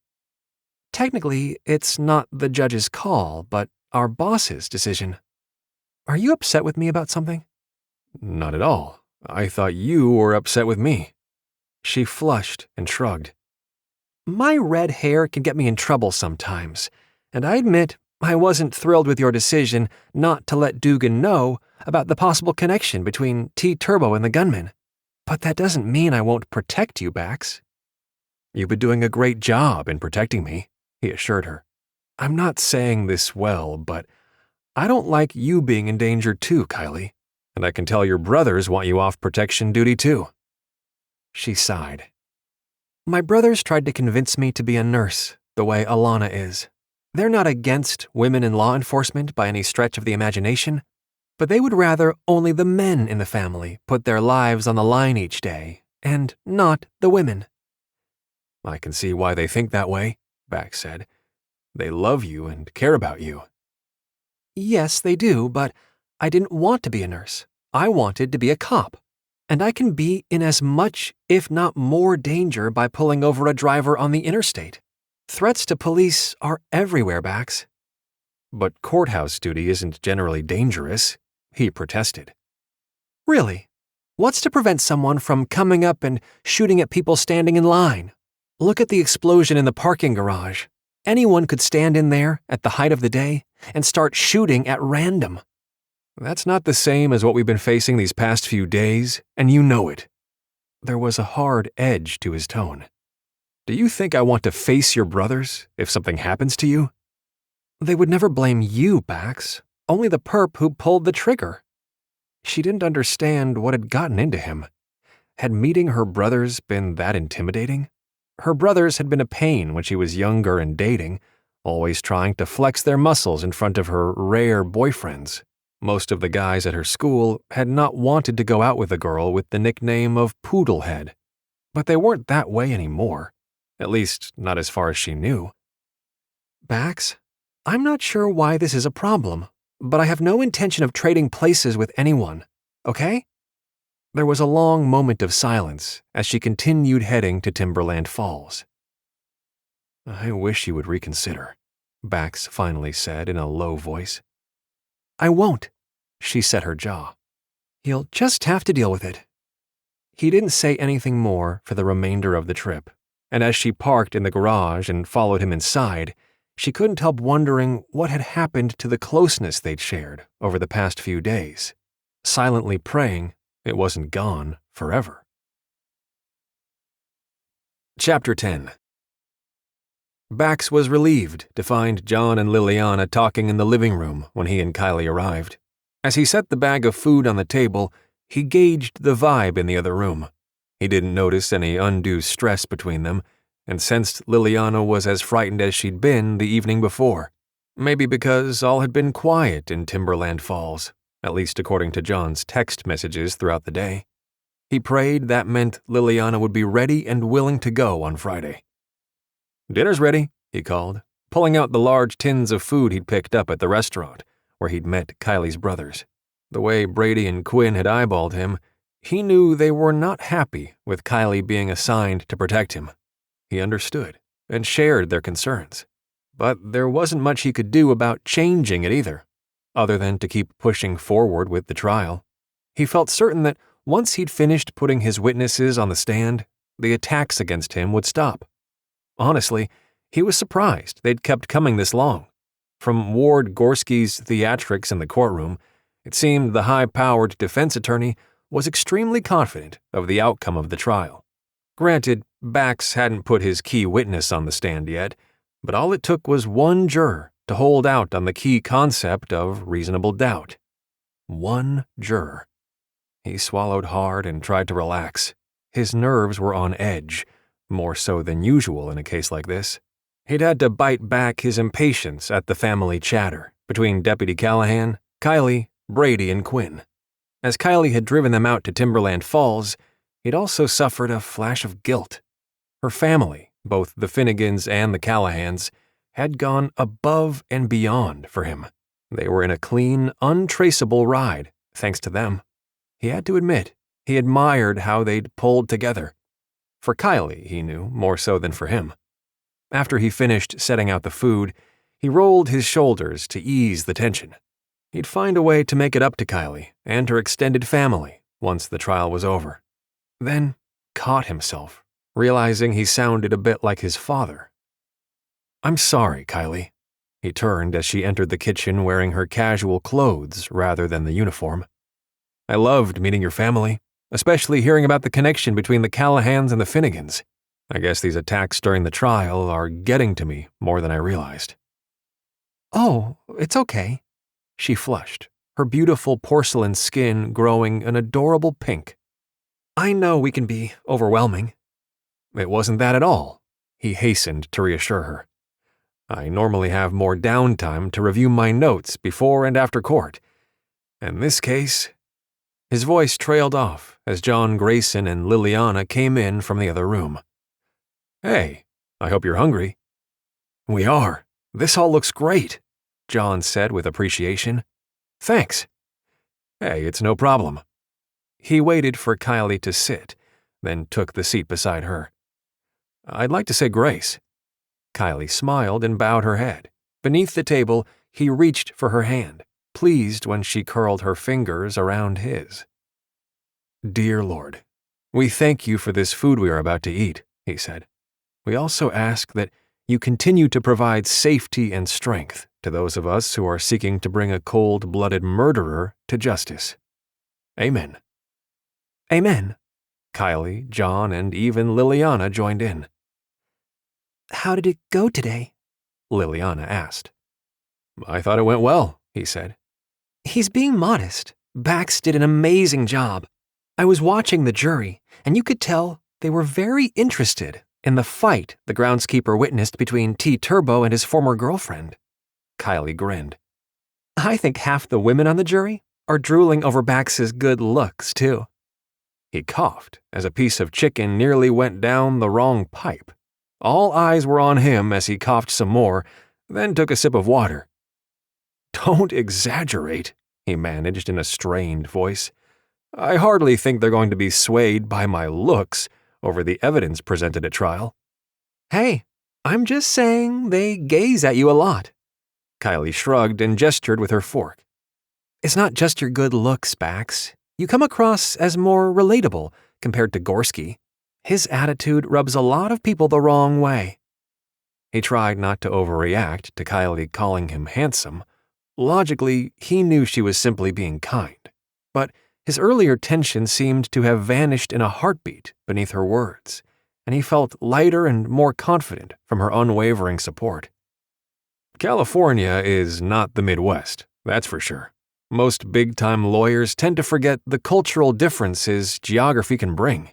"Technically, it's not the judge's call, but our boss's decision. Are you upset with me about something?" "Not at all. I thought you were upset with me." She flushed and shrugged. "My red hair can get me in trouble sometimes, and I admit I wasn't thrilled with your decision not to let Dugan know about the possible connection between T-Turbo and the gunman. But that doesn't mean I won't protect you, Bax." "You've been doing a great job in protecting me," he assured her. "I'm not saying this well, but I don't like you being in danger too, Kyleigh, and I can tell your brothers want you off protection duty too." She sighed. "My brothers tried to convince me to be a nurse, the way Alana is. They're not against women in law enforcement by any stretch of the imagination, but they would rather only the men in the family put their lives on the line each day, and not the women." "I can see why they think that way," Bax said. "They love you and care about you." "Yes, they do, but I didn't want to be a nurse. I wanted to be a cop. And I can be in as much, if not more, danger by pulling over a driver on the interstate. Threats to police are everywhere, Bax." "But courthouse duty isn't generally dangerous," he protested. "Really? What's to prevent someone from coming up and shooting at people standing in line? Look at the explosion in the parking garage. Anyone could stand in there at the height of the day and start shooting at random." "That's not the same as what we've been facing these past few days, and you know it." There was a hard edge to his tone. "Do you think I want to face your brothers if something happens to you?" "They would never blame you, Bax. Only the perp who pulled the trigger." She didn't understand what had gotten into him. Had meeting her brothers been that intimidating? Her brothers had been a pain when she was younger and dating, always trying to flex their muscles in front of her rare boyfriends. Most of the guys at her school had not wanted to go out with a girl with the nickname of Poodlehead. But they weren't that way anymore. At least, not as far as she knew. "Bax, I'm not sure why this is a problem, but I have no intention of trading places with anyone, okay?" There was a long moment of silence as she continued heading to Timberland Falls. "I wish you would reconsider," Bax finally said in a low voice. "I won't." She set her jaw. "You'll just have to deal with it." He didn't say anything more for the remainder of the trip, and as she parked in the garage and followed him inside, she couldn't help wondering what had happened to the closeness they'd shared over the past few days, silently praying it wasn't gone forever. Chapter 10. Bax was relieved to find John and Liliana talking in the living room when he and Kyleigh arrived. As he set the bag of food on the table, he gauged the vibe in the other room. He didn't notice any undue stress between them, and sensed Liliana was as frightened as she'd been the evening before. Maybe because all had been quiet in Timberland Falls, at least according to John's text messages throughout the day. He prayed that meant Liliana would be ready and willing to go on Friday. "Dinner's ready," he called, pulling out the large tins of food he'd picked up at the restaurant, where he'd met Kylie's brothers. The way Brady and Quinn had eyeballed him, he knew they were not happy with Kyleigh being assigned to protect him. He understood and shared their concerns. But there wasn't much he could do about changing it either, other than to keep pushing forward with the trial. He felt certain that once he'd finished putting his witnesses on the stand, the attacks against him would stop. Honestly, he was surprised they'd kept coming this long. From Ward Gorski's theatrics in the courtroom, it seemed the high-powered defense attorney was extremely confident of the outcome of the trial. Granted, Bax hadn't put his key witness on the stand yet, but all it took was one juror to hold out on the key concept of reasonable doubt. One juror. He swallowed hard and tried to relax. His nerves were on edge, more so than usual in a case like this. He'd had to bite back his impatience at the family chatter between Deputy Callahan, Kyleigh, Brady, and Quinn. As Kyleigh had driven them out to Timberland Falls, he'd also suffered a flash of guilt. Her family, both the Finnegans and the Callahans, had gone above and beyond for him. They were in a clean, untraceable ride, thanks to them. He had to admit, he admired how they'd pulled together. For Kyleigh, he knew, more so than for him. After he finished setting out the food, he rolled his shoulders to ease the tension. He'd find a way to make it up to Kyleigh and her extended family once the trial was over. Then caught himself, realizing he sounded a bit like his father. "I'm sorry, Kyleigh." He turned as she entered the kitchen wearing her casual clothes rather than the uniform. "I loved meeting your family, especially hearing about the connection between the Callahans and the Finnegans. I guess these attacks during the trial are getting to me more than I realized." "Oh, it's okay." She flushed, her beautiful porcelain skin growing an adorable pink. I know we can be overwhelming. It wasn't that at all, he hastened to reassure her. I normally have more downtime to review my notes before and after court. In this case, his voice trailed off as John Grayson and Liliana came in from the other room. Hey, I hope you're hungry. We are. This all looks great, John said with appreciation. Thanks. Hey, it's no problem. He waited for Kyleigh to sit, then took the seat beside her. I'd like to say grace. Kyleigh smiled and bowed her head. Beneath the table, he reached for her hand, pleased when she curled her fingers around his. Dear Lord, we thank you for this food we are about to eat, he said. We also ask that you continue to provide safety and strength to those of us who are seeking to bring a cold-blooded murderer to justice. Amen. Amen. Kyleigh, John, and even Liliana joined in. How did it go today? Liliana asked. I thought it went well, he said. He's being modest. Bax did an amazing job. I was watching the jury, and you could tell they were very interested in the fight the groundskeeper witnessed between T-Turbo and his former girlfriend. Kyleigh grinned. I think half the women on the jury are drooling over Bax's good looks, too. He coughed as a piece of chicken nearly went down the wrong pipe. All eyes were on him as he coughed some more, then took a sip of water. Don't exaggerate, he managed in a strained voice. I hardly think they're going to be swayed by my looks over the evidence presented at trial. Hey, I'm just saying they gaze at you a lot. Kyleigh shrugged and gestured with her fork. It's not just your good looks, Bax. You come across as more relatable compared to Gorski. His attitude rubs a lot of people the wrong way. He tried not to overreact to Kyleigh calling him handsome. Logically, he knew she was simply being kind. But his earlier tension seemed to have vanished in a heartbeat beneath her words, and he felt lighter and more confident from her unwavering support. California is not the Midwest, that's for sure. Most big-time lawyers tend to forget the cultural differences geography can bring.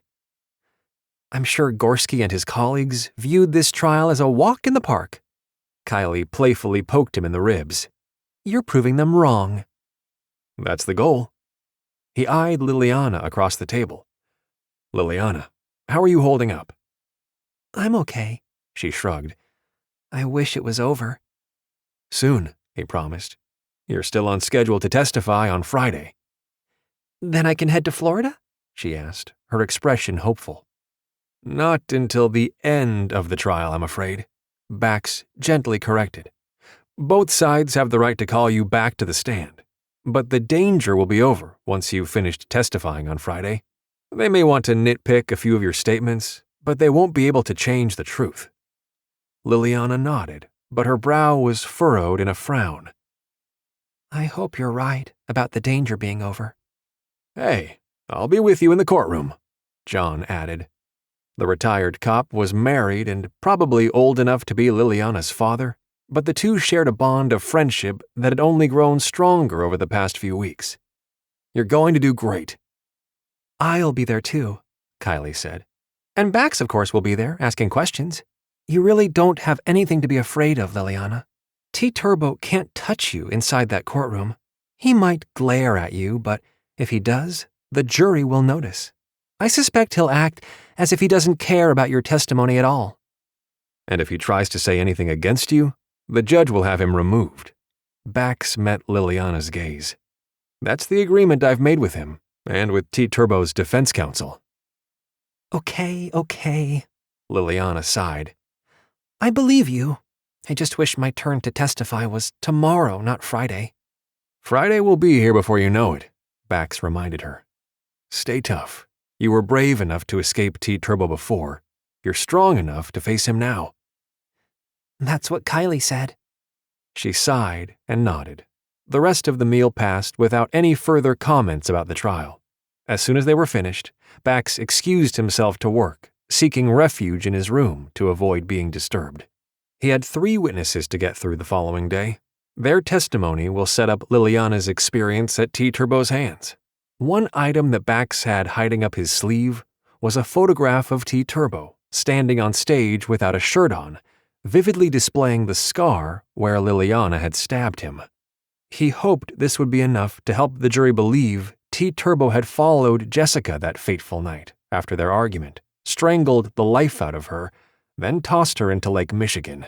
I'm sure Gorski and his colleagues viewed this trial as a walk in the park. Kyleigh playfully poked him in the ribs. You're proving them wrong. That's the goal. He eyed Liliana across the table. Liliana, how are you holding up? I'm okay, she shrugged. I wish it was over. Soon, he promised. You're still on schedule to testify on Friday. Then I can head to Florida? She asked, her expression hopeful. Not until the end of the trial, I'm afraid, Bax gently corrected. Both sides have the right to call you back to the stand, but the danger will be over once you've finished testifying on Friday. They may want to nitpick a few of your statements, but they won't be able to change the truth. Liliana nodded, but her brow was furrowed in a frown. I hope you're right about the danger being over. Hey, I'll be with you in the courtroom, John added. The retired cop was married and probably old enough to be Liliana's father, but the two shared a bond of friendship that had only grown stronger over the past few weeks. You're going to do great. I'll be there too, Kyleigh said. And Bax, of course, will be there, asking questions. You really don't have anything to be afraid of, Liliana. T-Turbo can't touch you inside that courtroom. He might glare at you, but if he does, the jury will notice. I suspect he'll act as if he doesn't care about your testimony at all. And if he tries to say anything against you, the judge will have him removed. Bax met Liliana's gaze. That's the agreement I've made with him, and with T-Turbo's defense counsel. Okay, Liliana sighed. I believe you. I just wish my turn to testify was tomorrow, not Friday. Friday will be here before you know it, Bax reminded her. Stay tough. You were brave enough to escape T-Turbo before. You're strong enough to face him now. That's what Kyleigh said. She sighed and nodded. The rest of the meal passed without any further comments about the trial. As soon as they were finished, Bax excused himself to work, seeking refuge in his room to avoid being disturbed. He had 3 witnesses to get through the following day. Their testimony will set up Liliana's experience at T-Turbo's hands. One item that Bax had hiding up his sleeve was a photograph of T-Turbo standing on stage without a shirt on, vividly displaying the scar where Liliana had stabbed him. He hoped this would be enough to help the jury believe T-Turbo had followed Jessica that fateful night after their argument, strangled the life out of her, then tossed her into Lake Michigan.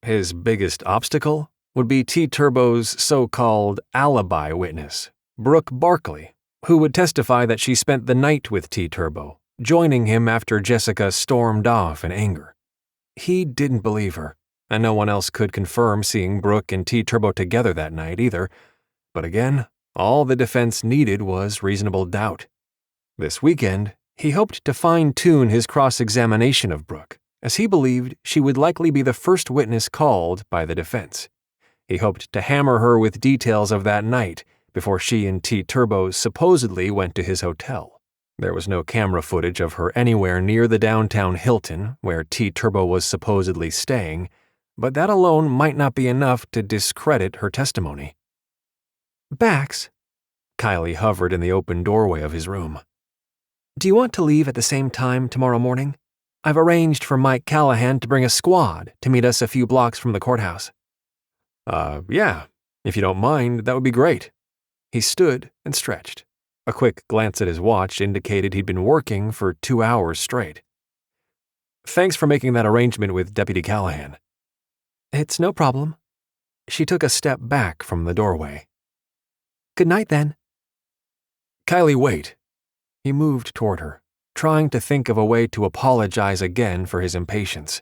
His biggest obstacle would be T-Turbo's so-called alibi witness, Brooke Barkley, who would testify that she spent the night with T-Turbo, joining him after Jessica stormed off in anger. He didn't believe her, and no one else could confirm seeing Brooke and T-Turbo together that night either. But again, all the defense needed was reasonable doubt. This weekend, he hoped to fine-tune his cross-examination of Brooke, as he believed she would likely be the first witness called by the defense. He hoped to hammer her with details of that night before she and T-Turbo supposedly went to his hotel. There was no camera footage of her anywhere near the downtown Hilton where T-Turbo was supposedly staying, but that alone might not be enough to discredit her testimony. Bax, Kyleigh hovered in the open doorway of his room. Do you want to leave at the same time tomorrow morning? I've arranged for Mike Callahan to bring a squad to meet us a few blocks from the courthouse. Yeah, if you don't mind, that would be great. He stood and stretched. A quick glance at his watch indicated he'd been working for 2 hours straight. Thanks for making that arrangement with Deputy Callahan. It's no problem. She took a step back from the doorway. Good night, then. Kyleigh, wait. He moved toward her, trying to think of a way to apologize again for his impatience.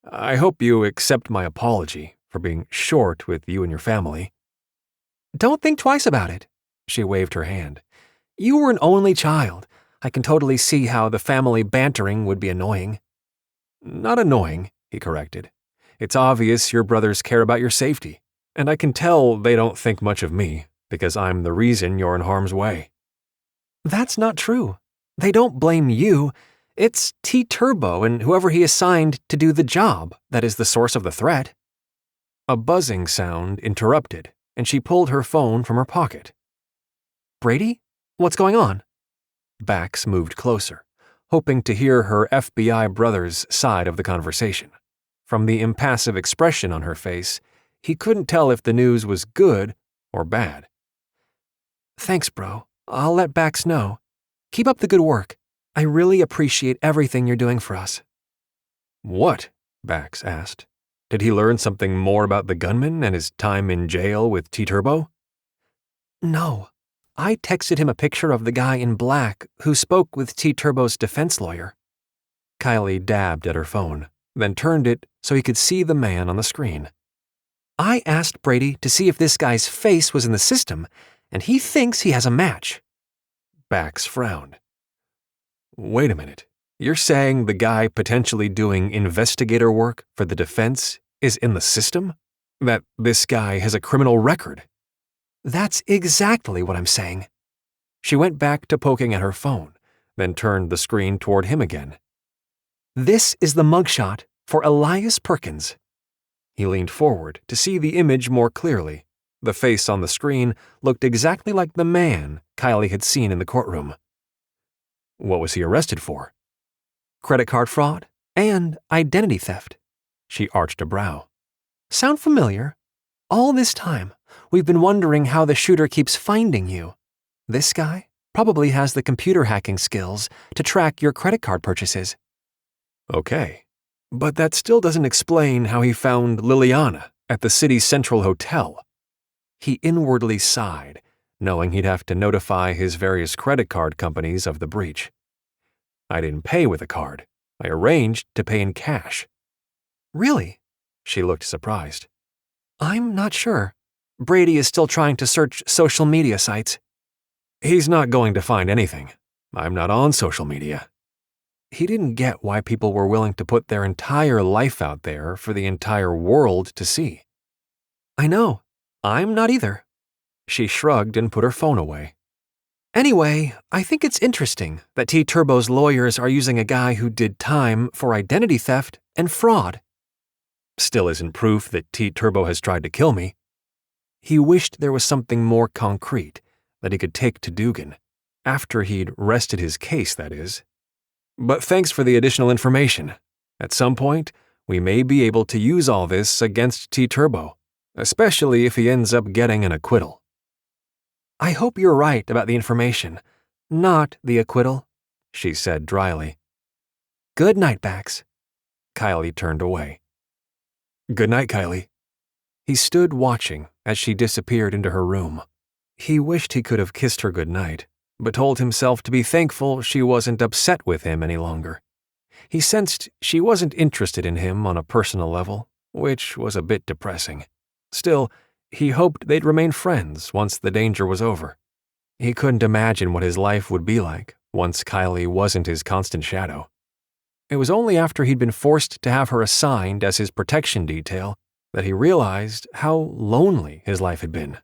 I hope you accept my apology for being short with you and your family. Don't think twice about it. She waved her hand. You were an only child. I can totally see how the family bantering would be annoying. Not annoying, he corrected. It's obvious your brothers care about your safety, and I can tell they don't think much of me because I'm the reason you're in harm's way. That's not true. They don't blame you. It's T-Turbo and whoever he assigned to do the job that is the source of the threat. A buzzing sound interrupted, and she pulled her phone from her pocket. Brady? What's going on? Bax moved closer, hoping to hear her FBI brother's side of the conversation. From the impassive expression on her face, he couldn't tell if the news was good or bad. Thanks, bro. I'll let Bax know. Keep up the good work. I really appreciate everything you're doing for us. What? Bax asked. Did he learn something more about the gunman and his time in jail with T-Turbo? No. I texted him a picture of the guy in black who spoke with T-Turbo's defense lawyer. Kyleigh dabbed at her phone, then turned it so he could see the man on the screen. I asked Brady to see if this guy's face was in the system, and he thinks he has a match. Bax frowned. Wait a minute. You're saying the guy potentially doing investigator work for the defense is in the system? That this guy has a criminal record? That's exactly what I'm saying. She went back to poking at her phone, then turned the screen toward him again. This is the mugshot for Elias Perkins. He leaned forward to see the image more clearly. The face on the screen looked exactly like the man Kyleigh had seen in the courtroom. What was he arrested for? Credit card fraud and identity theft. She arched a brow. Sound familiar? All this time, we've been wondering how the shooter keeps finding you. This guy probably has the computer hacking skills to track your credit card purchases. Okay, but that still doesn't explain how he found Liliana at the City Central Hotel. He inwardly sighed, knowing he'd have to notify his various credit card companies of the breach. I didn't pay with a card. I arranged to pay in cash. Really? She looked surprised. I'm not sure. Brady is still trying to search social media sites. He's not going to find anything. I'm not on social media. He didn't get why people were willing to put their entire life out there for the entire world to see. I know. I'm not either. She shrugged and put her phone away. Anyway, I think it's interesting that T-Turbo's lawyers are using a guy who did time for identity theft and fraud. Still isn't proof that T-Turbo has tried to kill me. He wished there was something more concrete that he could take to Dugan, after he'd rested his case, that is. But thanks for the additional information. At some point, we may be able to use all this against T-Turbo, especially if he ends up getting an acquittal. I hope you're right about the information, not the acquittal, she said dryly. Good night, Bax. Kyleigh turned away. Good night, Kyleigh. He stood watching as she disappeared into her room. He wished he could have kissed her goodnight, but told himself to be thankful she wasn't upset with him any longer. He sensed she wasn't interested in him on a personal level, which was a bit depressing. Still, he hoped they'd remain friends once the danger was over. He couldn't imagine what his life would be like once Kyleigh wasn't his constant shadow. It was only after he'd been forced to have her assigned as his protection detail that he realized how lonely his life had been.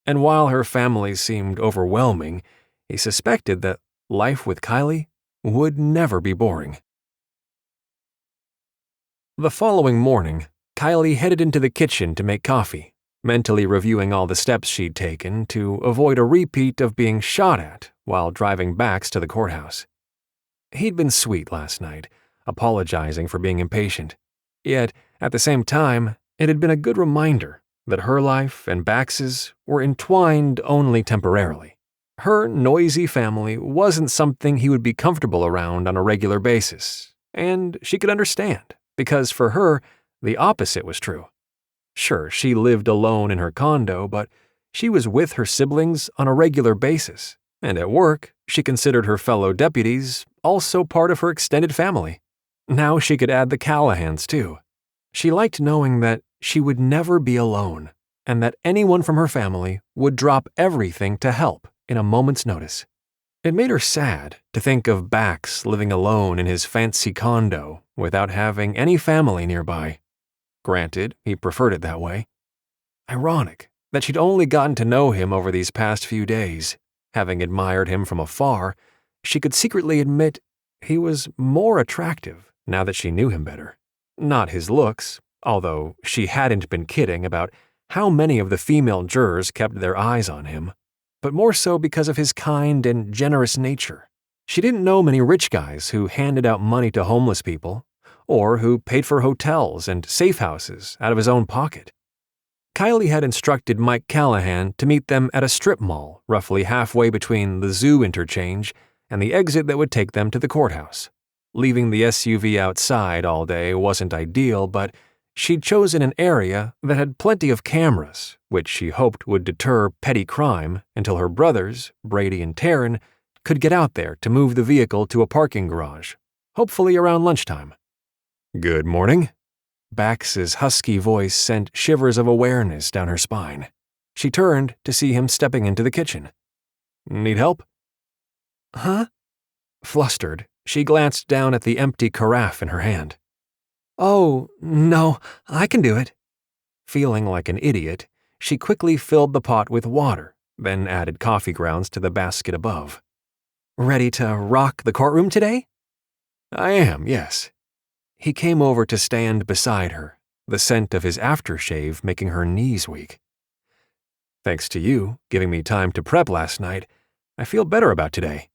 And while her family seemed overwhelming, he suspected that life with Kyleigh would never be boring. The following morning, Kyleigh headed into the kitchen to make coffee, mentally reviewing all the steps she'd taken to avoid a repeat of being shot at while driving Bax to the courthouse. He'd been sweet last night, apologizing for being impatient. Yet, at the same time, it had been a good reminder that her life and Bax's were entwined only temporarily. Her noisy family wasn't something he would be comfortable around on a regular basis, and she could understand, because for her, the opposite was true. Sure, she lived alone in her condo, but she was with her siblings on a regular basis, and at work, she considered her fellow deputies also part of her extended family. Now she could add the Callahans, too. She liked knowing that she would never be alone, and that anyone from her family would drop everything to help in a moment's notice. It made her sad to think of Bax living alone in his fancy condo without having any family nearby. Granted, he preferred it that way. Ironic that she'd only gotten to know him over these past few days. Having admired him from afar, she could secretly admit he was more attractive now that she knew him better. Not his looks, although she hadn't been kidding about how many of the female jurors kept their eyes on him, but more so because of his kind and generous nature. She didn't know many rich guys who handed out money to homeless people, or who paid for hotels and safe houses out of his own pocket. Kyleigh had instructed Mike Callahan to meet them at a strip mall roughly halfway between the zoo interchange and the exit that would take them to the courthouse. Leaving the SUV outside all day wasn't ideal, but she'd chosen an area that had plenty of cameras, which she hoped would deter petty crime until her brothers, Brady and Taryn, could get out there to move the vehicle to a parking garage, hopefully around lunchtime. Good morning. Bax's husky voice sent shivers of awareness down her spine. She turned to see him stepping into the kitchen. Need help? Huh? Flustered, she glanced down at the empty carafe in her hand. Oh, no, I can do it. Feeling like an idiot, she quickly filled the pot with water, then added coffee grounds to the basket above. Ready to rock the courtroom today? I am, yes. He came over to stand beside her, the scent of his aftershave making her knees weak. Thanks to you giving me time to prep last night, I feel better about today.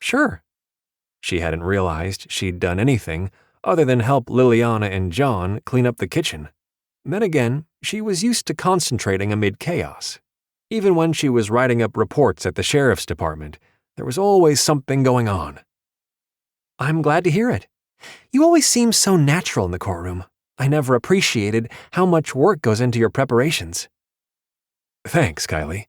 Sure. She hadn't realized she'd done anything other than help Liliana and John clean up the kitchen. Then again, she was used to concentrating amid chaos. Even when she was writing up reports at the sheriff's department, there was always something going on. I'm glad to hear it. You always seem so natural in the courtroom. I never appreciated how much work goes into your preparations. Thanks, Kyleigh.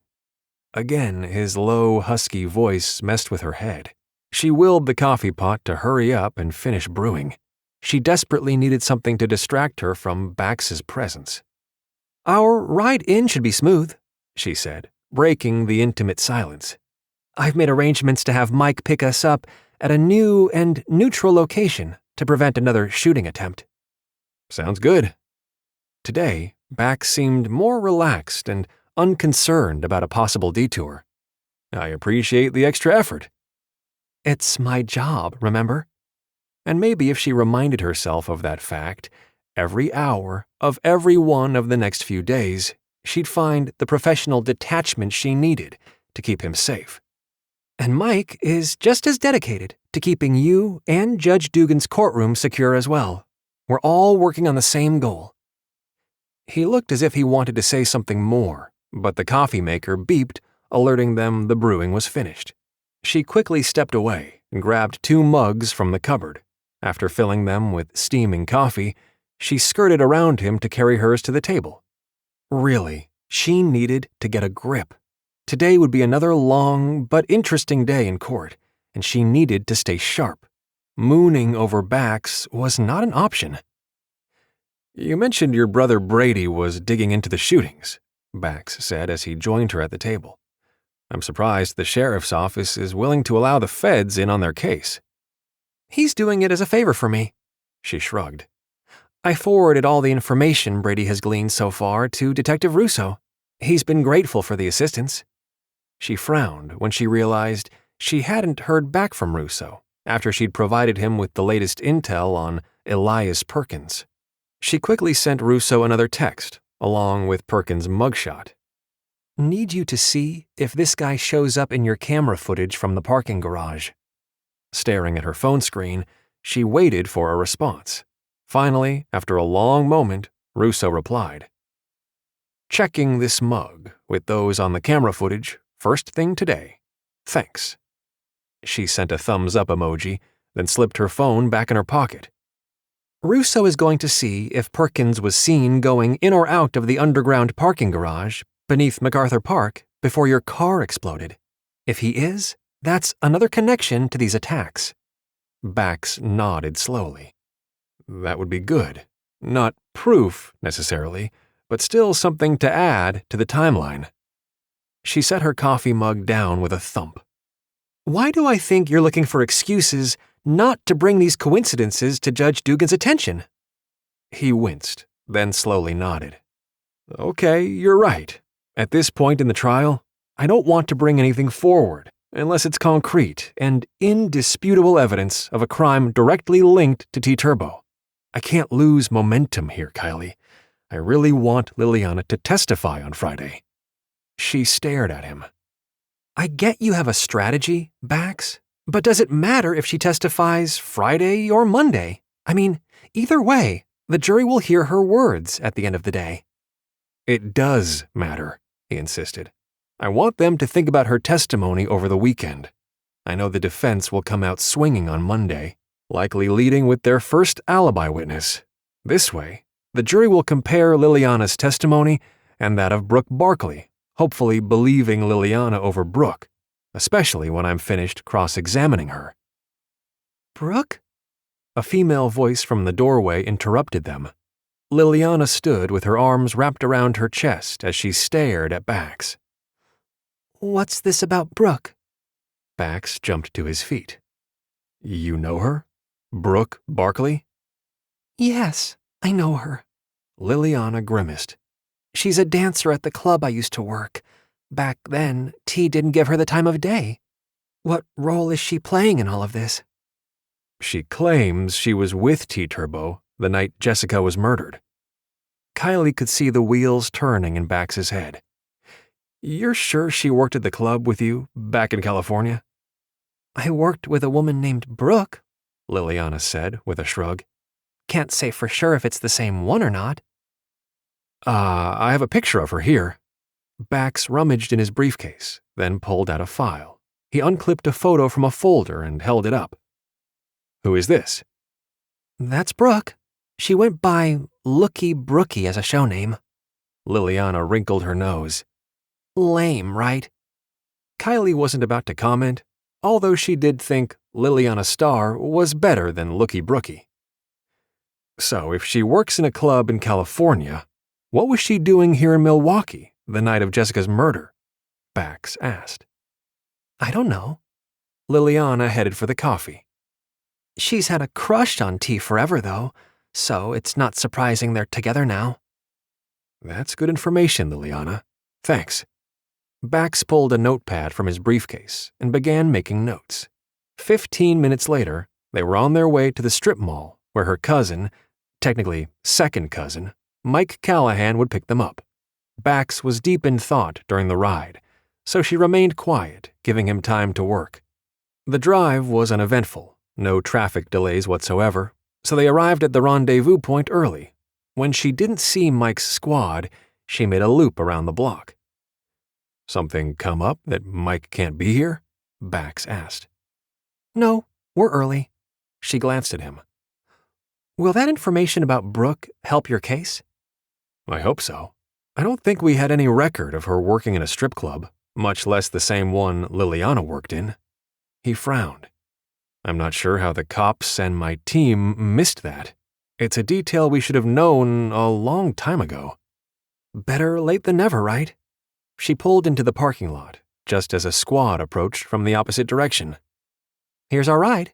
Again, his low, husky voice messed with her head. She willed the coffee pot to hurry up and finish brewing. She desperately needed something to distract her from Bax's presence. Our ride in should be smooth, she said, breaking the intimate silence. I've made arrangements to have Mike pick us up at a new and neutral location to prevent another shooting attempt. Sounds good. Today, Bax seemed more relaxed and unconcerned about a possible detour. I appreciate the extra effort. It's my job, remember? And maybe if she reminded herself of that fact, Every hour of every one of the next few days, she'd find the professional detachment she needed to keep him safe. And Mike is just as dedicated to keeping you and Judge Dugan's courtroom secure as well. We're all working on the same goal. He looked as if he wanted to say something more, but the coffee maker beeped, alerting them the brewing was finished. She quickly stepped away and grabbed 2 mugs from the cupboard. After filling them with steaming coffee, she skirted around him to carry hers to the table. Really, she needed to get a grip. Today would be another long but interesting day in court, and she needed to stay sharp. Mooning over Bax was not an option. "You mentioned your brother Brady was digging into the shootings," Bax said as he joined her at the table. "I'm surprised the sheriff's office is willing to allow the feds in on their case." He's doing it as a favor for me, she shrugged. I forwarded all the information Brady has gleaned so far to Detective Russo. He's been grateful for the assistance. She frowned when she realized she hadn't heard back from Russo after she'd provided him with the latest intel on Elias Perkins. She quickly sent Russo another text, along with Perkins' mugshot. Need you to see if this guy shows up in your camera footage from the parking garage. Staring at her phone screen, she waited for a response. Finally, after a long moment, Russo replied. "Checking this mug with those on the camera footage first thing today. Thanks." She sent a thumbs-up emoji, then slipped her phone back in her pocket. Russo is going to see if Perkins was seen going in or out of the underground parking garage beneath MacArthur Park before your car exploded. If he is, that's another connection to these attacks. Bax nodded slowly. That would be good. Not proof, necessarily, but still something to add to the timeline. She set her coffee mug down with a thump. Why do I think you're looking for excuses not to bring these coincidences to Judge Dugan's attention? He winced, then slowly nodded. Okay, you're right. At this point in the trial, I don't want to bring anything forward unless it's concrete and indisputable evidence of a crime directly linked to T-Turbo. I can't lose momentum here, Kyleigh. I really want Liliana to testify on Friday. She stared at him. I get you have a strategy, Bax, but does it matter if she testifies Friday or Monday? I mean, either way, the jury will hear her words at the end of the day. It does matter, he insisted. I want them to think about her testimony over the weekend. I know the defense will come out swinging on Monday, likely leading with their first alibi witness. This way, the jury will compare Liliana's testimony and that of Brooke Barkley, hopefully believing Liliana over Brooke, especially when I'm finished cross-examining her. Brooke? A female voice from the doorway interrupted them. Liliana stood with her arms wrapped around her chest as she stared at Bax. What's this about Brooke? Bax jumped to his feet. You know her? Brooke Barkley? Yes, I know her. Liliana grimaced. She's a dancer at the club I used to work. Back then, T didn't give her the time of day. What role is she playing in all of this? She claims she was with T-Turbo the night Jessica was murdered. Kyleigh could see the wheels turning in Bax's head. You're sure she worked at the club with you back in California? I worked with a woman named Brooke, Liliana said with a shrug. Can't say for sure if it's the same one or not. I have a picture of her here. Bax rummaged in his briefcase, then pulled out a file. He unclipped a photo from a folder and held it up. Who is this? That's Brooke. She went by Looky Brookie as a show name. Liliana wrinkled her nose. Lame, right? Kyleigh wasn't about to comment, although she did think Liliana Starr was better than Looky Brookie. So if she works in a club in California, what was she doing here in Milwaukee the night of Jessica's murder? Bax asked. I don't know. Liliana headed for the coffee. She's had a crush on T forever, though, so it's not surprising they're together now. That's good information, Liliana. Thanks. Bax pulled a notepad from his briefcase and began making notes. 15 minutes later, they were on their way to the strip mall where her cousin, technically second cousin, Mike Callahan would pick them up. Bax was deep in thought during the ride, so she remained quiet, giving him time to work. The drive was uneventful, no traffic delays whatsoever, so they arrived at the rendezvous point early. When she didn't see Mike's squad, she made a loop around the block. "Something come up that Mike can't be here?" Bax asked. "No, we're early." She glanced at him. "Will that information about Brooke help your case?" "I hope so. I don't think we had any record of her working in a strip club, much less the same one Liliana worked in." He frowned. "I'm not sure how the cops and my team missed that. It's a detail we should have known a long time ago." "Better late than never, right?" She pulled into the parking lot, just as a squad approached from the opposite direction. "Here's our ride."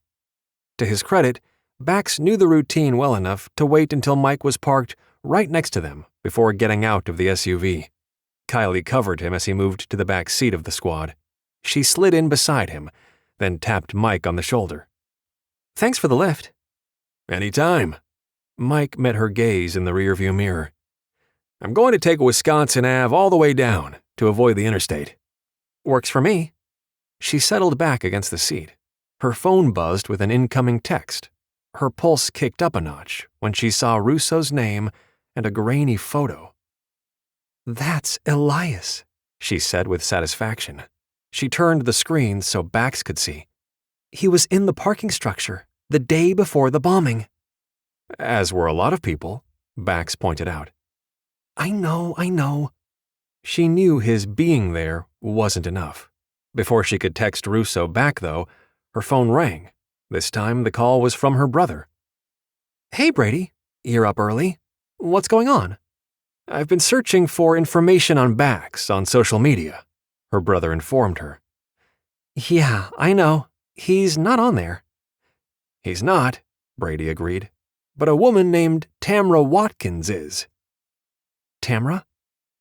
To his credit, Bax knew the routine well enough to wait until Mike was parked right next to them before getting out of the SUV. Kyleigh covered him as he moved to the back seat of the squad. She slid in beside him, then tapped Mike on the shoulder. "Thanks for the lift." "Anytime." Mike met her gaze in the rearview mirror. "I'm going to take Wisconsin Ave all the way down to avoid the interstate." "Works for me." She settled back against the seat. Her phone buzzed with an incoming text. Her pulse kicked up a notch when she saw Russo's name and a grainy photo. "That's Elias," she said with satisfaction. She turned the screen so Bax could see. "He was in the parking structure the day before the bombing." "As were a lot of people," Bax pointed out. I know. She knew his being there wasn't enough. Before she could text Russo back, though, her phone rang. This time the call was from her brother. "Hey, Brady, you're up early. What's going on?" "I've been searching for information on Bax on social media," her brother informed her. "Yeah, I know. He's not on there." "He's not," Brady agreed. "But a woman named Tamra Watkins is." "Tamra?"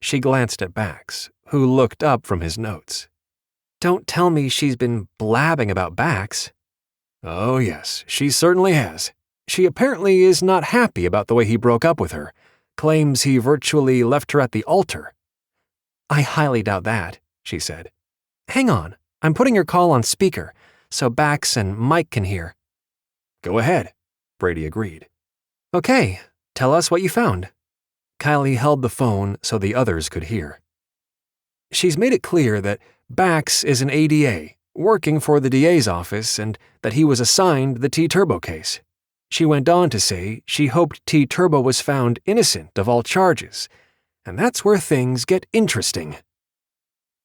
She glanced at Bax, who looked up from his notes. "Don't tell me she's been blabbing about Bax." "Oh yes, she certainly has. She apparently is not happy about the way he broke up with her, claims he virtually left her at the altar." "I highly doubt that," she said. "Hang on, I'm putting your call on speaker, so Bax and Mike can hear." "Go ahead," Brady agreed. "Okay, tell us what you found." Kyleigh held the phone so the others could hear. "She's made it clear that Bax is an ADA, working for the DA's office, and that he was assigned the T-Turbo case. She went on to say she hoped T-Turbo was found innocent of all charges, and that's where things get interesting."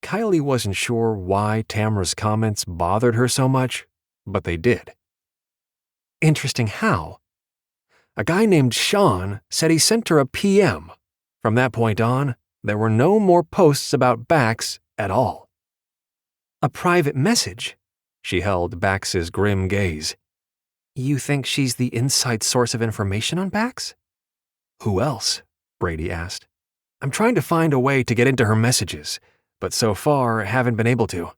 Kyleigh wasn't sure why Tamra's comments bothered her so much, but they did. "Interesting how?" "A guy named Sean said he sent her a PM. From that point on, there were no more posts about Bax at all." "A private message?" She held Bax's grim gaze. "You think she's the inside source of information on Bax?" "Who else?" Brady asked. "I'm trying to find a way to get into her messages, but so far haven't been able to.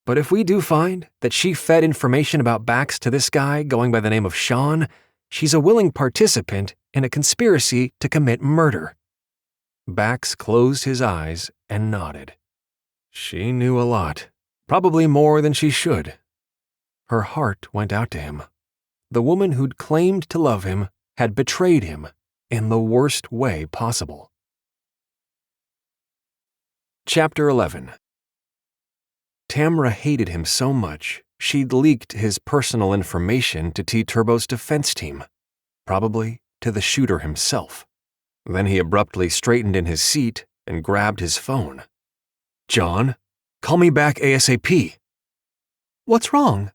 But if we do find that she fed information about Bax to this guy going by the name of Sean, she's a willing participant in a conspiracy to commit murder." Bax closed his eyes and nodded. She knew a lot, probably more than she should. Her heart went out to him. The woman who'd claimed to love him had betrayed him in the worst way possible. Chapter 11. Tamra hated him so much, she'd leaked his personal information to T-Turbo's defense team, probably to the shooter himself. Then he abruptly straightened in his seat and grabbed his phone. "John, call me back ASAP." "What's wrong?"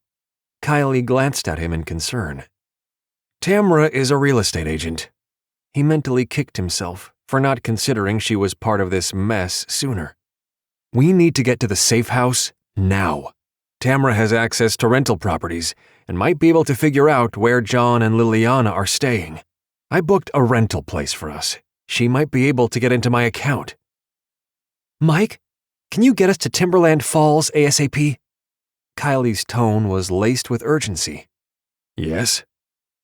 Kyleigh glanced at him in concern. "Tamra is a real estate agent." He mentally kicked himself for not considering she was part of this mess sooner. "We need to get to the safe house now. Tamra has access to rental properties and might be able to figure out where John and Liliana are staying. I booked a rental place for us. She might be able to get into my account." "Mike, can you get us to Timberland Falls ASAP?" Kyleigh's tone was laced with urgency. "Yes."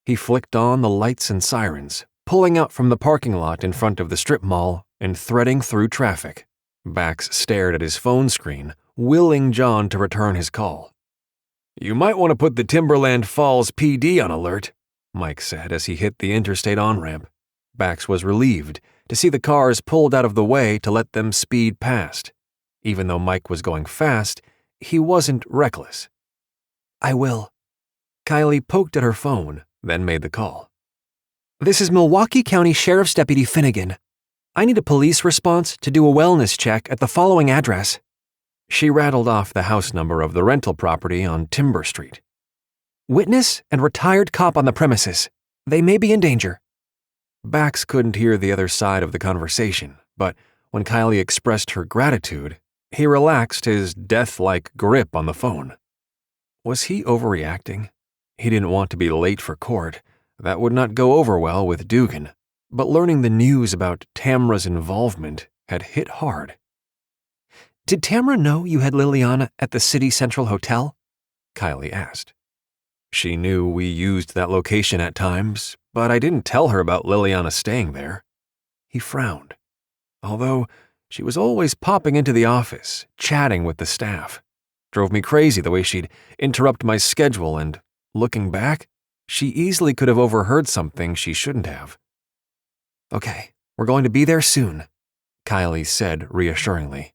He flicked on the lights and sirens, pulling out from the parking lot in front of the strip mall and threading through traffic. Bax stared at his phone screen, willing John to return his call. "You might want to put the Timberland Falls PD on alert," Mike said as he hit the interstate on-ramp. Bax was relieved to see the cars pulled out of the way to let them speed past. Even though Mike was going fast, he wasn't reckless. "I will." Kyleigh poked at her phone, then made the call. "This is Milwaukee County Sheriff's Deputy Finnegan. I need a police response to do a wellness check at the following address." She rattled off the house number of the rental property on Timber Street. "Witness and retired cop on the premises. They may be in danger." Bax couldn't hear the other side of the conversation, but when Kyleigh expressed her gratitude, he relaxed his death-like grip on the phone. Was he overreacting? He didn't want to be late for court. That would not go over well with Dugan, but learning the news about Tamra's involvement had hit hard. "Did Tamra know you had Liliana at the City Central Hotel?" Kyleigh asked. "She knew we used that location at times, but I didn't tell her about Liliana staying there." He frowned. Although she was always popping into the office, chatting with the staff. Drove me crazy the way she'd interrupt my schedule and, looking back, she easily could have overheard something she shouldn't have. "Okay, we're going to be there soon," Kyleigh said reassuringly.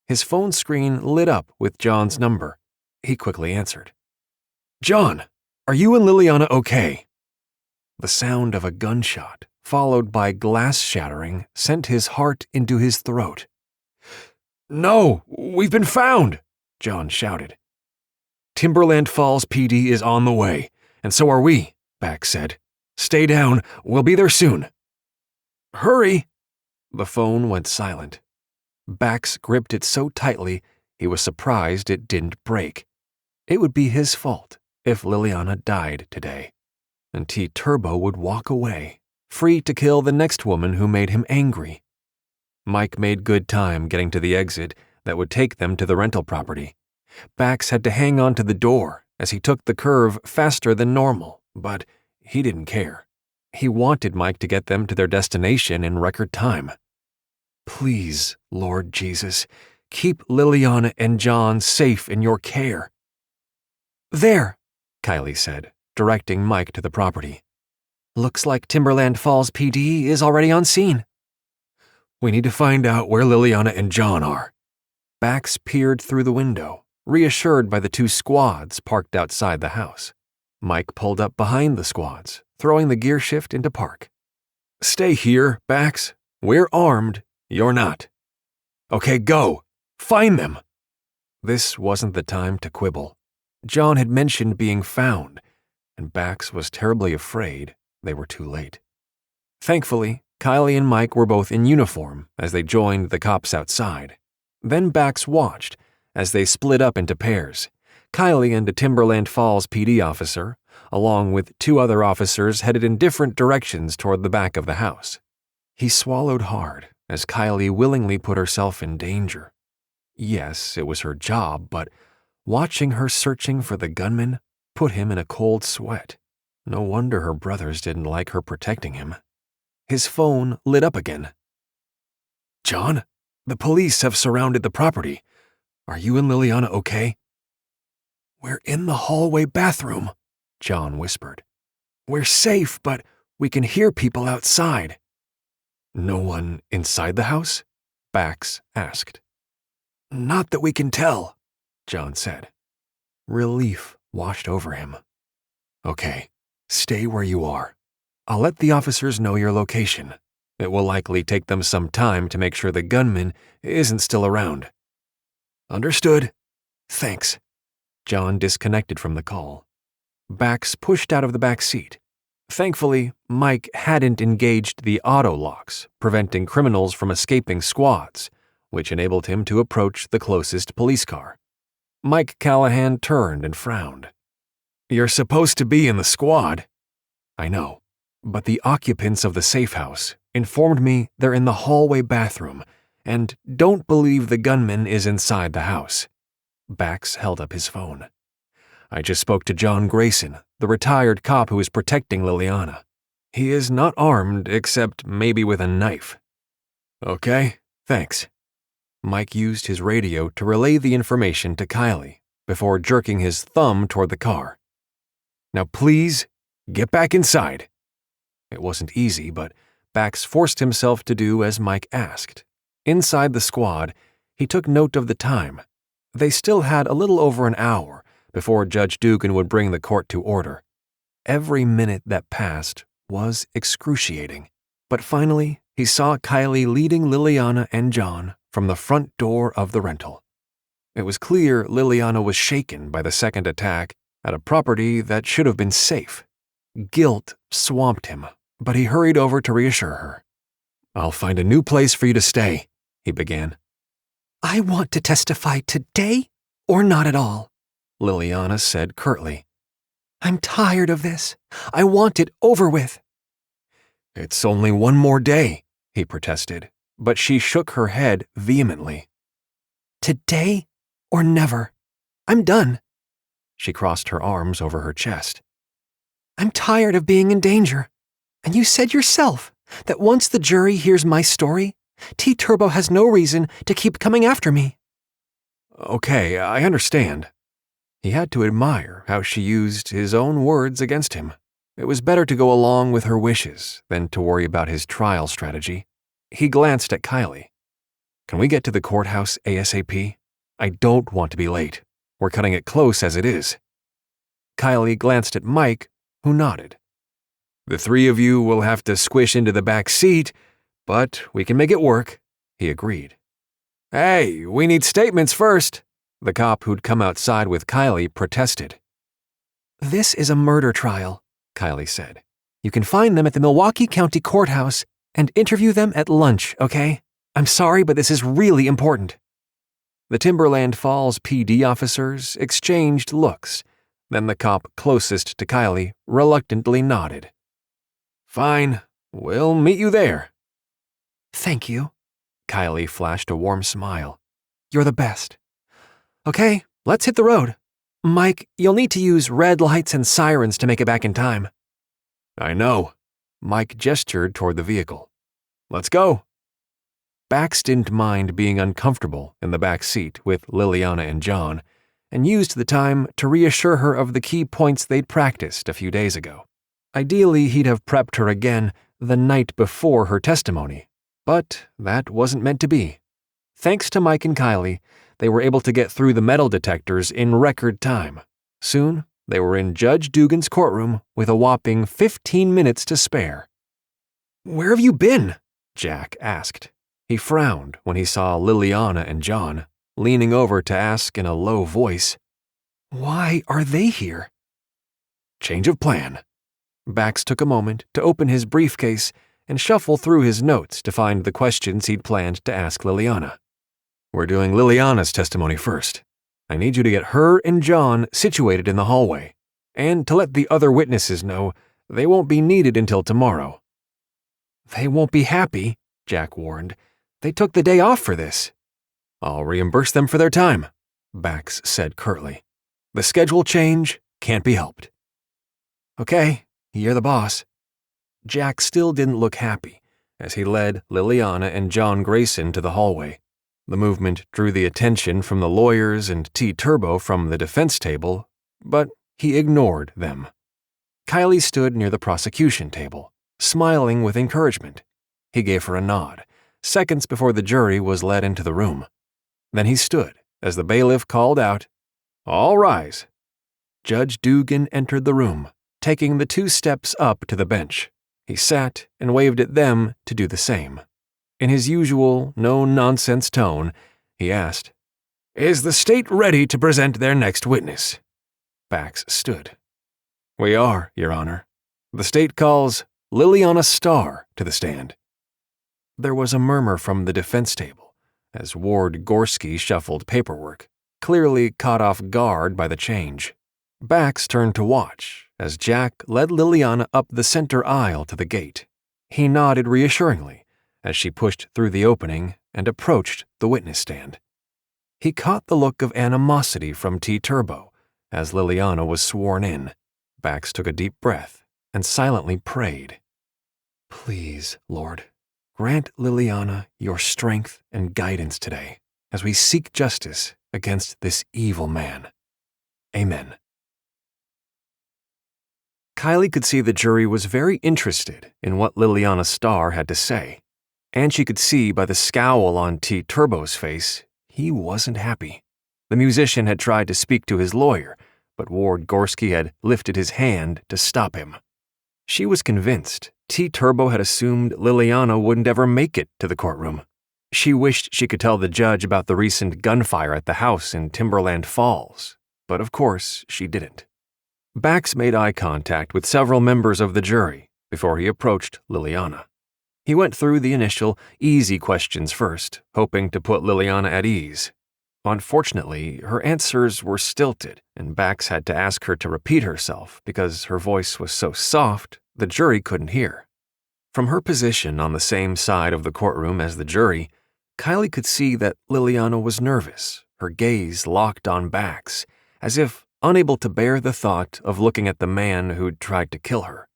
His phone screen lit up with John's number. He quickly answered. "John, are you and Liliana okay?" The sound of a gunshot, followed by glass shattering, sent his heart into his throat. "No, we've been found!" John shouted. "Timberland Falls PD is on the way, and so are we," Bax said. "Stay down, we'll be there soon." "Hurry!" The phone went silent. Bax gripped it so tightly he was surprised it didn't break. It would be his fault if Liliana died today, and T. Turbo would walk away, free to kill the next woman who made him angry. Mike made good time getting to the exit that would take them to the rental property. Bax had to hang on to the door as he took the curve faster than normal, but he didn't care. He wanted Mike to get them to their destination in record time. "Please, Lord Jesus, keep Liliana and John safe in your care." "There," Kyleigh said, directing Mike to the property. "Looks like Timberland Falls PD is already on scene." "We need to find out where Liliana and John are." Bax peered through the window, reassured by the two squads parked outside the house. Mike pulled up behind the squads, throwing the gear shift into park. "Stay here, Bax. We're armed. You're not. Okay, go. Find them." This wasn't the time to quibble. John had mentioned being found, and Bax was terribly afraid they were too late. Thankfully, Kyleigh and Mike were both in uniform as they joined the cops outside. Then Bax watched as they split up into pairs. Kyleigh and a Timberland Falls PD officer, along with two other officers, headed in different directions toward the back of the house. He swallowed hard as Kyleigh willingly put herself in danger. Yes, it was her job, but watching her searching for the gunman put him in a cold sweat. No wonder her brothers didn't like her protecting him. His phone lit up again. "John, the police have surrounded the property. Are you and Liliana okay?" "We're in the hallway bathroom," John whispered. "We're safe, but we can hear people outside." "No one inside the house?" Bax asked. "Not that we can tell," John said. Relief washed over him. "Okay, stay where you are. I'll let the officers know your location. It will likely take them some time to make sure the gunman isn't still around." "Understood. Thanks." John disconnected from the call. Bax pushed out of the back seat. Thankfully, Mike hadn't engaged the auto locks, preventing criminals from escaping squads, which enabled him to approach the closest police car. Mike Callahan turned and frowned. "You're supposed to be in the squad." "I know, but the occupants of the safe house informed me they're in the hallway bathroom and don't believe the gunman is inside the house." Bax held up his phone. "I just spoke to John Grayson, the retired cop who is protecting Liliana. He is not armed except maybe with a knife. Okay, thanks. Mike used his radio to relay the information to Kyleigh before jerking his thumb toward the car. Now please, get back inside. It wasn't easy, but Bax forced himself to do as Mike asked. Inside the squad, he took note of the time. They still had a little over an hour before Judge Dugan would bring the court to order. Every minute that passed was excruciating, but finally he saw Kyleigh leading Liliana and John from the front door of the rental. It was clear Liliana was shaken by the second attack at a property that should have been safe. Guilt swamped him, but he hurried over to reassure her. "I'll find a new place for you to stay," he began. "I want to testify today or not at all," Liliana said curtly. "I'm tired of this. I want it over with." "It's only one more day," he protested, but she shook her head vehemently. "Today or never. I'm done." She crossed her arms over her chest. "I'm tired of being in danger. And you said yourself that once the jury hears my story, T-Turbo has no reason to keep coming after me." "Okay, I understand." He had to admire how she used his own words against him. It was better to go along with her wishes than to worry about his trial strategy. He glanced at Kyleigh. "Can we get to the courthouse ASAP? I don't want to be late. We're cutting it close as it is." Kyleigh glanced at Mike, who nodded. "The three of you will have to squish into the back seat, but we can make it work," he agreed. "Hey, we need statements first," the cop who'd come outside with Kyleigh protested. "This is a murder trial," Kyleigh said. "You can find them at the Milwaukee County Courthouse and interview them at lunch, okay? I'm sorry, but this is really important." The Timberland Falls PD officers exchanged looks. Then the cop closest to Kyleigh reluctantly nodded. "Fine, we'll meet you there." "Thank you." Kyleigh flashed a warm smile. "You're the best. Okay, let's hit the road. Mike, you'll need to use red lights and sirens to make it back in time." "I know." Mike gestured toward the vehicle. "Let's go." Bax didn't mind being uncomfortable in the back seat with Liliana and John, and used the time to reassure her of the key points they'd practiced a few days ago. Ideally, he'd have prepped her again the night before her testimony, but that wasn't meant to be. Thanks to Mike and Kyleigh, they were able to get through the metal detectors in record time. Soon, they were in Judge Dugan's courtroom with a whopping 15 minutes to spare. "Where have you been?" Jack asked. He frowned when he saw Liliana and John, leaning over to ask in a low voice, "Why are they here?" "Change of plan." Bax took a moment to open his briefcase and shuffle through his notes to find the questions he'd planned to ask Liliana. "We're doing Liliana's testimony first. I need you to get her and John situated in the hallway, and to let the other witnesses know they won't be needed until tomorrow." "They won't be happy," Jack warned. "They took the day off for this." "I'll reimburse them for their time," Bax said curtly. "The schedule change can't be helped." "Okay, you're the boss." Jack still didn't look happy as he led Liliana and John Grayson to the hallway. The movement drew the attention from the lawyers and T-Turbo from the defense table, but he ignored them. Kyleigh stood near the prosecution table, smiling with encouragement. He gave her a nod, seconds before the jury was led into the room. Then he stood as the bailiff called out, "All rise." Judge Dugan entered the room, taking the 2 steps up to the bench. He sat and waved at them to do the same. In his usual no-nonsense tone, he asked, "Is the state ready to present their next witness?" Bax stood. "We are, Your Honor. The state calls Liliana Starr to the stand." There was a murmur from the defense table as Ward Gorski shuffled paperwork, clearly caught off guard by the change. Bax turned to watch as Jack led Liliana up the center aisle to the gate. He nodded reassuringly as she pushed through the opening and approached the witness stand. He caught the look of animosity from T-Turbo as Liliana was sworn in. Bax took a deep breath and silently prayed. Please, Lord, grant Liliana your strength and guidance today as we seek justice against this evil man. Amen. Kyleigh could see the jury was very interested in what Liliana Starr had to say, and she could see by the scowl on T. Turbo's face he wasn't happy. The musician had tried to speak to his lawyer, but Ward Gorski had lifted his hand to stop him. She was convinced T. Turbo had assumed Liliana wouldn't ever make it to the courtroom. She wished she could tell the judge about the recent gunfire at the house in Timberland Falls, but of course she didn't. Bax made eye contact with several members of the jury before he approached Liliana. He went through the initial, easy questions first, hoping to put Liliana at ease. Unfortunately, her answers were stilted, and Bax had to ask her to repeat herself because her voice was so soft the jury couldn't hear. From her position on the same side of the courtroom as the jury, Kyleigh could see that Liliana was nervous, her gaze locked on Bax, as if unable to bear the thought of looking at the man who'd tried to kill her.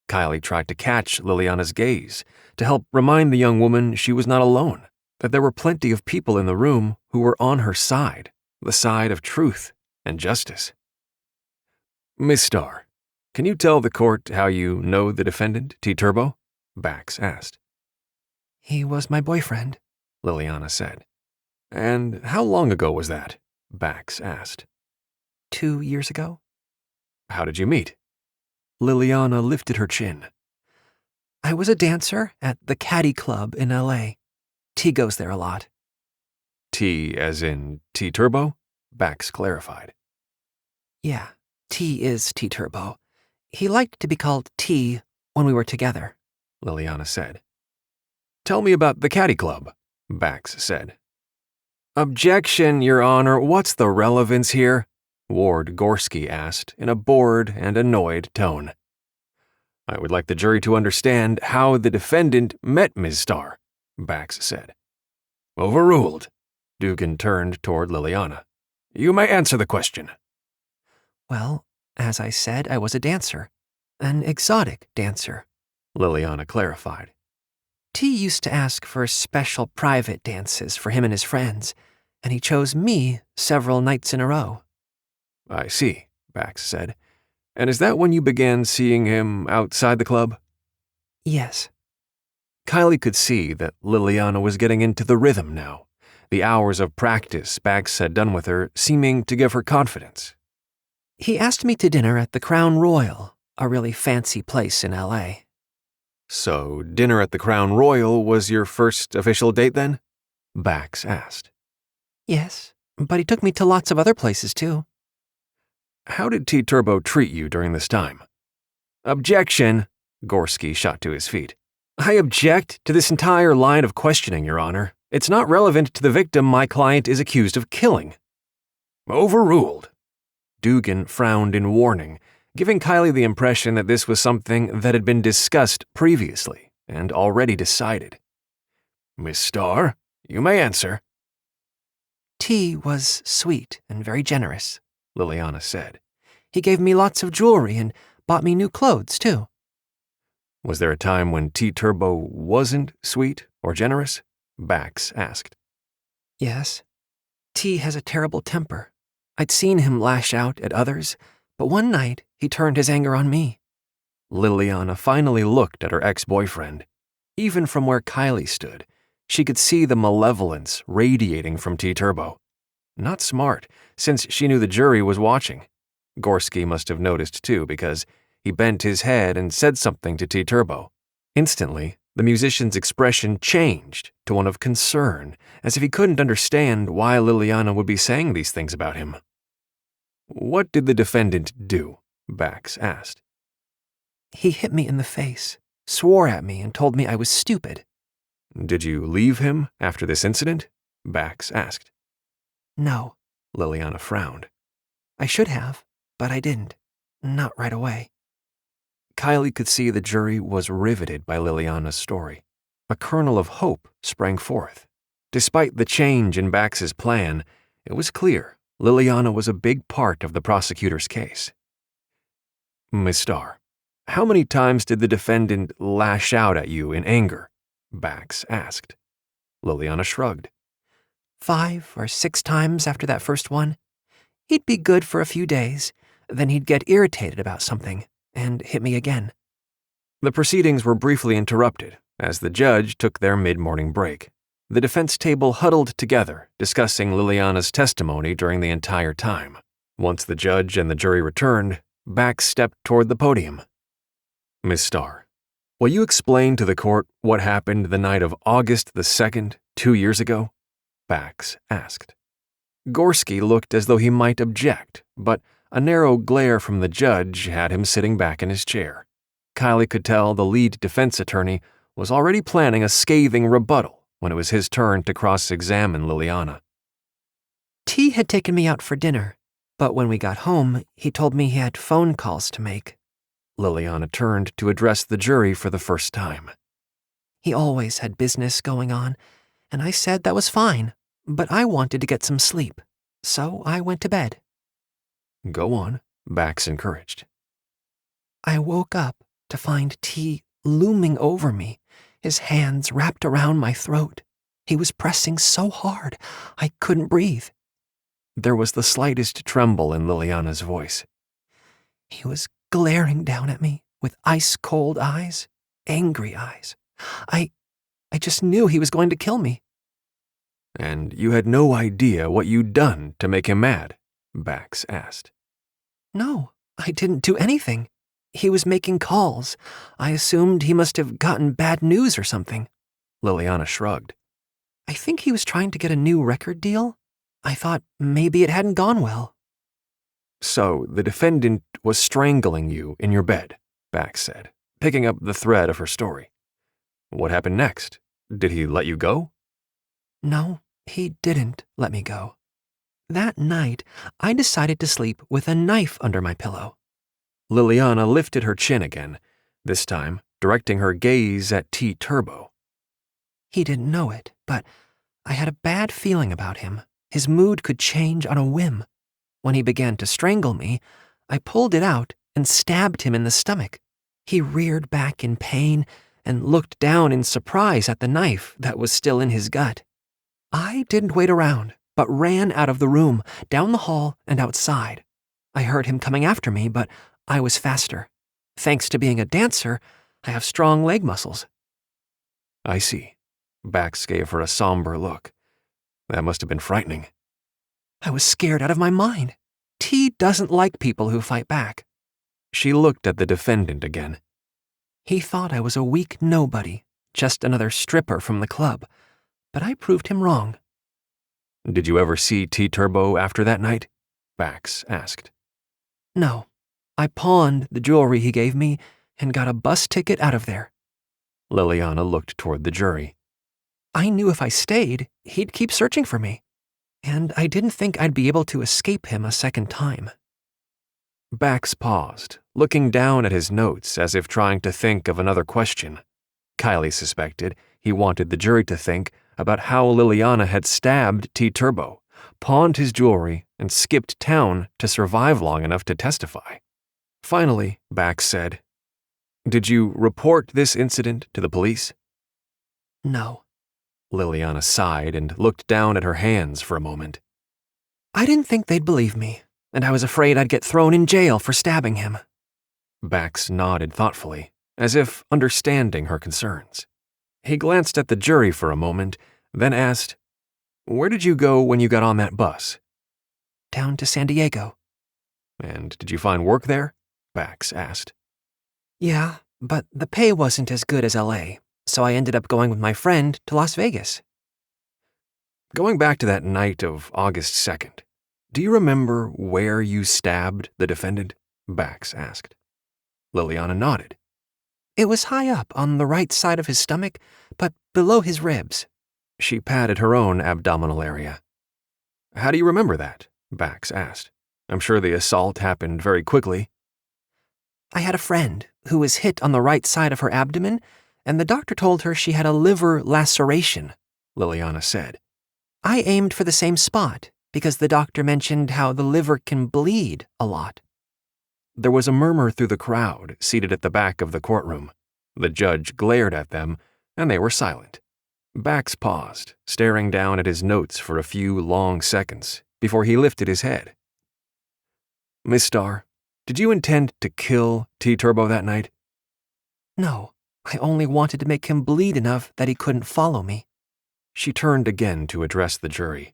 Kyleigh tried to catch Liliana's gaze, to help remind the young woman she was not alone, that there were plenty of people in the room who were on her side, the side of truth and justice. Miss Starr, can you tell the court how you know the defendant, T. Turbo? Bax asked. He was my boyfriend, Liliana said. And how long ago was that? Bax asked. 2 years ago. How did you meet? Liliana lifted her chin. I was a dancer at the Caddy Club in L.A. T goes there a lot. T as in T Turbo? Bax clarified. Yeah, T is T Turbo. He liked to be called T when we were together, Liliana said. Tell me about the Caddy Club, Bax said. Objection, Your Honor, what's the relevance here? Ward Gorski asked in a bored and annoyed tone. I would like the jury to understand how the defendant met Ms. Starr, Bax said. Overruled. Dugan turned toward Liliana. You may answer the question. Well, as I said, I was a dancer. An exotic dancer, Liliana clarified. T used to ask for special private dances for him and his friends, and he chose me several nights in a row. I see, Bax said. And is that when you began seeing him outside the club? Yes. Kyleigh could see that Liliana was getting into the rhythm now, the hours of practice Bax had done with her seeming to give her confidence. He asked me to dinner at the Crown Royal, a really fancy place in L.A. So, dinner at the Crown Royal was your first official date then? Bax asked. Yes, but he took me to lots of other places too. How did T. Turbo treat you during this time? Objection, Gorski shot to his feet. I object to this entire line of questioning, Your Honor. It's not relevant to the victim my client is accused of killing. Overruled. Dugan frowned in warning, giving Kyleigh the impression that this was something that had been discussed previously and already decided. Miss Starr, you may answer. T was sweet and very generous, Liliana said. He gave me lots of jewelry and bought me new clothes, too. Was there a time when T. Turbo wasn't sweet or generous? Bax asked. Yes. T has a terrible temper. I'd seen him lash out at others, but one night he turned his anger on me. Liliana finally looked at her ex-boyfriend. Even from where Kyleigh stood, she could see the malevolence radiating from T. Turbo. Not smart, since she knew the jury was watching. Gorski must have noticed too, because he bent his head and said something to T. Turbo. Instantly, the musician's expression changed to one of concern, as if he couldn't understand why Liliana would be saying these things about him. What did the defendant do? Bax asked. He hit me in the face, swore at me, and told me I was stupid. Did you leave him after this incident? Bax asked. No. Liliana frowned. I should have, but I didn't. Not right away. Kyleigh could see the jury was riveted by Liliana's story. A kernel of hope sprang forth. Despite the change in Bax's plan, it was clear Liliana was a big part of the prosecutor's case. Miss Starr, How many times did the defendant lash out at you in anger? Bax asked. Liliana shrugged. 5 or 6 times after that first one. He'd be good for a few days, then he'd get irritated about something and hit me again. The proceedings were briefly interrupted as the judge took their mid-morning break. The defense table huddled together, discussing Liliana's testimony during the entire time. Once the judge and the jury returned, Bax stepped toward the podium. Miss Starr, will you explain to the court what happened the night of August the 2nd, 2 years ago? Bax asked. Gorski looked as though he might object, but a narrow glare from the judge had him sitting back in his chair. Kyleigh could tell the lead defense attorney was already planning a scathing rebuttal when it was his turn to cross-examine Liliana. T had taken me out for dinner, but when we got home, he told me he had phone calls to make. Liliana turned to address the jury for the first time. He always had business going on, and I said that was fine, but I wanted to get some sleep, so I went to bed. Go on, Bax encouraged. I woke up to find T looming over me, his hands wrapped around my throat. He was pressing so hard, I couldn't breathe. There was the slightest tremble in Liliana's voice. He was glaring down at me with ice-cold eyes, angry eyes. I just knew he was going to kill me. And you had no idea what you'd done to make him mad? Bax asked. No, I didn't do anything. He was making calls. I assumed he must have gotten bad news or something. Liliana shrugged. I think he was trying to get a new record deal. I thought maybe it hadn't gone well. So the defendant was strangling you in your bed, Bax said, picking up the thread of her story. What happened next? Did he let you go? No, he didn't let me go. That night, I decided to sleep with a knife under my pillow. Liliana lifted her chin again, this time directing her gaze at T. Turbo. He didn't know it, but I had a bad feeling about him. His mood could change on a whim. When he began to strangle me, I pulled it out and stabbed him in the stomach. He reared back in pain and looked down in surprise at the knife that was still in his gut. I didn't wait around, but ran out of the room, down the hall, and outside. I heard him coming after me, but I was faster. Thanks to being a dancer, I have strong leg muscles. I see. Bax gave her a somber look. That must have been frightening. I was scared out of my mind. T doesn't like people who fight back. She looked at the defendant again. He thought I was a weak nobody, just another stripper from the club, but I proved him wrong. Did you ever see T. Turbo after that night? Bax asked. No. I pawned the jewelry he gave me and got a bus ticket out of there. Liliana looked toward the jury. I knew if I stayed, he'd keep searching for me, and I didn't think I'd be able to escape him a second time. Bax paused, looking down at his notes as if trying to think of another question. Kyleigh suspected he wanted the jury to think about how Liliana had stabbed T. Turbo, pawned his jewelry, and skipped town to survive long enough to testify. Finally, Bax said, "Did you report this incident to the police?" No. Liliana sighed and looked down at her hands for a moment. I didn't think they'd believe me, and I was afraid I'd get thrown in jail for stabbing him. Bax nodded thoughtfully, as if understanding her concerns. He glanced at the jury for a moment, then asked, "Where did you go when you got on that bus?" Down to San Diego. "And did you find work there?" Bax asked. Yeah, but the pay wasn't as good as LA, so I ended up going with my friend to Las Vegas. Going back to that night of August 2nd, do you remember where you stabbed the defendant? Bax asked. Liliana nodded. It was high up on the right side of his stomach, but below his ribs. She patted her own abdominal area. How do you remember that? Bax asked. I'm sure the assault happened very quickly. I had a friend who was hit on the right side of her abdomen, and the doctor told her she had a liver laceration, Liliana said. I aimed for the same spot because the doctor mentioned how the liver can bleed a lot. There was a murmur through the crowd seated at the back of the courtroom. The judge glared at them, and they were silent. Bax paused, staring down at his notes for a few long seconds before he lifted his head. "Miss Starr, did you intend to kill T-Turbo that night?" No, I only wanted to make him bleed enough that he couldn't follow me. She turned again to address the jury.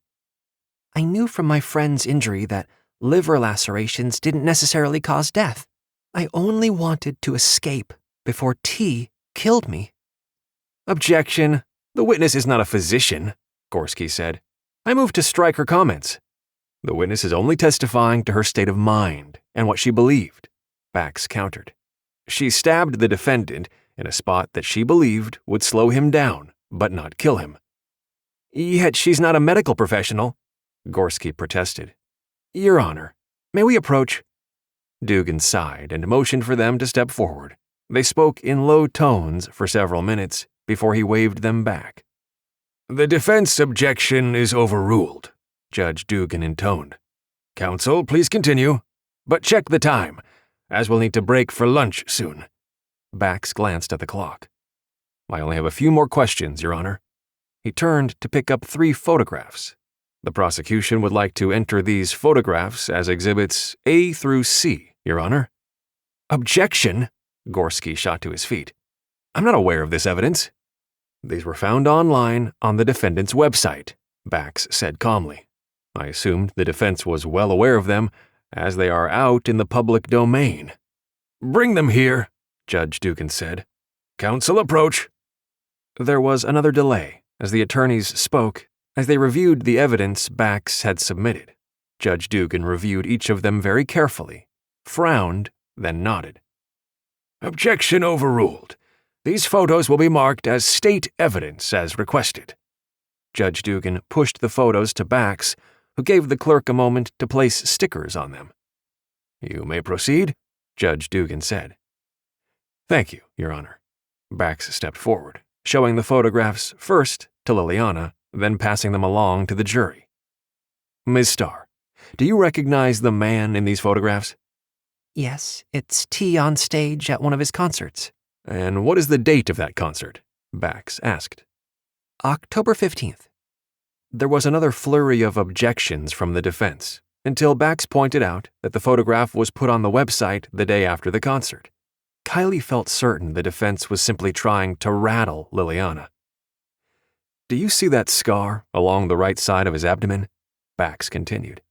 I knew from my friend's injury that liver lacerations didn't necessarily cause death. I only wanted to escape before T killed me. "Objection. The witness is not a physician," Gorski said. "I move to strike her comments. The witness is only testifying to her state of mind and what she believed," Bax countered. "She stabbed the defendant in a spot that she believed would slow him down, but not kill him." "Yet she's not a medical professional," Gorski protested. "Your Honor, may we approach?" Dugan sighed and motioned for them to step forward. They spoke in low tones for several minutes before he waved them back. "The defense objection is overruled," Judge Dugan intoned. "Counsel, please continue. But check the time, as we'll need to break for lunch soon." Bax glanced at the clock. "I only have a few more questions, Your Honor." He turned to pick up 3 photographs. "The prosecution would like to enter these photographs as exhibits A through C, Your Honor." "Objection!" Gorski shot to his feet. "I'm not aware of this evidence." "These were found online on the defendant's website," Bax said calmly. "I assumed the defense was well aware of them, as they are out in the public domain." "Bring them here," Judge Dugan said. "Counsel, approach." There was another delay as the attorneys spoke as they reviewed the evidence Bax had submitted. Judge Dugan reviewed each of them very carefully, frowned, then nodded. "Objection overruled. These photos will be marked as state evidence as requested." Judge Dugan pushed the photos to Bax, who gave the clerk a moment to place stickers on them. "You may proceed," Judge Dugan said. "Thank you, Your Honor." Bax stepped forward, showing the photographs first to Liliana, then passing them along to the jury. "Ms. Starr, do you recognize the man in these photographs?" Yes, it's T on stage at one of his concerts. "And what is the date of that concert?" Bax asked. October 15th. There was another flurry of objections from the defense, until Bax pointed out that the photograph was put on the website the day after the concert. Kyleigh felt certain the defense was simply trying to rattle Liliana. "Do you see that scar along the right side of his abdomen?" Bax continued.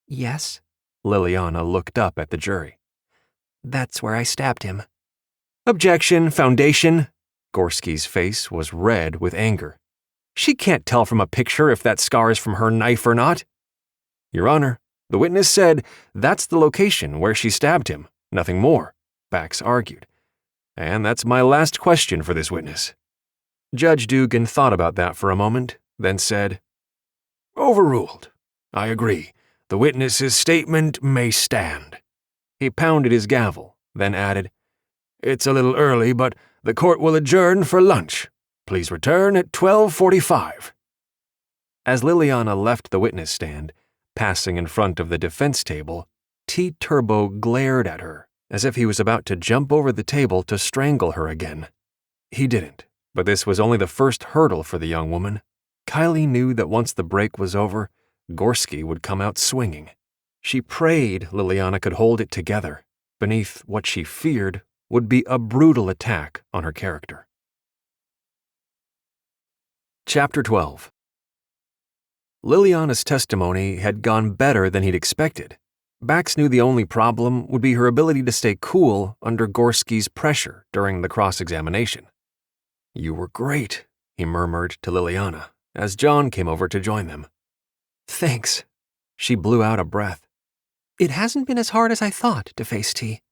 Yes, Liliana looked up at the jury. that's where I stabbed him. "Objection, foundation." Gorski's face was red with anger. "She can't tell from a picture if that scar is from her knife or not." "Your Honor, the witness said that's the location where she stabbed him, nothing more," Bax argued. "And that's my last question for this witness." Judge Dugan thought about that for a moment, then said, "Overruled. I agree. The witness's statement may stand." He pounded his gavel, then added, "It's a little early, but the court will adjourn for lunch. Please return at 12:45. As Liliana left the witness stand, passing in front of the defense table, T-Turbo glared at her as if he was about to jump over the table to strangle her again. He didn't, but this was only the first hurdle for the young woman. Kyleigh knew that once the break was over, Gorski would come out swinging. She prayed Liliana could hold it together beneath what she feared would be a brutal attack on her character. Chapter 12. Liliana's testimony had gone better than he'd expected. Bax knew the only problem would be her ability to stay cool under Gorski's pressure during the cross-examination. "You were great," he murmured to Liliana as John came over to join them. Thanks. She blew out a breath. It hasn't been as hard as I thought to face T.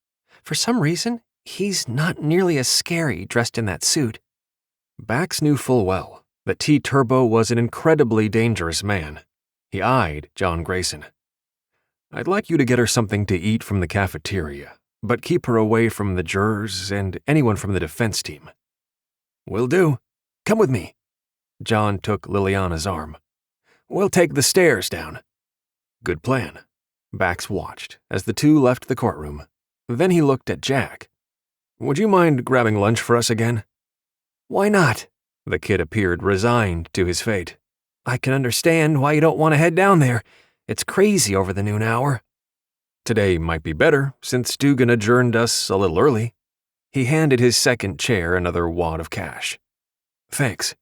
For some reason, he's not nearly as scary dressed in that suit. Bax knew full well that T-Turbo was an incredibly dangerous man. He eyed John Grayson. "I'd like you to get her something to eat from the cafeteria, but keep her away from the jurors and anyone from the defense team." "Will do. Come with me." John took Liliana's arm. "We'll take the stairs down." "Good plan." Bax watched as the two left the courtroom. Then he looked at Jack. "Would you mind grabbing lunch for us again?" "Why not?" The kid appeared resigned to his fate. "I can understand why you don't want to head down there. It's crazy over the noon hour." "Today might be better, since Dugan adjourned us a little early." He handed his second chair another wad of cash. "Thanks."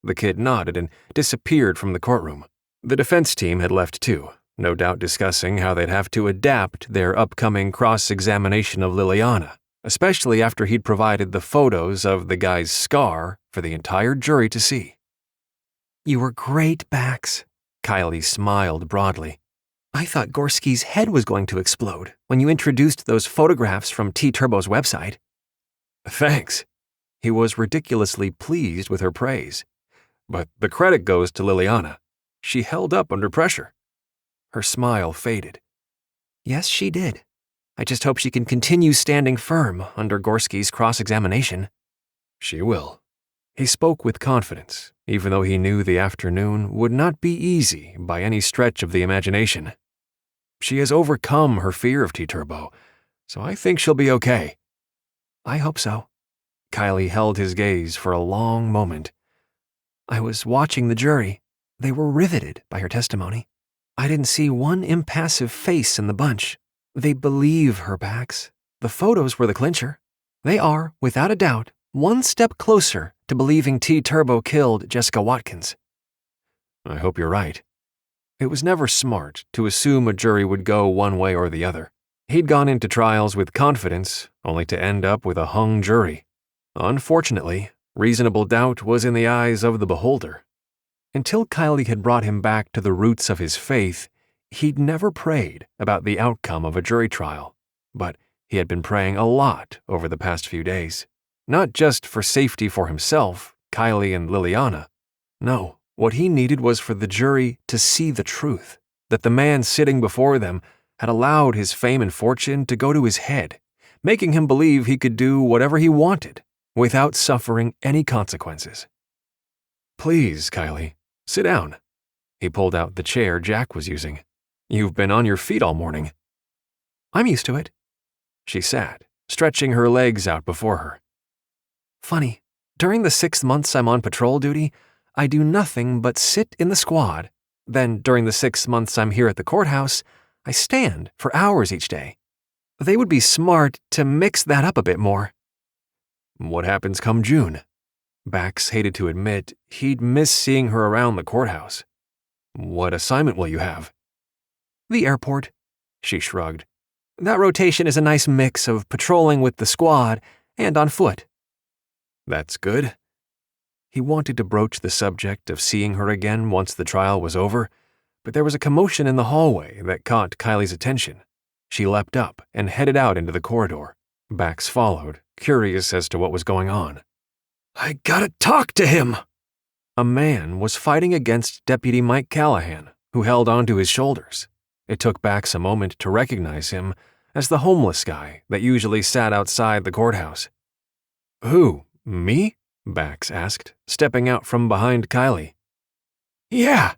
The kid nodded and disappeared from the courtroom. The defense team had left too, no doubt discussing how they'd have to adapt their upcoming cross-examination of Liliana, especially after he'd provided the photos of the guy's scar for the entire jury to see. "You were great, Bax." Kyleigh smiled broadly. "I thought Gorski's head was going to explode when you introduced those photographs from T-Turbo's website." "Thanks." He was ridiculously pleased with her praise. "But the credit goes to Liliana. She held up under pressure." Her smile faded. "Yes, she did. I just hope she can continue standing firm under Gorski's cross-examination." "She will." He spoke with confidence, even though he knew the afternoon would not be easy by any stretch of the imagination. "She has overcome her fear of T-Turbo, so I think she'll be okay." "I hope so." Kyleigh held his gaze for a long moment. "I was watching the jury. They were riveted by her testimony. I didn't see one impassive face in the bunch. They believe her, Bax. The photos were the clincher. They are, without a doubt, one step closer to believing T-Turbo killed Jessica Watkins." "I hope you're right." It was never smart to assume a jury would go one way or the other. He'd gone into trials with confidence, only to end up with a hung jury. Unfortunately, reasonable doubt was in the eyes of the beholder. Until Kyleigh had brought him back to the roots of his faith, he'd never prayed about the outcome of a jury trial. But he had been praying a lot over the past few days. Not just for safety for himself, Kyleigh and Liliana. No, what he needed was for the jury to see the truth, that the man sitting before them had allowed his fame and fortune to go to his head, making him believe he could do whatever he wanted without suffering any consequences. "Please, Kyleigh, sit down." He pulled out the chair Jack was using. "You've been on your feet all morning." "I'm used to it." She sat, stretching her legs out before her. "Funny, during the 6 months I'm on patrol duty, I do nothing but sit in the squad. Then during the 6 months I'm here at the courthouse, I stand for hours each day. They would be smart to mix that up a bit more." "What happens come June?" Bax hated to admit he'd miss seeing her around the courthouse. "What assignment will you have?" "The airport," she shrugged. "That rotation is a nice mix of patrolling with the squad and on foot." "That's good." He wanted to broach the subject of seeing her again once the trial was over, but there was a commotion in the hallway that caught Kylie's attention. She leapt up and headed out into the corridor. Bax followed, curious as to what was going on. "I gotta talk to him!" A man was fighting against Deputy Mike Callahan, who held onto his shoulders. It took Bax a moment to recognize him as the homeless guy that usually sat outside the courthouse. "Who, me?" Bax asked, stepping out from behind Kyleigh. "Yeah."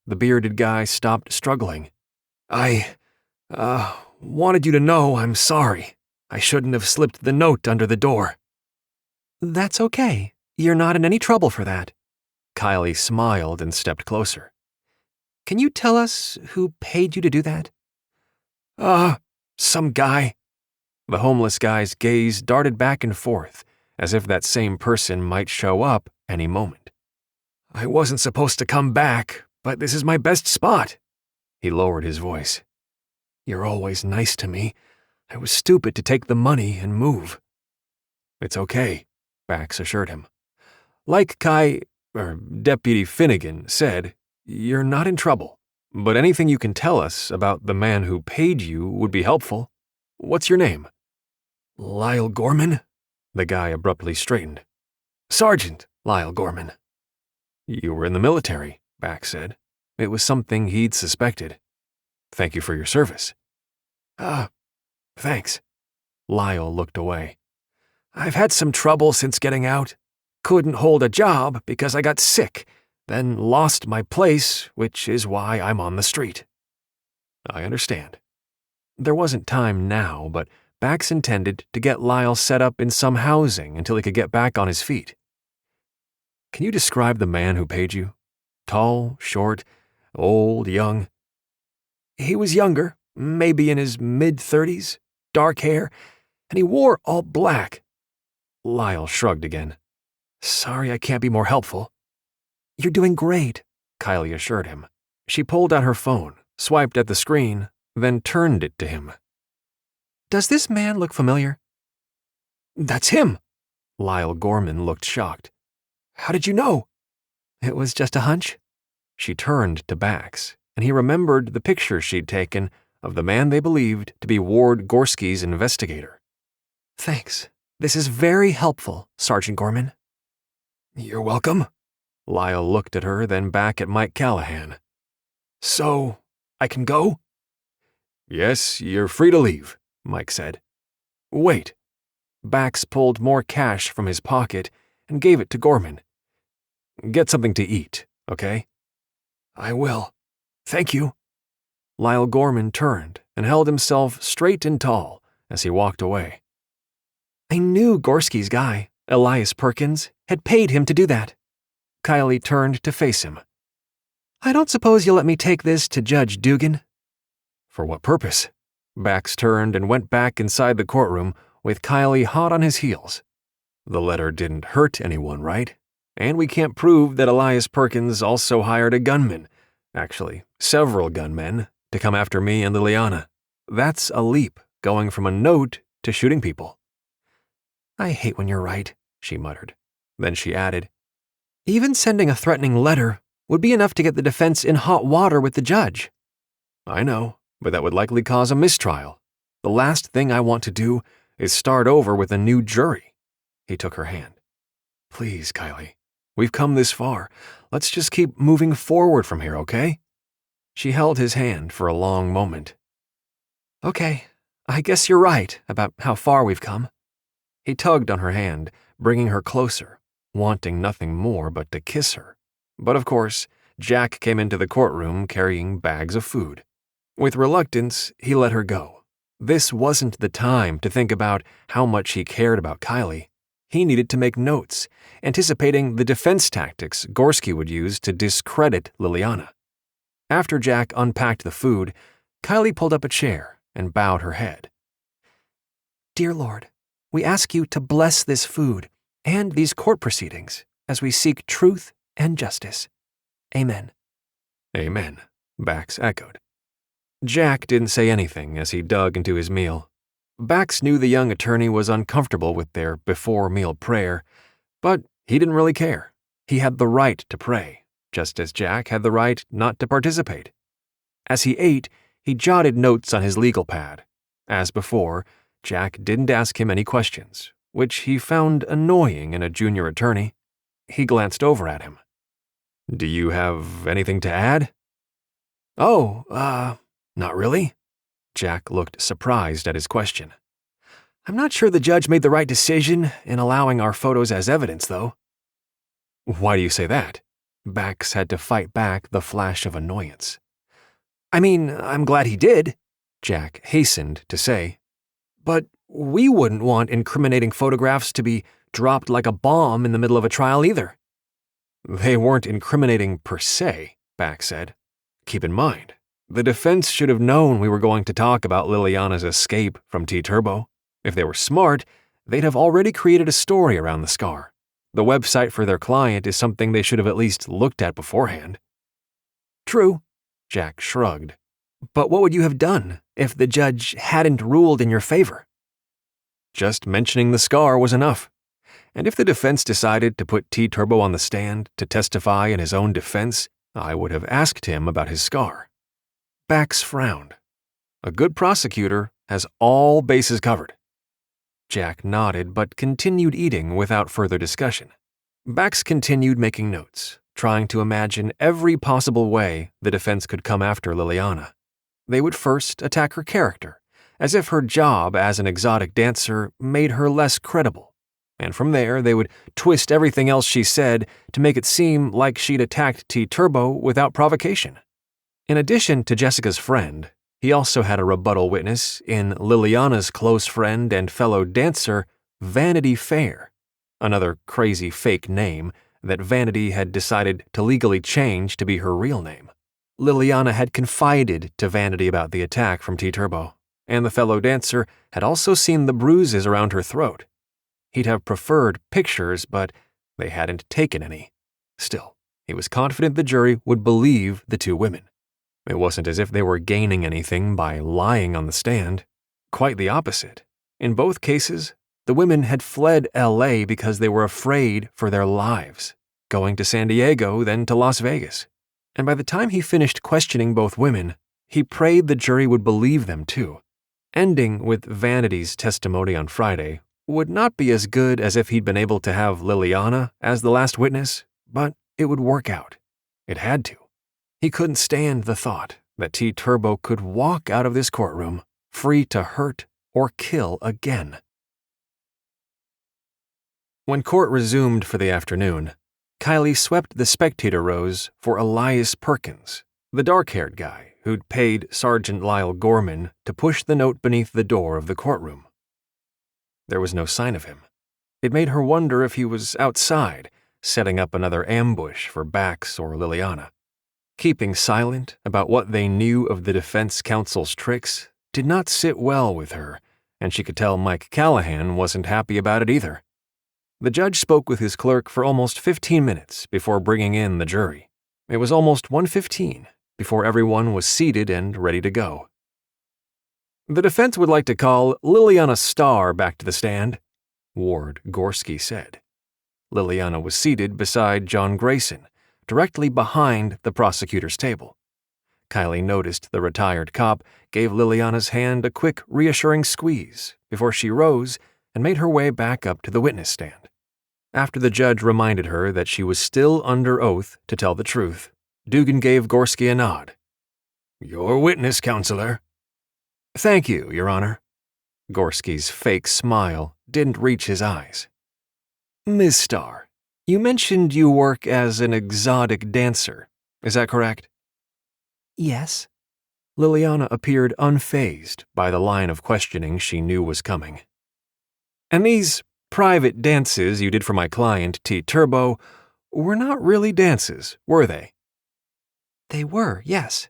The bearded guy stopped struggling. I wanted you to know I'm sorry. I shouldn't have slipped the note under the door." "That's okay. You're not in any trouble for that." Kyleigh smiled and stepped closer. "Can you tell us who paid you to do that?" Some guy." The homeless guy's gaze darted back and forth, as if that same person might show up any moment. "I wasn't supposed to come back, but this is my best spot." He lowered his voice. "You're always nice to me. I was stupid to take the money and move." "It's okay," Bax assured him. "Like Deputy Finnegan said, you're not in trouble, but anything you can tell us about the man who paid you would be helpful. What's your name?" "Lyle Gorman." The guy abruptly straightened. "Sergeant Lyle Gorman." "You were in the military," Bax said. It was something he'd suspected. "Thank you for your service." Thanks." Lyle looked away. "I've had some trouble since getting out. Couldn't hold a job because I got sick, then lost my place, which is why I'm on the street." I understand. There wasn't time now, but Bax intended to get Lyle set up in some housing until he could get back on his feet. Can you describe the man who paid you? Tall, short, old, young? He was younger, maybe in his mid-30s, dark hair, and he wore all black. Lyle shrugged again. Sorry I can't be more helpful. You're doing great, Kyleigh assured him. She pulled out her phone, swiped at the screen, then turned it to him. Does this man look familiar? That's him! Lyle Gorman looked shocked. How did you know? It was just a hunch. She turned to Bax, and he remembered the picture she'd taken of the man they believed to be Ward Gorski's investigator. Thanks. This is very helpful, Sergeant Gorman. You're welcome. Lyle looked at her, then back at Mike Callahan. So, I can go? Yes, you're free to leave, Mike said. Wait. Bax pulled more cash from his pocket and gave it to Gorman. Get something to eat, okay? I will. Thank you. Lyle Gorman turned and held himself straight and tall as he walked away. I knew Gorski's guy, Elias Perkins, had paid him to do that. Kyleigh turned to face him. I don't suppose you'll let me take this to Judge Dugan? For what purpose? Bax turned and went back inside the courtroom with Kyleigh hot on his heels. The letter didn't hurt anyone, right? And we can't prove that Elias Perkins also hired a gunman, actually, several gunmen, to come after me and Liliana. That's a leap, going from a note to shooting people. I hate when you're right, she muttered. Then she added, Even sending a threatening letter would be enough to get the defense in hot water with the judge. I know, but that would likely cause a mistrial. The last thing I want to do is start over with a new jury. He took her hand. Please, Kyleigh. We've come this far. Let's just keep moving forward from here, okay? She held his hand for a long moment. Okay, I guess you're right about how far we've come. He tugged on her hand, bringing her closer, wanting nothing more but to kiss her. But of course, Jack came into the courtroom carrying bags of food. With reluctance, he let her go. This wasn't the time to think about how much he cared about Kyleigh. He needed to make notes, anticipating the defense tactics Gorski would use to discredit Liliana. After Jack unpacked the food, Kyleigh pulled up a chair and bowed her head. Dear Lord, we ask you to bless this food and these court proceedings as we seek truth and justice. Amen. Amen, Bax echoed. Jack didn't say anything as he dug into his meal. Bax knew the young attorney was uncomfortable with their before-meal prayer, but he didn't really care. He had the right to pray, just as Jack had the right not to participate. As he ate, he jotted notes on his legal pad. As before, Jack didn't ask him any questions, which he found annoying in a junior attorney. He glanced over at him. Do you have anything to add? Oh, not really? Jack looked surprised at his question. I'm not sure the judge made the right decision in allowing our photos as evidence, though. Why do you say that? Bax had to fight back the flash of annoyance. I mean, I'm glad he did, Jack hastened to say. But we wouldn't want incriminating photographs to be dropped like a bomb in the middle of a trial either. They weren't incriminating per se, Bax said. Keep in mind, the defense should have known we were going to talk about Liliana's escape from T-Turbo. If they were smart, they'd have already created a story around the scar. The website for their client is something they should have at least looked at beforehand. True, Jack shrugged. But what would you have done if the judge hadn't ruled in your favor? Just mentioning the scar was enough. And if the defense decided to put T-Turbo on the stand to testify in his own defense, I would have asked him about his scar. Bax frowned. A good prosecutor has all bases covered. Jack nodded but continued eating without further discussion. Bax continued making notes, trying to imagine every possible way the defense could come after Liliana. They would first attack her character, as if her job as an exotic dancer made her less credible. And from there, they would twist everything else she said to make it seem like she'd attacked T-Turbo without provocation. In addition to Jessica's friend, He also had a rebuttal witness in Liliana's close friend and fellow dancer, Vanity Fair, another crazy fake name that Vanity had decided to legally change to be her real name. Liliana had confided to Vanity about the attack from T-Turbo, and the fellow dancer had also seen the bruises around her throat. He'd have preferred pictures, but they hadn't taken any. Still, he was confident the jury would believe the two women. It wasn't as if they were gaining anything by lying on the stand. Quite the opposite. In both cases, the women had fled LA because they were afraid for their lives, going to San Diego, then to Las Vegas. And by the time he finished questioning both women, he prayed the jury would believe them too. Ending with Vanity's testimony on Friday would not be as good as if he'd been able to have Liliana as the last witness, but it would work out. It had to. He couldn't stand the thought that T-Turbo could walk out of this courtroom free to hurt or kill again. When court resumed for the afternoon, Kyleigh swept the spectator rows for Elias Perkins, the dark-haired guy who'd paid Sergeant Lyle Gorman to push the note beneath the door of the courtroom. There was no sign of him. It made her wonder if he was outside, setting up another ambush for Bax or Liliana. Keeping silent about what they knew of the defense counsel's tricks did not sit well with her, and she could tell Mike Callahan wasn't happy about it either. The judge spoke with his clerk for almost 15 minutes before bringing in the jury. It was almost 1:15 before everyone was seated and ready to go. "The defense would like to call Liliana Starr back to the stand," Ward Gorski said. Liliana was seated beside John Grayson, directly behind the prosecutor's table. Kyleigh noticed the retired cop gave Liliana's hand a quick, reassuring squeeze before she rose and made her way back up to the witness stand. After the judge reminded her that she was still under oath to tell the truth, Dugan gave Gorski a nod. "Your witness, counselor." "Thank you, Your Honor." Gorski's fake smile didn't reach his eyes. "Ms. Starr, you mentioned you work as an exotic dancer. Is that correct?" Yes. Liliana appeared unfazed by the line of questioning she knew was coming. "And these private dances you did for my client, T-Turbo, were not really dances, were they?" They were, yes.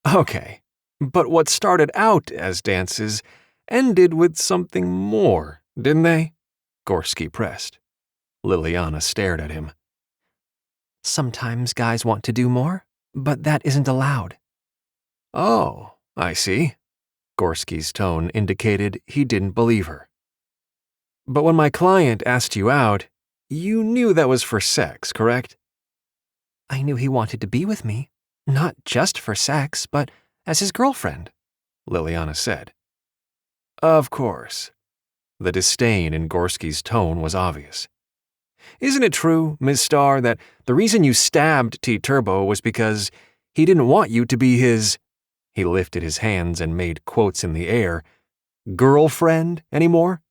Okay, but what started out as dances ended with something more, didn't they? Gorski pressed. Liliana stared at him. Sometimes guys want to do more, but that isn't allowed. Oh, I see. Gorski's tone indicated he didn't believe her. But when my client asked you out, you knew that was for sex, correct? I knew he wanted to be with me, not just for sex, but as his girlfriend, Liliana said. Of course. The disdain in Gorski's tone was obvious. Isn't it true, Ms. Starr, that the reason you stabbed T-Turbo was because he didn't want you to be his, he lifted his hands and made quotes in the air, girlfriend anymore?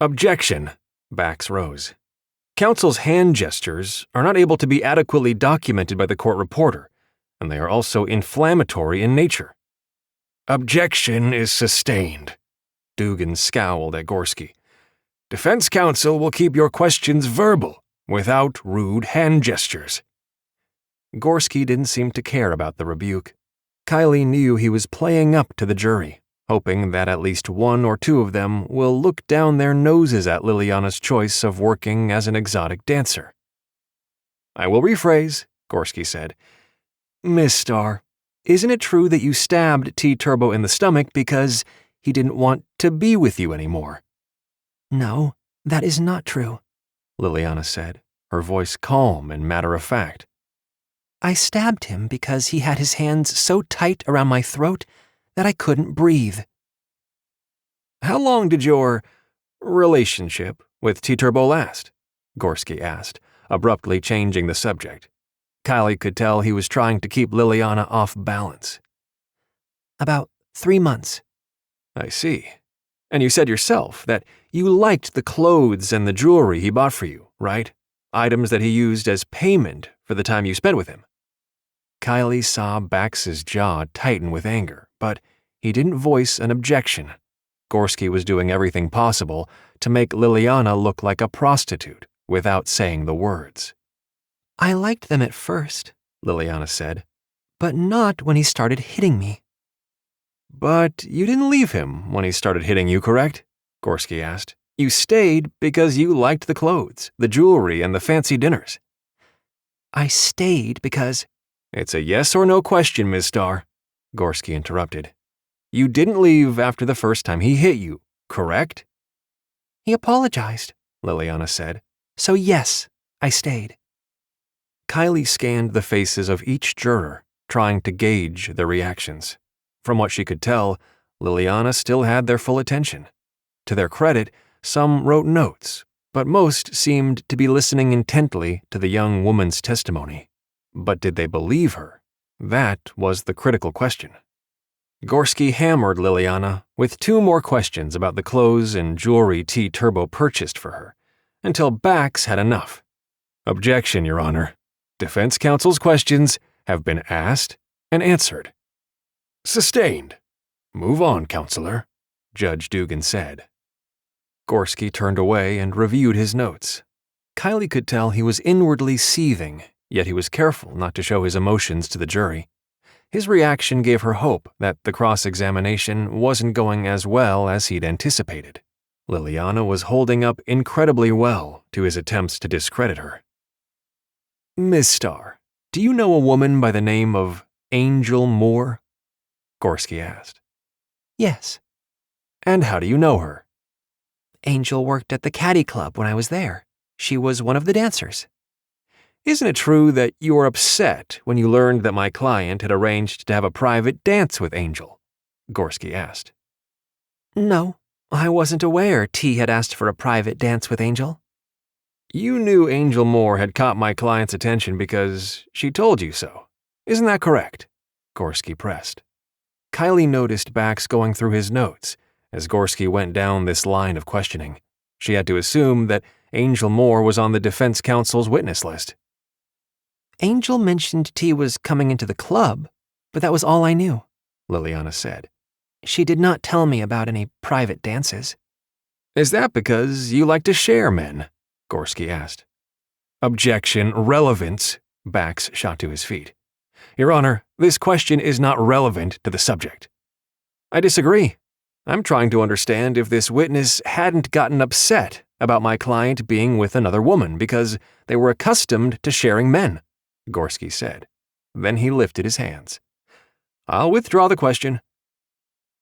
Objection, Bax rose. Counsel's hand gestures are not able to be adequately documented by the court reporter, and they are also inflammatory in nature. Objection is sustained. Dugan scowled at Gorski. Defense counsel will keep your questions verbal, without rude hand gestures. Gorski didn't seem to care about the rebuke. Kyleigh knew he was playing up to the jury, hoping that at least one or two of them will look down their noses at Liliana's choice of working as an exotic dancer. I will rephrase, Gorski said. Miss Starr, isn't it true that you stabbed T-Turbo in the stomach because he didn't want to be with you anymore? No, that is not true, Liliana said, her voice calm and matter-of-fact. I stabbed him because he had his hands so tight around my throat that I couldn't breathe. How long did your relationship with T-Turbo last? Gorski asked, abruptly changing the subject. Kyleigh could tell he was trying to keep Liliana off balance. About 3 months. I see. And you said yourself that you liked the clothes and the jewelry he bought for you, right? Items that he used as payment for the time you spent with him. Kyleigh saw Bax's jaw tighten with anger, but he didn't voice an objection. Gorski was doing everything possible to make Liliana look like a prostitute without saying the words. I liked them at first, Liliana said, but not when he started hitting me. But you didn't leave him when he started hitting you, correct? Gorski asked. You stayed because you liked the clothes, the jewelry, and the fancy dinners. I stayed because— It's a yes or no question, Ms. Starr, Gorski interrupted. You didn't leave after the first time he hit you, correct? He apologized, Liliana said. So yes, I stayed. Kyleigh scanned the faces of each juror, trying to gauge their reactions. From what she could tell, Liliana still had their full attention. To their credit, some wrote notes, but most seemed to be listening intently to the young woman's testimony. But did they believe her? That was the critical question. Gorski hammered Liliana with 2 more questions about the clothes and jewelry T. Turbo purchased for her, until Bax had enough. Objection, Your Honor. Defense counsel's questions have been asked and answered. Sustained. Move on, counselor, Judge Dugan said. Gorski turned away and reviewed his notes. Kyleigh could tell he was inwardly seething, yet he was careful not to show his emotions to the jury. His reaction gave her hope that the cross-examination wasn't going as well as he'd anticipated. Liliana was holding up incredibly well to his attempts to discredit her. Miss Starr, do you know a woman by the name of Angel Moore? Gorski asked. Yes. And how do you know her? Angel worked at the Caddy Club when I was there. She was one of the dancers. Isn't it true that you were upset when you learned that my client had arranged to have a private dance with Angel? Gorski asked. No, I wasn't aware T had asked for a private dance with Angel. You knew Angel Moore had caught my client's attention because she told you so. Isn't that correct? Gorski pressed. Kyleigh noticed Bax going through his notes as Gorski went down this line of questioning. She had to assume that Angel Moore was on the defense counsel's witness list. Angel mentioned T was coming into the club, but that was all I knew, Liliana said. She did not tell me about any private dances. Is that because you like to share men? Gorski asked. Objection, relevance, Bax shot to his feet. Your Honor, this question is not relevant to the subject. I disagree. I'm trying to understand if this witness hadn't gotten upset about my client being with another woman because they were accustomed to sharing men, Gorski said. Then he lifted his hands. I'll withdraw the question.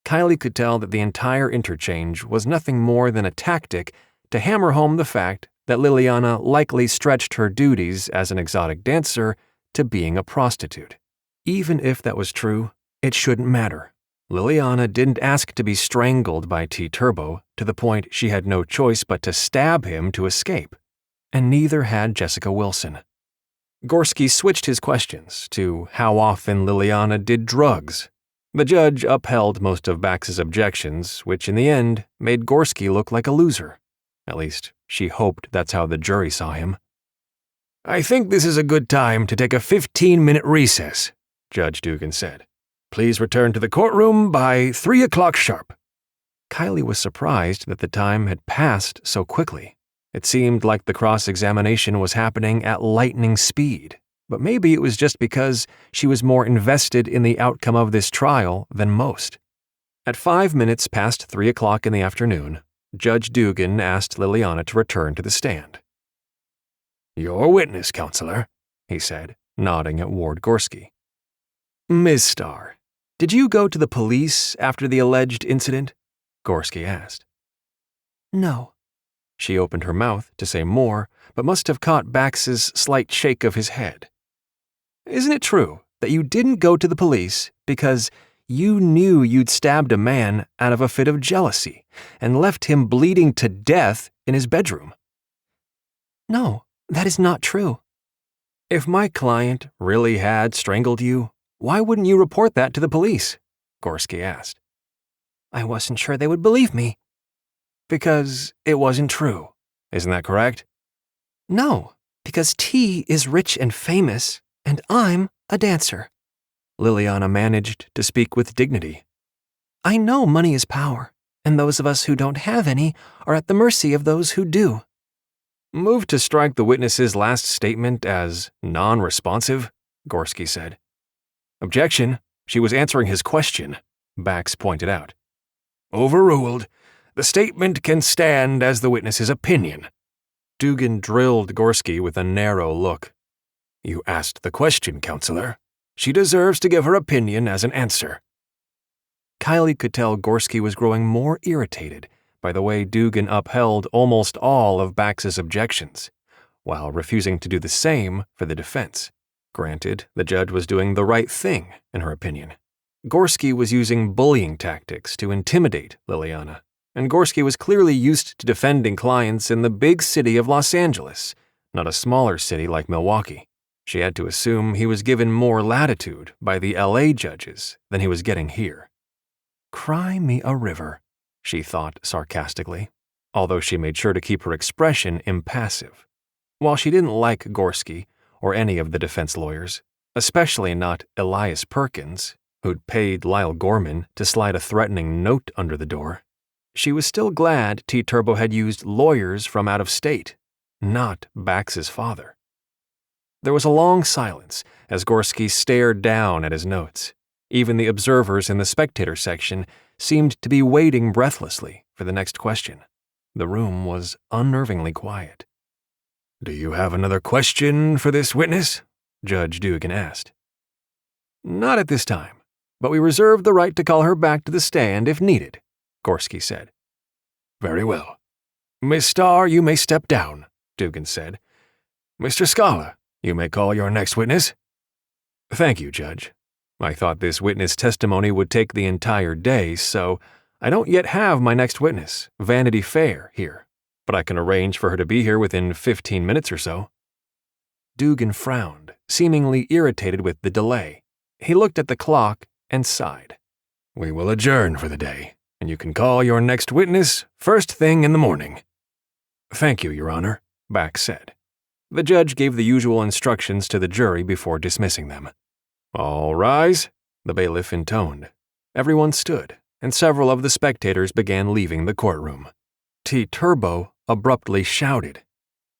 Kyleigh could tell that the entire interchange was nothing more than a tactic to hammer home the fact that Liliana likely stretched her duties as an exotic dancer to being a prostitute. Even if that was true, it shouldn't matter. Liliana didn't ask to be strangled by T. Turbo to the point she had no choice but to stab him to escape. And neither had Jessica Wilson. Gorski switched his questions to how often Liliana did drugs. The judge upheld most of Bax's objections, which in the end made Gorski look like a loser. At least, she hoped that's how the jury saw him. I think this is a good time to take a 15-minute recess, Judge Dugan said. Please return to the courtroom by 3 o'clock sharp. Kyleigh was surprised that the time had passed so quickly. It seemed like the cross-examination was happening at lightning speed, but maybe it was just because she was more invested in the outcome of this trial than most. At 5 minutes past 3 o'clock in the afternoon, Judge Dugan asked Liliana to return to the stand. Your witness, counselor, he said, nodding at Ward Gorski. Ms. Starr, did you go to the police after the alleged incident? Gorski asked. No. She opened her mouth to say more, but must have caught Bax's slight shake of his head. Isn't it true that you didn't go to the police because you knew you'd stabbed a man out of a fit of jealousy and left him bleeding to death in his bedroom? No, that is not true. If my client really had strangled you, why wouldn't you report that to the police? Gorski asked. I wasn't sure they would believe me. Because it wasn't true. Isn't that correct? No, because T is rich and famous, and I'm a dancer. Liliana managed to speak with dignity, I know money is power, and those of us who don't have any are at the mercy of those who do." "Move to strike the witness's last statement as non-responsive," Gorski said. "Objection. She was answering his question," Bax pointed out. "Overruled. The statement can stand as the witness's opinion." Dugan drilled Gorski with a narrow look. "You asked the question, counselor. She deserves to give her opinion as an answer." Kyleigh could tell Gorski was growing more irritated by the way Dugan upheld almost all of Bax's objections, while refusing to do the same for the defense. Granted, the judge was doing the right thing, in her opinion. Gorski was using bullying tactics to intimidate Liliana, and Gorski was clearly used to defending clients in the big city of Los Angeles, not a smaller city like Milwaukee. She had to assume he was given more latitude by the LA judges than he was getting here. "Cry me a river," she thought sarcastically, although she made sure to keep her expression impassive. While she didn't like Gorski or any of the defense lawyers, especially not Elias Perkins, who'd paid Lyle Gorman to slide a threatening note under the door, she was still glad T-Turbo had used lawyers from out of state, not Bax's father. There was a long silence as Gorski stared down at his notes. Even the observers in the spectator section seemed to be waiting breathlessly for the next question. The room was unnervingly quiet. "Do you have another question for this witness?" Judge Dugan asked. "Not at this time, but we reserve the right to call her back to the stand if needed," Gorski said. "Very well. Miss Starr, you may step down," Dugan said. "Mr. Scala, you may call your next witness." "Thank you, Judge. I thought this witness testimony would take the entire day, so I don't yet have my next witness, Vanity Fair, here, but I can arrange for her to be here within 15 minutes or so." Dugan frowned, seemingly irritated with the delay. He looked at the clock and sighed. "We will adjourn for the day, and you can call your next witness first thing in the morning." "Thank you, Your Honor," Bax said. The judge gave the usual instructions to the jury before dismissing them. "All rise," the bailiff intoned. Everyone stood, and several of the spectators began leaving the courtroom. T-Turbo abruptly shouted,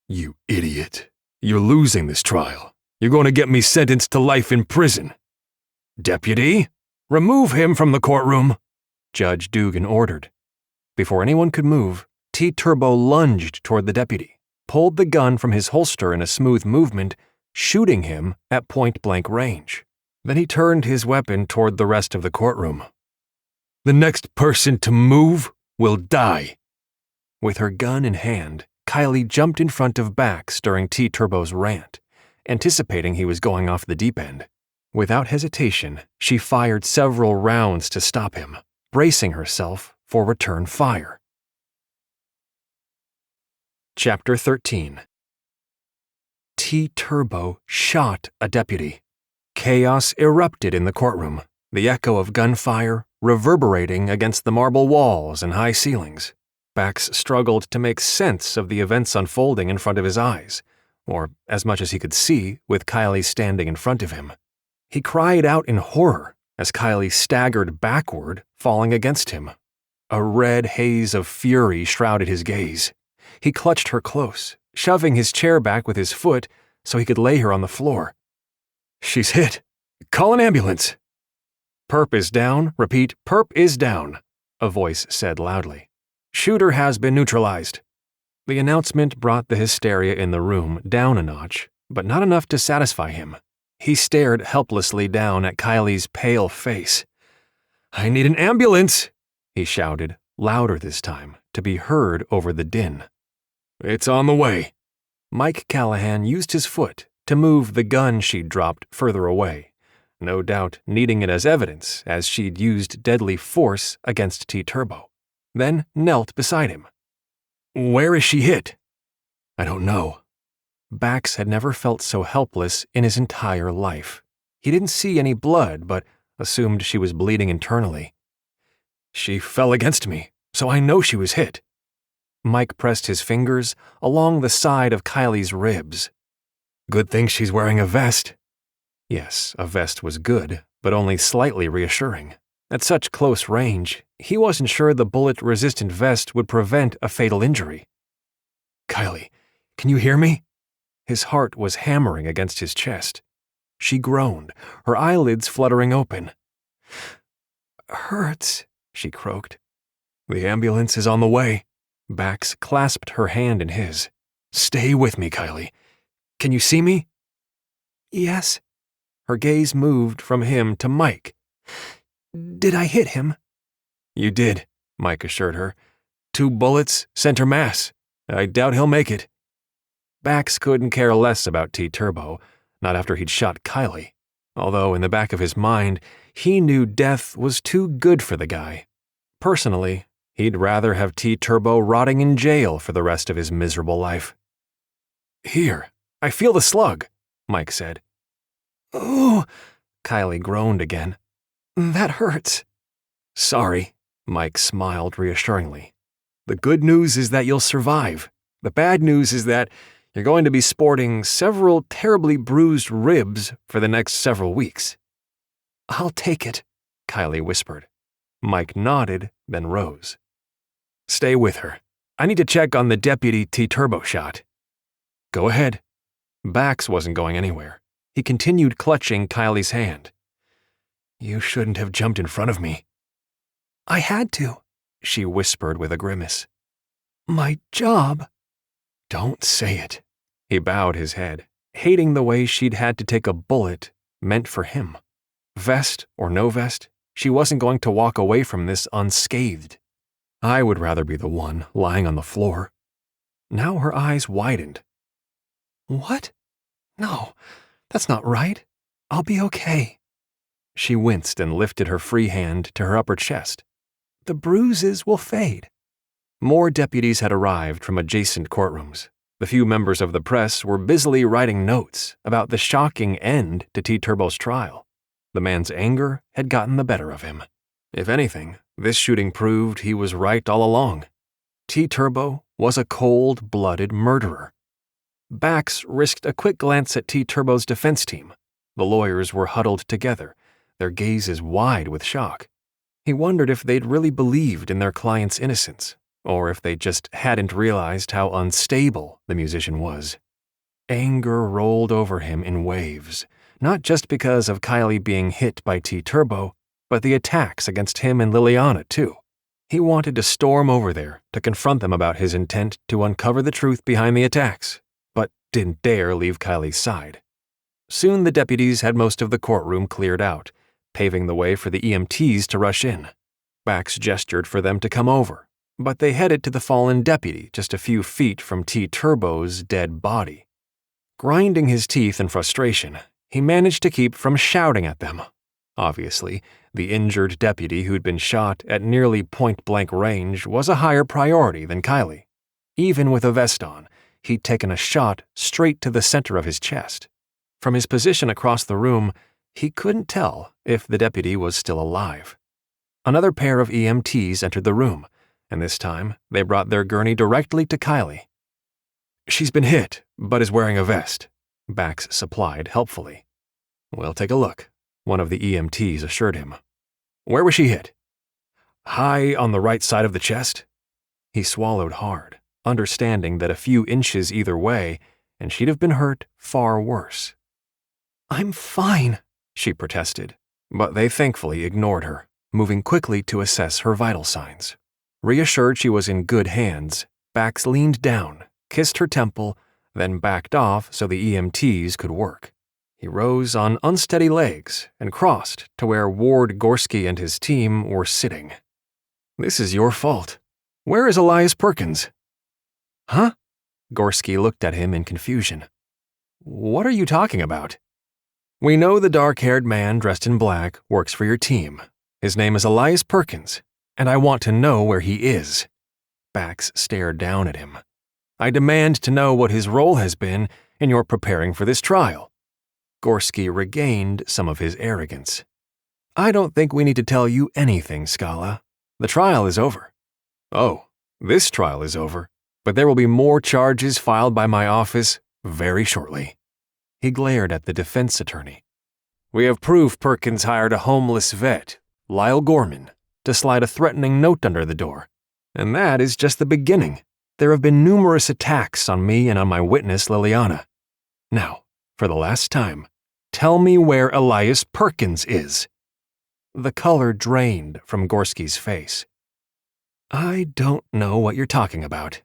"You idiot. You're losing this trial. You're going to get me sentenced to life in prison." "Deputy, remove him from the courtroom," Judge Dugan ordered. Before anyone could move, T-Turbo lunged toward the deputy, pulled the gun from his holster in a smooth movement, shooting him at point-blank range. Then he turned his weapon toward the rest of the courtroom. "The next person to move will die." With her gun in hand, Kyleigh jumped in front of Bax during T-Turbo's rant, anticipating he was going off the deep end. Without hesitation, she fired several rounds to stop him, bracing herself for return fire. Chapter 13. T-Turbo shot a deputy. Chaos erupted in the courtroom, the echo of gunfire reverberating against the marble walls and high ceilings. Bax struggled to make sense of the events unfolding in front of his eyes, or as much as he could see with Kyleigh standing in front of him. He cried out in horror as Kyleigh staggered backward, falling against him. A red haze of fury shrouded his gaze. He clutched her close, shoving his chair back with his foot so he could lay her on the floor. "She's hit. Call an ambulance." "Perp is down. Repeat, perp is down," a voice said loudly. "Shooter has been neutralized." The announcement brought the hysteria in the room down a notch, but not enough to satisfy him. He stared helplessly down at Kyleigh's pale face. "I need an ambulance," he shouted, louder this time, to be heard over the din. "It's on the way." Mike Callahan used his foot to move the gun she'd dropped further away, no doubt needing it as evidence as she'd used deadly force against T-Turbo, then knelt beside him. "Where is she hit?" "I don't know." Bax had never felt so helpless in his entire life. He didn't see any blood, but assumed she was bleeding internally. "She fell against me, so I know she was hit." Mike pressed his fingers along the side of Kylie's ribs. "Good thing she's wearing a vest." Yes, a vest was good, but only slightly reassuring. At such close range, he wasn't sure the bullet-resistant vest would prevent a fatal injury. "Kyleigh, can you hear me?" His heart was hammering against his chest. She groaned, her eyelids fluttering open. "Hurts," she croaked. "The ambulance is on the way." Bax clasped her hand in his. "Stay with me, Kyleigh. Can you see me?" "Yes." Her gaze moved from him to Mike. "Did I hit him?" "You did," Mike assured her. "2 bullets, center mass. I doubt he'll make it." Bax couldn't care less about T-Turbo, not after he'd shot Kyleigh, although in the back of his mind, he knew death was too good for the guy. Personally, he'd rather have T-Turbo rotting in jail for the rest of his miserable life. "Here, I feel the slug," Mike said. "Oh," Kyleigh groaned again. "That hurts." "Sorry," Mike smiled reassuringly. "The good news is that you'll survive. The bad news is that you're going to be sporting several terribly bruised ribs for the next several weeks." "I'll take it," Kyleigh whispered. Mike nodded, then rose. "Stay with her. I need to check on the deputy T-Turbo shot." "Go ahead." Bax wasn't going anywhere. He continued clutching Kyleigh's hand. "You shouldn't have jumped in front of me." "I had to," she whispered with a grimace. "My job." "Don't say it." He bowed his head, hating the way she'd had to take a bullet meant for him. Vest or no vest, she wasn't going to walk away from this unscathed. I would rather be the one lying on the floor. Now her eyes widened. "What? No, that's not right. I'll be okay." She winced and lifted her free hand to her upper chest. "The bruises will fade." More deputies had arrived from adjacent courtrooms. The few members of the press were busily writing notes about the shocking end to T-Turbo's trial. The man's anger had gotten the better of him. If anything, this shooting proved he was right all along. T-Turbo was a cold-blooded murderer. Bax risked a quick glance at T-Turbo's defense team. The lawyers were huddled together, their gazes wide with shock. He wondered if they'd really believed in their client's innocence, or if they just hadn't realized how unstable the musician was. Anger rolled over him in waves, not just because of Kyleigh being hit by T-Turbo, but the attacks against him and Liliana, too. He wanted to storm over there to confront them about his intent to uncover the truth behind the attacks, but didn't dare leave Kyleigh's side. Soon the deputies had most of the courtroom cleared out, paving the way for the EMTs to rush in. Bax gestured for them to come over, but they headed to the fallen deputy just a few feet from T-Turbo's dead body. Grinding his teeth in frustration, he managed to keep from shouting at them. Obviously, the injured deputy who'd been shot at nearly point-blank range was a higher priority than Kyleigh. Even with a vest on, he'd taken a shot straight to the center of his chest. From his position across the room, he couldn't tell if the deputy was still alive. Another pair of EMTs entered the room, and this time they brought their gurney directly to Kyleigh. "She's been hit, but is wearing a vest," Bax supplied helpfully. "We'll take a look," one of the EMTs assured him. "Where was she hit?" "High on the right side of the chest." He swallowed hard, understanding that a few inches either way, and she'd have been hurt far worse. "I'm fine," she protested, but they thankfully ignored her, moving quickly to assess her vital signs. Reassured she was in good hands, Bax leaned down, kissed her temple, then backed off so the EMTs could work. He rose on unsteady legs and crossed to where Ward Gorski and his team were sitting. "This is your fault. Where is Elias Perkins?" "Huh?" Gorski looked at him in confusion. "What are you talking about?" "We know the dark-haired man dressed in black works for your team. His name is Elias Perkins, and I want to know where he is." Bax stared down at him. "I demand to know what his role has been in your preparing for this trial." Gorski regained some of his arrogance. "I don't think we need to tell you anything, Scala. The trial is over." "Oh, this trial is over, but there will be more charges filed by my office very shortly." He glared at the defense attorney. "We have proof Perkins hired a homeless vet, Lyle Gorman, to slide a threatening note under the door. And that is just the beginning. There have been numerous attacks on me and on my witness, Liliana. Now, for the last time, tell me where Elias Perkins is." The color drained from Gorski's face. "I don't know what you're talking about."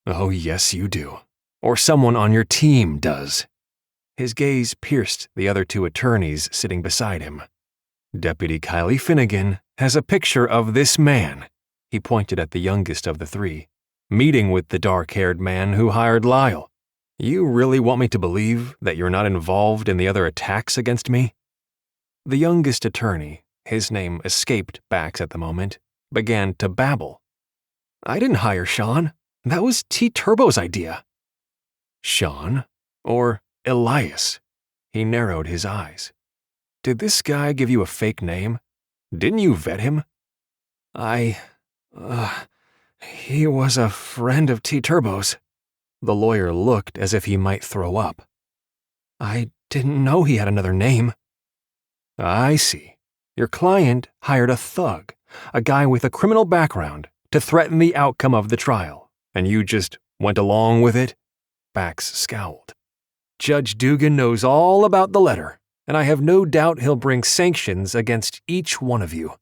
"Oh, yes, you do. Or someone on your team does." His gaze pierced the other two attorneys sitting beside him. "Deputy Kyleigh Finnegan has a picture of this man," he pointed at the youngest of the three, "meeting with the dark-haired man who hired Lyle. You really want me to believe that you're not involved in the other attacks against me?" The youngest attorney, his name escaped Bax at the moment, began to babble. "I didn't hire Sean. That was T-Turbo's idea." "Sean? Or Elias?" He narrowed his eyes. "Did this guy give you a fake name? Didn't you vet him?" He was a friend of T-Turbo's." The lawyer looked as if he might throw up. "I didn't know he had another name." "I see. Your client hired a thug, a guy with a criminal background, to threaten the outcome of the trial, and you just went along with it?" Bax scowled. "Judge Dugan knows all about the letter, and I have no doubt he'll bring sanctions against each one of you."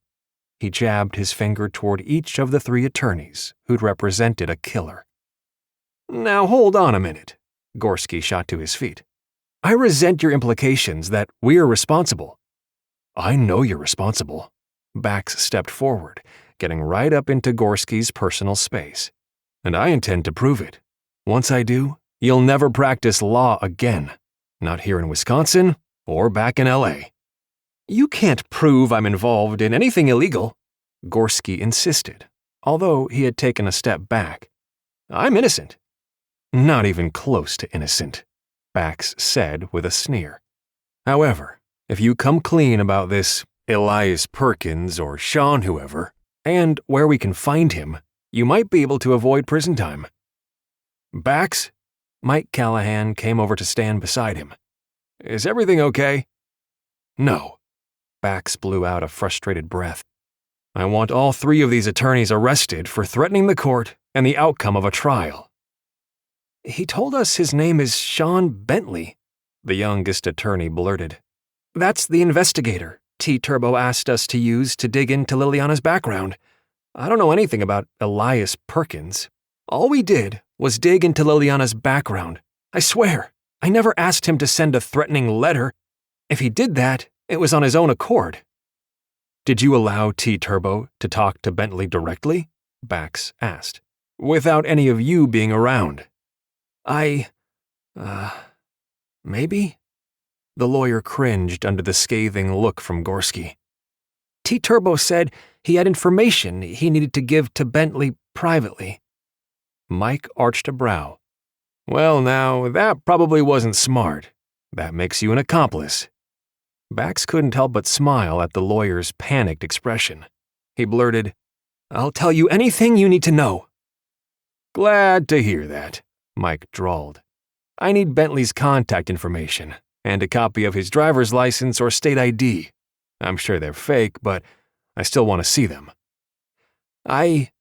He jabbed his finger toward each of the three attorneys who'd represented a killer. "Now hold on a minute." Gorski shot to his feet. "I resent your implications that we're responsible." "I know you're responsible." Bax stepped forward, getting right up into Gorski's personal space. "And I intend to prove it. Once I do, you'll never practice law again. Not here in Wisconsin or back in LA. "You can't prove I'm involved in anything illegal," Gorski insisted, although he had taken a step back. "I'm innocent." "Not even close to innocent," Bax said with a sneer. "However, if you come clean about this Elias Perkins or Sean whoever, and where we can find him, you might be able to avoid prison time." "Bax?" Mike Callahan came over to stand beside him. "Is everything okay?" "No." Bax blew out a frustrated breath. "I want all three of these attorneys arrested for threatening the court and the outcome of a trial." "He told us his name is Sean Bentley," the youngest attorney blurted. "That's the investigator T-Turbo asked us to use to dig into Liliana's background. I don't know anything about Elias Perkins. All we did was dig into Liliana's background. I swear, I never asked him to send a threatening letter. If he did that, it was on his own accord." "Did you allow T-Turbo to talk to Bentley directly?" Bax asked, "without any of you being around?" Maybe?" The lawyer cringed under the scathing look from Gorski. "T-Turbo said he had information he needed to give to Bentley privately." Mike arched a brow. "Well now, that probably wasn't smart. That makes you an accomplice." Bax couldn't help but smile at the lawyer's panicked expression. He blurted, "I'll tell you anything you need to know." "Glad to hear that," Mike drawled. "I need Bentley's contact information and a copy of his driver's license or state ID. I'm sure they're fake, but I still want to see them." I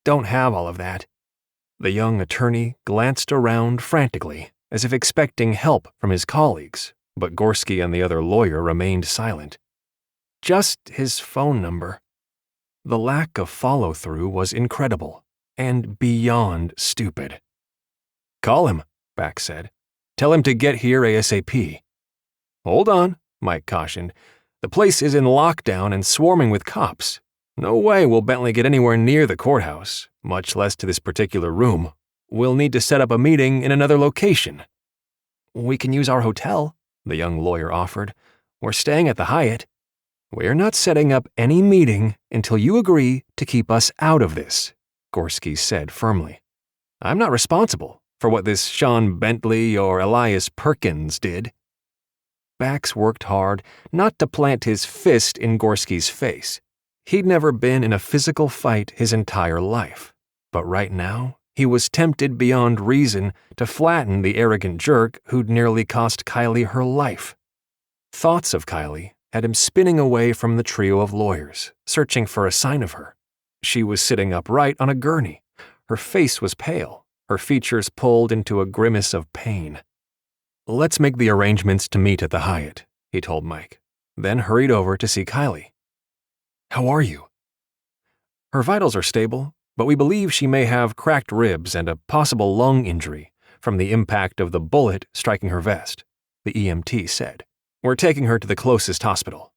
don't have all of that." The young attorney glanced around frantically, as if expecting help from his colleagues, but Gorski and the other lawyer remained silent. "Just his phone number." The lack of follow-through was incredible and beyond stupid. "Call him," Bax said. "Tell him to get here ASAP." "Hold on," Mike cautioned. "The place is in lockdown and swarming with cops. No way will Bentley get anywhere near the courthouse, much less to this particular room. We'll need to set up a meeting in another location." "We can use our hotel," the young lawyer offered. "We're staying at the Hyatt." "We're not setting up any meeting until you agree to keep us out of this," Gorski said firmly. "I'm not responsible for what this Sean Bentley or Elias Perkins did." Bax worked hard not to plant his fist in Gorski's face. He'd never been in a physical fight his entire life, but right now he was tempted beyond reason to flatten the arrogant jerk who'd nearly cost Kyleigh her life. Thoughts of Kyleigh had him spinning away from the trio of lawyers, searching for a sign of her. She was sitting upright on a gurney. Her face was pale, her features pulled into a grimace of pain. "Let's make the arrangements to meet at the Hyatt," he told Mike, then hurried over to see Kyleigh. "How are you?" "Her vitals are stable, but we believe she may have cracked ribs and a possible lung injury from the impact of the bullet striking her vest," the EMT said. "We're taking her to the closest hospital."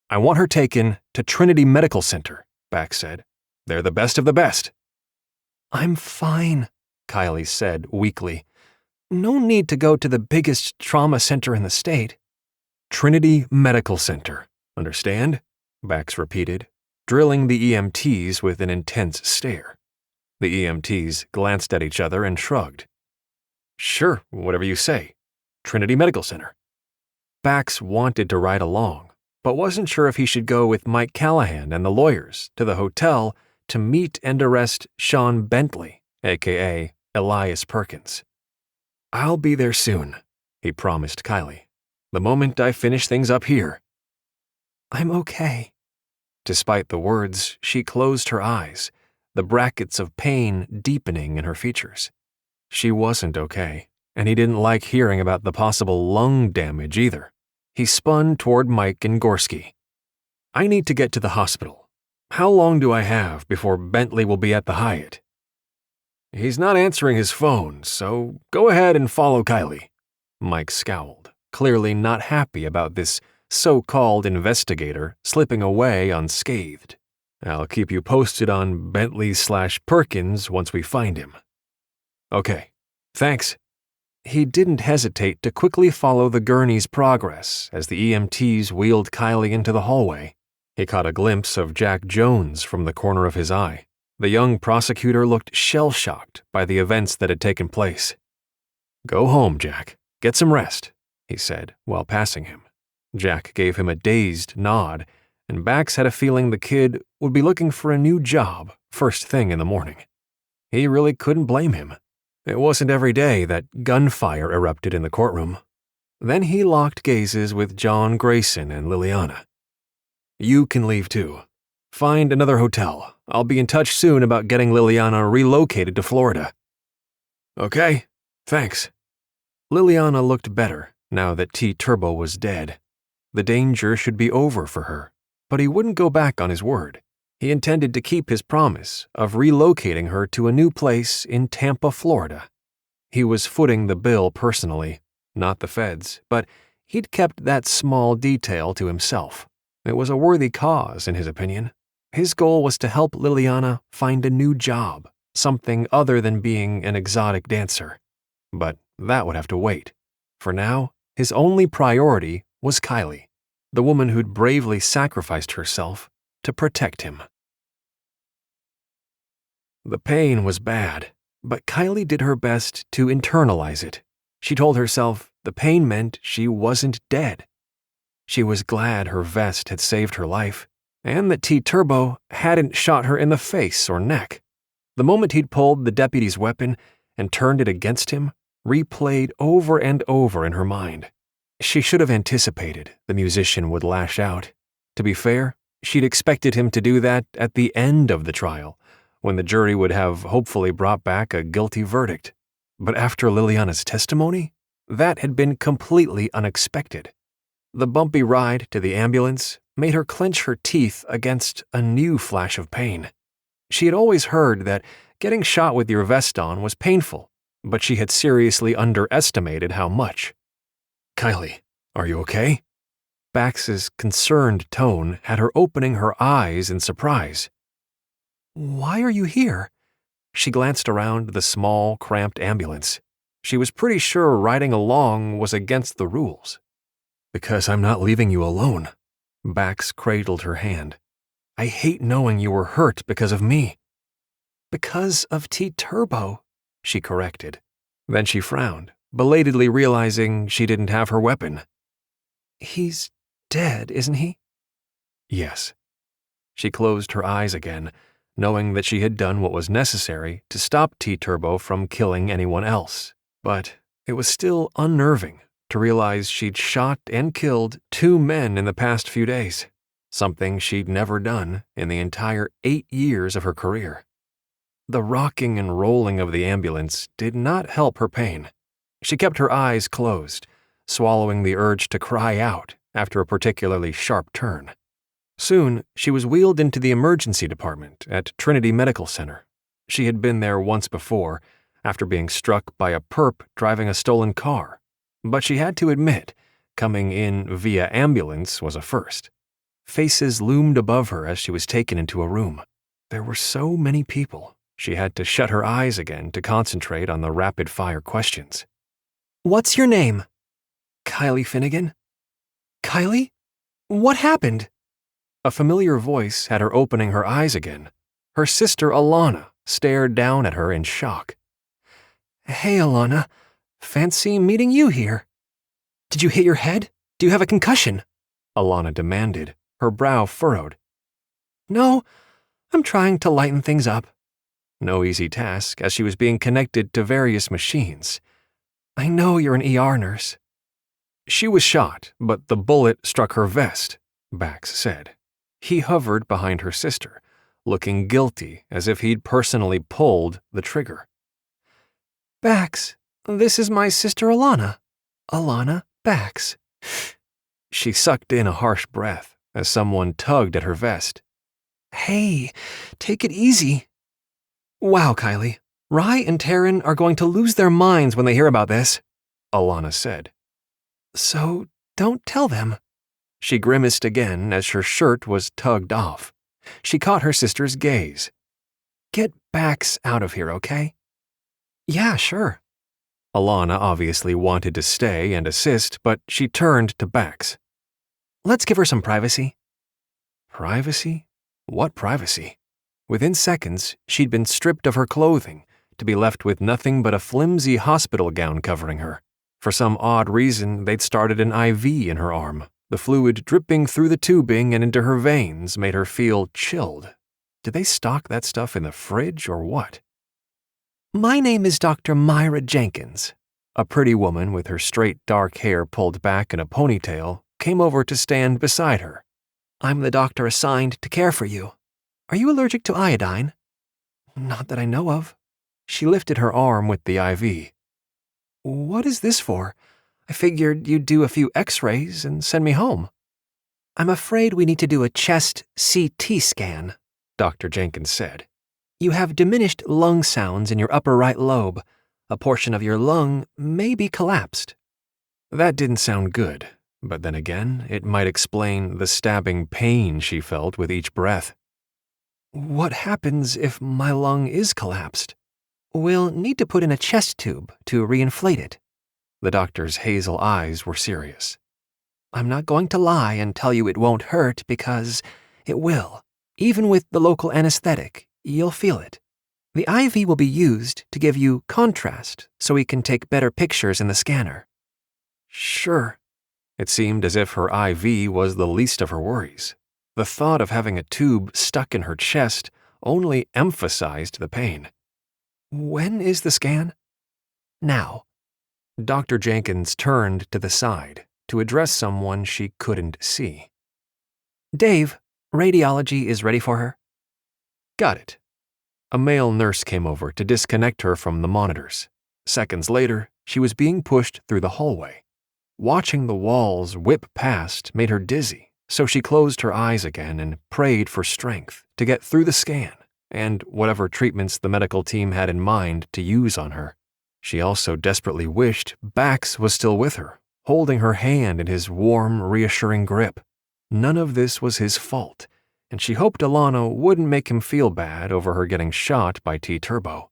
"I want her taken to Trinity Medical Center," Bax said. "They're the best of the best." "I'm fine," Kyleigh said weakly. "No need to go to the biggest trauma center in the state." "Trinity Medical Center, understand?" Bax repeated, drilling the EMTs with an intense stare. The EMTs glanced at each other and shrugged. "Sure, whatever you say. Trinity Medical Center." Bax wanted to ride along, but wasn't sure if he should go with Mike Callahan and the lawyers to the hotel to meet and arrest Sean Bentley, aka Elias Perkins. "I'll be there soon," he promised Kyleigh, "the moment I finish things up here." "I'm okay." Despite the words, she closed her eyes, the brackets of pain deepening in her features. She wasn't okay, and he didn't like hearing about the possible lung damage either. He spun toward Mike and Gorski. "I need to get to the hospital. How long do I have before Bentley will be at the Hyatt?" "He's not answering his phone, so go ahead and follow Kyleigh." Mike scowled, clearly not happy about this so-called investigator slipping away unscathed. "I'll keep you posted on Bentley/Perkins once we find him." "Okay, thanks." He didn't hesitate to quickly follow the gurney's progress as the EMTs wheeled Kyleigh into the hallway. He caught a glimpse of Jack Jones from the corner of his eye. The young prosecutor looked shell-shocked by the events that had taken place. "Go home, Jack. Get some rest," he said while passing him. Jack gave him a dazed nod, and Bax had a feeling the kid would be looking for a new job first thing in the morning. He really couldn't blame him. It wasn't every day that gunfire erupted in the courtroom. Then he locked gazes with John Grayson and Liliana. "You can leave too. Find another hotel. I'll be in touch soon about getting Liliana relocated to Florida." "Okay, thanks." Liliana looked better now that T-Turbo was dead. The danger should be over for her, but he wouldn't go back on his word. He intended to keep his promise of relocating her to a new place in Tampa, Florida. He was footing the bill personally, not the feds, but he'd kept that small detail to himself. It was a worthy cause, in his opinion. His goal was to help Liliana find a new job, something other than being an exotic dancer. But that would have to wait. For now, his only priority was Kyleigh, the woman who'd bravely sacrificed herself to protect him. The pain was bad, but Kyleigh did her best to internalize it. She told herself the pain meant she wasn't dead. She was glad her vest had saved her life, and that T-Turbo hadn't shot her in the face or neck. The moment he'd pulled the deputy's weapon and turned it against him replayed over and over in her mind. She should have anticipated the musician would lash out. To be fair, she'd expected him to do that at the end of the trial, when the jury would have hopefully brought back a guilty verdict. But after Liliana's testimony, that had been completely unexpected. The bumpy ride to the ambulance made her clench her teeth against a new flash of pain. She had always heard that getting shot with your vest on was painful, but she had seriously underestimated how much. "Kyleigh, are you okay?" Bax's concerned tone had her opening her eyes in surprise. "Why are you here?" She glanced around the small, cramped ambulance. She was pretty sure riding along was against the rules. "Because I'm not leaving you alone." Bax cradled her hand. "I hate knowing you were hurt because of me." "Because of T-Turbo," she corrected. Then she frowned, belatedly realizing she didn't have her weapon. "He's dead, isn't he?" "Yes." She closed her eyes again, knowing that she had done what was necessary to stop T-Turbo from killing anyone else. But it was still unnerving to realize she'd shot and killed 2 men in the past few days, something she'd never done in the entire 8 years of her career. The rocking and rolling of the ambulance did not help her pain. She kept her eyes closed, swallowing the urge to cry out after a particularly sharp turn. Soon, she was wheeled into the emergency department at Trinity Medical Center. She had been there once before, after being struck by a perp driving a stolen car, but she had to admit, coming in via ambulance was a first. Faces loomed above her as she was taken into a room. There were so many people, she had to shut her eyes again to concentrate on the rapid-fire questions. "What's your name?" "Kyleigh Finnegan." "Kyleigh? What happened?" A familiar voice had her opening her eyes again. Her sister Alana stared down at her in shock. "Hey, Alana. Fancy meeting you here." "Did you hit your head? Do you have a concussion?" Alana demanded, her brow furrowed. "No, I'm trying to lighten things up." No easy task, as she was being connected to various machines. "I know you're an ER nurse." "She was shot, but the bullet struck her vest," Bax said. He hovered behind her sister, looking guilty as if he'd personally pulled the trigger. "Bax, this is my sister Alana. Alana Bax." She sucked in a harsh breath as someone tugged at her vest. "Hey, take it easy." "Wow, Kyleigh. Rye and Taryn are going to lose their minds when they hear about this," Alana said. "So don't tell them." She grimaced again as her shirt was tugged off. She caught her sister's gaze. "Get Bax out of here, okay?" "Yeah, sure." Alana obviously wanted to stay and assist, but she turned to Bax. "Let's give her some privacy." Privacy? What privacy? Within seconds, she'd been stripped of her clothing, to be left with nothing but a flimsy hospital gown covering her. For some odd reason, they'd started an IV in her arm. The fluid dripping through the tubing and into her veins made her feel chilled. Did they stock that stuff in the fridge or what? "My name is Dr. Myra Jenkins." A pretty woman with her straight dark hair pulled back in a ponytail came over to stand beside her. "I'm the doctor assigned to care for you. Are you allergic to iodine?" "Not that I know of." She lifted her arm with the IV. "What is this for? I figured you'd do a few x-rays and send me home." "I'm afraid we need to do a chest CT scan," Dr. Jenkins said. "You have diminished lung sounds in your upper right lobe. A portion of your lung may be collapsed." That didn't sound good, but then again, it might explain the stabbing pain she felt with each breath. "What happens if my lung is collapsed?" "We'll need to put in a chest tube to reinflate it." The doctor's hazel eyes were serious. "I'm not going to lie and tell you it won't hurt because it will. Even with the local anesthetic, you'll feel it. The IV will be used to give you contrast so we can take better pictures in the scanner." "Sure." It seemed as if her IV was the least of her worries. The thought of having a tube stuck in her chest only emphasized the pain. "When is the scan?" "Now." Dr. Jenkins turned to the side to address someone she couldn't see. "Dave, radiology is ready for her." "Got it." A male nurse came over to disconnect her from the monitors. Seconds later, she was being pushed through the hallway. Watching the walls whip past made her dizzy, so she closed her eyes again and prayed for strength to get through the scan and whatever treatments the medical team had in mind to use on her. She also desperately wished Bax was still with her, holding her hand in his warm, reassuring grip. None of this was his fault, and she hoped Alana wouldn't make him feel bad over her getting shot by T-Turbo.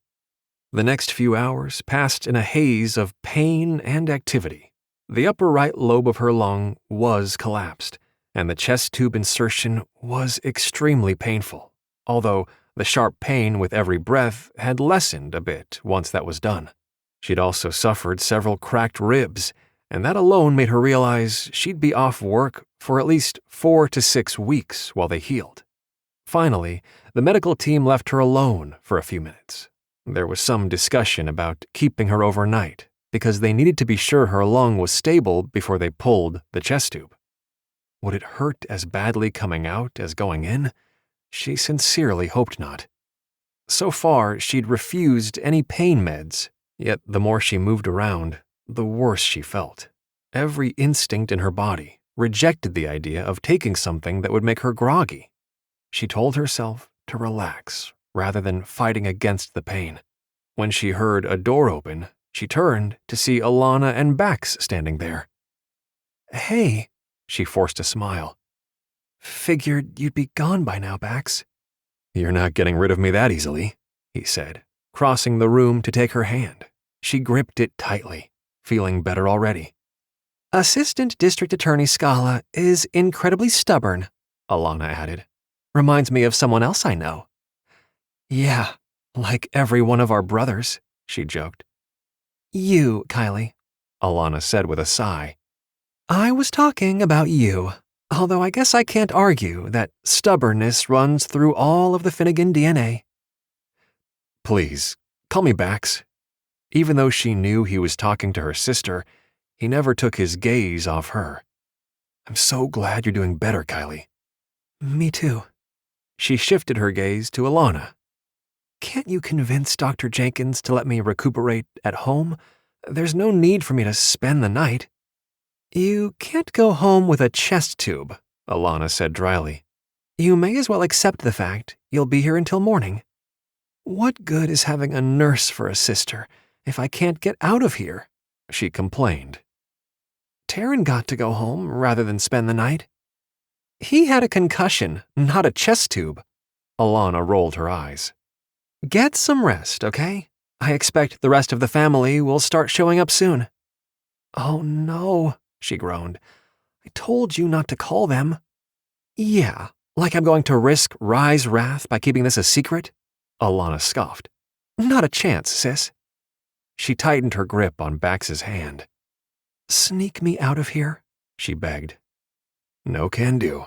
The next few hours passed in a haze of pain and activity. The upper right lobe of her lung was collapsed, and the chest tube insertion was extremely painful, although the sharp pain with every breath had lessened a bit once that was done. She'd also suffered several cracked ribs, and that alone made her realize she'd be off work for at least 4 to 6 weeks while they healed. Finally, the medical team left her alone for a few minutes. There was some discussion about keeping her overnight, because they needed to be sure her lung was stable before they pulled the chest tube. Would it hurt as badly coming out as going in? She sincerely hoped not. So far, she'd refused any pain meds, yet the more she moved around, the worse she felt. Every instinct in her body rejected the idea of taking something that would make her groggy. She told herself to relax rather than fighting against the pain. When she heard a door open, she turned to see Alana and Bax standing there. "Hey," she forced a smile. "Figured you'd be gone by now, Bax." "You're not getting rid of me that easily," he said, crossing the room to take her hand. She gripped it tightly, feeling better already. "Assistant District Attorney Scala is incredibly stubborn," Alana added. "Reminds me of someone else I know." "Yeah, like every one of our brothers," she joked. "You, Kyleigh," Alana said with a sigh. "I was talking about you, although I guess I can't argue that stubbornness runs through all of the Finnegan DNA." "Please, call me Bax." Even though she knew he was talking to her sister, he never took his gaze off her. "I'm so glad you're doing better, Kyleigh." "Me too." She shifted her gaze to Alana. "Can't you convince Dr. Jenkins to let me recuperate at home? There's no need for me to spend the night." "You can't go home with a chest tube," Alana said dryly. "You may as well accept the fact you'll be here until morning. What good is having a nurse for a sister if I can't get out of here?" she complained. "Taryn got to go home rather than spend the night." "He had a concussion, not a chest tube." Alana rolled her eyes. "Get some rest, okay? I expect the rest of the family will start showing up soon." "Oh no," she groaned. "I told you not to call them." "Yeah, like I'm going to risk Rye's wrath by keeping this a secret?" Alana scoffed. "Not a chance, sis." She tightened her grip on Bax's hand. "Sneak me out of here," she begged. "No can do."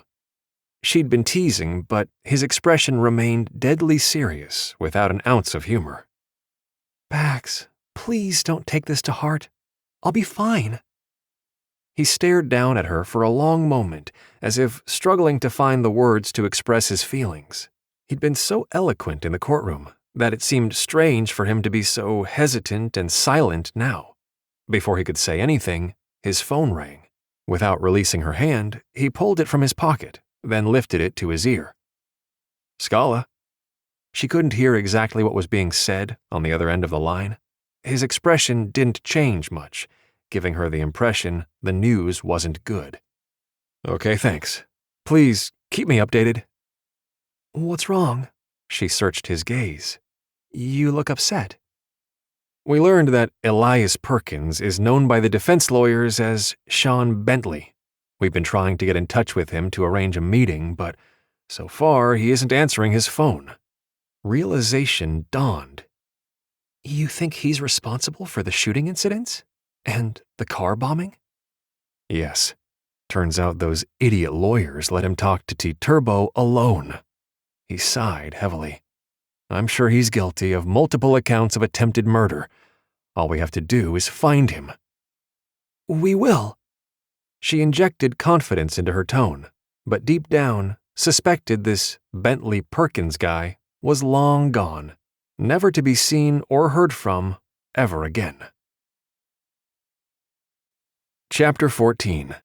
She'd been teasing, but his expression remained deadly serious without an ounce of humor. "Bax, please don't take this to heart. I'll be fine." He stared down at her for a long moment, as if struggling to find the words to express his feelings. He'd been so eloquent in the courtroom that it seemed strange for him to be so hesitant and silent now. Before he could say anything, his phone rang. Without releasing her hand, he pulled it from his pocket, then lifted it to his ear. "Scala." She couldn't hear exactly what was being said on the other end of the line. His expression didn't change much, giving her the impression the news wasn't good. "Okay, thanks. Please, keep me updated." "What's wrong?" She searched his gaze. "You look upset." "We learned that Elias Perkins is known by the defense lawyers as Sean Bentley. We've been trying to get in touch with him to arrange a meeting, but so far he isn't answering his phone." Realization dawned. "You think he's responsible for the shooting incidents? And the car bombing?" "Yes. Turns out those idiot lawyers let him talk to T-Turbo alone." He sighed heavily. "I'm sure he's guilty of multiple accounts of attempted murder. All we have to do is find him." "We will." She injected confidence into her tone, but deep down suspected this Bentley Perkins guy was long gone, never to be seen or heard from ever again. Chapter 14.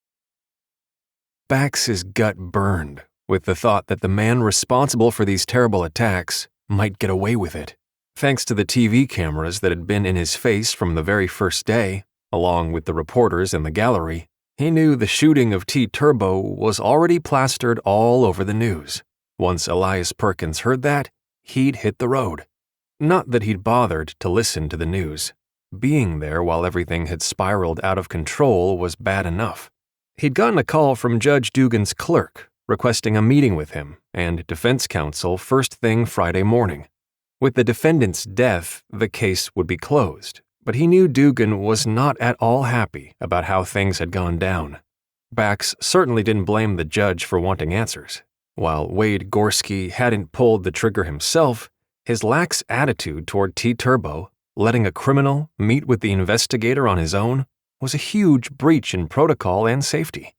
Bax's gut burned with the thought that the man responsible for these terrible attacks might get away with it. Thanks to the TV cameras that had been in his face from the very first day, along with the reporters in the gallery, he knew the shooting of T-Turbo was already plastered all over the news. Once Elias Perkins heard that, he'd hit the road. Not that he'd bothered to listen to the news. Being there while everything had spiraled out of control was bad enough. He'd gotten a call from Judge Dugan's clerk requesting a meeting with him and defense counsel first thing Friday morning. With the defendant's death, the case would be closed, but he knew Dugan was not at all happy about how things had gone down. Bax certainly didn't blame the judge for wanting answers. While Wade Gorski hadn't pulled the trigger himself, his lax attitude toward T-Turbo letting a criminal meet with the investigator on his own, was a huge breach in protocol and safety.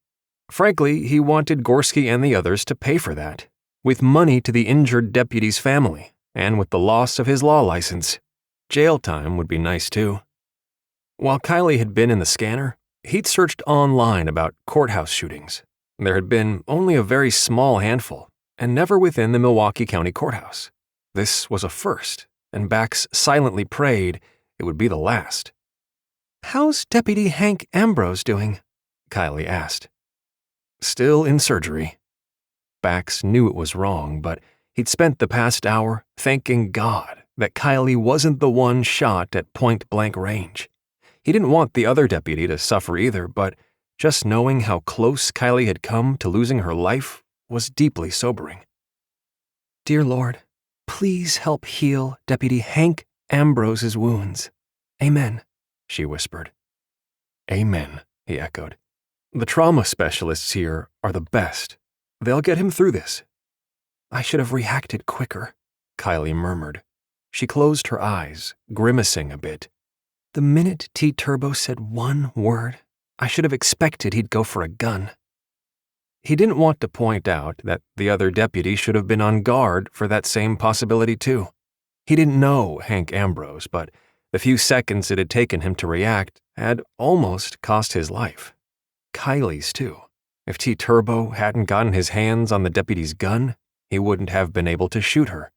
Frankly, he wanted Gorski and the others to pay for that, with money to the injured deputy's family, and with the loss of his law license. Jail time would be nice too. While Kyleigh had been in the scanner, he'd searched online about courthouse shootings. There had been only a very small handful, and never within the Milwaukee County Courthouse. This was a first, and Bax silently prayed it would be the last. "How's Deputy Hank Ambrose doing?" Kyleigh asked. "Still in surgery." Bax knew it was wrong, but he'd spent the past hour thanking God that Kyleigh wasn't the one shot at point-blank range. He didn't want the other deputy to suffer either, but just knowing how close Kyleigh had come to losing her life was deeply sobering. "Dear Lord, please help heal Deputy Hank Ambrose's wounds. Amen," she whispered. "Amen," he echoed. "The trauma specialists here are the best. They'll get him through this." "I should have reacted quicker," Kyleigh murmured. She closed her eyes, grimacing a bit. "The minute T. Turbo said one word, I should have expected he'd go for a gun." He didn't want to point out that the other deputy should have been on guard for that same possibility too. He didn't know Hank Ambrose, but the few seconds it had taken him to react had almost cost his life. Kylie's too. If T. Turbo hadn't gotten his hands on the deputy's gun, he wouldn't have been able to shoot her.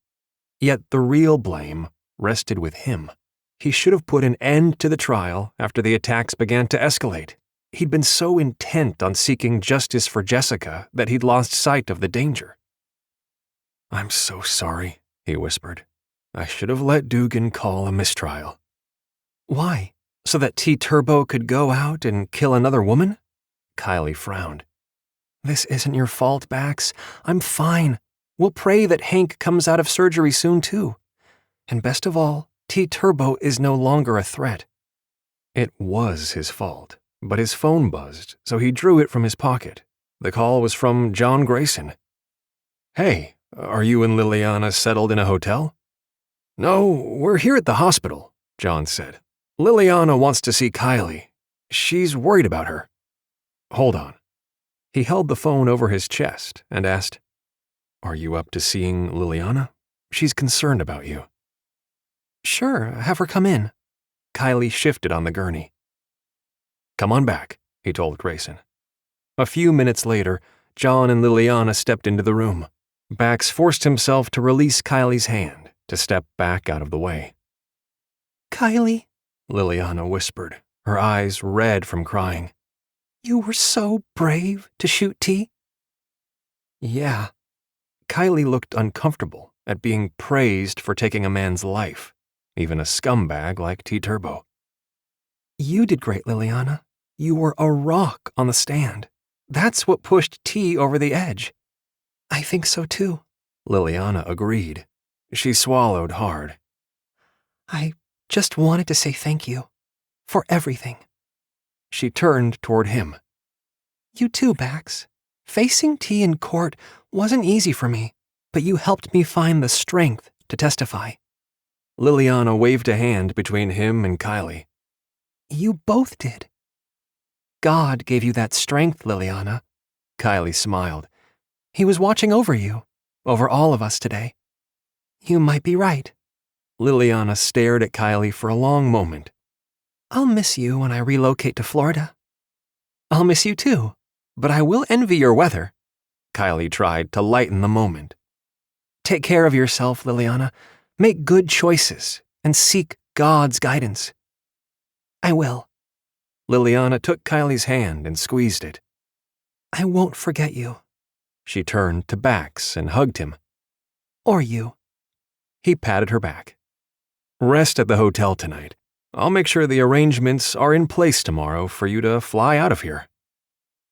Yet the real blame rested with him. He should have put an end to the trial after the attacks began to escalate. He'd been so intent on seeking justice for Jessica that he'd lost sight of the danger. "I'm so sorry," he whispered. "I should have let Dugan call a mistrial." "Why? So that T. Turbo could go out and kill another woman?" Kyleigh frowned. "This isn't your fault, Bax. I'm fine. We'll pray that Hank comes out of surgery soon too. And best of all, T. Turbo is no longer a threat." It was his fault, but his phone buzzed, so he drew it from his pocket. The call was from John Grayson. "Hey, are you and Liliana settled in a hotel?" "No, we're here at the hospital," John said. "Liliana wants to see Kyleigh. She's worried about her." "Hold on." He held the phone over his chest and asked, "Are you up to seeing Liliana? She's concerned about you." "Sure, have her come in." Kyleigh shifted on the gurney. "Come on back," he told Grayson. A few minutes later, John and Liliana stepped into the room. Bax forced himself to release Kyleigh's hand to step back out of the way. "Kyleigh," Liliana whispered, her eyes red from crying. "You were so brave to shoot T." "Yeah." Kyleigh looked uncomfortable at being praised for taking a man's life, even a scumbag like T. Turbo. "You did great, Liliana. You were a rock on the stand. That's what pushed T over the edge." "I think so too," Liliana agreed. She swallowed hard. "I just wanted to say thank you. For everything." She turned toward him. "You too, Bax. Facing T in court wasn't easy for me, but you helped me find the strength to testify." Liliana waved a hand between him and Kyleigh. "You both did." "God gave you that strength, Liliana." Kyleigh smiled. "He was watching over you, over all of us today." "You might be right." Liliana stared at Kyleigh for a long moment. "I'll miss you when I relocate to Florida." "I'll miss you too, but I will envy your weather." Kyleigh tried to lighten the moment. "Take care of yourself, Liliana. Make good choices and seek God's guidance." "I will." Liliana took Kylie's hand and squeezed it. "I won't forget you." She turned to Bax and hugged him. "Or you." He patted her back. "Rest at the hotel tonight. I'll make sure the arrangements are in place tomorrow for you to fly out of here."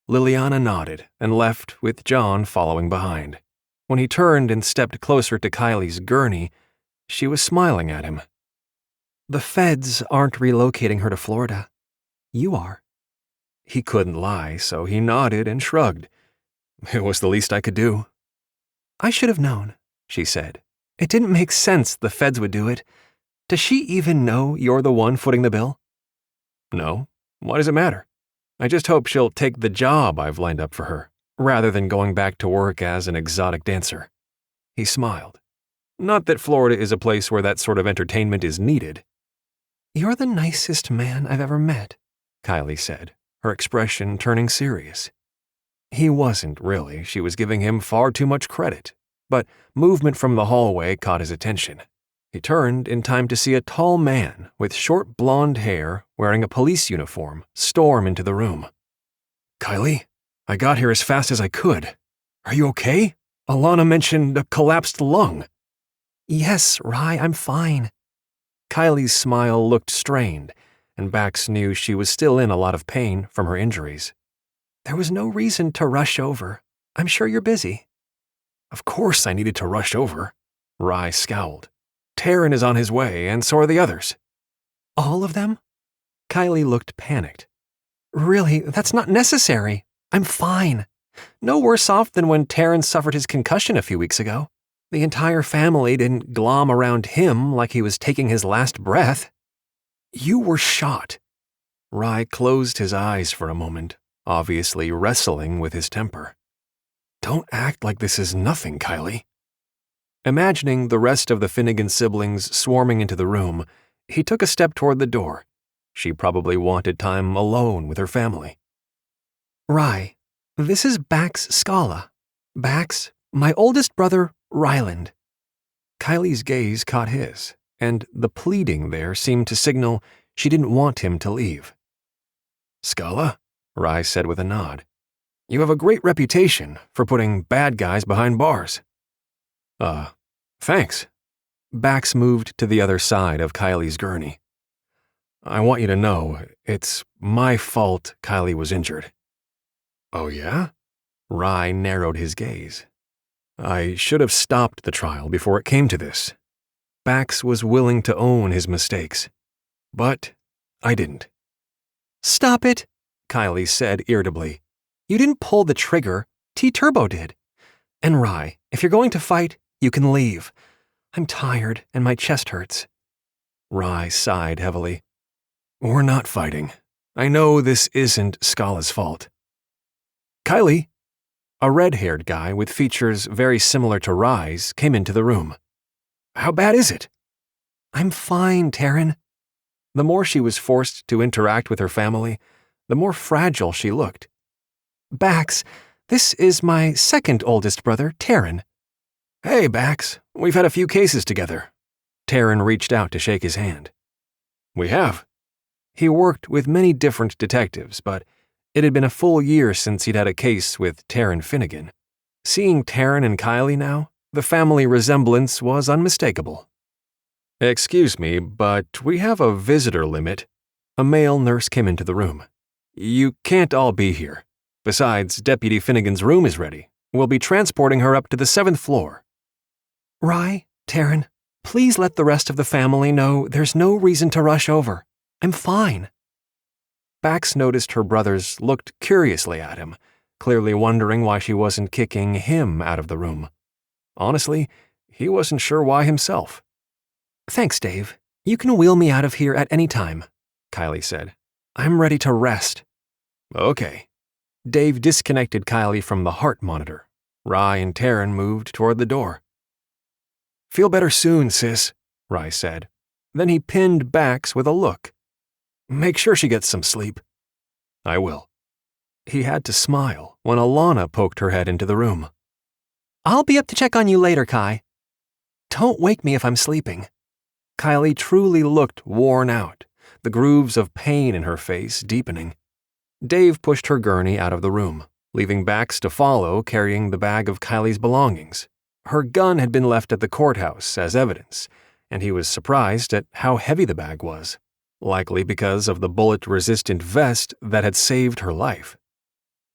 Liliana nodded and left with John following behind. When he turned and stepped closer to Kylie's gurney, she was smiling at him. "The feds aren't relocating her to Florida. You are." He couldn't lie, so he nodded and shrugged. "It was the least I could do." "I should have known," she said. "It didn't make sense the feds would do it. Does she even know you're the one footing the bill? No. Why does it matter? I just hope she'll take the job I've lined up for her, rather than going back to work as an exotic dancer. He smiled. Not that Florida is a place where that sort of entertainment is needed. You're the nicest man I've ever met, Kyleigh said, her expression turning serious. He wasn't, really. She was giving him far too much credit. But movement from the hallway caught his attention. He turned in time to see a tall man with short blonde hair wearing a police uniform storm into the room. Kyleigh, I got here as fast as I could. Are you okay? Alana mentioned a collapsed lung. Yes, Rye, I'm fine. Kylie's smile looked strained, and Bax knew she was still in a lot of pain from her injuries. There was no reason to rush over. I'm sure you're busy. Of course I needed to rush over. Rye scowled. Taryn is on his way, and so are the others. All of them? Kyleigh looked panicked. Really, that's not necessary. I'm fine. No worse off than when Taryn suffered his concussion a few weeks ago. The entire family didn't glom around him like he was taking his last breath. You were shot. Rye closed his eyes for a moment, obviously wrestling with his temper. Don't act like this is nothing, Kyleigh. Imagining the rest of the Finnegan siblings swarming into the room, he took a step toward the door. She probably wanted time alone with her family. Rye, this is Baxter Scala. Bax, my oldest brother, Ryland. Kylie's gaze caught his, and the pleading there seemed to signal she didn't want him to leave. Scala, Rye said with a nod. You have a great reputation for putting bad guys behind bars. Thanks. Bax moved to the other side of Kyle's gurney. I want you to know, it's my fault Kyleigh was injured. Oh yeah? Rye narrowed his gaze. I should have stopped the trial before it came to this. Bax was willing to own his mistakes. But I didn't. Stop it, Kyleigh said irritably. You didn't pull the trigger. T-Turbo did. And Rye, if you're going to fight, you can leave. I'm tired and my chest hurts. Rye sighed heavily. We're not fighting. I know this isn't Scala's fault. Kyleigh, a red-haired guy with features very similar to Rye's, came into the room. How bad is it? I'm fine, Taryn. The more she was forced to interact with her family, the more fragile she looked. Bax, this is my second oldest brother, Taryn. Hey, Bax, we've had a few cases together. Taryn reached out to shake his hand. We have. He worked with many different detectives, but it had been a full year since he'd had a case with Taryn Finnegan. Seeing Taryn and Kyleigh now, the family resemblance was unmistakable. Excuse me, but we have a visitor limit. A male nurse came into the room. You can't all be here. Besides, Deputy Finnegan's room is ready. We'll be transporting her up to the 7th floor. Rye, Taryn, please let the rest of the family know there's no reason to rush over. I'm fine. Bax noticed her brothers looked curiously at him, clearly wondering why she wasn't kicking him out of the room. Honestly, he wasn't sure why himself. Thanks, Dave. You can wheel me out of here at any time, Kyleigh said. I'm ready to rest. Okay. Dave disconnected Kyleigh from the heart monitor. Rye and Taryn moved toward the door. Feel better soon, sis, Rye said. Then he pinned Bax with a look. Make sure she gets some sleep. I will. He had to smile when Alana poked her head into the room. I'll be up to check on you later, Kai. Don't wake me if I'm sleeping. Kyleigh truly looked worn out, the grooves of pain in her face deepening. Dave pushed her gurney out of the room, leaving Bax to follow carrying the bag of Kylie's belongings. Her gun had been left at the courthouse as evidence, and he was surprised at how heavy the bag was, likely because of the bullet-resistant vest that had saved her life.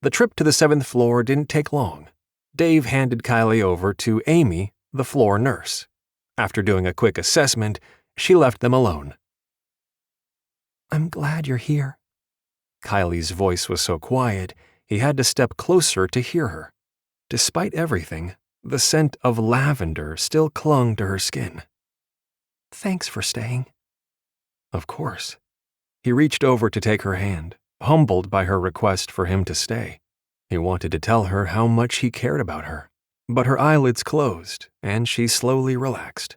The trip to the 7th floor didn't take long. Dave handed Kyleigh over to Amy, the floor nurse. After doing a quick assessment, she left them alone. I'm glad you're here. Kylie's voice was so quiet, he had to step closer to hear her. Despite everything, the scent of lavender still clung to her skin. Thanks for staying. Of course. He reached over to take her hand, humbled by her request for him to stay. He wanted to tell her how much he cared about her, but her eyelids closed, and she slowly relaxed.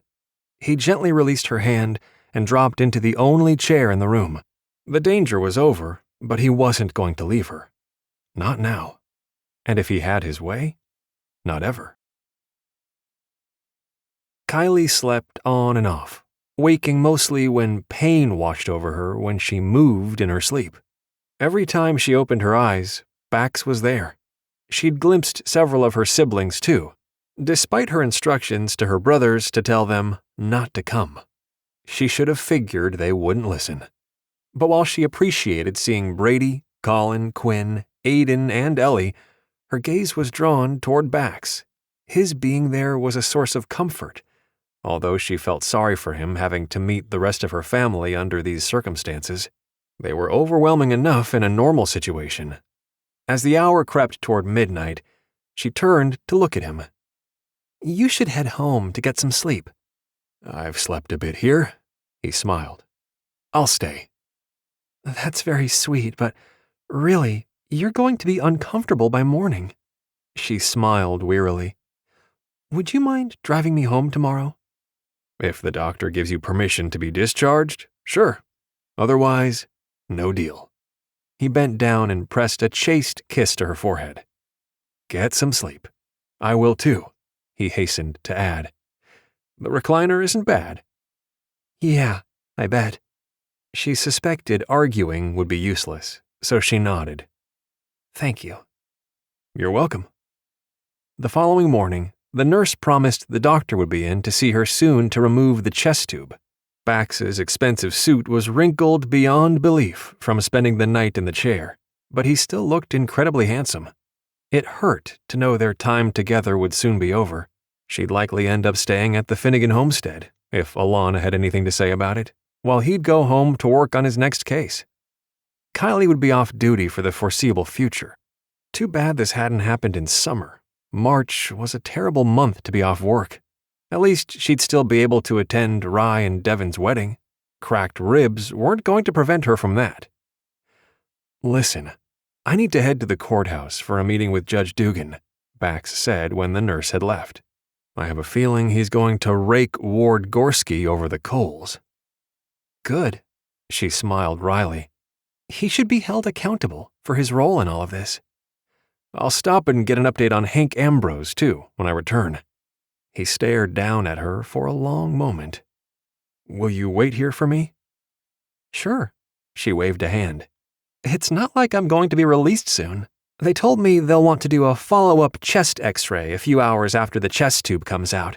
He gently released her hand and dropped into the only chair in the room. The danger was over, but he wasn't going to leave her. Not now. And if he had his way, not ever. Kyleigh slept on and off, waking mostly when pain washed over her when she moved in her sleep. Every time she opened her eyes, Bax was there. She'd glimpsed several of her siblings, too, despite her instructions to her brothers to tell them not to come. She should have figured they wouldn't listen. But while she appreciated seeing Brady, Colin, Quinn, Aiden, and Ellie, her gaze was drawn toward Bax. His being there was a source of comfort, although she felt sorry for him having to meet the rest of her family under these circumstances. They were overwhelming enough in a normal situation. As the hour crept toward midnight, she turned to look at him. You should head home to get some sleep. I've slept a bit here, he smiled. I'll stay. That's very sweet, but really, you're going to be uncomfortable by morning. She smiled wearily. Would you mind driving me home tomorrow? If the doctor gives you permission to be discharged, sure. Otherwise, no deal. He bent down and pressed a chaste kiss to her forehead. Get some sleep. I will too, he hastened to add. The recliner isn't bad. Yeah, I bet. She suspected arguing would be useless, so she nodded. Thank you. You're welcome. The following morning, the nurse promised the doctor would be in to see her soon to remove the chest tube. Bax's expensive suit was wrinkled beyond belief from spending the night in the chair, but he still looked incredibly handsome. It hurt to know their time together would soon be over. She'd likely end up staying at the Finnegan homestead, if Alana had anything to say about it, while he'd go home to work on his next case. Kyleigh would be off duty for the foreseeable future. Too bad this hadn't happened in summer. March was a terrible month to be off work. At least she'd still be able to attend Rye and Devon's wedding. Cracked ribs weren't going to prevent her from that. Listen, I need to head to the courthouse for a meeting with Judge Dugan, Bax said when the nurse had left. I have a feeling he's going to rake Ward Gorski over the coals. Good, she smiled wryly. He should be held accountable for his role in all of this. I'll stop and get an update on Hank Ambrose, too, when I return. He stared down at her for a long moment. Will you wait here for me? Sure, she waved a hand. It's not like I'm going to be released soon. They told me they'll want to do a follow-up chest x-ray a few hours after the chest tube comes out.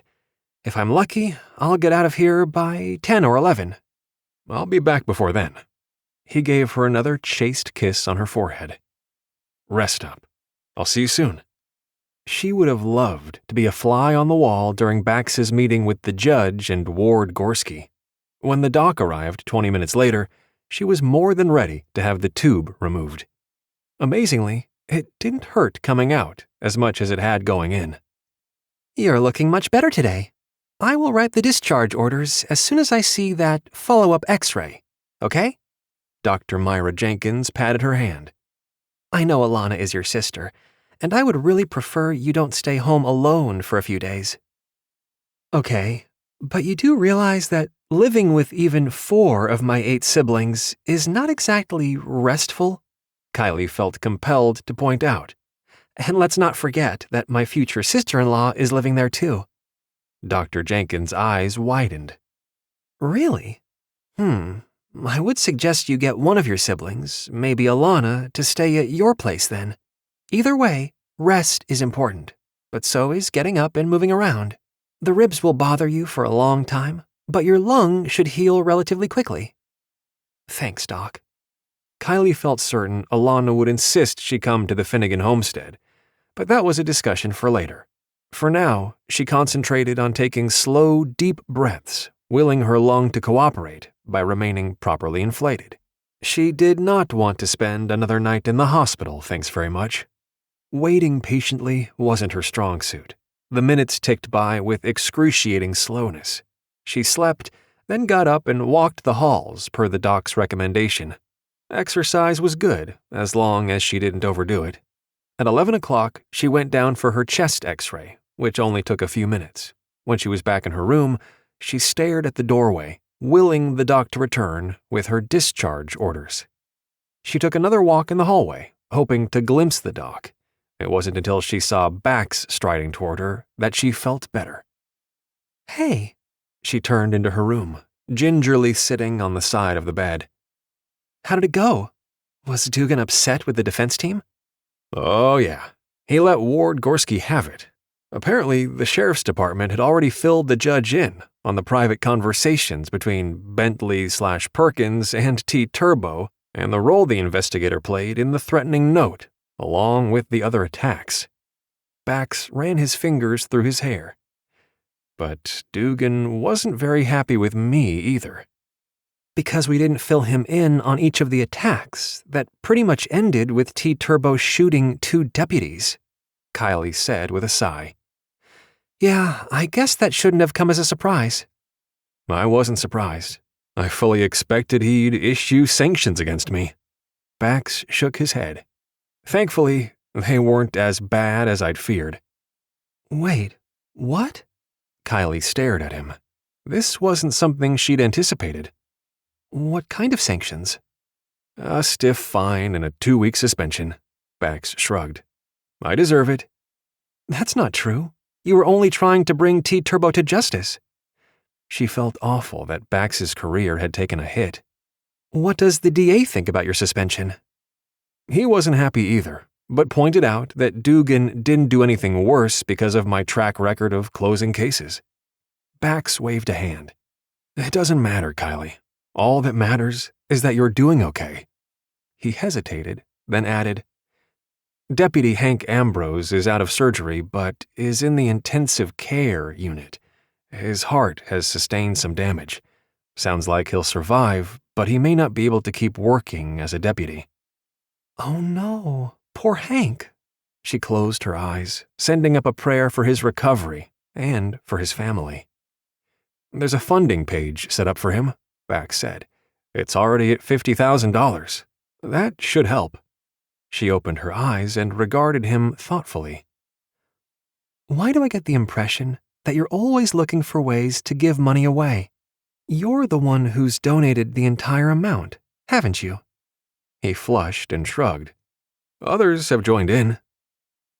If I'm lucky, I'll get out of here by 10 or 11. I'll be back before then. He gave her another chaste kiss on her forehead. Rest up. I'll see you soon. She would have loved to be a fly on the wall during Bax's meeting with the judge and Ward Gorski. When the doc arrived 20 minutes later, she was more than ready to have the tube removed. Amazingly, it didn't hurt coming out as much as it had going in. You're looking much better today. I will write the discharge orders as soon as I see that follow-up x-ray, okay? Dr. Myra Jenkins patted her hand. I know Alana is your sister, and I would really prefer you don't stay home alone for a few days. Okay, but you do realize that living with even 4 of my 8 siblings is not exactly restful? Kyleigh felt compelled to point out. And let's not forget that my future sister-in-law is living there too. Dr. Jenkins' eyes widened. Really? I would suggest you get one of your siblings, maybe Alana, to stay at your place then. Either way, rest is important, but so is getting up and moving around. The ribs will bother you for a long time, but your lung should heal relatively quickly. Thanks, Doc. Kyleigh felt certain Alana would insist she come to the Finnegan homestead, but that was a discussion for later. For now, she concentrated on taking slow, deep breaths, willing her lung to cooperate by remaining properly inflated. She did not want to spend another night in the hospital, thanks very much. Waiting patiently wasn't her strong suit. The minutes ticked by with excruciating slowness. She slept, then got up and walked the halls per the doc's recommendation. Exercise was good, as long as she didn't overdo it. At 11 o'clock, she went down for her chest x-ray, which only took a few minutes. When she was back in her room, she stared at the doorway, willing the doc to return with her discharge orders. She took another walk in the hallway, hoping to glimpse the doc. It wasn't until she saw Bax striding toward her that she felt better. Hey. She turned into her room, gingerly sitting on the side of the bed. How did it go? Was Dugan upset with the defense team? Oh, yeah. He let Ward Gorski have it. Apparently, the sheriff's department had already filled the judge in on the private conversations between Bentley/Perkins and T. Turbo and the role the investigator played in the threatening note, along with the other attacks. Bax ran his fingers through his hair. But Dugan wasn't very happy with me either. Because we didn't fill him in on each of the attacks that pretty much ended with T. Turbo shooting 2 deputies, Kyleigh said with a sigh. Yeah, I guess that shouldn't have come as a surprise. I wasn't surprised. I fully expected he'd issue sanctions against me. Bax shook his head. Thankfully, they weren't as bad as I'd feared. Wait, what? Kyleigh stared at him. This wasn't something she'd anticipated. What kind of sanctions? A stiff fine and a 2-week suspension. Bax shrugged. I deserve it. That's not true. You were only trying to bring T. Turbo to justice. She felt awful that Bax's career had taken a hit. What does the DA think about your suspension? He wasn't happy either, but pointed out that Dugan didn't do anything worse because of my track record of closing cases. Bax waved a hand. It doesn't matter, Kyleigh. All that matters is that you're doing okay. He hesitated, then added, Deputy Hank Ambrose is out of surgery, but is in the intensive care unit. His heart has sustained some damage. Sounds like he'll survive, but he may not be able to keep working as a deputy. Oh no, poor Hank. She closed her eyes, sending up a prayer for his recovery and for his family. There's a funding page set up for him, Bax said. It's already at $50,000. That should help. She opened her eyes and regarded him thoughtfully. Why do I get the impression that you're always looking for ways to give money away? You're the one who's donated the entire amount, haven't you? He flushed and shrugged. Others have joined in.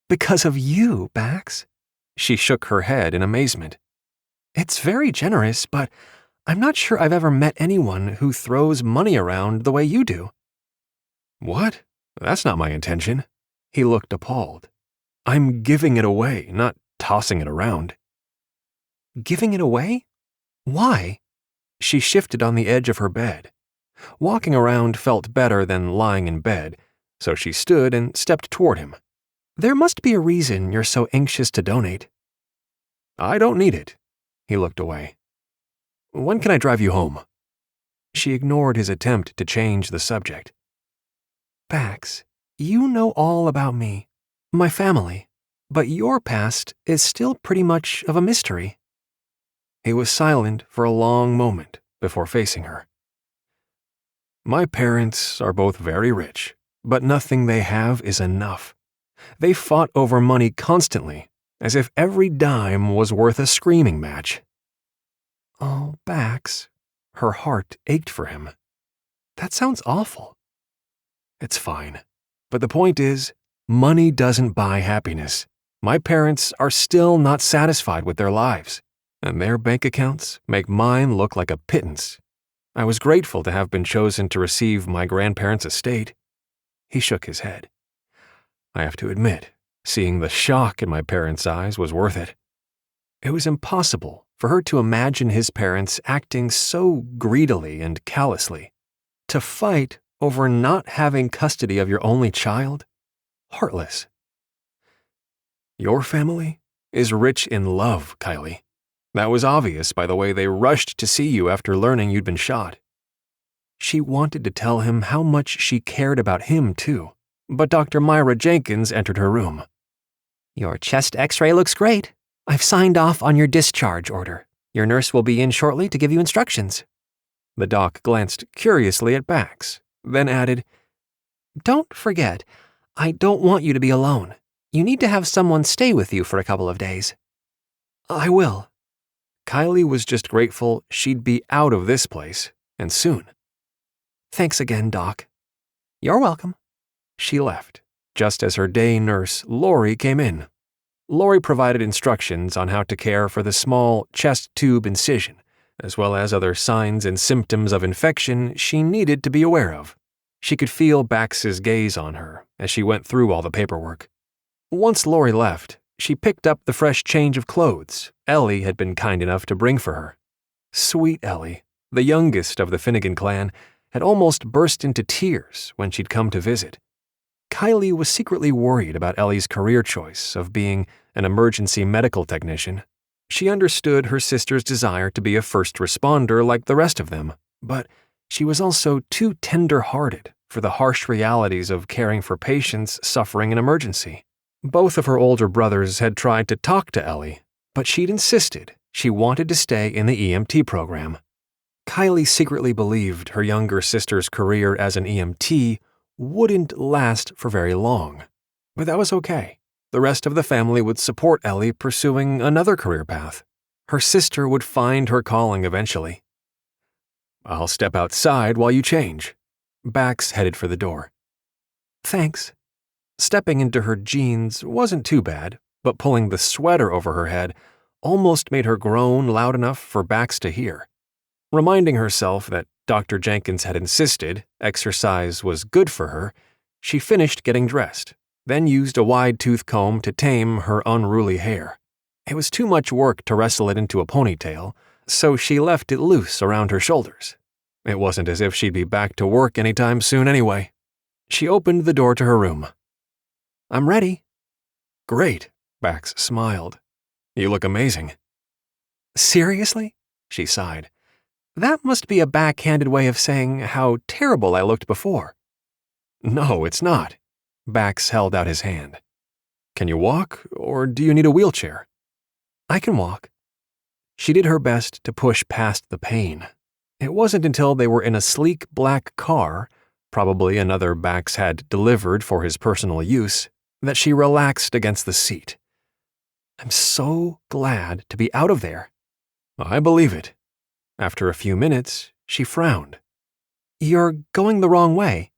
Because of you, Bax? She shook her head in amazement. It's very generous, but I'm not sure I've ever met anyone who throws money around the way you do. What? That's not my intention. He looked appalled. I'm giving it away, not tossing it around. Giving it away? Why? She shifted on the edge of her bed. Walking around felt better than lying in bed, so she stood and stepped toward him. There must be a reason you're so anxious to donate. I don't need it. He looked away. When can I drive you home? She ignored his attempt to change the subject. Bax, you know all about me, my family, but your past is still pretty much of a mystery. He was silent for a long moment before facing her. My parents are both very rich, but nothing they have is enough. They fought over money constantly, as if every dime was worth a screaming match. Oh, Bax. Her heart ached for him. That sounds awful. It's fine. But the point is, money doesn't buy happiness. My parents are still not satisfied with their lives, and their bank accounts make mine look like a pittance. I was grateful to have been chosen to receive my grandparents' estate. He shook his head. I have to admit, seeing the shock in my parents' eyes was worth it. It was impossible for her to imagine his parents acting so greedily and callously. To fight over not having custody of your only child? Heartless. Your family is rich in love, Kyleigh. That was obvious by the way they rushed to see you after learning you'd been shot. She wanted to tell him how much she cared about him, too, but Dr. Myra Jenkins entered her room. Your chest x-ray looks great. I've signed off on your discharge order. Your nurse will be in shortly to give you instructions." The doc glanced curiously at Bax, then added, "Don't forget, I don't want you to be alone. You need to have someone stay with you for a couple of days." "I will." Kyleigh was just grateful she'd be out of this place, and soon. "Thanks again, Doc." "You're welcome." She left, just as her day nurse, Lori, came in. Lori provided instructions on how to care for the small chest tube incision, as well as other signs and symptoms of infection she needed to be aware of. She could feel Bax's gaze on her as she went through all the paperwork. Once Lori left, she picked up the fresh change of clothes Ellie had been kind enough to bring for her. Sweet Ellie, the youngest of the Finnegan clan, had almost burst into tears when she'd come to visit. Kyleigh was secretly worried about Ellie's career choice of being an emergency medical technician. She understood her sister's desire to be a first responder like the rest of them, but she was also too tender-hearted for the harsh realities of caring for patients suffering an emergency. Both of her older brothers had tried to talk to Ellie, but she'd insisted she wanted to stay in the EMT program. Kyleigh secretly believed her younger sister's career as an EMT wouldn't last for very long, but that was okay. The rest of the family would support Ellie pursuing another career path. Her sister would find her calling eventually. "I'll step outside while you change." Bax headed for the door. "Thanks." Stepping into her jeans wasn't too bad, but pulling the sweater over her head almost made her groan loud enough for Bax to hear. Reminding herself that Dr. Jenkins had insisted exercise was good for her, she finished getting dressed, then used a wide-tooth comb to tame her unruly hair. It was too much work to wrestle it into a ponytail, so she left it loose around her shoulders. It wasn't as if she'd be back to work anytime soon anyway. She opened the door to her room. "I'm ready." "Great," Bax smiled. "You look amazing." "Seriously?" she sighed. "That must be a backhanded way of saying how terrible I looked before." "No, it's not." Bax held out his hand. "Can you walk, or do you need a wheelchair?" "I can walk." She did her best to push past the pain. It wasn't until they were in a sleek black car, probably another Bax had delivered for his personal use, that she relaxed against the seat. "I'm so glad to be out of there." "I believe it." After a few minutes, she frowned. "You're going the wrong way."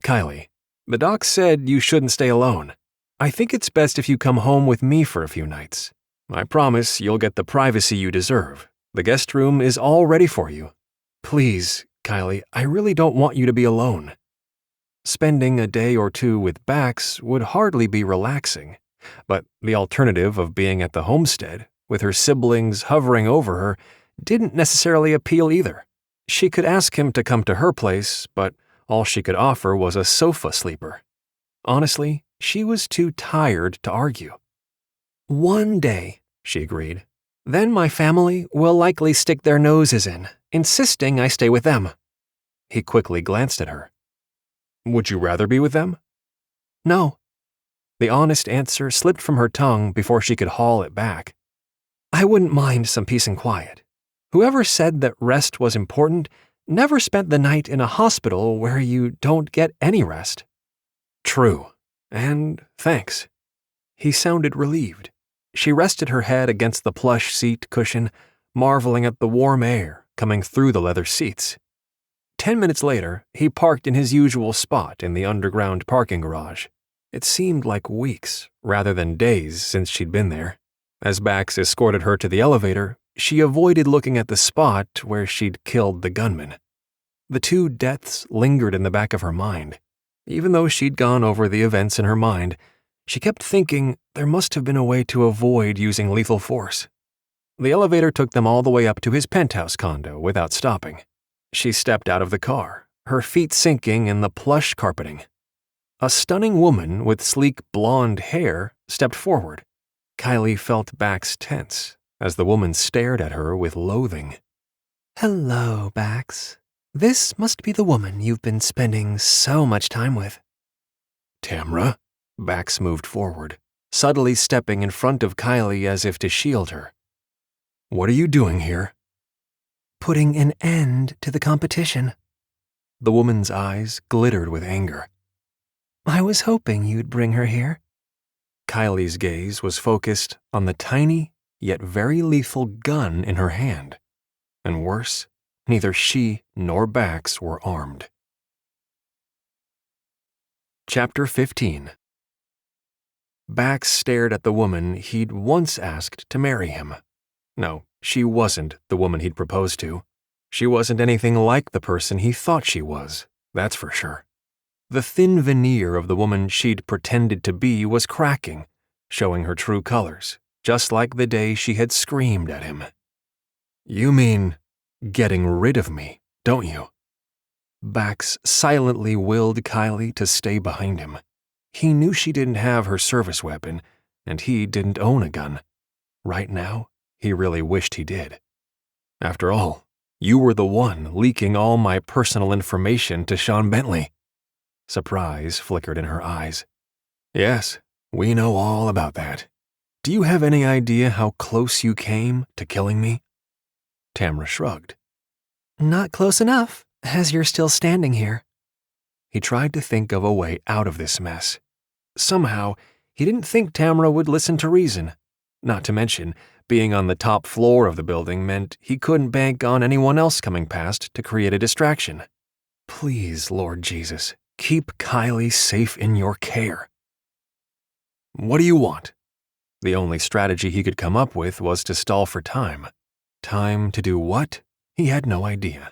"Kyleigh, the doc said you shouldn't stay alone. I think it's best if you come home with me for a few nights. I promise you'll get the privacy you deserve. The guest room is all ready for you. Please, Kyleigh, I really don't want you to be alone." Spending a day or two with Bax would hardly be relaxing, but the alternative of being at the homestead, with her siblings hovering over her, didn't necessarily appeal either. She could ask him to come to her place, but all she could offer was a sofa sleeper. Honestly, she was too tired to argue. "One day," she agreed. "Then my family will likely stick their noses in, insisting I stay with them." He quickly glanced at her. "Would you rather be with them?" "No." The honest answer slipped from her tongue before she could haul it back. "I wouldn't mind some peace and quiet. Whoever said that rest was important never spent the night in a hospital where you don't get any rest." "True. And thanks." He sounded relieved. She rested her head against the plush seat cushion, marveling at the warm air coming through the leather seats. 10 minutes later, he parked in his usual spot in the underground parking garage. It seemed like weeks, rather than days, since she'd been there. As Bax escorted her to the elevator, she avoided looking at the spot where she'd killed the gunman. The two deaths lingered in the back of her mind. Even though she'd gone over the events in her mind, she kept thinking there must have been a way to avoid using lethal force. The elevator took them all the way up to his penthouse condo without stopping. She stepped out of the car, her feet sinking in the plush carpeting. A stunning woman with sleek blonde hair stepped forward. Kyleigh felt Bax tense as the woman stared at her with loathing. "Hello, Bax. This must be the woman you've been spending so much time with." "Tamra?" Bax moved forward, subtly stepping in front of Kyleigh as if to shield her. What are you doing here? Putting an end to the competition. The woman's eyes glittered with anger. I was hoping you'd bring her here. Kyleigh's gaze was focused on the tiny, yet very lethal gun in her hand. And worse, neither she nor Bax were armed. Chapter 15. Bax stared at the woman he'd once asked to marry him. No, she wasn't the woman he'd proposed to. She wasn't anything like the person he thought she was, that's for sure. The thin veneer of the woman she'd pretended to be was cracking, showing her true colors, just like the day she had screamed at him. You mean getting rid of me, don't you? Bax silently willed Kyleigh to stay behind him. He knew she didn't have her service weapon, and he didn't own a gun. Right now, he really wished he did. After all, you were the one leaking all my personal information to Sean Bentley. Surprise flickered in her eyes. Yes, we know all about that. Do you have any idea how close you came to killing me? Tamra shrugged. Not close enough, as you're still standing here. He tried to think of a way out of this mess. Somehow, he didn't think Tamra would listen to reason. Not to mention, being on the top floor of the building meant he couldn't bank on anyone else coming past to create a distraction. Please, Lord Jesus, keep Kyleigh safe in your care. What do you want? The only strategy he could come up with was to stall for time. Time to do what? He had no idea.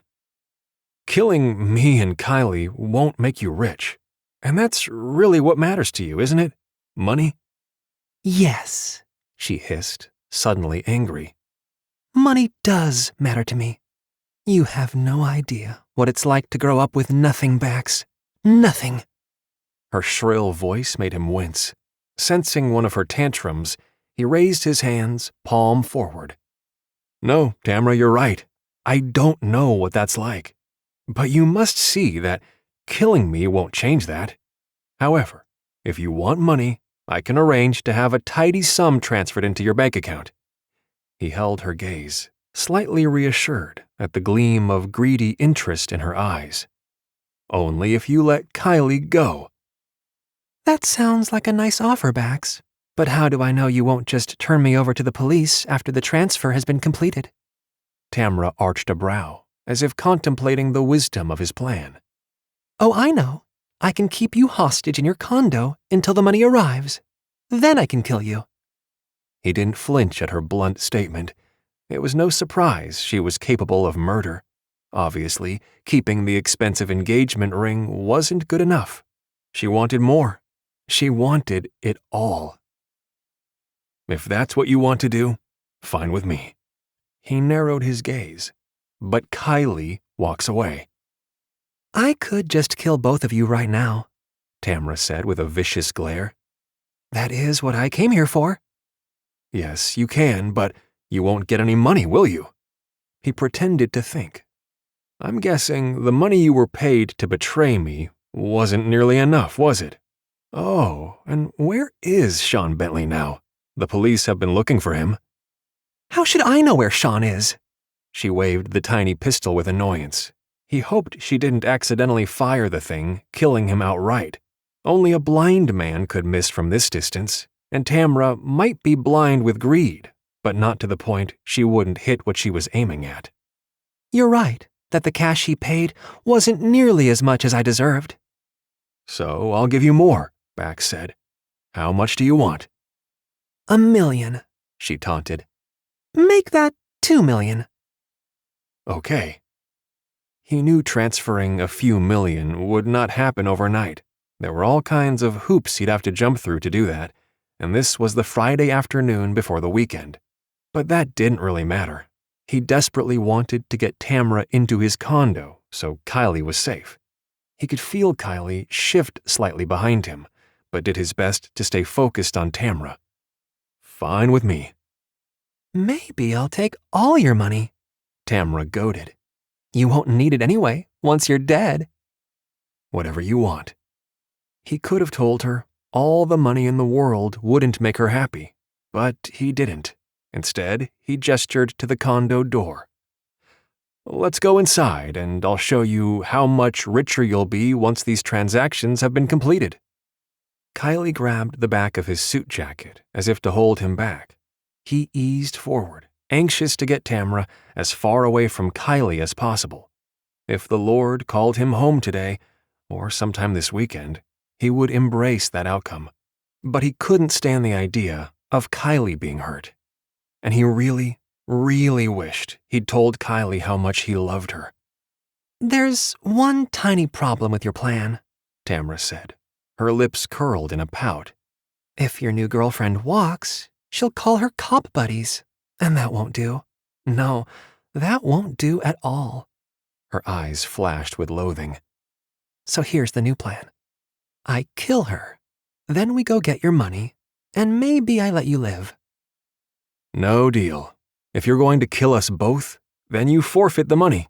Killing me and Kyleigh won't make you rich. And that's really what matters to you, isn't it? Money? Yes, she hissed, suddenly angry. Money does matter to me. You have no idea what it's like to grow up with nothing, Bax. Nothing. Her shrill voice made him wince. Sensing one of her tantrums, he raised his hands, palm forward. No, Tamra, you're right. I don't know what that's like. But you must see that killing me won't change that. However, if you want money, I can arrange to have a tidy sum transferred into your bank account. He held her gaze, slightly reassured at the gleam of greedy interest in her eyes. Only if you let Kyleigh go. That sounds like a nice offer, Bax. But how do I know you won't just turn me over to the police after the transfer has been completed? Tamra arched a brow, as if contemplating the wisdom of his plan. Oh, I know. I can keep you hostage in your condo until the money arrives. Then I can kill you. He didn't flinch at her blunt statement. It was no surprise she was capable of murder. Obviously, keeping the expensive engagement ring wasn't good enough. She wanted more. She wanted it all. If that's what you want to do, fine with me. He narrowed his gaze, but Kyleigh walks away. I could just kill both of you right now, Tamra said with a vicious glare. That is what I came here for. Yes, you can, but you won't get any money, will you? He pretended to think. I'm guessing the money you were paid to betray me wasn't nearly enough, was it? Oh, and where is Sean Bentley now? The police have been looking for him. How should I know where Sean is? She waved the tiny pistol with annoyance. He hoped she didn't accidentally fire the thing, killing him outright. Only a blind man could miss from this distance, and Tamra might be blind with greed, but not to the point she wouldn't hit what she was aiming at. You're right, that the cash he paid wasn't nearly as much as I deserved. So I'll give you more, Bax said. How much do you want? $1 million, she taunted. Make that $2 million. Okay. He knew transferring a few million would not happen overnight. There were all kinds of hoops he'd have to jump through to do that, and this was the Friday afternoon before the weekend. But that didn't really matter. He desperately wanted to get Tamra into his condo so Kyleigh was safe. He could feel Kyleigh shift slightly behind him, but did his best to stay focused on Tamra. Fine with me. Maybe I'll take all your money, Tamra goaded. You won't need it anyway, once you're dead. Whatever you want. He could have told her all the money in the world wouldn't make her happy, but he didn't. Instead, he gestured to the condo door. "Let's go inside, and I'll show you how much richer you'll be once these transactions have been completed." Kyleigh grabbed the back of his suit jacket as if to hold him back. He eased forward, anxious to get Tamra as far away from Kyleigh as possible. If the Lord called him home today, or sometime this weekend, he would embrace that outcome. But he couldn't stand the idea of Kyleigh being hurt. And he really, really wished he'd told Kyleigh how much he loved her. "There's one tiny problem with your plan," Tamra said. Her lips curled in a pout. "If your new girlfriend walks, she'll call her cop buddies, and that won't do. No, that won't do at all." Her eyes flashed with loathing. "So here's the new plan. I kill her, then we go get your money, and maybe I let you live." "No deal. If you're going to kill us both, then you forfeit the money."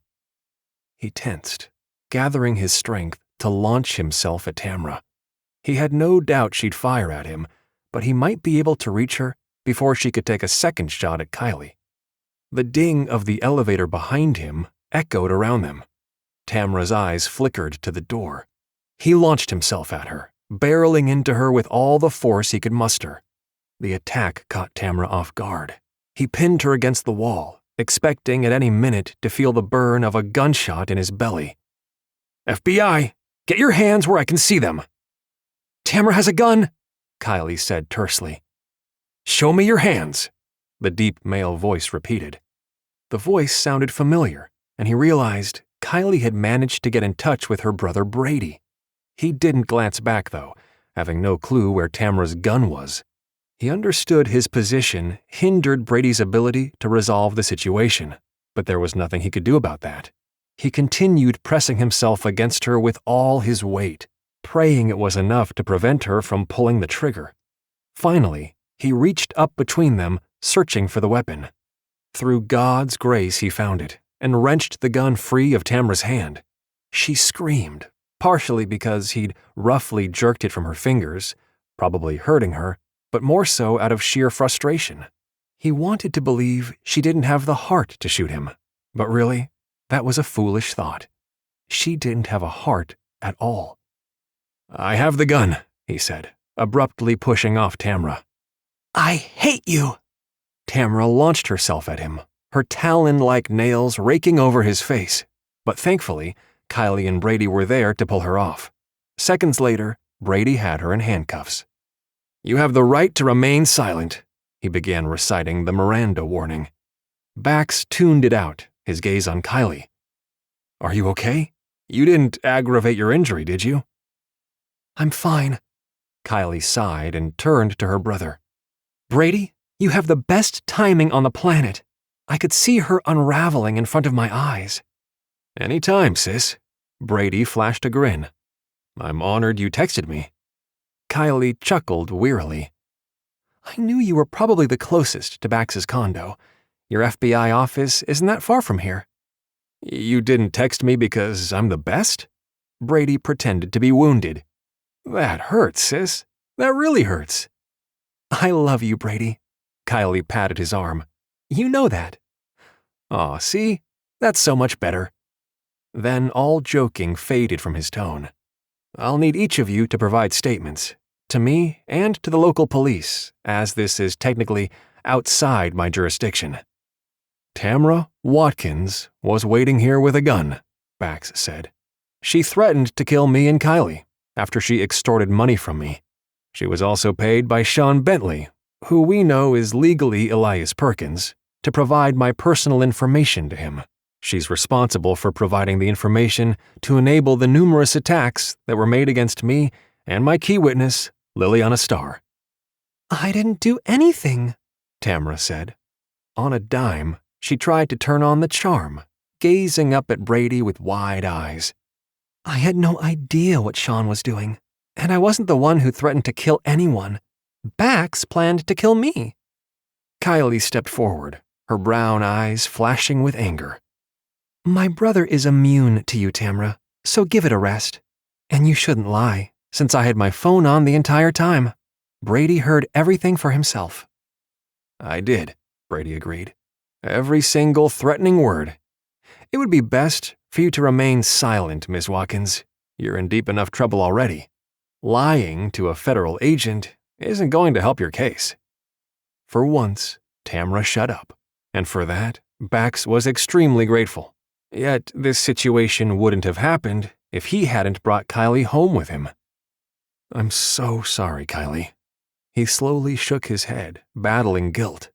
He tensed, gathering his strength to launch himself at Tamra. He had no doubt she'd fire at him, but he might be able to reach her before she could take a second shot at Kyleigh. The ding of the elevator behind him echoed around them. Tamra's eyes flickered to the door. He launched himself at her, barreling into her with all the force he could muster. The attack caught Tamra off guard. He pinned her against the wall, expecting at any minute to feel the burn of a gunshot in his belly. "FBI, get your hands where I can see them." "Tamra has a gun," Kyleigh said tersely. "Show me your hands," the deep male voice repeated. The voice sounded familiar, and he realized Kyleigh had managed to get in touch with her brother Brady. He didn't glance back, though, having no clue where Tamra's gun was. He understood his position hindered Brady's ability to resolve the situation, but there was nothing he could do about that. He continued pressing himself against her with all his weight, praying it was enough to prevent her from pulling the trigger. Finally, he reached up between them, searching for the weapon. Through God's grace, he found it and wrenched the gun free of Tamra's hand. She screamed, partially because he'd roughly jerked it from her fingers, probably hurting her, but more so out of sheer frustration. He wanted to believe she didn't have the heart to shoot him, but really, that was a foolish thought. She didn't have a heart at all. "I have the gun," he said, abruptly pushing off Tamra. "I hate you!" Tamra launched herself at him, her talon-like nails raking over his face, but thankfully, Kyleigh and Brady were there to pull her off. Seconds later, Brady had her in handcuffs. "You have the right to remain silent," he began reciting the Miranda warning. Bax tuned it out, his gaze on Kyleigh. "Are you okay? You didn't aggravate your injury, did you?" "I'm fine." Kyleigh sighed and turned to her brother. "Brady, you have the best timing on the planet. I could see her unraveling in front of my eyes." "Anytime, sis." Brady flashed a grin. "I'm honored you texted me." Kyleigh chuckled wearily. "I knew you were probably the closest to Bax's condo. Your FBI office isn't that far from here." "You didn't text me because I'm the best?" Brady pretended to be wounded. "That hurts, sis. That really hurts." "I love you, Brady." Kyleigh patted his arm. "You know that." "Aw, see? That's so much better." Then all joking faded from his tone. "I'll need each of you to provide statements, to me and to the local police, as this is technically outside my jurisdiction." "Tamra Watkins was waiting here with a gun," Bax said. "She threatened to kill me and Kyleigh after she extorted money from me. She was also paid by Sean Bentley, who we know is legally Elias Perkins, to provide my personal information to him. She's responsible for providing the information to enable the numerous attacks that were made against me and my key witness, Liliana Starr." "I didn't do anything," Tamra said. On a dime, she tried to turn on the charm, gazing up at Brady with wide eyes. "I had no idea what Sean was doing, and I wasn't the one who threatened to kill anyone. Bax planned to kill me." Kyleigh stepped forward, her brown eyes flashing with anger. "My brother is immune to you, Tamra, so give it a rest. And you shouldn't lie, since I had my phone on the entire time. Brady heard everything for himself." "I did," Brady agreed. Every single threatening word. It would be best for you to remain silent, Miss Watkins. You're in deep enough trouble already. Lying to a federal agent isn't going to help your case. For once, Tamra shut up, and for that, Bax was extremely grateful. Yet this situation wouldn't have happened if he hadn't brought Kyleigh home with him. I'm so sorry, Kyleigh. He slowly shook his head, battling guilt.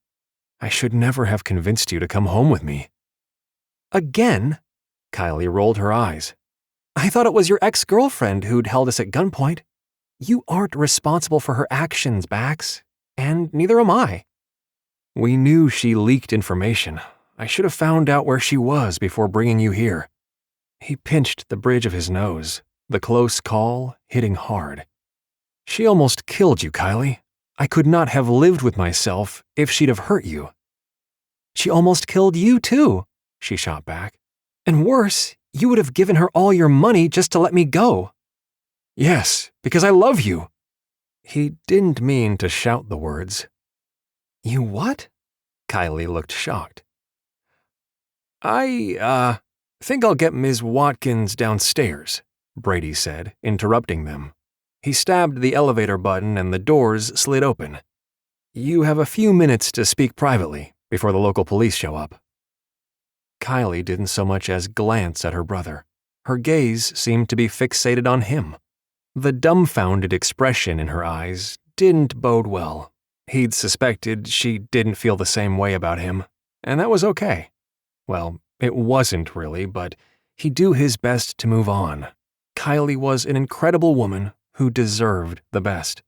I should never have convinced you to come home with me. Again? Kyleigh rolled her eyes. I thought it was your ex-girlfriend who'd held us at gunpoint. You aren't responsible for her actions, Bax, and neither am I. We knew she leaked information. I should have found out where she was before bringing you here. He pinched the bridge of his nose, the close call hitting hard. She almost killed you, Kyleigh. I could not have lived with myself if she'd have hurt you. She almost killed you, too, she shot back. And worse, you would have given her all your money just to let me go. Yes, because I love you. He didn't mean to shout the words. You what? Kyleigh looked shocked. I think I'll get Ms. Watkins downstairs, Brady said, interrupting them. He stabbed the elevator button and the doors slid open. You have a few minutes to speak privately before the local police show up. Kyleigh didn't so much as glance at her brother. Her gaze seemed to be fixated on him. The dumbfounded expression in her eyes didn't bode well. He'd suspected she didn't feel the same way about him, and that was okay. Well, it wasn't really, but he'd do his best to move on. Kyleigh was an incredible woman who deserved the best,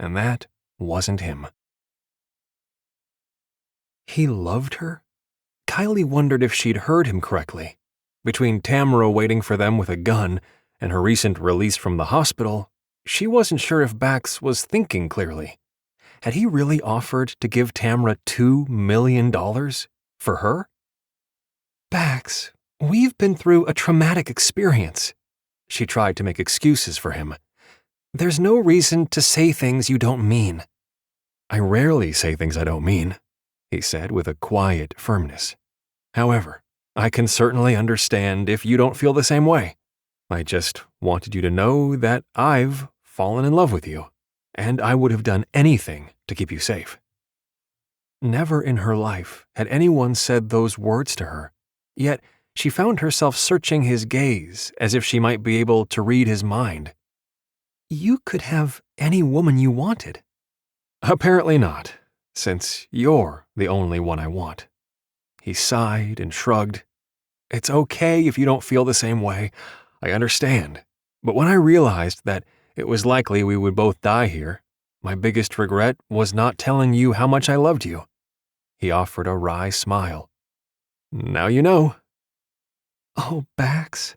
and that wasn't him. He loved her? Kyleigh wondered if she'd heard him correctly. Between Tamra waiting for them with a gun and her recent release from the hospital, she wasn't sure if Bax was thinking clearly. Had he really offered to give Tamra $2 million for her? Bax, we've been through a traumatic experience. She tried to make excuses for him. There's no reason to say things you don't mean. I rarely say things I don't mean, he said with a quiet firmness. However, I can certainly understand if you don't feel the same way. I just wanted you to know that I've fallen in love with you, and I would have done anything to keep you safe. Never in her life had anyone said those words to her, yet she found herself searching his gaze as if she might be able to read his mind. You could have any woman you wanted. Apparently not, since you're the only one I want. He sighed and shrugged. It's okay if you don't feel the same way. I understand. But when I realized that it was likely we would both die here, my biggest regret was not telling you how much I loved you. He offered a wry smile. Now you know. Oh, Bax.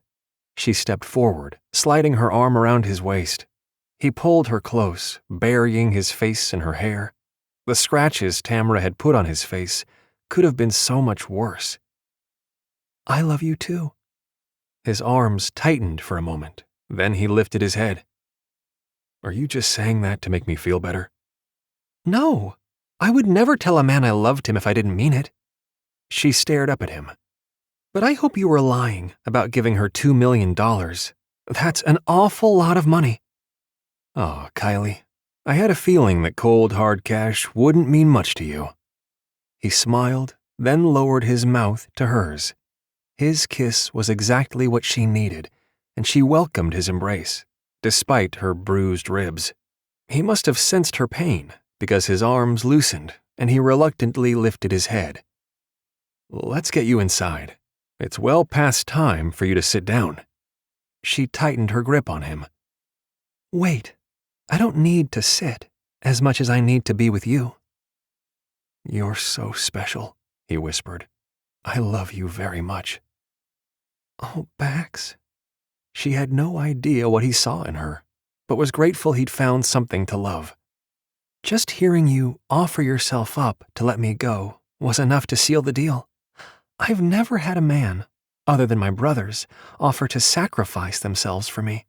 She stepped forward, sliding her arm around his waist. He pulled her close, burying his face in her hair. The scratches Tamra had put on his face could have been so much worse. I love you too. His arms tightened for a moment, then he lifted his head. Are you just saying that to make me feel better? No, I would never tell a man I loved him if I didn't mean it. She stared up at him. But I hope you were lying about giving her $2 million. That's an awful lot of money. Oh, Kyleigh, I had a feeling that cold, hard cash wouldn't mean much to you. He smiled, then lowered his mouth to hers. His kiss was exactly what she needed, and she welcomed his embrace, despite her bruised ribs. He must have sensed her pain, because his arms loosened, and he reluctantly lifted his head. Let's get you inside. It's well past time for you to sit down. She tightened her grip on him. Wait, I don't need to sit as much as I need to be with you. You're so special, he whispered. I love you very much. Oh, Bax. She had no idea what he saw in her, but was grateful he'd found something to love. Just hearing you offer yourself up to let me go was enough to seal the deal. I've never had a man, other than my brothers, offer to sacrifice themselves for me.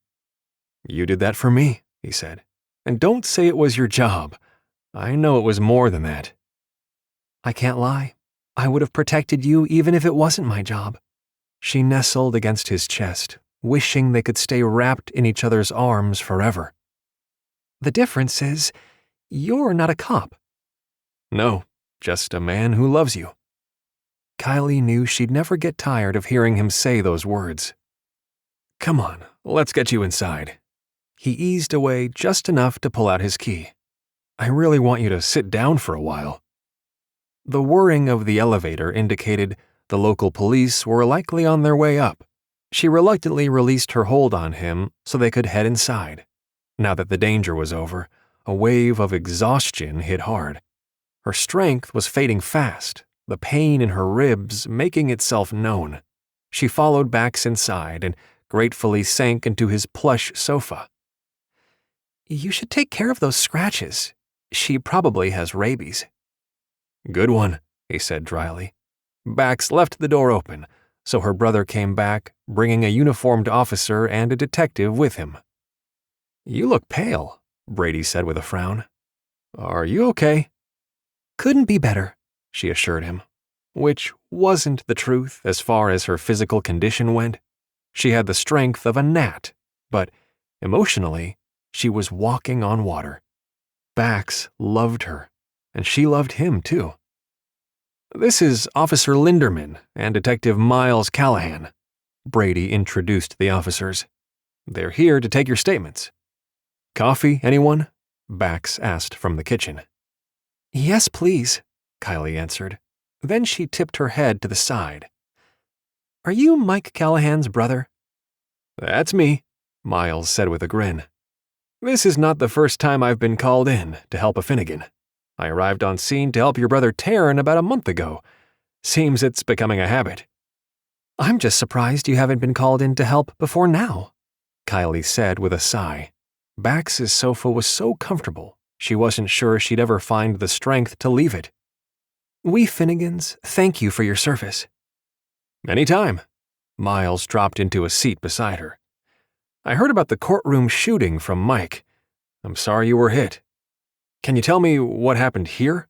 You did that for me, he said. And don't say it was your job. I know it was more than that. I can't lie. I would have protected you even if it wasn't my job." She nestled against his chest, wishing they could stay wrapped in each other's arms forever. "The difference is, you're not a cop." "No, just a man who loves you." Kyleigh knew she'd never get tired of hearing him say those words. "Come on, let's get you inside." He eased away just enough to pull out his key. "I really want you to sit down for a while." The whirring of the elevator indicated the local police were likely on their way up. She reluctantly released her hold on him so they could head inside. Now that the danger was over, a wave of exhaustion hit hard. Her strength was fading fast, the pain in her ribs making itself known. She followed Bax inside and gratefully sank into his plush sofa. "You should take care of those scratches. She probably has rabies." "Good one," he said dryly. Bax left the door open, so her brother came back, bringing a uniformed officer and a detective with him. "You look pale," Brady said with a frown. "Are you okay?" "Couldn't be better," she assured him, which wasn't the truth as far as her physical condition went. She had the strength of a gnat, but emotionally, she was walking on water. Bax loved her, and she loved him too. "This is Officer Linderman and Detective Miles Callahan," Brady introduced the officers. "They're here to take your statements." "Coffee, anyone?" Bax asked from the kitchen. "Yes, please," Kyleigh answered. Then she tipped her head to the side. "Are you Mike Callahan's brother?" "That's me," Miles said with a grin. "This is not the first time I've been called in to help a Finnegan. I arrived on scene to help your brother Taryn about a month ago. Seems it's becoming a habit." "I'm just surprised you haven't been called in to help before now," Kyleigh said with a sigh. Bax's sofa was so comfortable, she wasn't sure she'd ever find the strength to leave it. "We Finnegans thank you for your service." "Anytime." Miles dropped into a seat beside her. "I heard about the courtroom shooting from Mike. I'm sorry you were hit. Can you tell me what happened here?"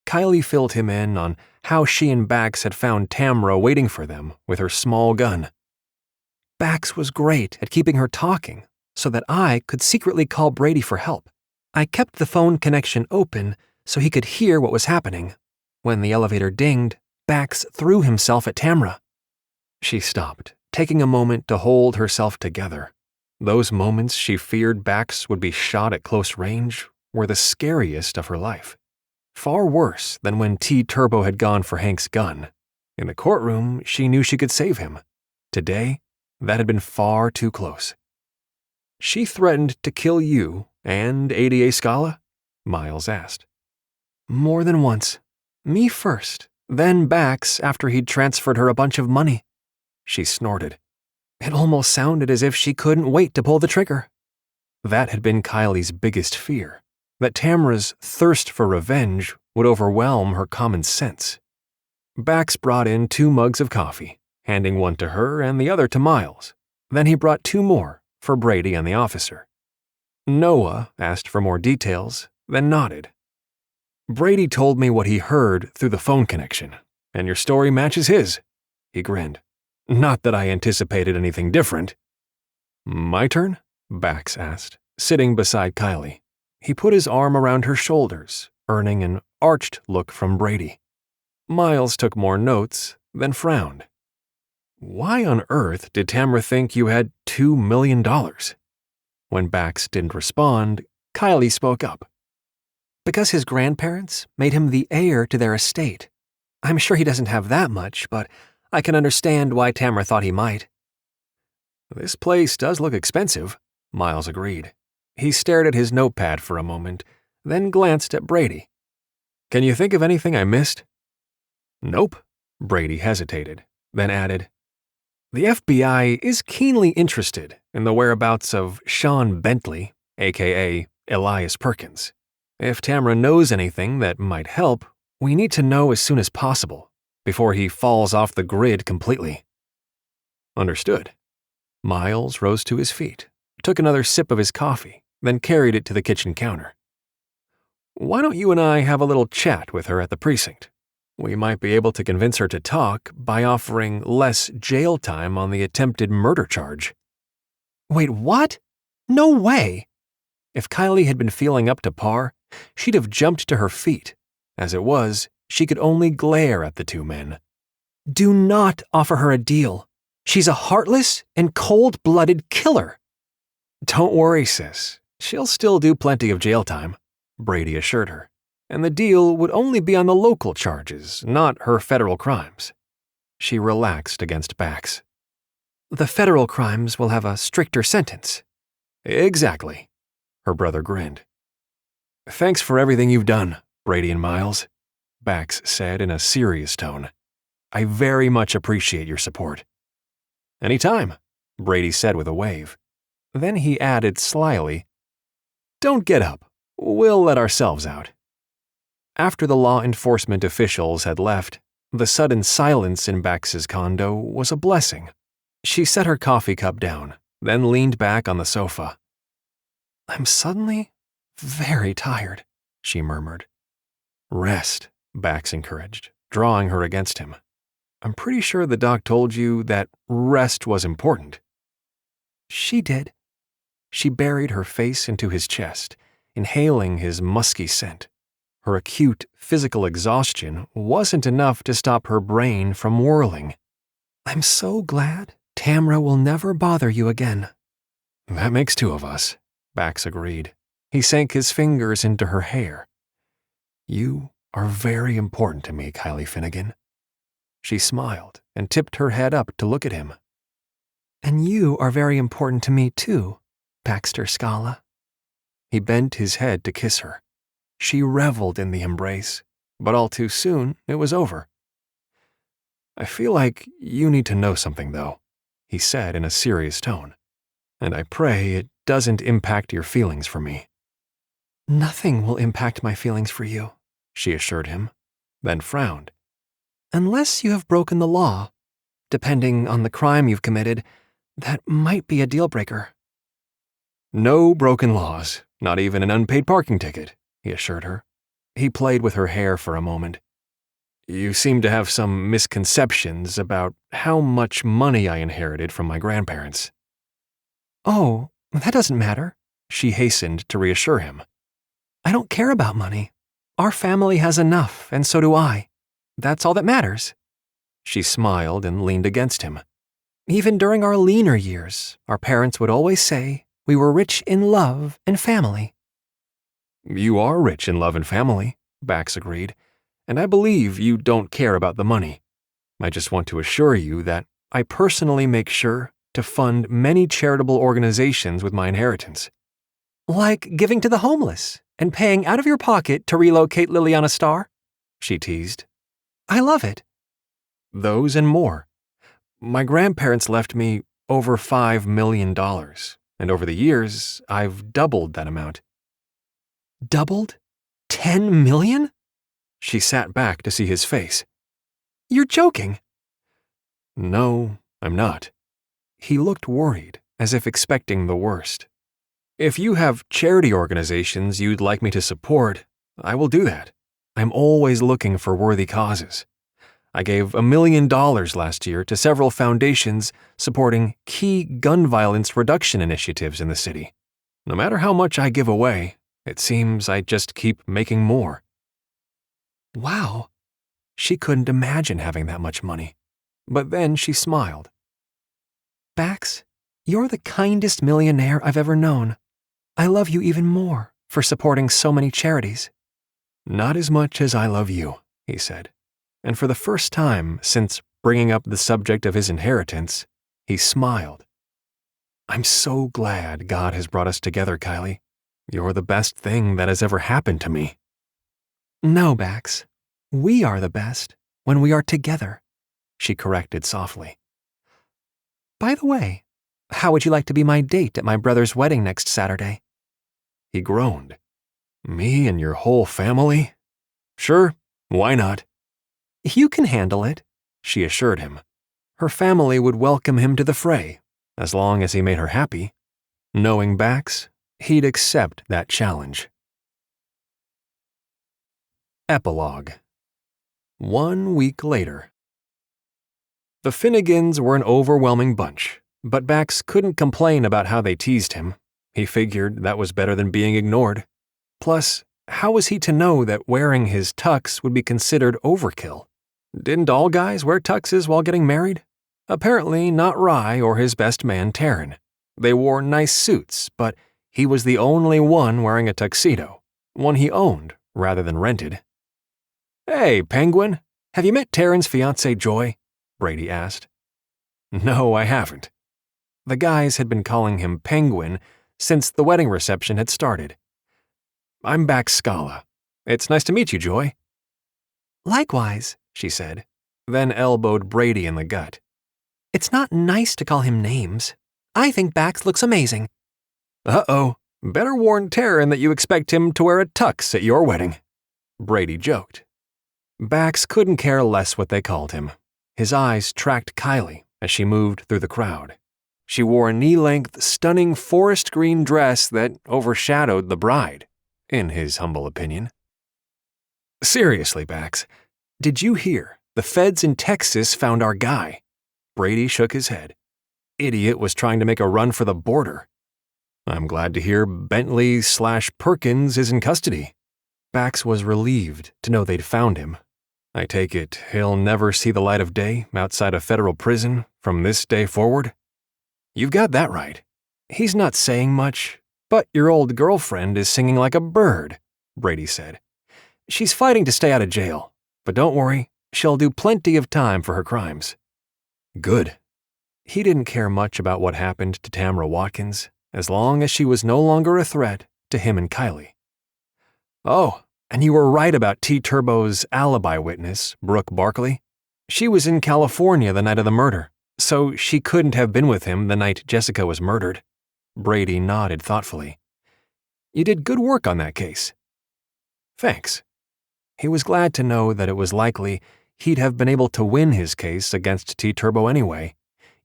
Kyleigh filled him in on how she and Bax had found Tamra waiting for them with her small gun. "Bax was great at keeping her talking so that I could secretly call Brady for help. I kept the phone connection open so he could hear what was happening. When the elevator dinged, Bax threw himself at Tamra." She stopped, taking a moment to hold herself together. Those moments she feared Bax would be shot at close range were the scariest of her life. Far worse than when T-Turbo had gone for Hank's gun. In the courtroom, she knew she could save him. Today, that had been far too close. "She threatened to kill you and ADA Scala?" Miles asked. "More than once. Me first, then Bax after he'd transferred her a bunch of money." She snorted. It almost sounded as if she couldn't wait to pull the trigger. That had been Kylie's biggest fear, that Tamra's thirst for revenge would overwhelm her common sense. Bax brought in 2 mugs of coffee, handing one to her and the other to Miles. Then he brought 2 more for Brady and the officer. Noah asked for more details, then nodded. "Brady told me what he heard through the phone connection, and your story matches his." He grinned. "Not that I anticipated anything different." "My turn?" Bax asked, sitting beside Kyleigh. He put his arm around her shoulders, earning an arched look from Brady. Miles took more notes, then frowned. "Why on earth did Tamra think you had $2 million? When Bax didn't respond, Kyleigh spoke up. "Because his grandparents made him the heir to their estate. I'm sure he doesn't have that much, but I can understand why Tamra thought he might." "This place does look expensive," Miles agreed. He stared at his notepad for a moment, then glanced at Brady. "Can you think of anything I missed?" "Nope," Brady hesitated, then added, "The FBI is keenly interested in the whereabouts of Sean Bentley, aka Elias Perkins. If Tamra knows anything that might help, we need to know as soon as possible, before he falls off the grid completely." "Understood." Miles rose to his feet, took another sip of his coffee, then carried it to the kitchen counter. Why don't you and I have a little chat with her at the precinct? We might be able to convince her to talk by offering less jail time on the attempted murder charge." Wait, what? No way! If Kyleigh had been feeling up to par, she'd have jumped to her feet. As it was, she could only glare at the two men. Do not offer her a deal. She's a heartless and cold-blooded killer. "Don't worry, sis. She'll still do plenty of jail time," Brady assured her. "And the deal would only be on the local charges, not her federal crimes." She relaxed against Bax. The federal crimes will have a stricter sentence. "Exactly," her brother grinned. "Thanks for everything you've done, Brady and Miles," Bax said in a serious tone. "I very much appreciate your support." "Anytime," Brady said with a wave. Then he added slyly, "Don't get up. We'll let ourselves out." After the law enforcement officials had left, the sudden silence in Bax's condo was a blessing. She set her coffee cup down, then leaned back on the sofa. "I'm suddenly very tired," she murmured. "Rest," Bax encouraged, drawing her against him. "I'm pretty sure the doc told you that rest was important." She did. She buried her face into his chest, inhaling his musky scent. Her acute physical exhaustion wasn't enough to stop her brain from whirling. "I'm so glad Tamra will never bother you again." "That makes two of us," Bax agreed. He sank his fingers into her hair. "You are very important to me, Kyleigh Finnegan." She smiled and tipped her head up to look at him. "And you are very important to me too, Baxter Scala." He bent his head to kiss her. She reveled in the embrace, but all too soon it was over. "I feel like you need to know something, though," he said in a serious tone. "And I pray it doesn't impact your feelings for me." "Nothing will impact my feelings for you," she assured him, then frowned. "Unless you have broken the law. Depending on the crime you've committed, that might be a deal-breaker." "No broken laws, not even an unpaid parking ticket," he assured her. He played with her hair for a moment. "You seem to have some misconceptions about how much money I inherited from my grandparents." "Oh, that doesn't matter," she hastened to reassure him. "I don't care about money. Our family has enough, and so do I. That's all that matters." She smiled and leaned against him. "Even during our leaner years, our parents would always say we were rich in love and family." "You are rich in love and family," Bax agreed, "and I believe you don't care about the money. I just want to assure you that I personally make sure to fund many charitable organizations with my inheritance." "Like giving to the homeless and paying out of your pocket to relocate Liliana Starr?" she teased. "I love it." "Those and more. My grandparents left me over $5 million, and over the years, I've doubled that amount." "Doubled? 10 million?" She sat back to see his face. "You're joking." "No, I'm not." He looked worried, as if expecting the worst. "If you have charity organizations you'd like me to support, I will do that. I'm always looking for worthy causes. I gave $1 million last year to several foundations supporting key gun violence reduction initiatives in the city. No matter how much I give away, it seems I just keep making more." Wow. She couldn't imagine having that much money. But then she smiled. "Bax, you're the kindest millionaire I've ever known. I love you even more for supporting so many charities." "Not as much as I love you," he said. And for the first time since bringing up the subject of his inheritance, he smiled. "I'm so glad God has brought us together, Kyleigh. You're the best thing that has ever happened to me." "No, Bax. We are the best when we are together," she corrected softly. "By the way, how would you like to be my date at my brother's wedding next Saturday?" He groaned. "Me and your whole family? Sure, why not?" "You can handle it," she assured him. Her family would welcome him to the fray, as long as he made her happy. Knowing Bax, he'd accept that challenge. Epilogue. 1 week later. The Finnegans were an overwhelming bunch, but Bax couldn't complain about how they teased him. He figured that was better than being ignored. Plus, how was he to know that wearing his tux would be considered overkill? Didn't all guys wear tuxes while getting married? Apparently not Rye or his best man Taryn. They wore nice suits, but he was the only one wearing a tuxedo, one he owned rather than rented. "Hey, Penguin, have you met Taryn's fiancée Joy?" Brady asked. "No, I haven't." The guys had been calling him Penguin since the wedding reception had started. "I'm Baxter Scala. It's nice to meet you, Joy." "Likewise," she said, then elbowed Brady in the gut. "It's not nice to call him names. I think Bax looks amazing." "Uh-oh, better warn Taryn that you expect him to wear a tux at your wedding," Brady joked. Bax couldn't care less what they called him. His eyes tracked Kyleigh as she moved through the crowd. She wore a knee-length, stunning forest green dress that overshadowed the bride, in his humble opinion. "Seriously, Bax, did you hear? The feds in Texas found our guy." Brady shook his head. "Idiot was trying to make a run for the border." "I'm glad to hear Bentley/Perkins is in custody." Bax was relieved to know they'd found him. "I take it he'll never see the light of day outside a federal prison from this day forward?" "You've got that right. He's not saying much, but your old girlfriend is singing like a bird," Brady said. "She's fighting to stay out of jail, but don't worry, she'll do plenty of time for her crimes." Good. He didn't care much about what happened to Tamara Watkins, as long as she was no longer a threat to him and Kyleigh. "Oh, and you were right about T-Turbo's alibi witness, Brooke Barkley. She was in California the night of the murder, so she couldn't have been with him the night Jessica was murdered." Brady nodded thoughtfully. "You did good work on that case." "Thanks." He was glad to know that it was likely he'd have been able to win his case against T-Turbo anyway,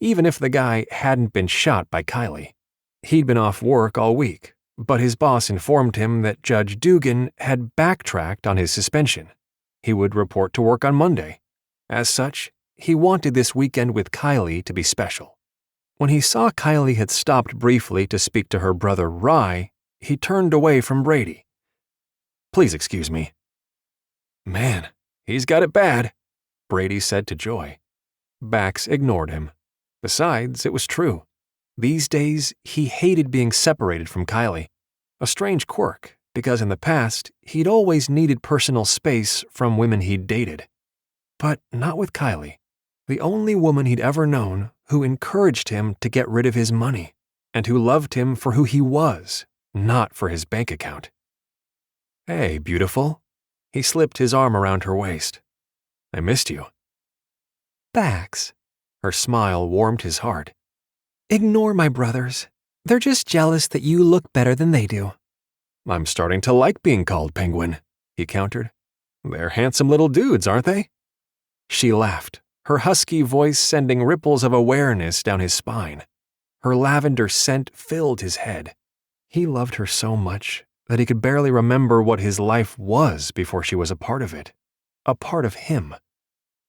even if the guy hadn't been shot by Kyleigh. He'd been off work all week, but his boss informed him that Judge Dugan had backtracked on his suspension. He would report to work on Monday. As such, he wanted this weekend with Kyleigh to be special. When he saw Kyleigh had stopped briefly to speak to her brother Rye, he turned away from Brady. "Please excuse me." "Man, he's got it bad," Brady said to Joy. Bax ignored him. Besides, it was true. These days, he hated being separated from Kyleigh. A strange quirk, because in the past, he'd always needed personal space from women he'd dated. But not with Kyleigh, the only woman he'd ever known who encouraged him to get rid of his money, and who loved him for who he was, not for his bank account. "Hey, beautiful." He slipped his arm around her waist. "I missed you." "Bax." Her smile warmed his heart. "Ignore my brothers. They're just jealous that you look better than they do." "I'm starting to like being called Penguin," he countered. "They're handsome little dudes, aren't they?" She laughed, her husky voice sending ripples of awareness down his spine. Her lavender scent filled his head. He loved her so much that he could barely remember what his life was before she was a part of it, a part of him.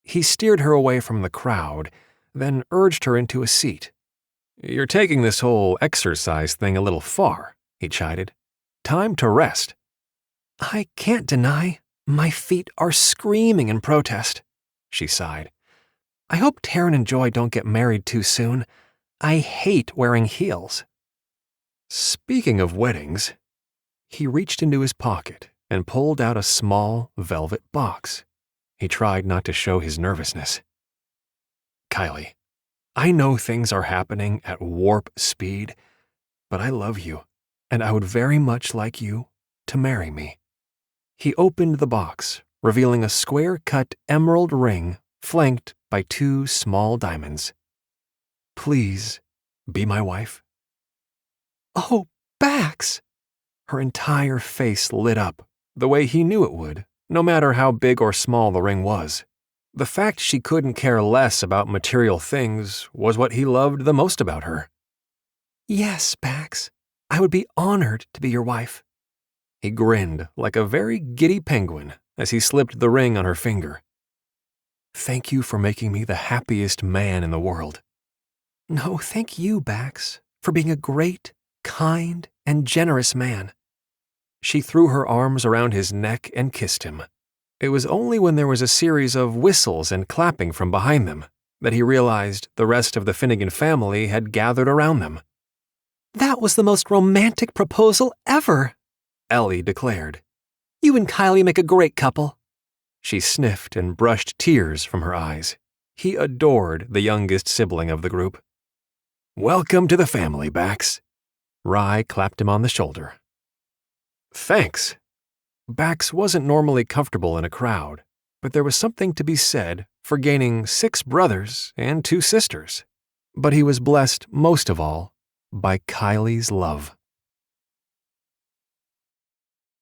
He steered her away from the crowd, then urged her into a seat. "You're taking this whole exercise thing a little far," he chided. "Time to rest." "I can't deny, my feet are screaming in protest," she sighed. "I hope Taryn and Joy don't get married too soon. I hate wearing heels." Speaking of weddings, he reached into his pocket and pulled out a small velvet box. He tried not to show his nervousness. "Kyleigh, I know things are happening at warp speed, but I love you, and I would very much like you to marry me." He opened the box, revealing a square-cut emerald ring flanked by 2 small diamonds. "Please, be my wife." "Oh, Bax!" Her entire face lit up, the way he knew it would, no matter how big or small the ring was. The fact she couldn't care less about material things was what he loved the most about her. "Yes, Bax. I would be honored to be your wife." He grinned like a very giddy penguin as he slipped the ring on her finger. "Thank you for making me the happiest man in the world." "No, thank you, Bax, for being a great, kind, and generous man." She threw her arms around his neck and kissed him. It was only when there was a series of whistles and clapping from behind them that he realized the rest of the Finnegan family had gathered around them. "That was the most romantic proposal ever," Ellie declared. "You and Kyleigh make a great couple." She sniffed and brushed tears from her eyes. He adored the youngest sibling of the group. "Welcome to the family, Bax." Rye clapped him on the shoulder. "Thanks." Bax wasn't normally comfortable in a crowd, but there was something to be said for gaining 6 brothers and 2 sisters. But he was blessed most of all by Kyleigh's love.